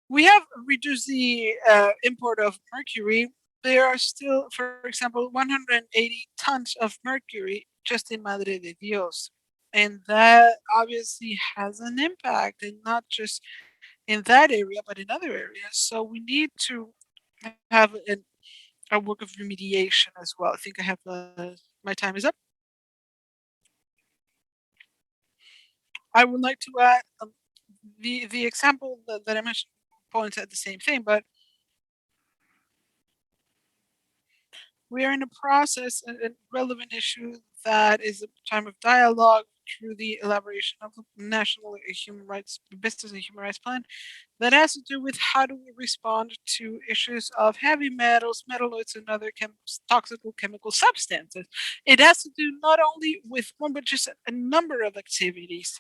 Speaker 2: we have reduced the import of mercury. There are still, for example, 180 tons of mercury just in Madre de Dios. And that obviously has an impact, and not just in that area, but in other areas. So we need to have a work of remediation as well. I think I have my time is up. I would like to add the example that I mentioned points at the same thing, but we are in a process, a relevant issue that is a time of dialogue through the elaboration of the National Human Rights Business and Human Rights Plan that has to do with how do we respond to issues of heavy metals, metalloids, and other toxic chemical substances. It has to do not only with one, but just a number of activities.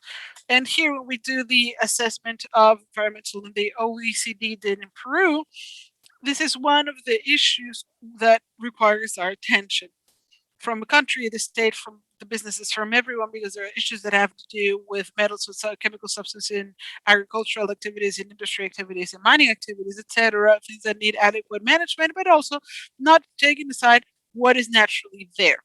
Speaker 2: And here, when we do the assessment of environmental and the OECD did in Peru, this is one of the issues that requires our attention from a country, the state, from the businesses, from everyone, because there are issues that have to do with metals, with chemical substances in agricultural activities, in industry activities, in mining activities, etc. Things that need adequate management, but also not taking aside what is naturally there.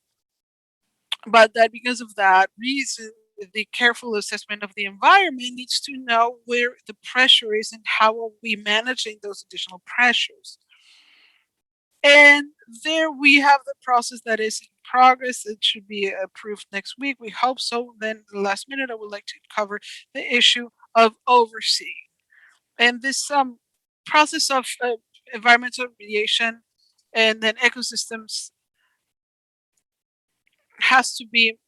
Speaker 2: But that because of that reason, the careful assessment of the environment needs to know where the pressure is and how are we managing those additional pressures. And there we have the process that is in progress. It should be approved next week. We hope so. Then the last minute, I would like to cover the issue of overseeing. And this process of environmental remediation and then ecosystems has to be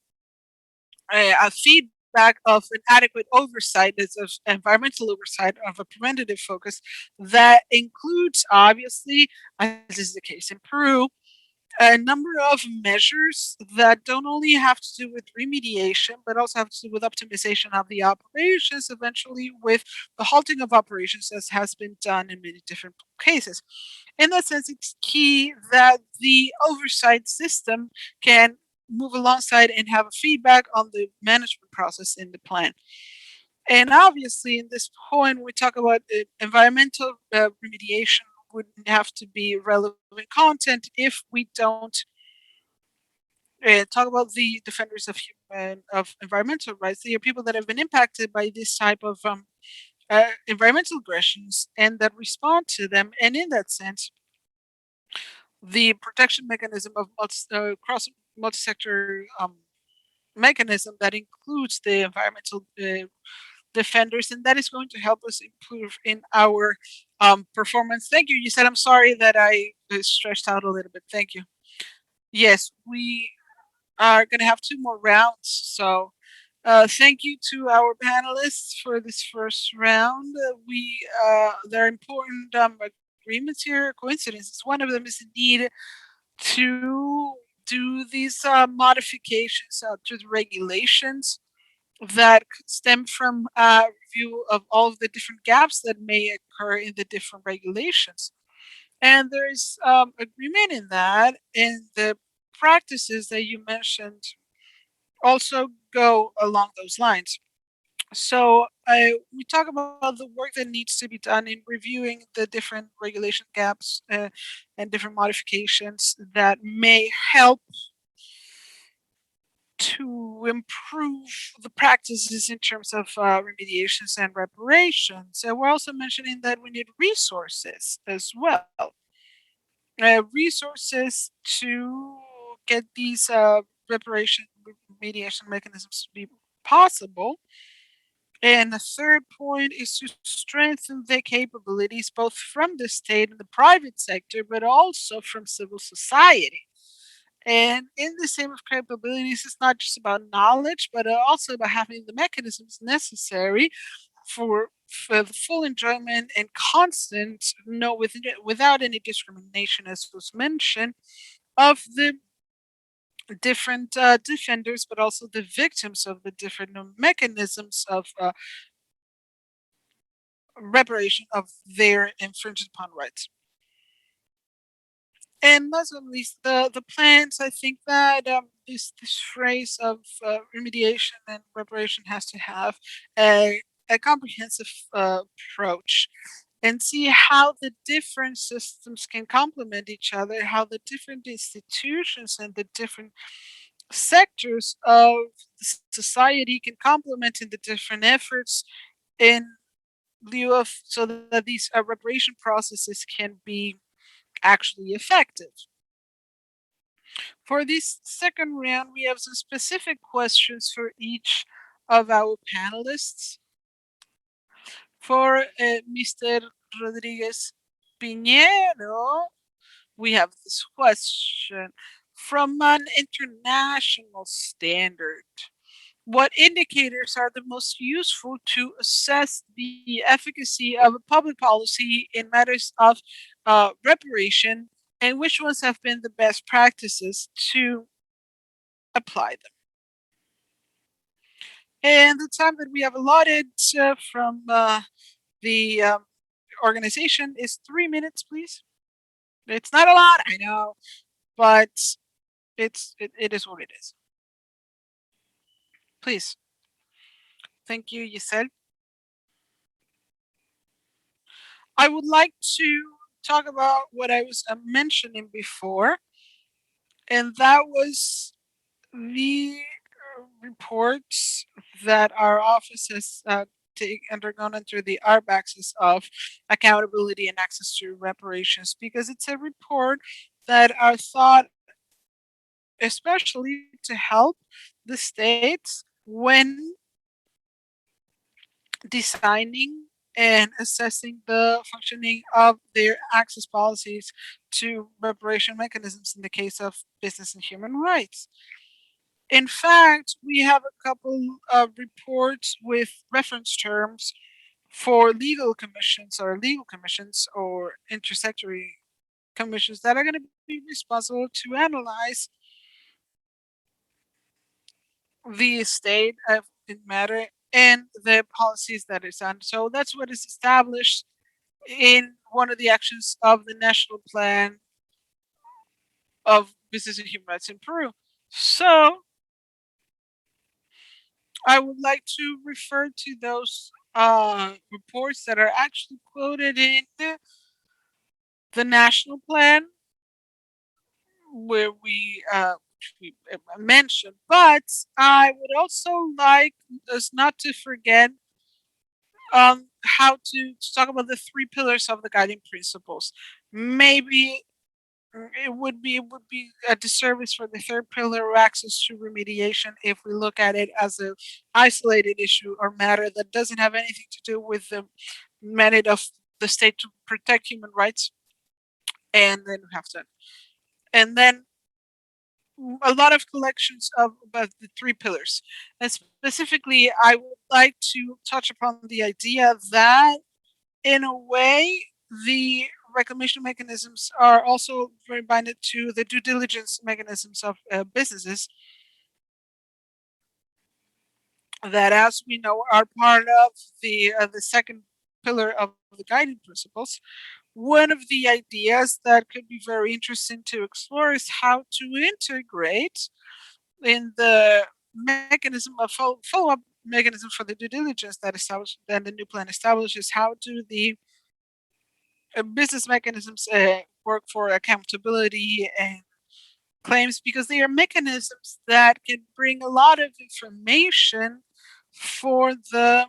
Speaker 2: a feedback of an adequate oversight, as of environmental oversight of a preventative focus that includes, obviously, as is the case in Peru, a number of measures that don't only have to do with remediation, but also have to do with optimization of the operations, eventually with the halting of operations, as has been done in many different cases. In that sense, it's key that the oversight system can move alongside and have a feedback on the management process in the plan. And obviously, in this point, we talk about environmental remediation wouldn't have to be relevant content if we don't talk about the defenders of environmental rights. They are people that have been impacted by this type of environmental aggressions and that respond to them. And in that sense, the protection mechanism of cross multi-sector mechanism that includes the environmental defenders, and that is going to help us improve in our performance. Thank you. You said, I'm sorry that I stretched out a little bit. Thank you. Yes, we are going to have 2 more rounds. So thank you to our panelists for this first round. There are important agreements here, coincidences. One of them is the need to do these modifications to the regulations that stem from a review of all of the different gaps that may occur in the different regulations. And there's agreement in that, and the practices that you mentioned also go along those lines. So we talk about the work that needs to be done in reviewing the different regulation gaps and different modifications that may help to improve the practices in terms of remediations and reparations. And we're also mentioning that we need resources as well. Resources to get these reparation remediation mechanisms to be possible. And the third point is to strengthen the capabilities both from the state and the private sector, but also from civil society. And in the same of capabilities, it's not just about knowledge, but also about having the mechanisms necessary for the full enjoyment and constant, without any discrimination, as was mentioned, of the different defenders, but also the victims of the different mechanisms of reparation of their infringed upon rights. And last but not least, the plans. I think that this phrase of remediation and reparation has to have a comprehensive approach and see how the different systems can complement each other, how the different institutions and the different sectors of society can complement in the different efforts in lieu of, so that these reparation processes can be actually effective. For this second round, we have some specific questions for each of our panelists. For Mr. Rodriguez Piñero, we have this question. From an international standard, what indicators are the most useful to assess the efficacy of a public policy in matters of reparation, and which ones have been the best practices to apply them? And the time that we have allotted from the organization is 3 minutes, please. It's not a lot, I know, but it is what it is. Please. Thank you, Giselle. I would like to talk about what I was mentioning before, And that was the reports that our office has undergone under the ARB axis of accountability and access to reparations, because it's a report that are thought especially to help the states when designing and assessing the functioning of their access policies to reparation mechanisms in the case of business and human rights. In fact, we have a couple of reports with reference terms for legal commissions or intersectory commissions that are going to be responsible to analyze the state of the matter and the policies that is on. So that's what is established in one of the actions of the National Plan of Business and Human Rights in Peru. So I would like to refer to those reports that are actually quoted in the National Plan, where we mentioned. But I would also like us not to forget how to talk about the three pillars of the guiding principles. Maybe it would be a disservice for the third pillar of access to remediation if we look at it as an isolated issue or matter that doesn't have anything to do with the mandate of the state to protect human rights. And then we have to, and then a lot of collections of about the three pillars. And specifically, I would like to touch upon the idea that, in a way, the reclamation mechanisms are also very binded to the due diligence mechanisms of businesses that, as we know, are part of the second pillar of the guiding principles. One of the ideas that could be very interesting to explore is how to integrate in the mechanism of follow-up mechanism for the due diligence that the new plan establishes. How do the business mechanisms work for accountability and claims, because they are mechanisms that can bring a lot of information for the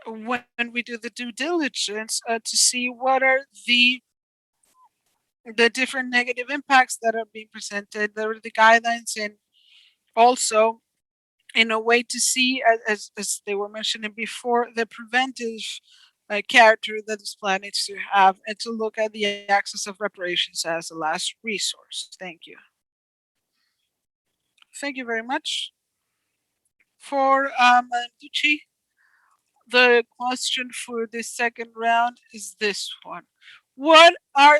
Speaker 2: when we do the due diligence to see what are the different negative impacts that are being presented. There are the guidelines, and also in a way to see, as they were mentioning before, the preventive character that this plan needs to have, and to look at the access of reparations as a last resource. Thank you. Thank you very much. For Ducci, the question for this second round is this one. What are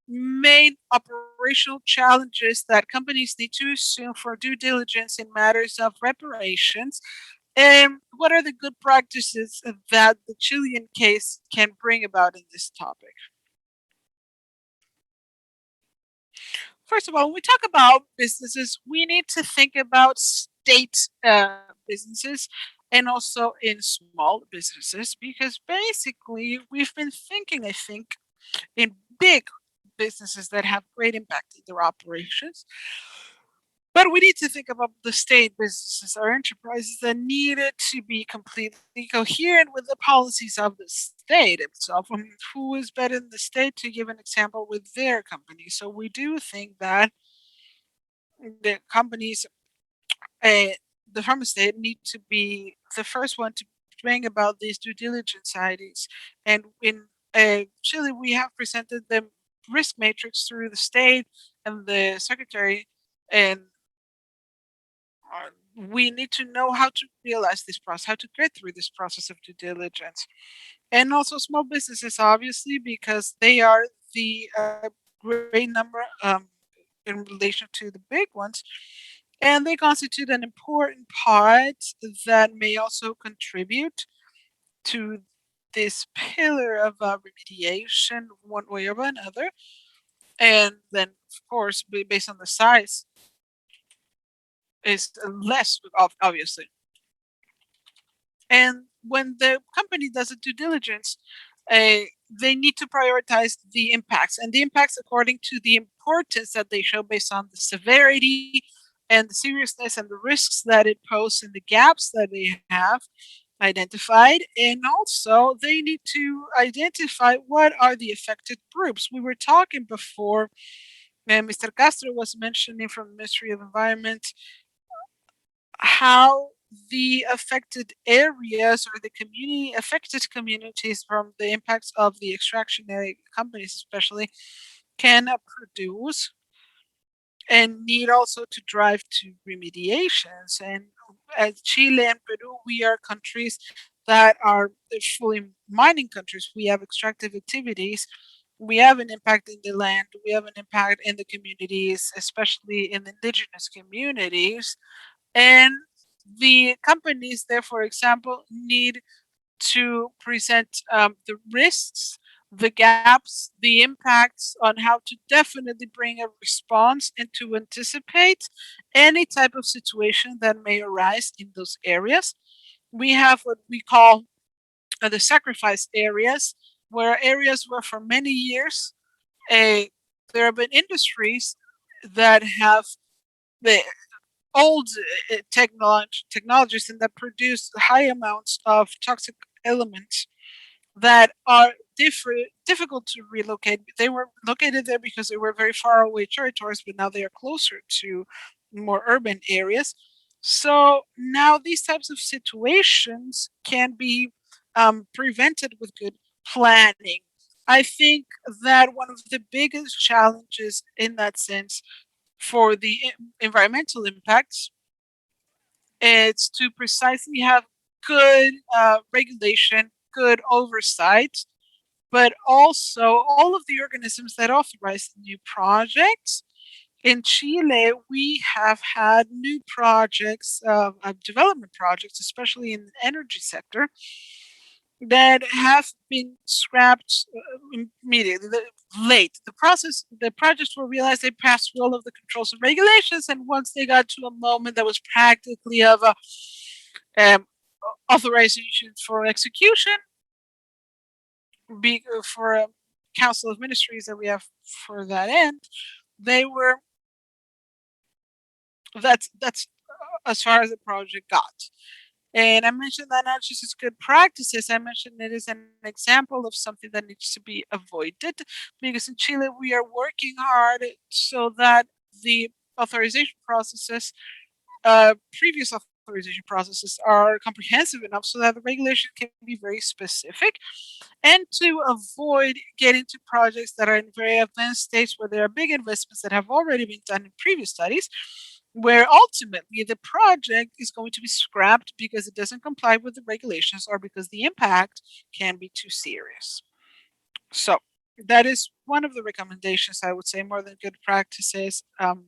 Speaker 2: main operational challenges that companies need to assume for due diligence in matters of reparations? And what are the good practices that the Chilean case can bring about in this topic? First of all, when we talk about businesses, we need to think about state businesses and also in small businesses, because basically we've been thinking, I think, in big businesses that have great impact in their operations. But we need to think about the state businesses or enterprises that needed to be completely coherent with the policies of the state itself. Who is better than the state to give an example with their company? So we do think that the companies, the farm state, need to be the first one to bring about these due diligence IDs. And in Chile, we have presented the risk matrix through the state and the secretary, and we need to know how to realize this process, how to get through this process of due diligence. And also small businesses, obviously, because they are the great number in relation to the big ones. And they constitute an important part that may also contribute to this pillar of remediation one way or another. And then, of course, based on the size, is less, obviously. And when the company does a due diligence, they need to prioritize the impacts, and the impacts according to the importance that they show based on the severity and the seriousness and the risks that it poses and the gaps that they have identified. And also they need to identify what are the affected groups. We were talking before, and Mr. Castro was mentioning from the Ministry of Environment, how the affected areas or the affected communities from the impacts of the extractionary companies especially can produce and need also to drive to remediations. And as Chile and Peru, we are countries that are fully mining countries. We have extractive activities. We have an impact in the land. We have an impact in the communities, especially in the indigenous communities. And the companies there, for example, need to present the risks, the gaps, the impacts on how to definitely bring a response and to anticipate any type of situation that may arise in those areas. We have what we call the sacrifice areas, areas where for many years there have been industries that have the old technologies and that produce high amounts of toxic elements that are difficult to relocate. They were located there because they were very far away territories, but now they are closer to more urban areas. So now these types of situations can be prevented with good planning. I think that one of the biggest challenges in that sense for the environmental impacts is to precisely have good regulation, good oversight, but also all of the organisms that authorize new projects. In Chile, we have had new projects, development projects, especially in the energy sector, that have been scrapped immediately, late. The projects were realized, they passed through all of the controls and regulations, and once they got to a moment that was practically of a authorization for execution, for a council of ministries that we have for that end, that's as far as the project got. And I mentioned that not just as good practices, I mentioned it as an example of something that needs to be avoided, because in Chile we are working hard so that the authorization processes, previous authorization processes, are comprehensive enough so that the regulation can be very specific, and to avoid getting to projects that are in very advanced states where there are big investments that have already been done in previous studies, where ultimately the project is going to be scrapped because it doesn't comply with the regulations or because the impact can be too serious. So that is one of the recommendations, I would say, more than good practices. And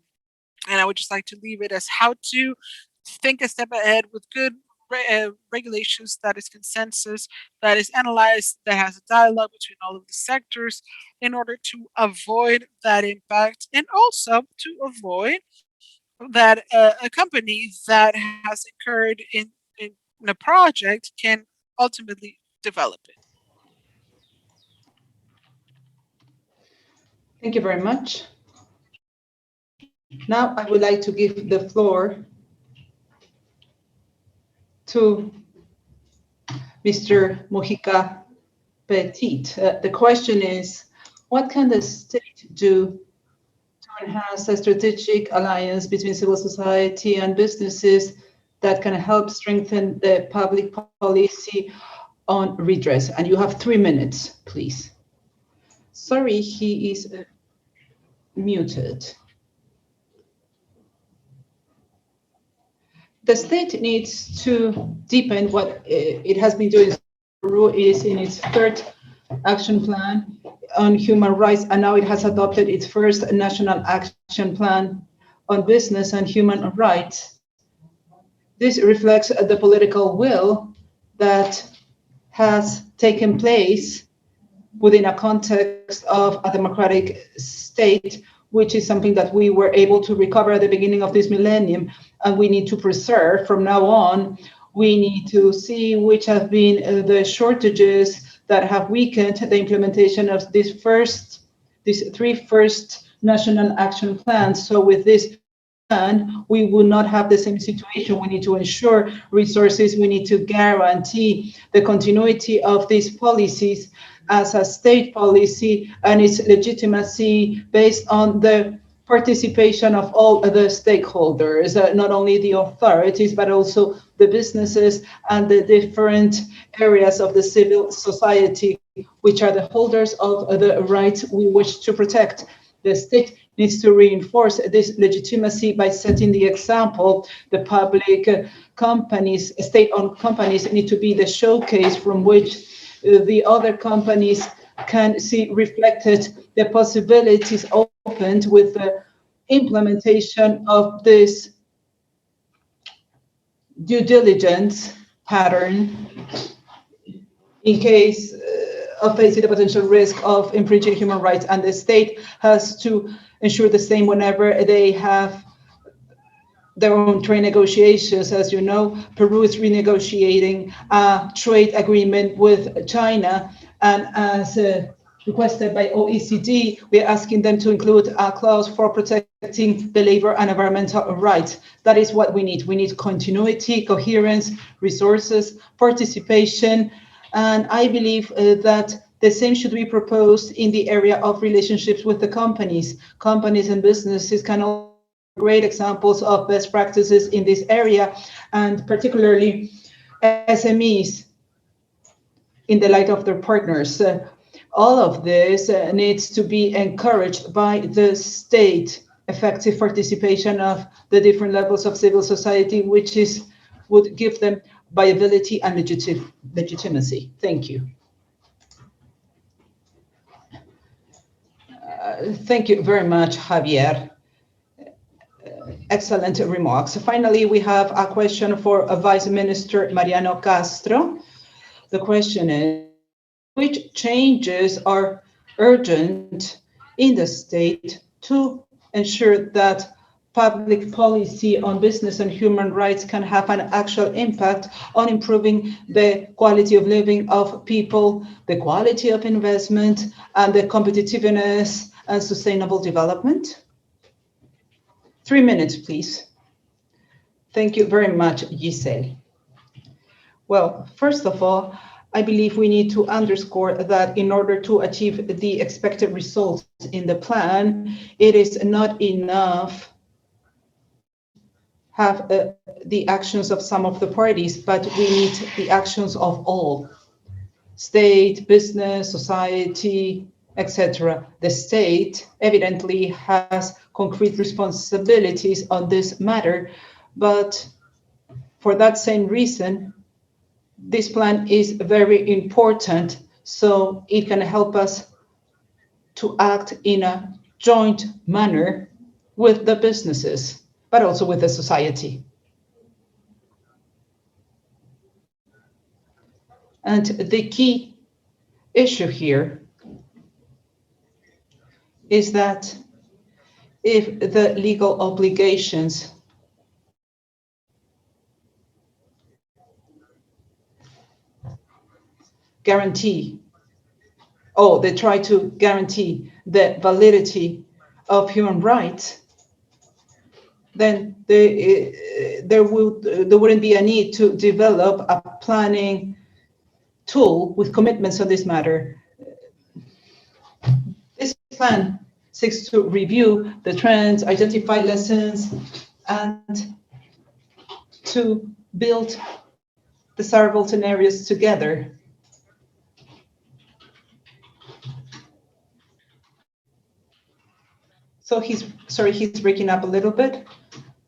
Speaker 2: I would just like to leave it as how to think a step ahead with good regulations, that is consensus, that is analyzed, that has a dialogue between all of the sectors in order to avoid that impact, and also to avoid that a company that has incurred in a project can ultimately develop it.
Speaker 3: Thank you very much. Now I would like to give the floor to Mr. Mojica Petit. The question is, what can the state do to enhance a strategic alliance between civil society and businesses that can help strengthen the public policy on redress? And you have 3 minutes, please. Sorry, he is muted. The state needs to deepen what it has been doing. Peru is in its 3rd action plan on human rights, and now it has adopted its 1st national action plan on business and human rights. This reflects the political will that has taken place within a context of a democratic state, which is something that we were able to recover at the beginning of this millennium, and we need to preserve from now on. We need to see which have been the shortages that have weakened the implementation of these three first national action plans. So with this plan, we will not have the same situation. We need to ensure resources. We need to guarantee the continuity of these policies as a state policy and its legitimacy based on the participation of all the stakeholders, not only the authorities, but also the businesses and the different areas of the civil society, which are the holders of the rights we wish to protect. The state needs to reinforce this legitimacy by setting the example. The public companies, state-owned companies, need to be the showcase from which the other companies can see reflected the possibilities opened with the implementation of this due diligence pattern in case of facing the potential risk of infringing human rights, and the state has to ensure the same whenever they have their own trade negotiations. As you know, Peru is renegotiating a trade agreement with China, and as requested by OECD, we're asking them to include a clause for protecting the labor and environmental rights. That is what we need. We need continuity, coherence, resources, participation, and I believe that the same should be proposed in the area of relationships with the companies. Companies and businesses can all great examples of best practices in this area, and particularly SMEs in the light of their partners. All of this needs to be encouraged by the state, effective participation of the different levels of civil society, which would give them viability and legitimacy. Thank you. Thank you very much, Javier. Excellent remarks. Finally, we have a question for Vice Minister Mariano Castro. The question is, which changes are urgent in the state to ensure that public policy on business and human rights can have an actual impact on improving the quality of living of people, the quality of investment, and the competitiveness and sustainable development? 3 minutes, please. Thank you very much, Giselle. Well, first of all, I believe we need to underscore that in order to achieve the expected results in the plan, it is not enough have the actions of some of the parties, but we need the actions of all. State, business, society, etc. The state evidently has concrete responsibilities on this matter, but for that same reason, this plan is very important, so it can help us to act in a joint manner with the businesses, but also with the society. And the key issue here is that if the legal obligations they try to guarantee the validity of human rights, then there wouldn't be a need to develop a planning tool with commitments on this matter. This plan seeks to review the trends, identify lessons, and to build desirable scenarios together. So he's breaking up a little bit.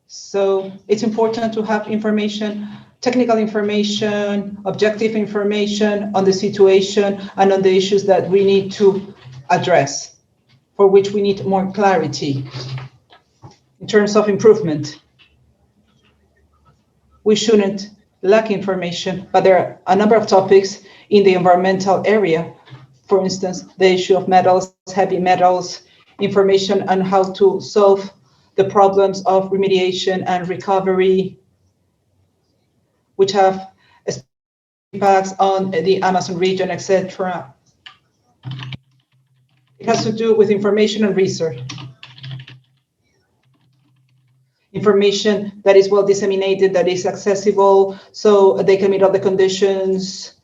Speaker 3: So it's important to have information, technical information, objective information on the situation and on the issues that we need to address, for which we need more clarity in terms of improvement. We shouldn't lack information, but there are a number of topics in the environmental area. For instance, the issue of metals, heavy metals, information on how to solve the problems of remediation and recovery, which have impacts on the Amazon region, etc. It has to do with information and research. Information that is well disseminated, that is accessible, so they can meet all the conditions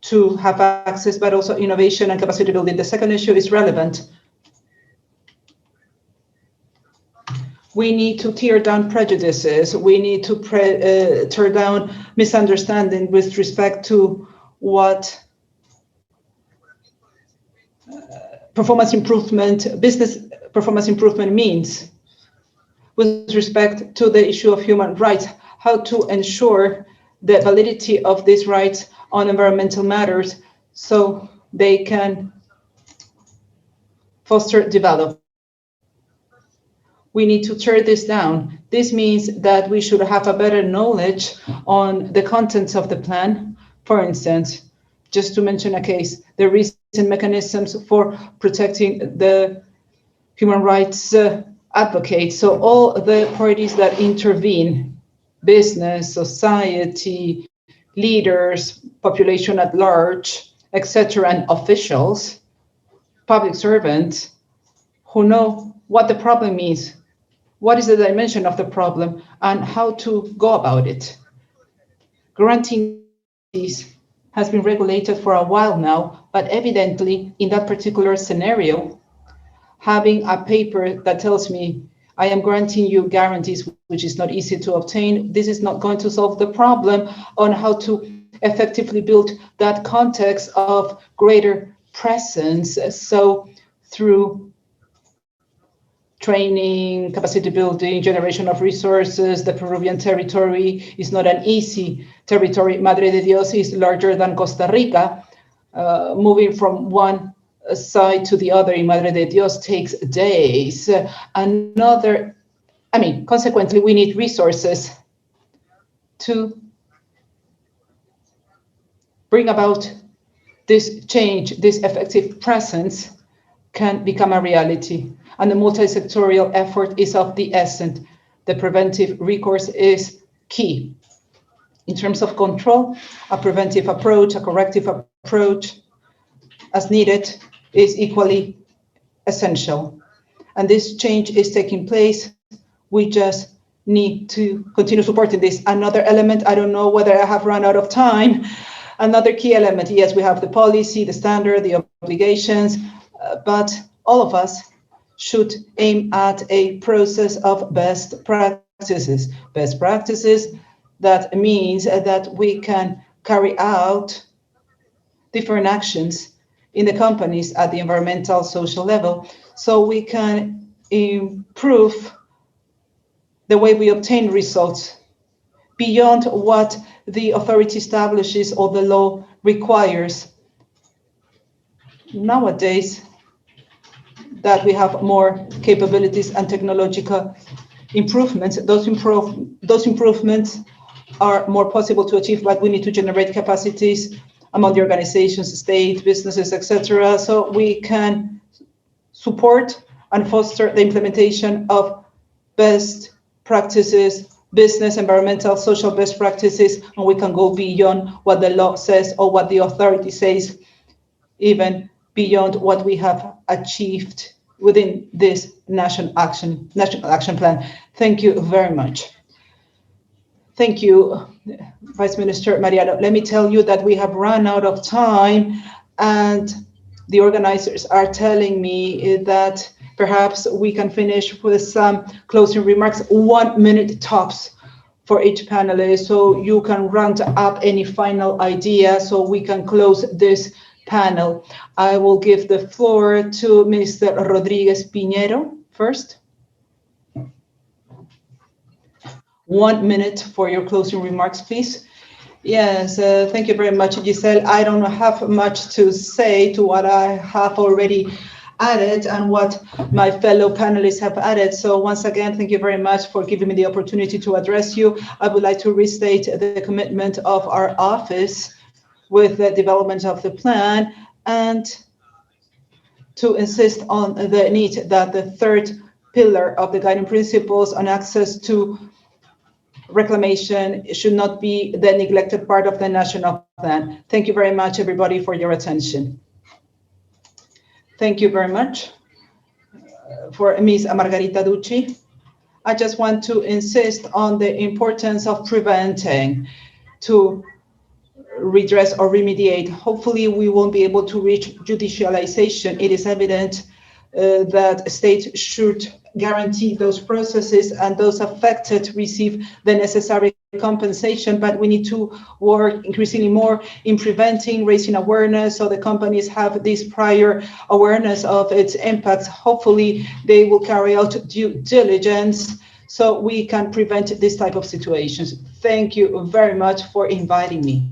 Speaker 3: to have access, but also innovation and capacity building. The second issue is relevant. We need to tear down prejudices. We need to tear down misunderstanding with respect to what performance improvement, business performance improvement means with respect to the issue of human rights, how to ensure the validity of these rights on environmental matters so they can foster development. We need to tear this down. This means that we should have a better knowledge on the contents of the plan. For instance, just to mention a case, the recent mechanisms for protecting the human rights advocates. So all the parties that intervene, business, society, leaders, population at large, etc., and officials, public servants, who know what the problem is, what is the dimension of the problem, and how to go about it. Granting these has been regulated for a while now, but evidently in that particular scenario, having a paper that tells me I am granting you guarantees, which is not easy to obtain, this is not going to solve the problem on how to effectively build that context of greater presence. So through training, capacity building, generation of resources, the Peruvian territory is not an easy territory. Madre de Dios is larger than Costa Rica. Moving from one side to the other in Madre de Dios takes days. Consequently, we need resources to bring about this change, this effective presence can become a reality. And the multi-sectorial effort is of the essence. The preventive recourse is key. In terms of control, a preventive approach, a corrective approach, as needed, is equally essential. And this change is taking place. We just need to continue supporting this. Another element, I don't know whether I have run out of time. Another key element, yes, we have the policy, the standard, the obligations, but all of us should aim at a process of best practices. Best practices, that means that we can carry out different actions in the companies at the environmental, social level, so we can improve the way we obtain results beyond what the authority establishes or the law requires. Nowadays, that we have more capabilities and technological improvements, those improvements are more possible to achieve, but we need to generate capacities among the organizations, state, businesses, etc., so we can support and foster the implementation of best practices, business, environmental, social best practices, and we can go beyond what the law says or what the authority says, even beyond what we have achieved within this national action plan. Thank you very much. Thank you, Vice Minister Mariano. Let me tell you that we have run out of time, and the organizers are telling me that perhaps we can finish with some closing remarks, 1 minute tops for each panelist, so you can round up any final idea so we can close this panel. I will give the floor to Mr. Rodriguez Piñero first. 1 minute for your closing remarks, please. Yes, thank you very much, Giselle. I don't have much to say to what I have already added and what my fellow panelists have added. So once again, thank you very much for giving me the opportunity to address you. I would like to restate the commitment of our office with the development of the plan and to insist on the need that the third pillar of the guiding principles on access to reclamation should not be the neglected part of the national plan. Thank you very much, everybody, for your attention. Thank you very much. For Ms. Margarita Ducci, I just want to insist on the importance of preventing to redress or remediate. Hopefully, we won't be able to reach judicialization. It is evident that states should guarantee those processes and those affected receive the necessary compensation, but we need to work increasingly more in preventing, raising awareness, so the companies have this prior awareness of its impacts. Hopefully, they will carry out due diligence so we can prevent this type of situations. Thank you very much for inviting me.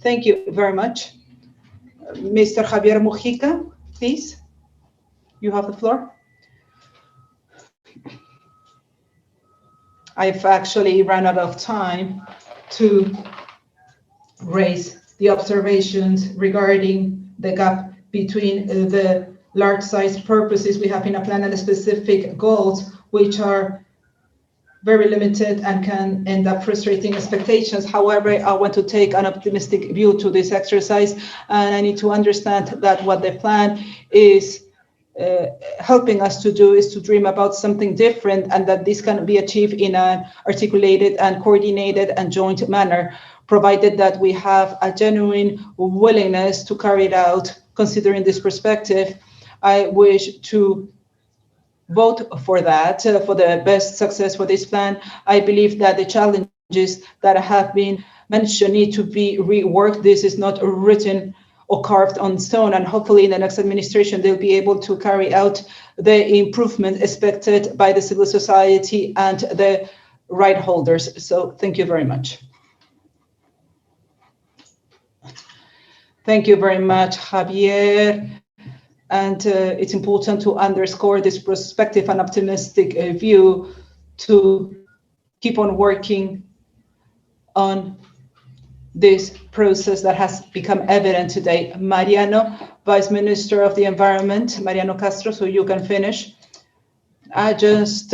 Speaker 3: Thank you very much. Mr. Javier Mujica, please. You have the floor. I've actually run out of time to raise the observations regarding the gap between the large-sized purposes we have in a plan and the specific goals, which are very limited and can end up frustrating expectations. However, I want to take an optimistic view to this exercise, and I need to understand that what the plan is helping us to do is to dream about something different, and that this can be achieved in an articulated and coordinated and joint manner, provided that we have a genuine willingness to carry it out. Considering this perspective, I wish to vote for that, for the best success for this plan. I believe that the challenges that have been mentioned need to be reworked. This is not written or carved on stone, and hopefully in the next administration they'll be able to carry out the improvement expected by the civil society and the right holders. So thank you very much. Thank you very much, Javier. And it's important to underscore this perspective and optimistic view to keep on working on this process that has become evident today. Mariano, Vice Minister of the Environment, Mariano Castro, so you can finish. I just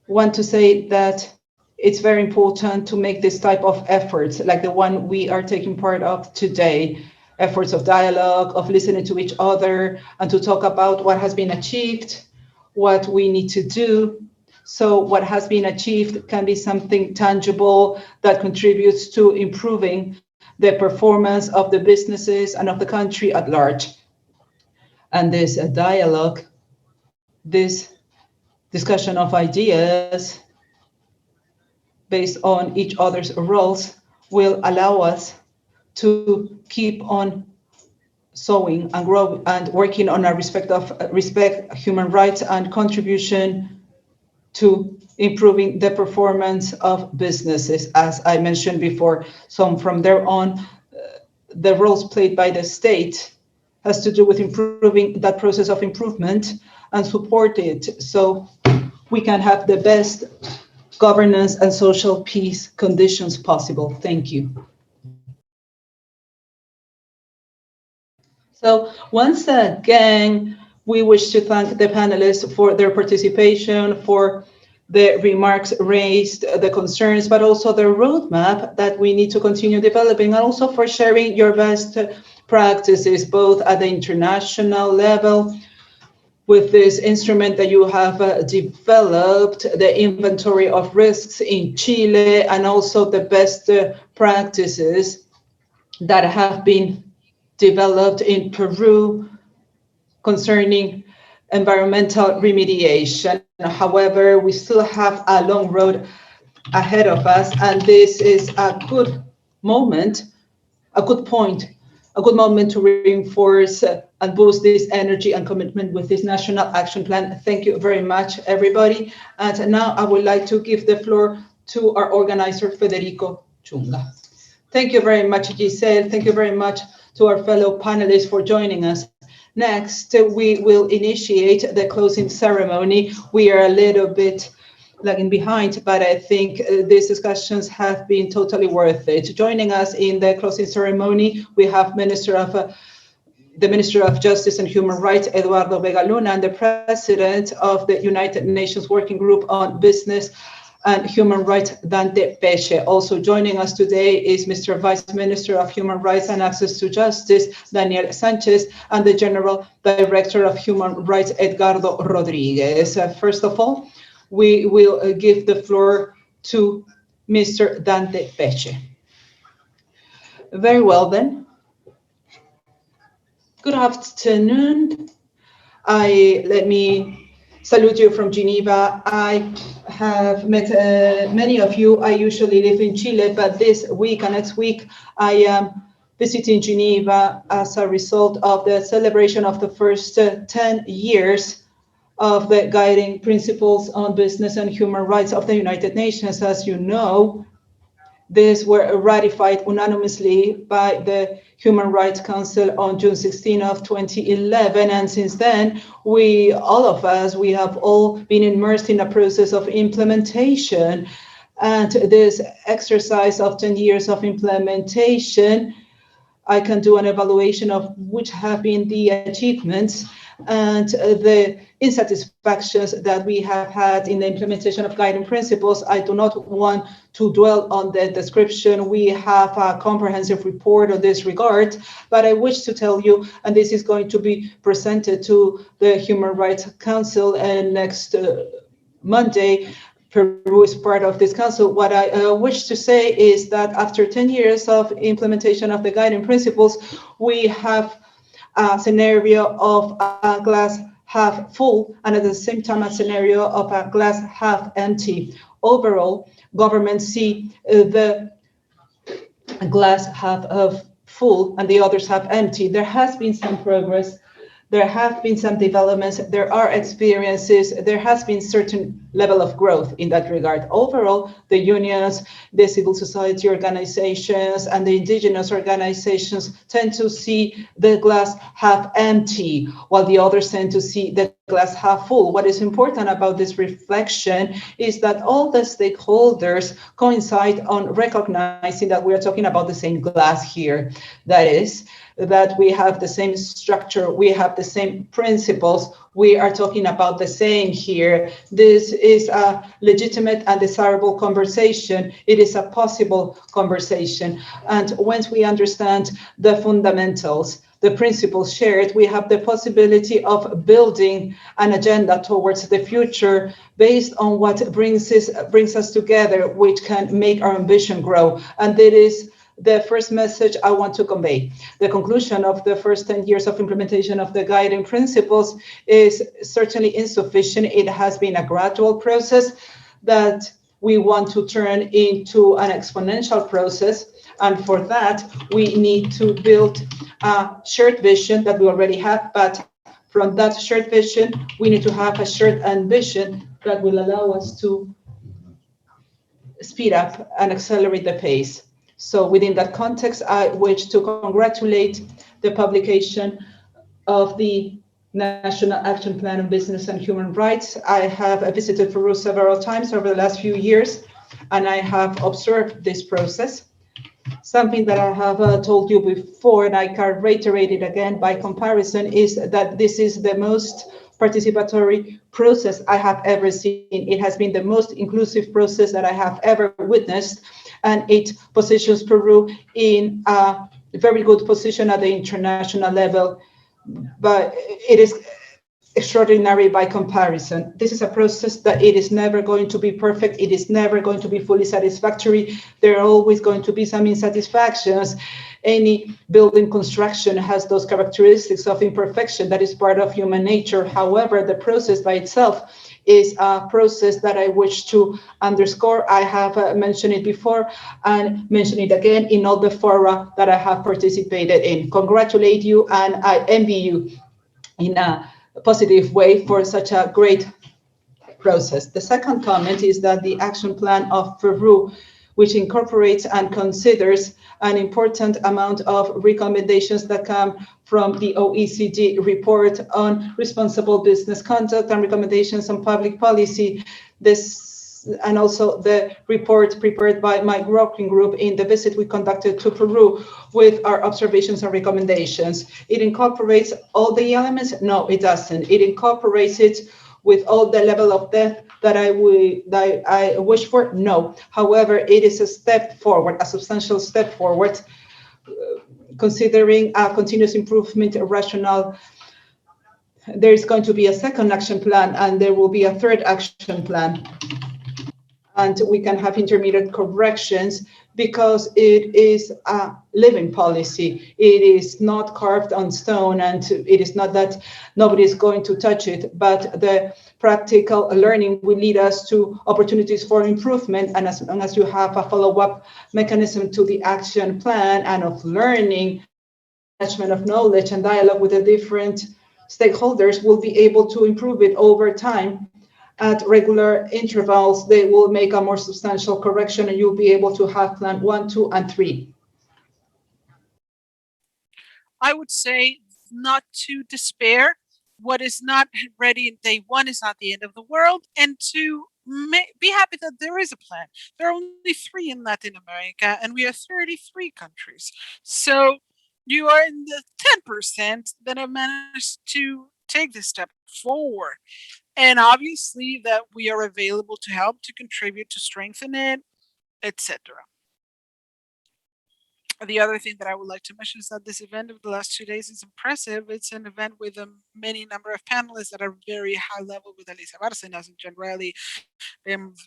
Speaker 3: want to say that it's very important to make this type of efforts, like the one we are taking part of today, efforts of dialogue, of listening to each other, and to talk about what has been achieved, what we need to do. So what has been achieved can be something tangible that contributes to improving the performance of the businesses and of the country at large. And this dialogue, this discussion of ideas based on each other's roles will allow us to keep on sowing and grow and working on our respect human rights and contribution to improving the performance of businesses, as I mentioned before. So from there on, the roles played by the state has to do with improving that process of improvement and support it so we can have the best governance and social peace conditions possible. Thank you. So once again, we wish to thank the panelists for their participation, for the remarks raised, the concerns, but also the roadmap that we need to continue developing, and also for sharing your best practices, both at the international level, with this instrument that you have developed, the inventory of risks in Chile, and also the best practices that have been developed in Peru concerning environmental remediation. However, we still have a long road ahead of us, and this is a good moment, a good moment to reinforce and boost this energy and commitment with this national action plan. Thank you very much, everybody. And now I would like to give the floor to our organizer, Federico Chunga. Thank you very much, Giselle. Thank you very much to our fellow panelists for joining us. Next, we will initiate the closing ceremony. We are a little bit lagging behind, but I think these discussions have been totally worth it. Joining us in the closing ceremony, we have the Minister of Justice and Human Rights, Eduardo Vega Luna, and the President of the United Nations Working Group on Business and Human Rights, DD.HH. Also joining us today is Mr. Vice Minister of Human Rights and Access to Justice, Daniel Sanchez, and the General Director of Human Rights, Edgardo Rodriguez. First of all, we will give the floor to Mr. DD.HH. Very well then. Good afternoon. Let me salute you from Geneva. I have met many of you. I usually live in Chile, but this week and next week I am visiting Geneva as a result of the celebration of the first 10 years of the guiding principles on business and human rights of the United Nations. As you know, these were ratified unanimously by the Human Rights Council on June 16 of 2011. And since then, we have all been immersed in a process of implementation. And this exercise of 10 years of implementation, I can do an evaluation of which have been the achievements and the insatisfactions that we have had in the implementation of guiding principles. I do not want to dwell on the description. We have a comprehensive report on this regard, but I wish to tell you, and this is going to be presented to the Human Rights Council next Monday. Peru is part of this council. What I wish to say is that after 10 years of implementation of the guiding principles, we have a scenario of a glass half full and at the same time a scenario of a glass half empty. Overall, governments see the glass half of full and the others half empty. There has been some progress. There have been some developments, there are experiences, there has been certain level of growth in that regard. Overall, the unions, the civil society organizations, and the indigenous organizations tend to see the glass half empty, while the others tend to see the glass half full. What is important about this reflection is that all the stakeholders coincide on recognizing that we are talking about the same glass here. That is, that we have the same structure, we have the same principles, we are talking about the same here. This is a legitimate and desirable conversation. It is a possible conversation. And once we understand the fundamentals, the principles shared, we have the possibility of building an agenda towards the future based on what brings us together, which can make our ambition grow. And that is the first message I want to convey. The conclusion of the first 10 years of implementation of the guiding principles is certainly insufficient. It has been a gradual process that we want to turn into an exponential process. And for that, we need to build a shared vision that we already have. But from that shared vision, we need to have a shared ambition that will allow us to speed up and accelerate the pace. So within that context, I wish to congratulate the publication of the National Action Plan on Business and Human Rights. I have visited Peru several times over the last few years, and I have observed this process. Something that I have told you before, and I can reiterate it again by comparison, is that this is the most participatory process I have ever seen. It has been the most inclusive process that I have ever witnessed, and it positions Peru in a very good position at the international level, but it is extraordinary by comparison. This is a process that it is never going to be perfect. It is never going to be fully satisfactory. There are always going to be some insatisfactions. Any building construction has those characteristics of imperfection that is part of human nature. However, the process by itself is a process that I wish to underscore. I have mentioned it before and mention it again in all the fora that I have participated in. Congratulate you, and I envy you in a positive way for such a great process. The second comment is that the action plan of Peru, which incorporates and considers an important amount of recommendations that come from the OECD report on responsible business conduct and recommendations on public policy. And also the report prepared by my working group in the visit we conducted to Peru with our observations and recommendations. It incorporates all the elements? No, it doesn't. It incorporates it with all the level of depth that I wish for? No. However, it is a step forward, a substantial step forward, considering a continuous improvement rationale. There is going to be a second action plan, and there will be a third action plan. And we can have intermediate corrections because it is a living policy. It is not carved on stone, and it is not that nobody is going to touch it, but the practical learning will lead us to opportunities for improvement. And as long as you have a follow-up mechanism to the action plan and of learning, management of knowledge and dialogue with the different stakeholders, will be able to improve it over time. At regular intervals, they will make a more substantial correction, and you'll be able to have plan 1, 2, and 3.
Speaker 2: I would say not to despair. What is not ready in day one is not the end of the world, and to be happy that there is a plan. There are only 3 in Latin America, and we are 33 countries. So you are in the 10% that have managed to take this step forward. And obviously that we are available to help, to contribute, to strengthen it, etc. The other thing that I would like to mention is that this event of the last 2 days is impressive. It's an event with a many number of panelists that are very high level, with Elisa Bárcenas and generally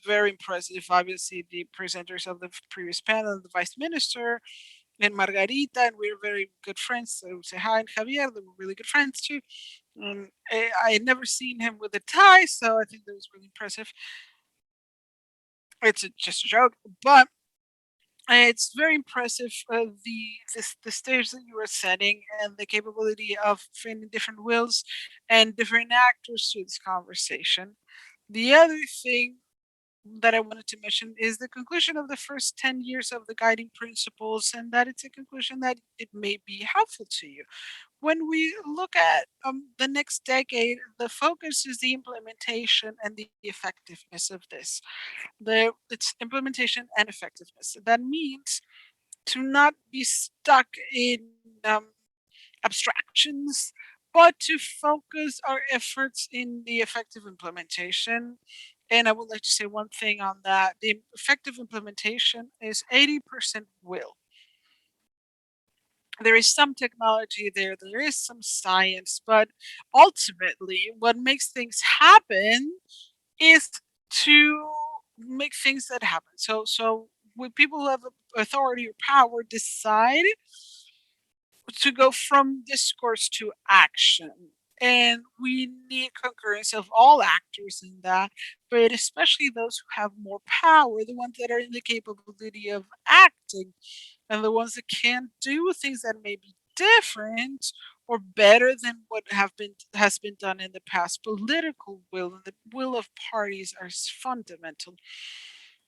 Speaker 2: very impressive. Obviously, the presenters of the previous panel, the Vice Minister, and Margarita, and we're very good friends. So say hi, and Javier, they were really good friends too. I had never seen him with a tie, so I think that was really impressive. It's just a joke, but it's very impressive, the stage that you are setting and the capability of finding different wills and different actors to this conversation. The other thing that I wanted to mention is the conclusion of the first 10 years of the guiding principles, and that it's a conclusion that it may be helpful to you. When we look at the next decade, the focus is the implementation and the effectiveness of this. It's implementation and effectiveness. That means to not be stuck in abstractions, but to focus our efforts in the effective implementation. And I would like to say one thing on that. The effective implementation is 80% will. There is some technology there is some science, but ultimately what makes things happen is to make things that happen. So when people who have authority or power decide to go from discourse to action, and we need concurrence of all actors in that, but especially those who have more power, the ones that are in the capability of acting, and the ones that can do things that may be different or better than what has been done in the past. Political will and the will of parties are fundamental.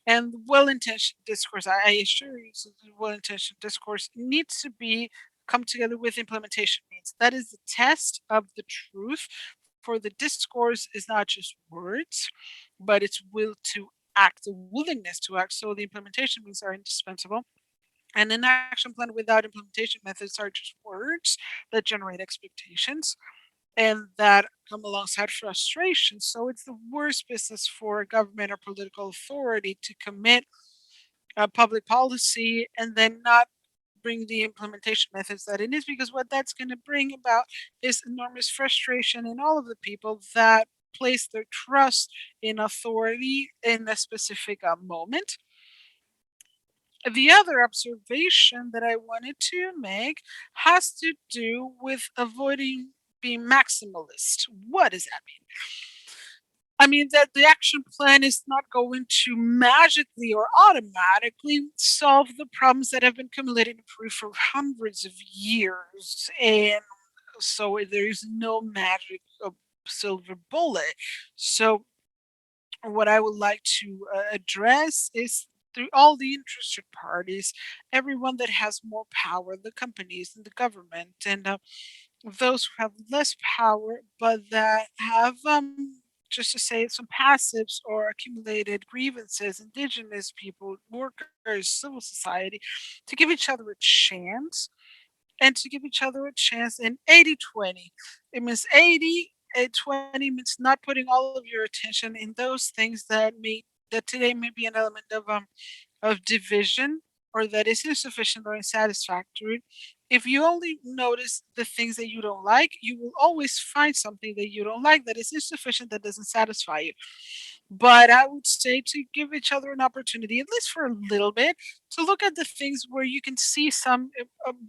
Speaker 2: And well-intentioned discourse, I assure you, so the well-intentioned discourse needs to be come together with implementation means. That is the test of the truth. For the discourse is not just words, but it's will to act, the willingness to act. So the implementation means are indispensable. And an action plan without implementation methods are just words that generate expectations and that come alongside frustration. So it's the worst business for a government or political authority to commit public policy and then not bring the implementation methods that it is, because what that's going to bring about is enormous frustration in all of the people that place their trust in authority in a specific moment. The other observation that I wanted to make has to do with avoiding being maximalist. What does that mean? I mean that the action plan is not going to magically or automatically solve the problems that have been accumulated in Peru for hundreds of years. And so there is no magic silver bullet. So what I would like to address is through all the interested parties, everyone that has more power, the companies and the government, and those who have less power, but that have, just to say, some passives or accumulated grievances, indigenous people, workers, civil society, to give each other a chance and to give each other a chance in 80-20. It means 80 20 means not putting all of your attention in those things that today may be an element of division, or that is insufficient or unsatisfactory. If you only notice the things that you don't like, you will always find something that you don't like that is insufficient, that doesn't satisfy you. But I would say to give each other an opportunity, at least for a little bit, to look at the things where you can see some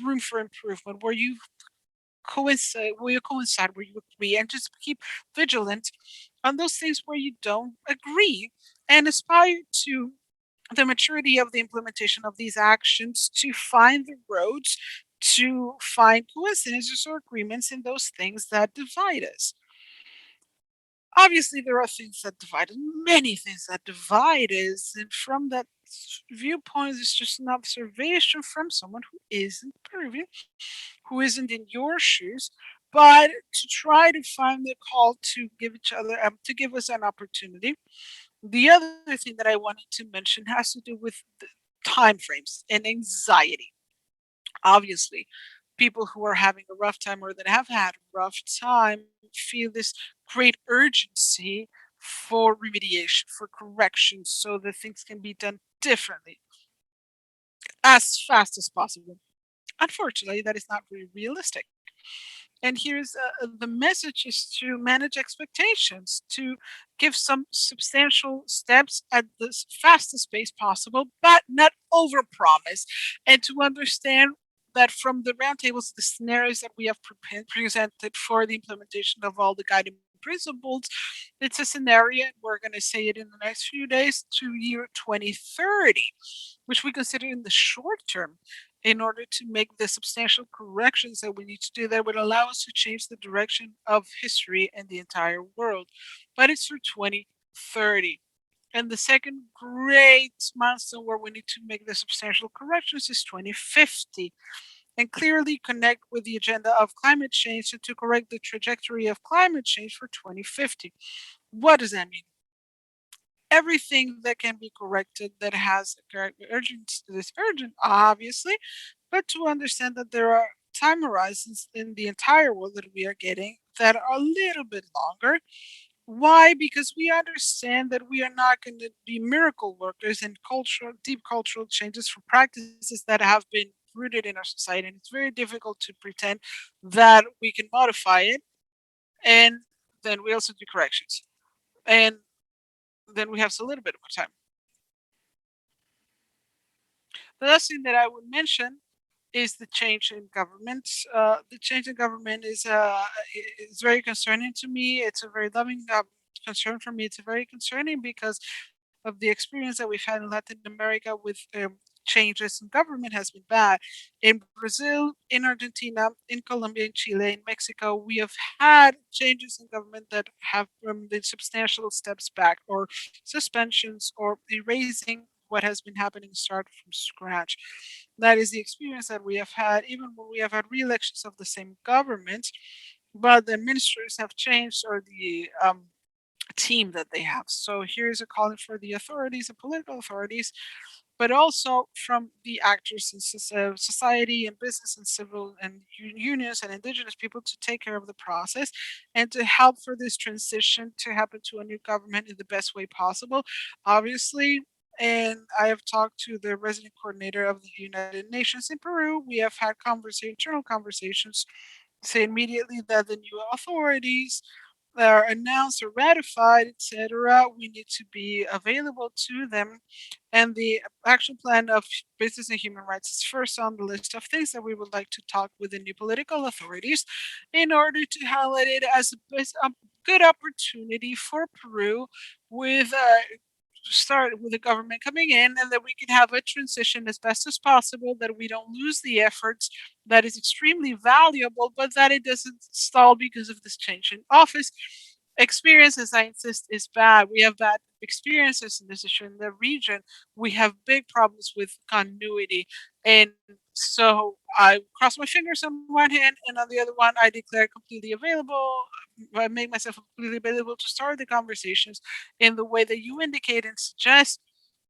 Speaker 2: room for improvement, where you coincide, where you agree, and just keep vigilant on those things where you don't agree, and aspire to the maturity of the implementation of these actions to find the roads to find coincidences or agreements in those things that divide us. Obviously, there are things that divide us, many things that divide us, and from that viewpoint, it's just an observation from someone who isn't Peruvian, who isn't in your shoes, but to try to find the call to give each other, to give us an opportunity. The other thing that I wanted to mention has to do with the time frames and anxiety. Obviously, people who are having a rough time or that have had a rough time feel this great urgency for remediation, for correction, so that things can be done differently as fast as possible. Unfortunately, that is not very realistic. And here's the message is to manage expectations, to give some substantial steps at the fastest pace possible, but not overpromise, and to understand that from the roundtables, the scenarios that we have presented for the implementation of all the guiding principles, it's a scenario, and we're going to say it in the next few days, to year 2030, which we consider in the short term, in order to make the substantial corrections that we need to do that would allow us to change the direction of history and the entire world. But it's for 2030. And the second great milestone where we need to make the substantial corrections is 2050, and clearly connect with the agenda of climate change and to correct the trajectory of climate change for 2050. What does that mean? Everything that can be corrected that has urgent is urgent, obviously, but to understand that there are time horizons in the entire world that we are getting that are a little bit longer. Why? Because we understand that we are not going to be miracle workers, and deep cultural changes for practices that have been rooted in our society. And it's very difficult to pretend that we can modify it. And then we also do corrections. And then we have a little bit more time. The last thing that I would mention is the change in government. The change in government is very concerning to me. It's a very loving concern for me. It's very concerning because of the experience that we've had in Latin America with changes in government has been bad. In Brazil, in Argentina, in Colombia, in Chile, in Mexico, we have had changes in government that have been substantial steps back, or suspensions, or erasing what has been happening, start from scratch. That is the experience that we have had, even when we have had re-elections of the same government, but the ministers have changed, or the team that they have. So here's a calling for the authorities, the political authorities, but also from the actors in society and business and civil and unions and indigenous people, to take care of the process and to help for this transition to happen to a new government in the best way possible. Obviously, and I have talked to the resident coordinator of the United Nations in Peru. We have had internal conversations, say immediately that the new authorities are announced or ratified, etc., we need to be available to them. And the action plan of business and human rights is first on the list of things that we would like to talk with the new political authorities, in order to highlight it as a good opportunity for Peru, with start with the government coming in, and that we can have a transition as best as possible, that we don't lose the efforts that is extremely valuable, but that it doesn't stall because of this change in office. Experience, as I insist, is bad. We have bad experiences in this issue in the region. We have big problems with continuity. And so I cross my fingers on one hand, and on the other one, I declare completely available. I make myself completely available to start the conversations in the way that you indicate and suggest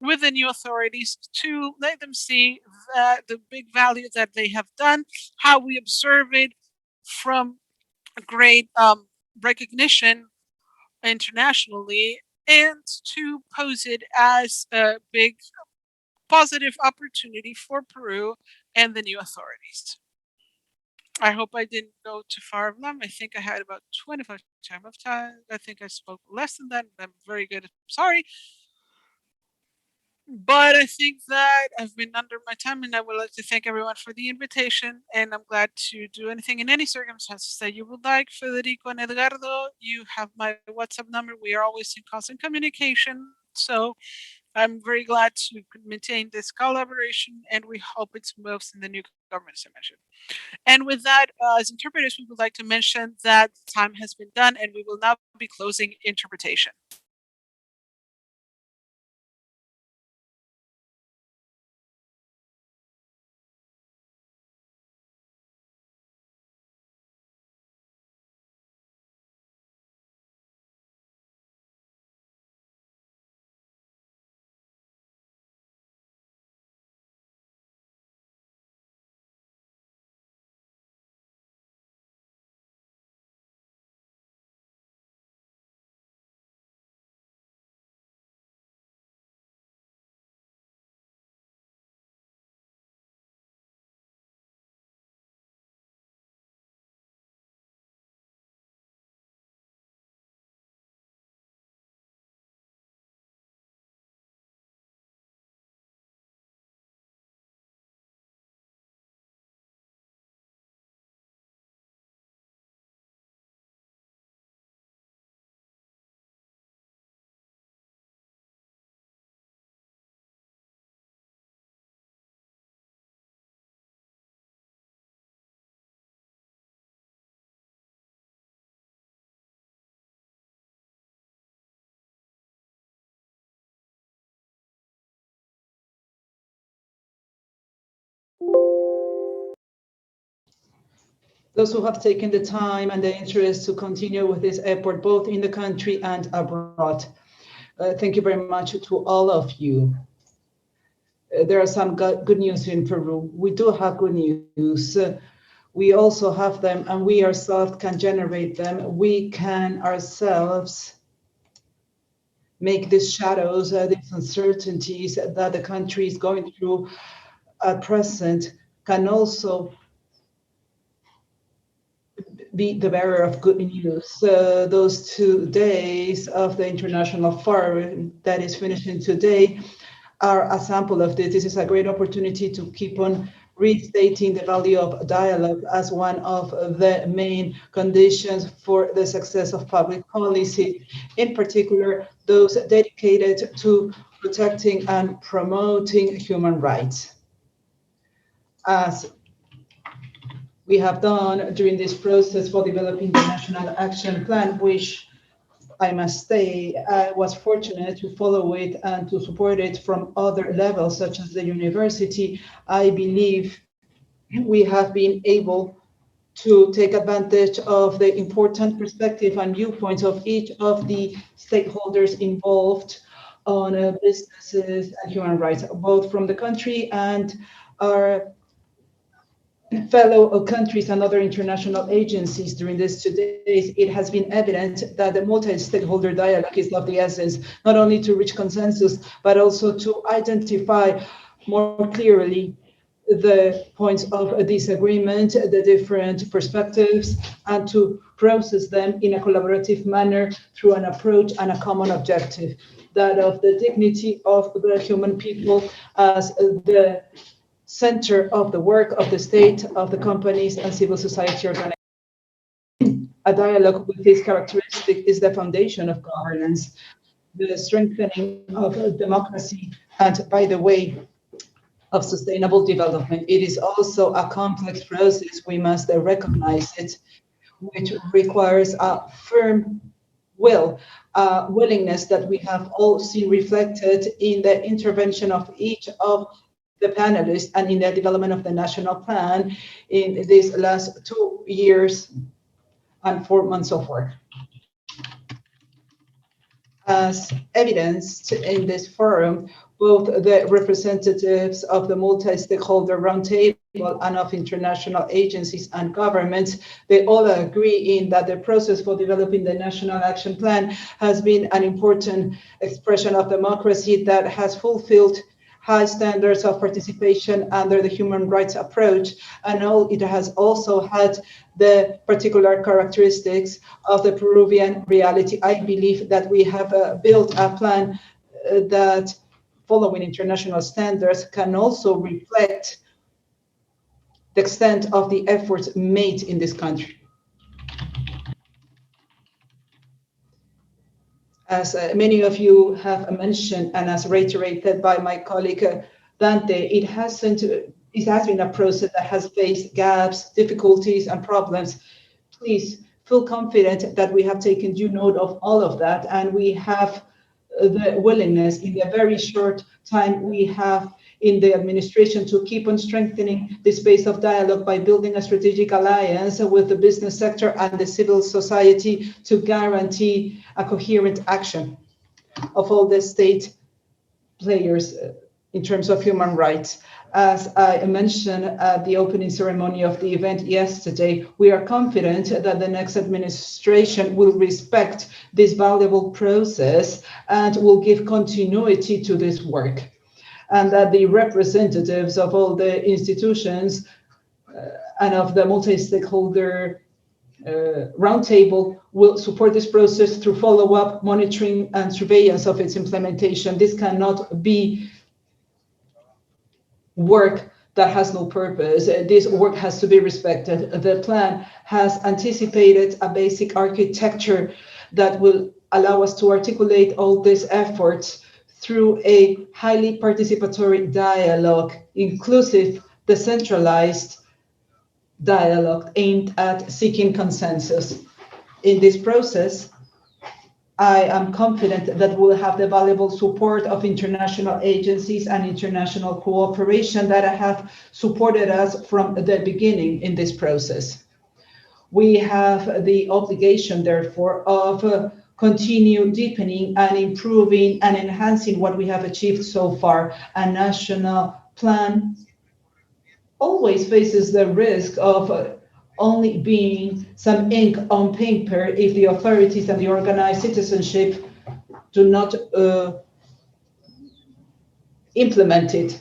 Speaker 2: with the new authorities, to let them see that the big value that they have done, how we observe it from a great recognition internationally and to pose it as a big positive opportunity for Peru and the new authorities. I hope I didn't go too far of them. I think I had about 25 of time. I think I spoke less than that. I'm very good. Sorry. But I think that I've been under my time, and I would like to thank everyone for the invitation. And I'm glad to do anything in any circumstances that you would like. Federico and Edgardo, you have my WhatsApp number. We are always in constant communication. So I'm very glad to maintain this collaboration, and we hope it moves in the new government, as I mentioned. And with that, as interpreters, we would like to mention that time has been done, and we will now be closing interpretation.
Speaker 3: Those who have taken the time and the interest to continue with this effort, both in the country and abroad. Thank you very much to all of you. There are some good news in Peru. We do have good news. We also have them, and we ourselves can generate them. We can ourselves make these shadows, these uncertainties that the country is going through at present, can also be the bearer of good news. Those 2 days of the International Forum that is finishing today are a sample of this. This is a great opportunity to keep on restating the value of dialogue as one of the main conditions for the success of public policy, in particular, those dedicated to protecting and promoting human rights. As we have done during this process for developing the National Action Plan, which I must say, I was fortunate to follow it and to support it from other levels, such as the university. I believe we have been able to take advantage of the important perspective and viewpoints of each of the stakeholders involved on businesses and human rights, both from the country and our fellow countries and other international agencies. During these 2 days, it has been evident that the multi-stakeholder dialogue is of the essence, not only to reach consensus, but also to identify more clearly the points of disagreement, the different perspectives, and to process them in a collaborative manner through an approach and a common objective, that of the dignity of the human people as the center of the work of the state, of the companies and civil society organizations. A dialogue with this characteristic is the foundation of governance, the strengthening of democracy, and, by the way, of sustainable development. It is also a complex process, we must recognize it, which requires a firm will, willingness that we have all seen reflected in the intervention of each of the panelists and in the development of the national plan in these last 2 years and 4 months of work. As evidenced in this forum, both the representatives of the multi-stakeholder roundtable and of international agencies and governments, they all agree in that the process for developing the National Action Plan has been an important expression of democracy that has fulfilled high standards of participation under the human rights approach, and it has also had the particular characteristics of the Peruvian reality. I believe that we have built a plan that, following international standards, can also reflect the extent of the efforts made in this country. As many of you have mentioned, and as reiterated by my colleague Dante, it has been a process that has faced gaps, difficulties, and problems. Please feel confident that we have taken due note of all of that, and we have the willingness in the very short time we have in the administration to keep on strengthening the space of dialogue by building a strategic alliance with the business sector and the civil society to guarantee a coherent action of all the state players in terms of human rights. As I mentioned at the opening ceremony of the event yesterday, we are confident that the next administration will respect this valuable process and will give continuity to this work, and that the representatives of all the institutions and of the multi-stakeholder roundtable will support this process through follow-up, monitoring, and surveillance of its implementation. This cannot be work that has no purpose. This work has to be respected. The plan has anticipated a basic architecture that will allow us to articulate all these efforts through a highly participatory dialogue, inclusive, decentralized dialogue aimed at seeking consensus. In this process, I am confident that we'll have the valuable support of international agencies and international cooperation that have supported us from the beginning in this process. We have the obligation, therefore, of continue deepening and improving and enhancing what we have achieved so far. A national plan always faces the risk of only being some ink on paper if the authorities and the organized citizenship do not implement it.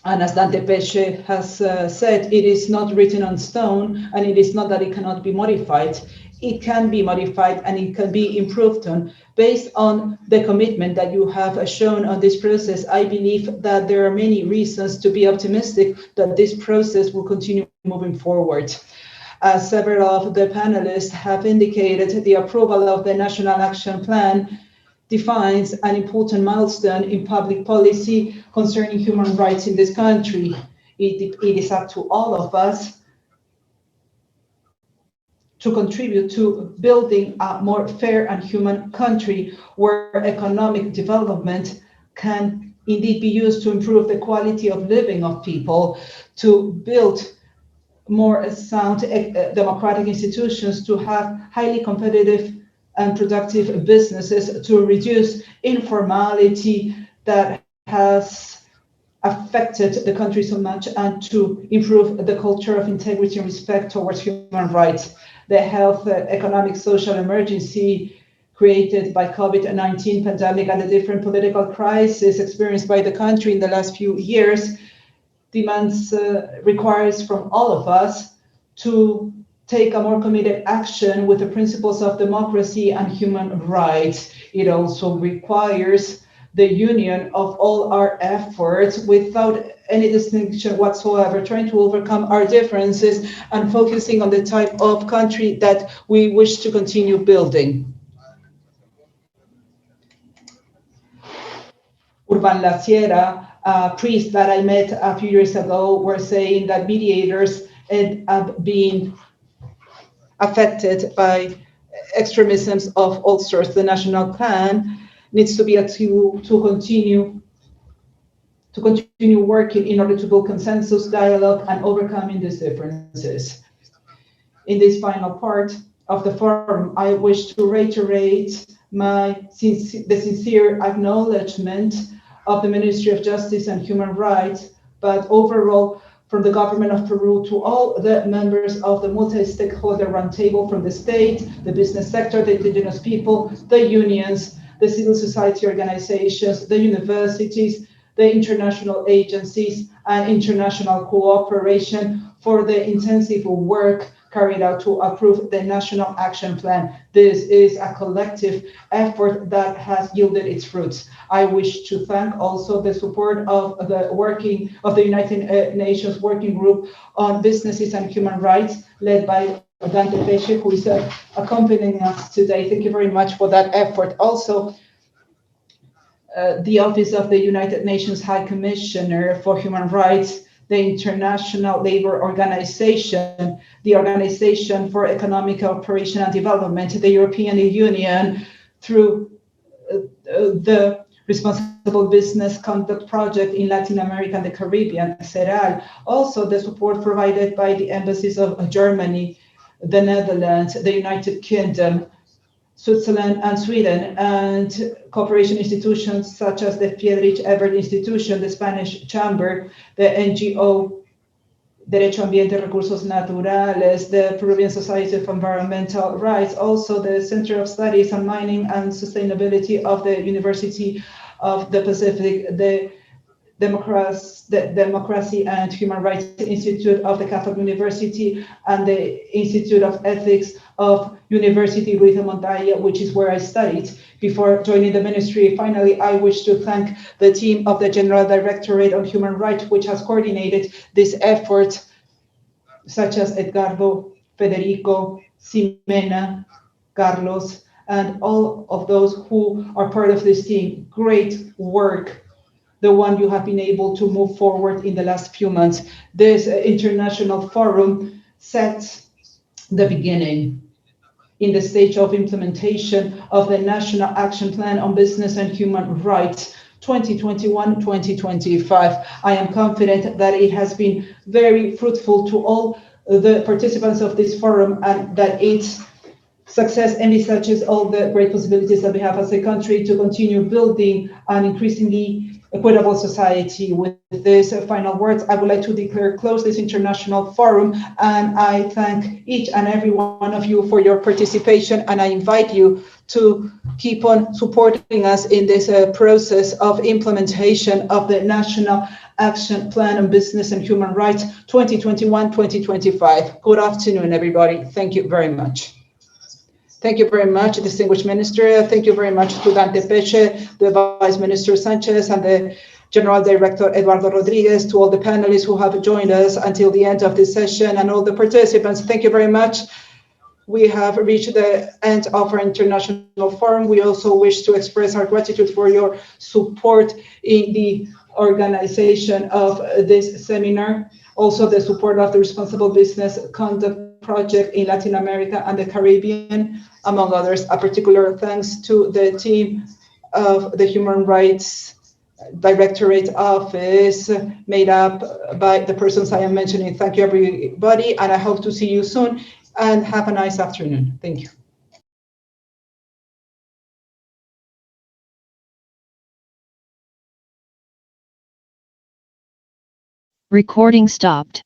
Speaker 3: And as DD.HH has said, it is not written on stone, and it is not that it cannot be modified. It can be modified and it can be improved on. Based on the commitment that you have shown on this process, I believe that there are many reasons to be optimistic that this process will continue moving forward. As several of the panelists have indicated, the approval of the National Action Plan defines an important milestone in public policy concerning human rights in this country. It is up to all of us to contribute to building a more fair and human country where economic development can indeed be used to improve the quality of living of people, to build more sound democratic institutions, to have highly competitive and productive businesses, to reduce informality that has affected the country so much, and to improve the culture of integrity and respect towards human rights. The health, economic, social emergency created by COVID-19 pandemic and the different political crises experienced by the country in the last few years requires from all of us to take a more committed action with the principles of democracy and human rights. It also requires the union of all our efforts without any distinction whatsoever, trying to overcome our differences and focusing on the type of country that we wish to continue building. Urban La Sierra, a priest that I met a few years ago, were saying that mediators end up being affected by extremisms of all sorts. The national plan needs to be a tool to continue working in order to build consensus, dialogue, and overcoming these differences. In this final part of the forum, I wish to reiterate the sincere acknowledgement of the Ministry of Justice and Human Rights, but overall from the government of Peru to all the members of the multi-stakeholder roundtable from the state, the business sector, the indigenous people, the unions, the civil society organizations, the universities, the international agencies, and international cooperation for the intensive work carried out to approve the National Action Plan. This is a collective effort that has yielded its fruits. I wish to thank also the support of the United Nations Working Group on Businesses and Human Rights, led by DD.HH, who is accompanying us today. Thank you very much for that effort. Also, the Office of the United Nations High Commissioner for Human Rights, the International Labour Organization, the Organization for Economic Cooperation and Development, the European Union, through the Responsible Business Conduct Project in Latin America and the Caribbean, CERAL. Also, the support provided by the embassies of Germany, the Netherlands, the United Kingdom, Switzerland and Sweden, and cooperation institutions such as the Friedrich Ebert Institution, the Spanish Chamber, the NGO Derecho Ambiente Recursos Naturales, the Peruvian Society of Environmental Rights, also the Center of Studies on Mining and Sustainability of the University of the Pacific, the Democracy and Human Rights Institute of the Catholic University, and the Institute of Ethics of University Ruiz de Montaña, which is where I studied before joining the ministry. Finally, I wish to thank the team of the General Directorate on Human Rights, which has coordinated this effort, such as Edgardo, Federico, Ximena, Carlos, and all of those who are part of this team. Great work, the one you have been able to move forward in the last few months. This international forum sets the beginning in the stage of implementation of the National Action Plan on Business and Human Rights 2021-2025. I am confident that it has been very fruitful to all the participants of this forum, and that its success envisages all the great possibilities that we have as a country to continue building an increasingly equitable society. With these final words, I would like to declare closed this international forum, and I thank each and every one of you for your participation, and I invite you to keep on supporting us in this process of implementation of the National Action Plan on Business and Human Rights 2021-2025. Good afternoon, everybody. Thank you very much. Thank you very much, distinguished minister. Thank you very much to DD.HH, the Vice Minister Sanchez, and the General Director Eduardo Rodriguez, to all the panelists who have joined us until the end of this session, and all the participants. Thank you very much. We have reached the end of our international forum. We also wish to express our gratitude for your support in the organization of this seminar. Also, the support of the Responsible Business Conduct Project in Latin America and the Caribbean, among others. A particular thanks to the team of the Human Rights Directorate Office, made up by the persons I am mentioning. Thank you, everybody, and I hope to see you soon, and have a nice afternoon. Thank you.
Speaker 5: Recording stopped.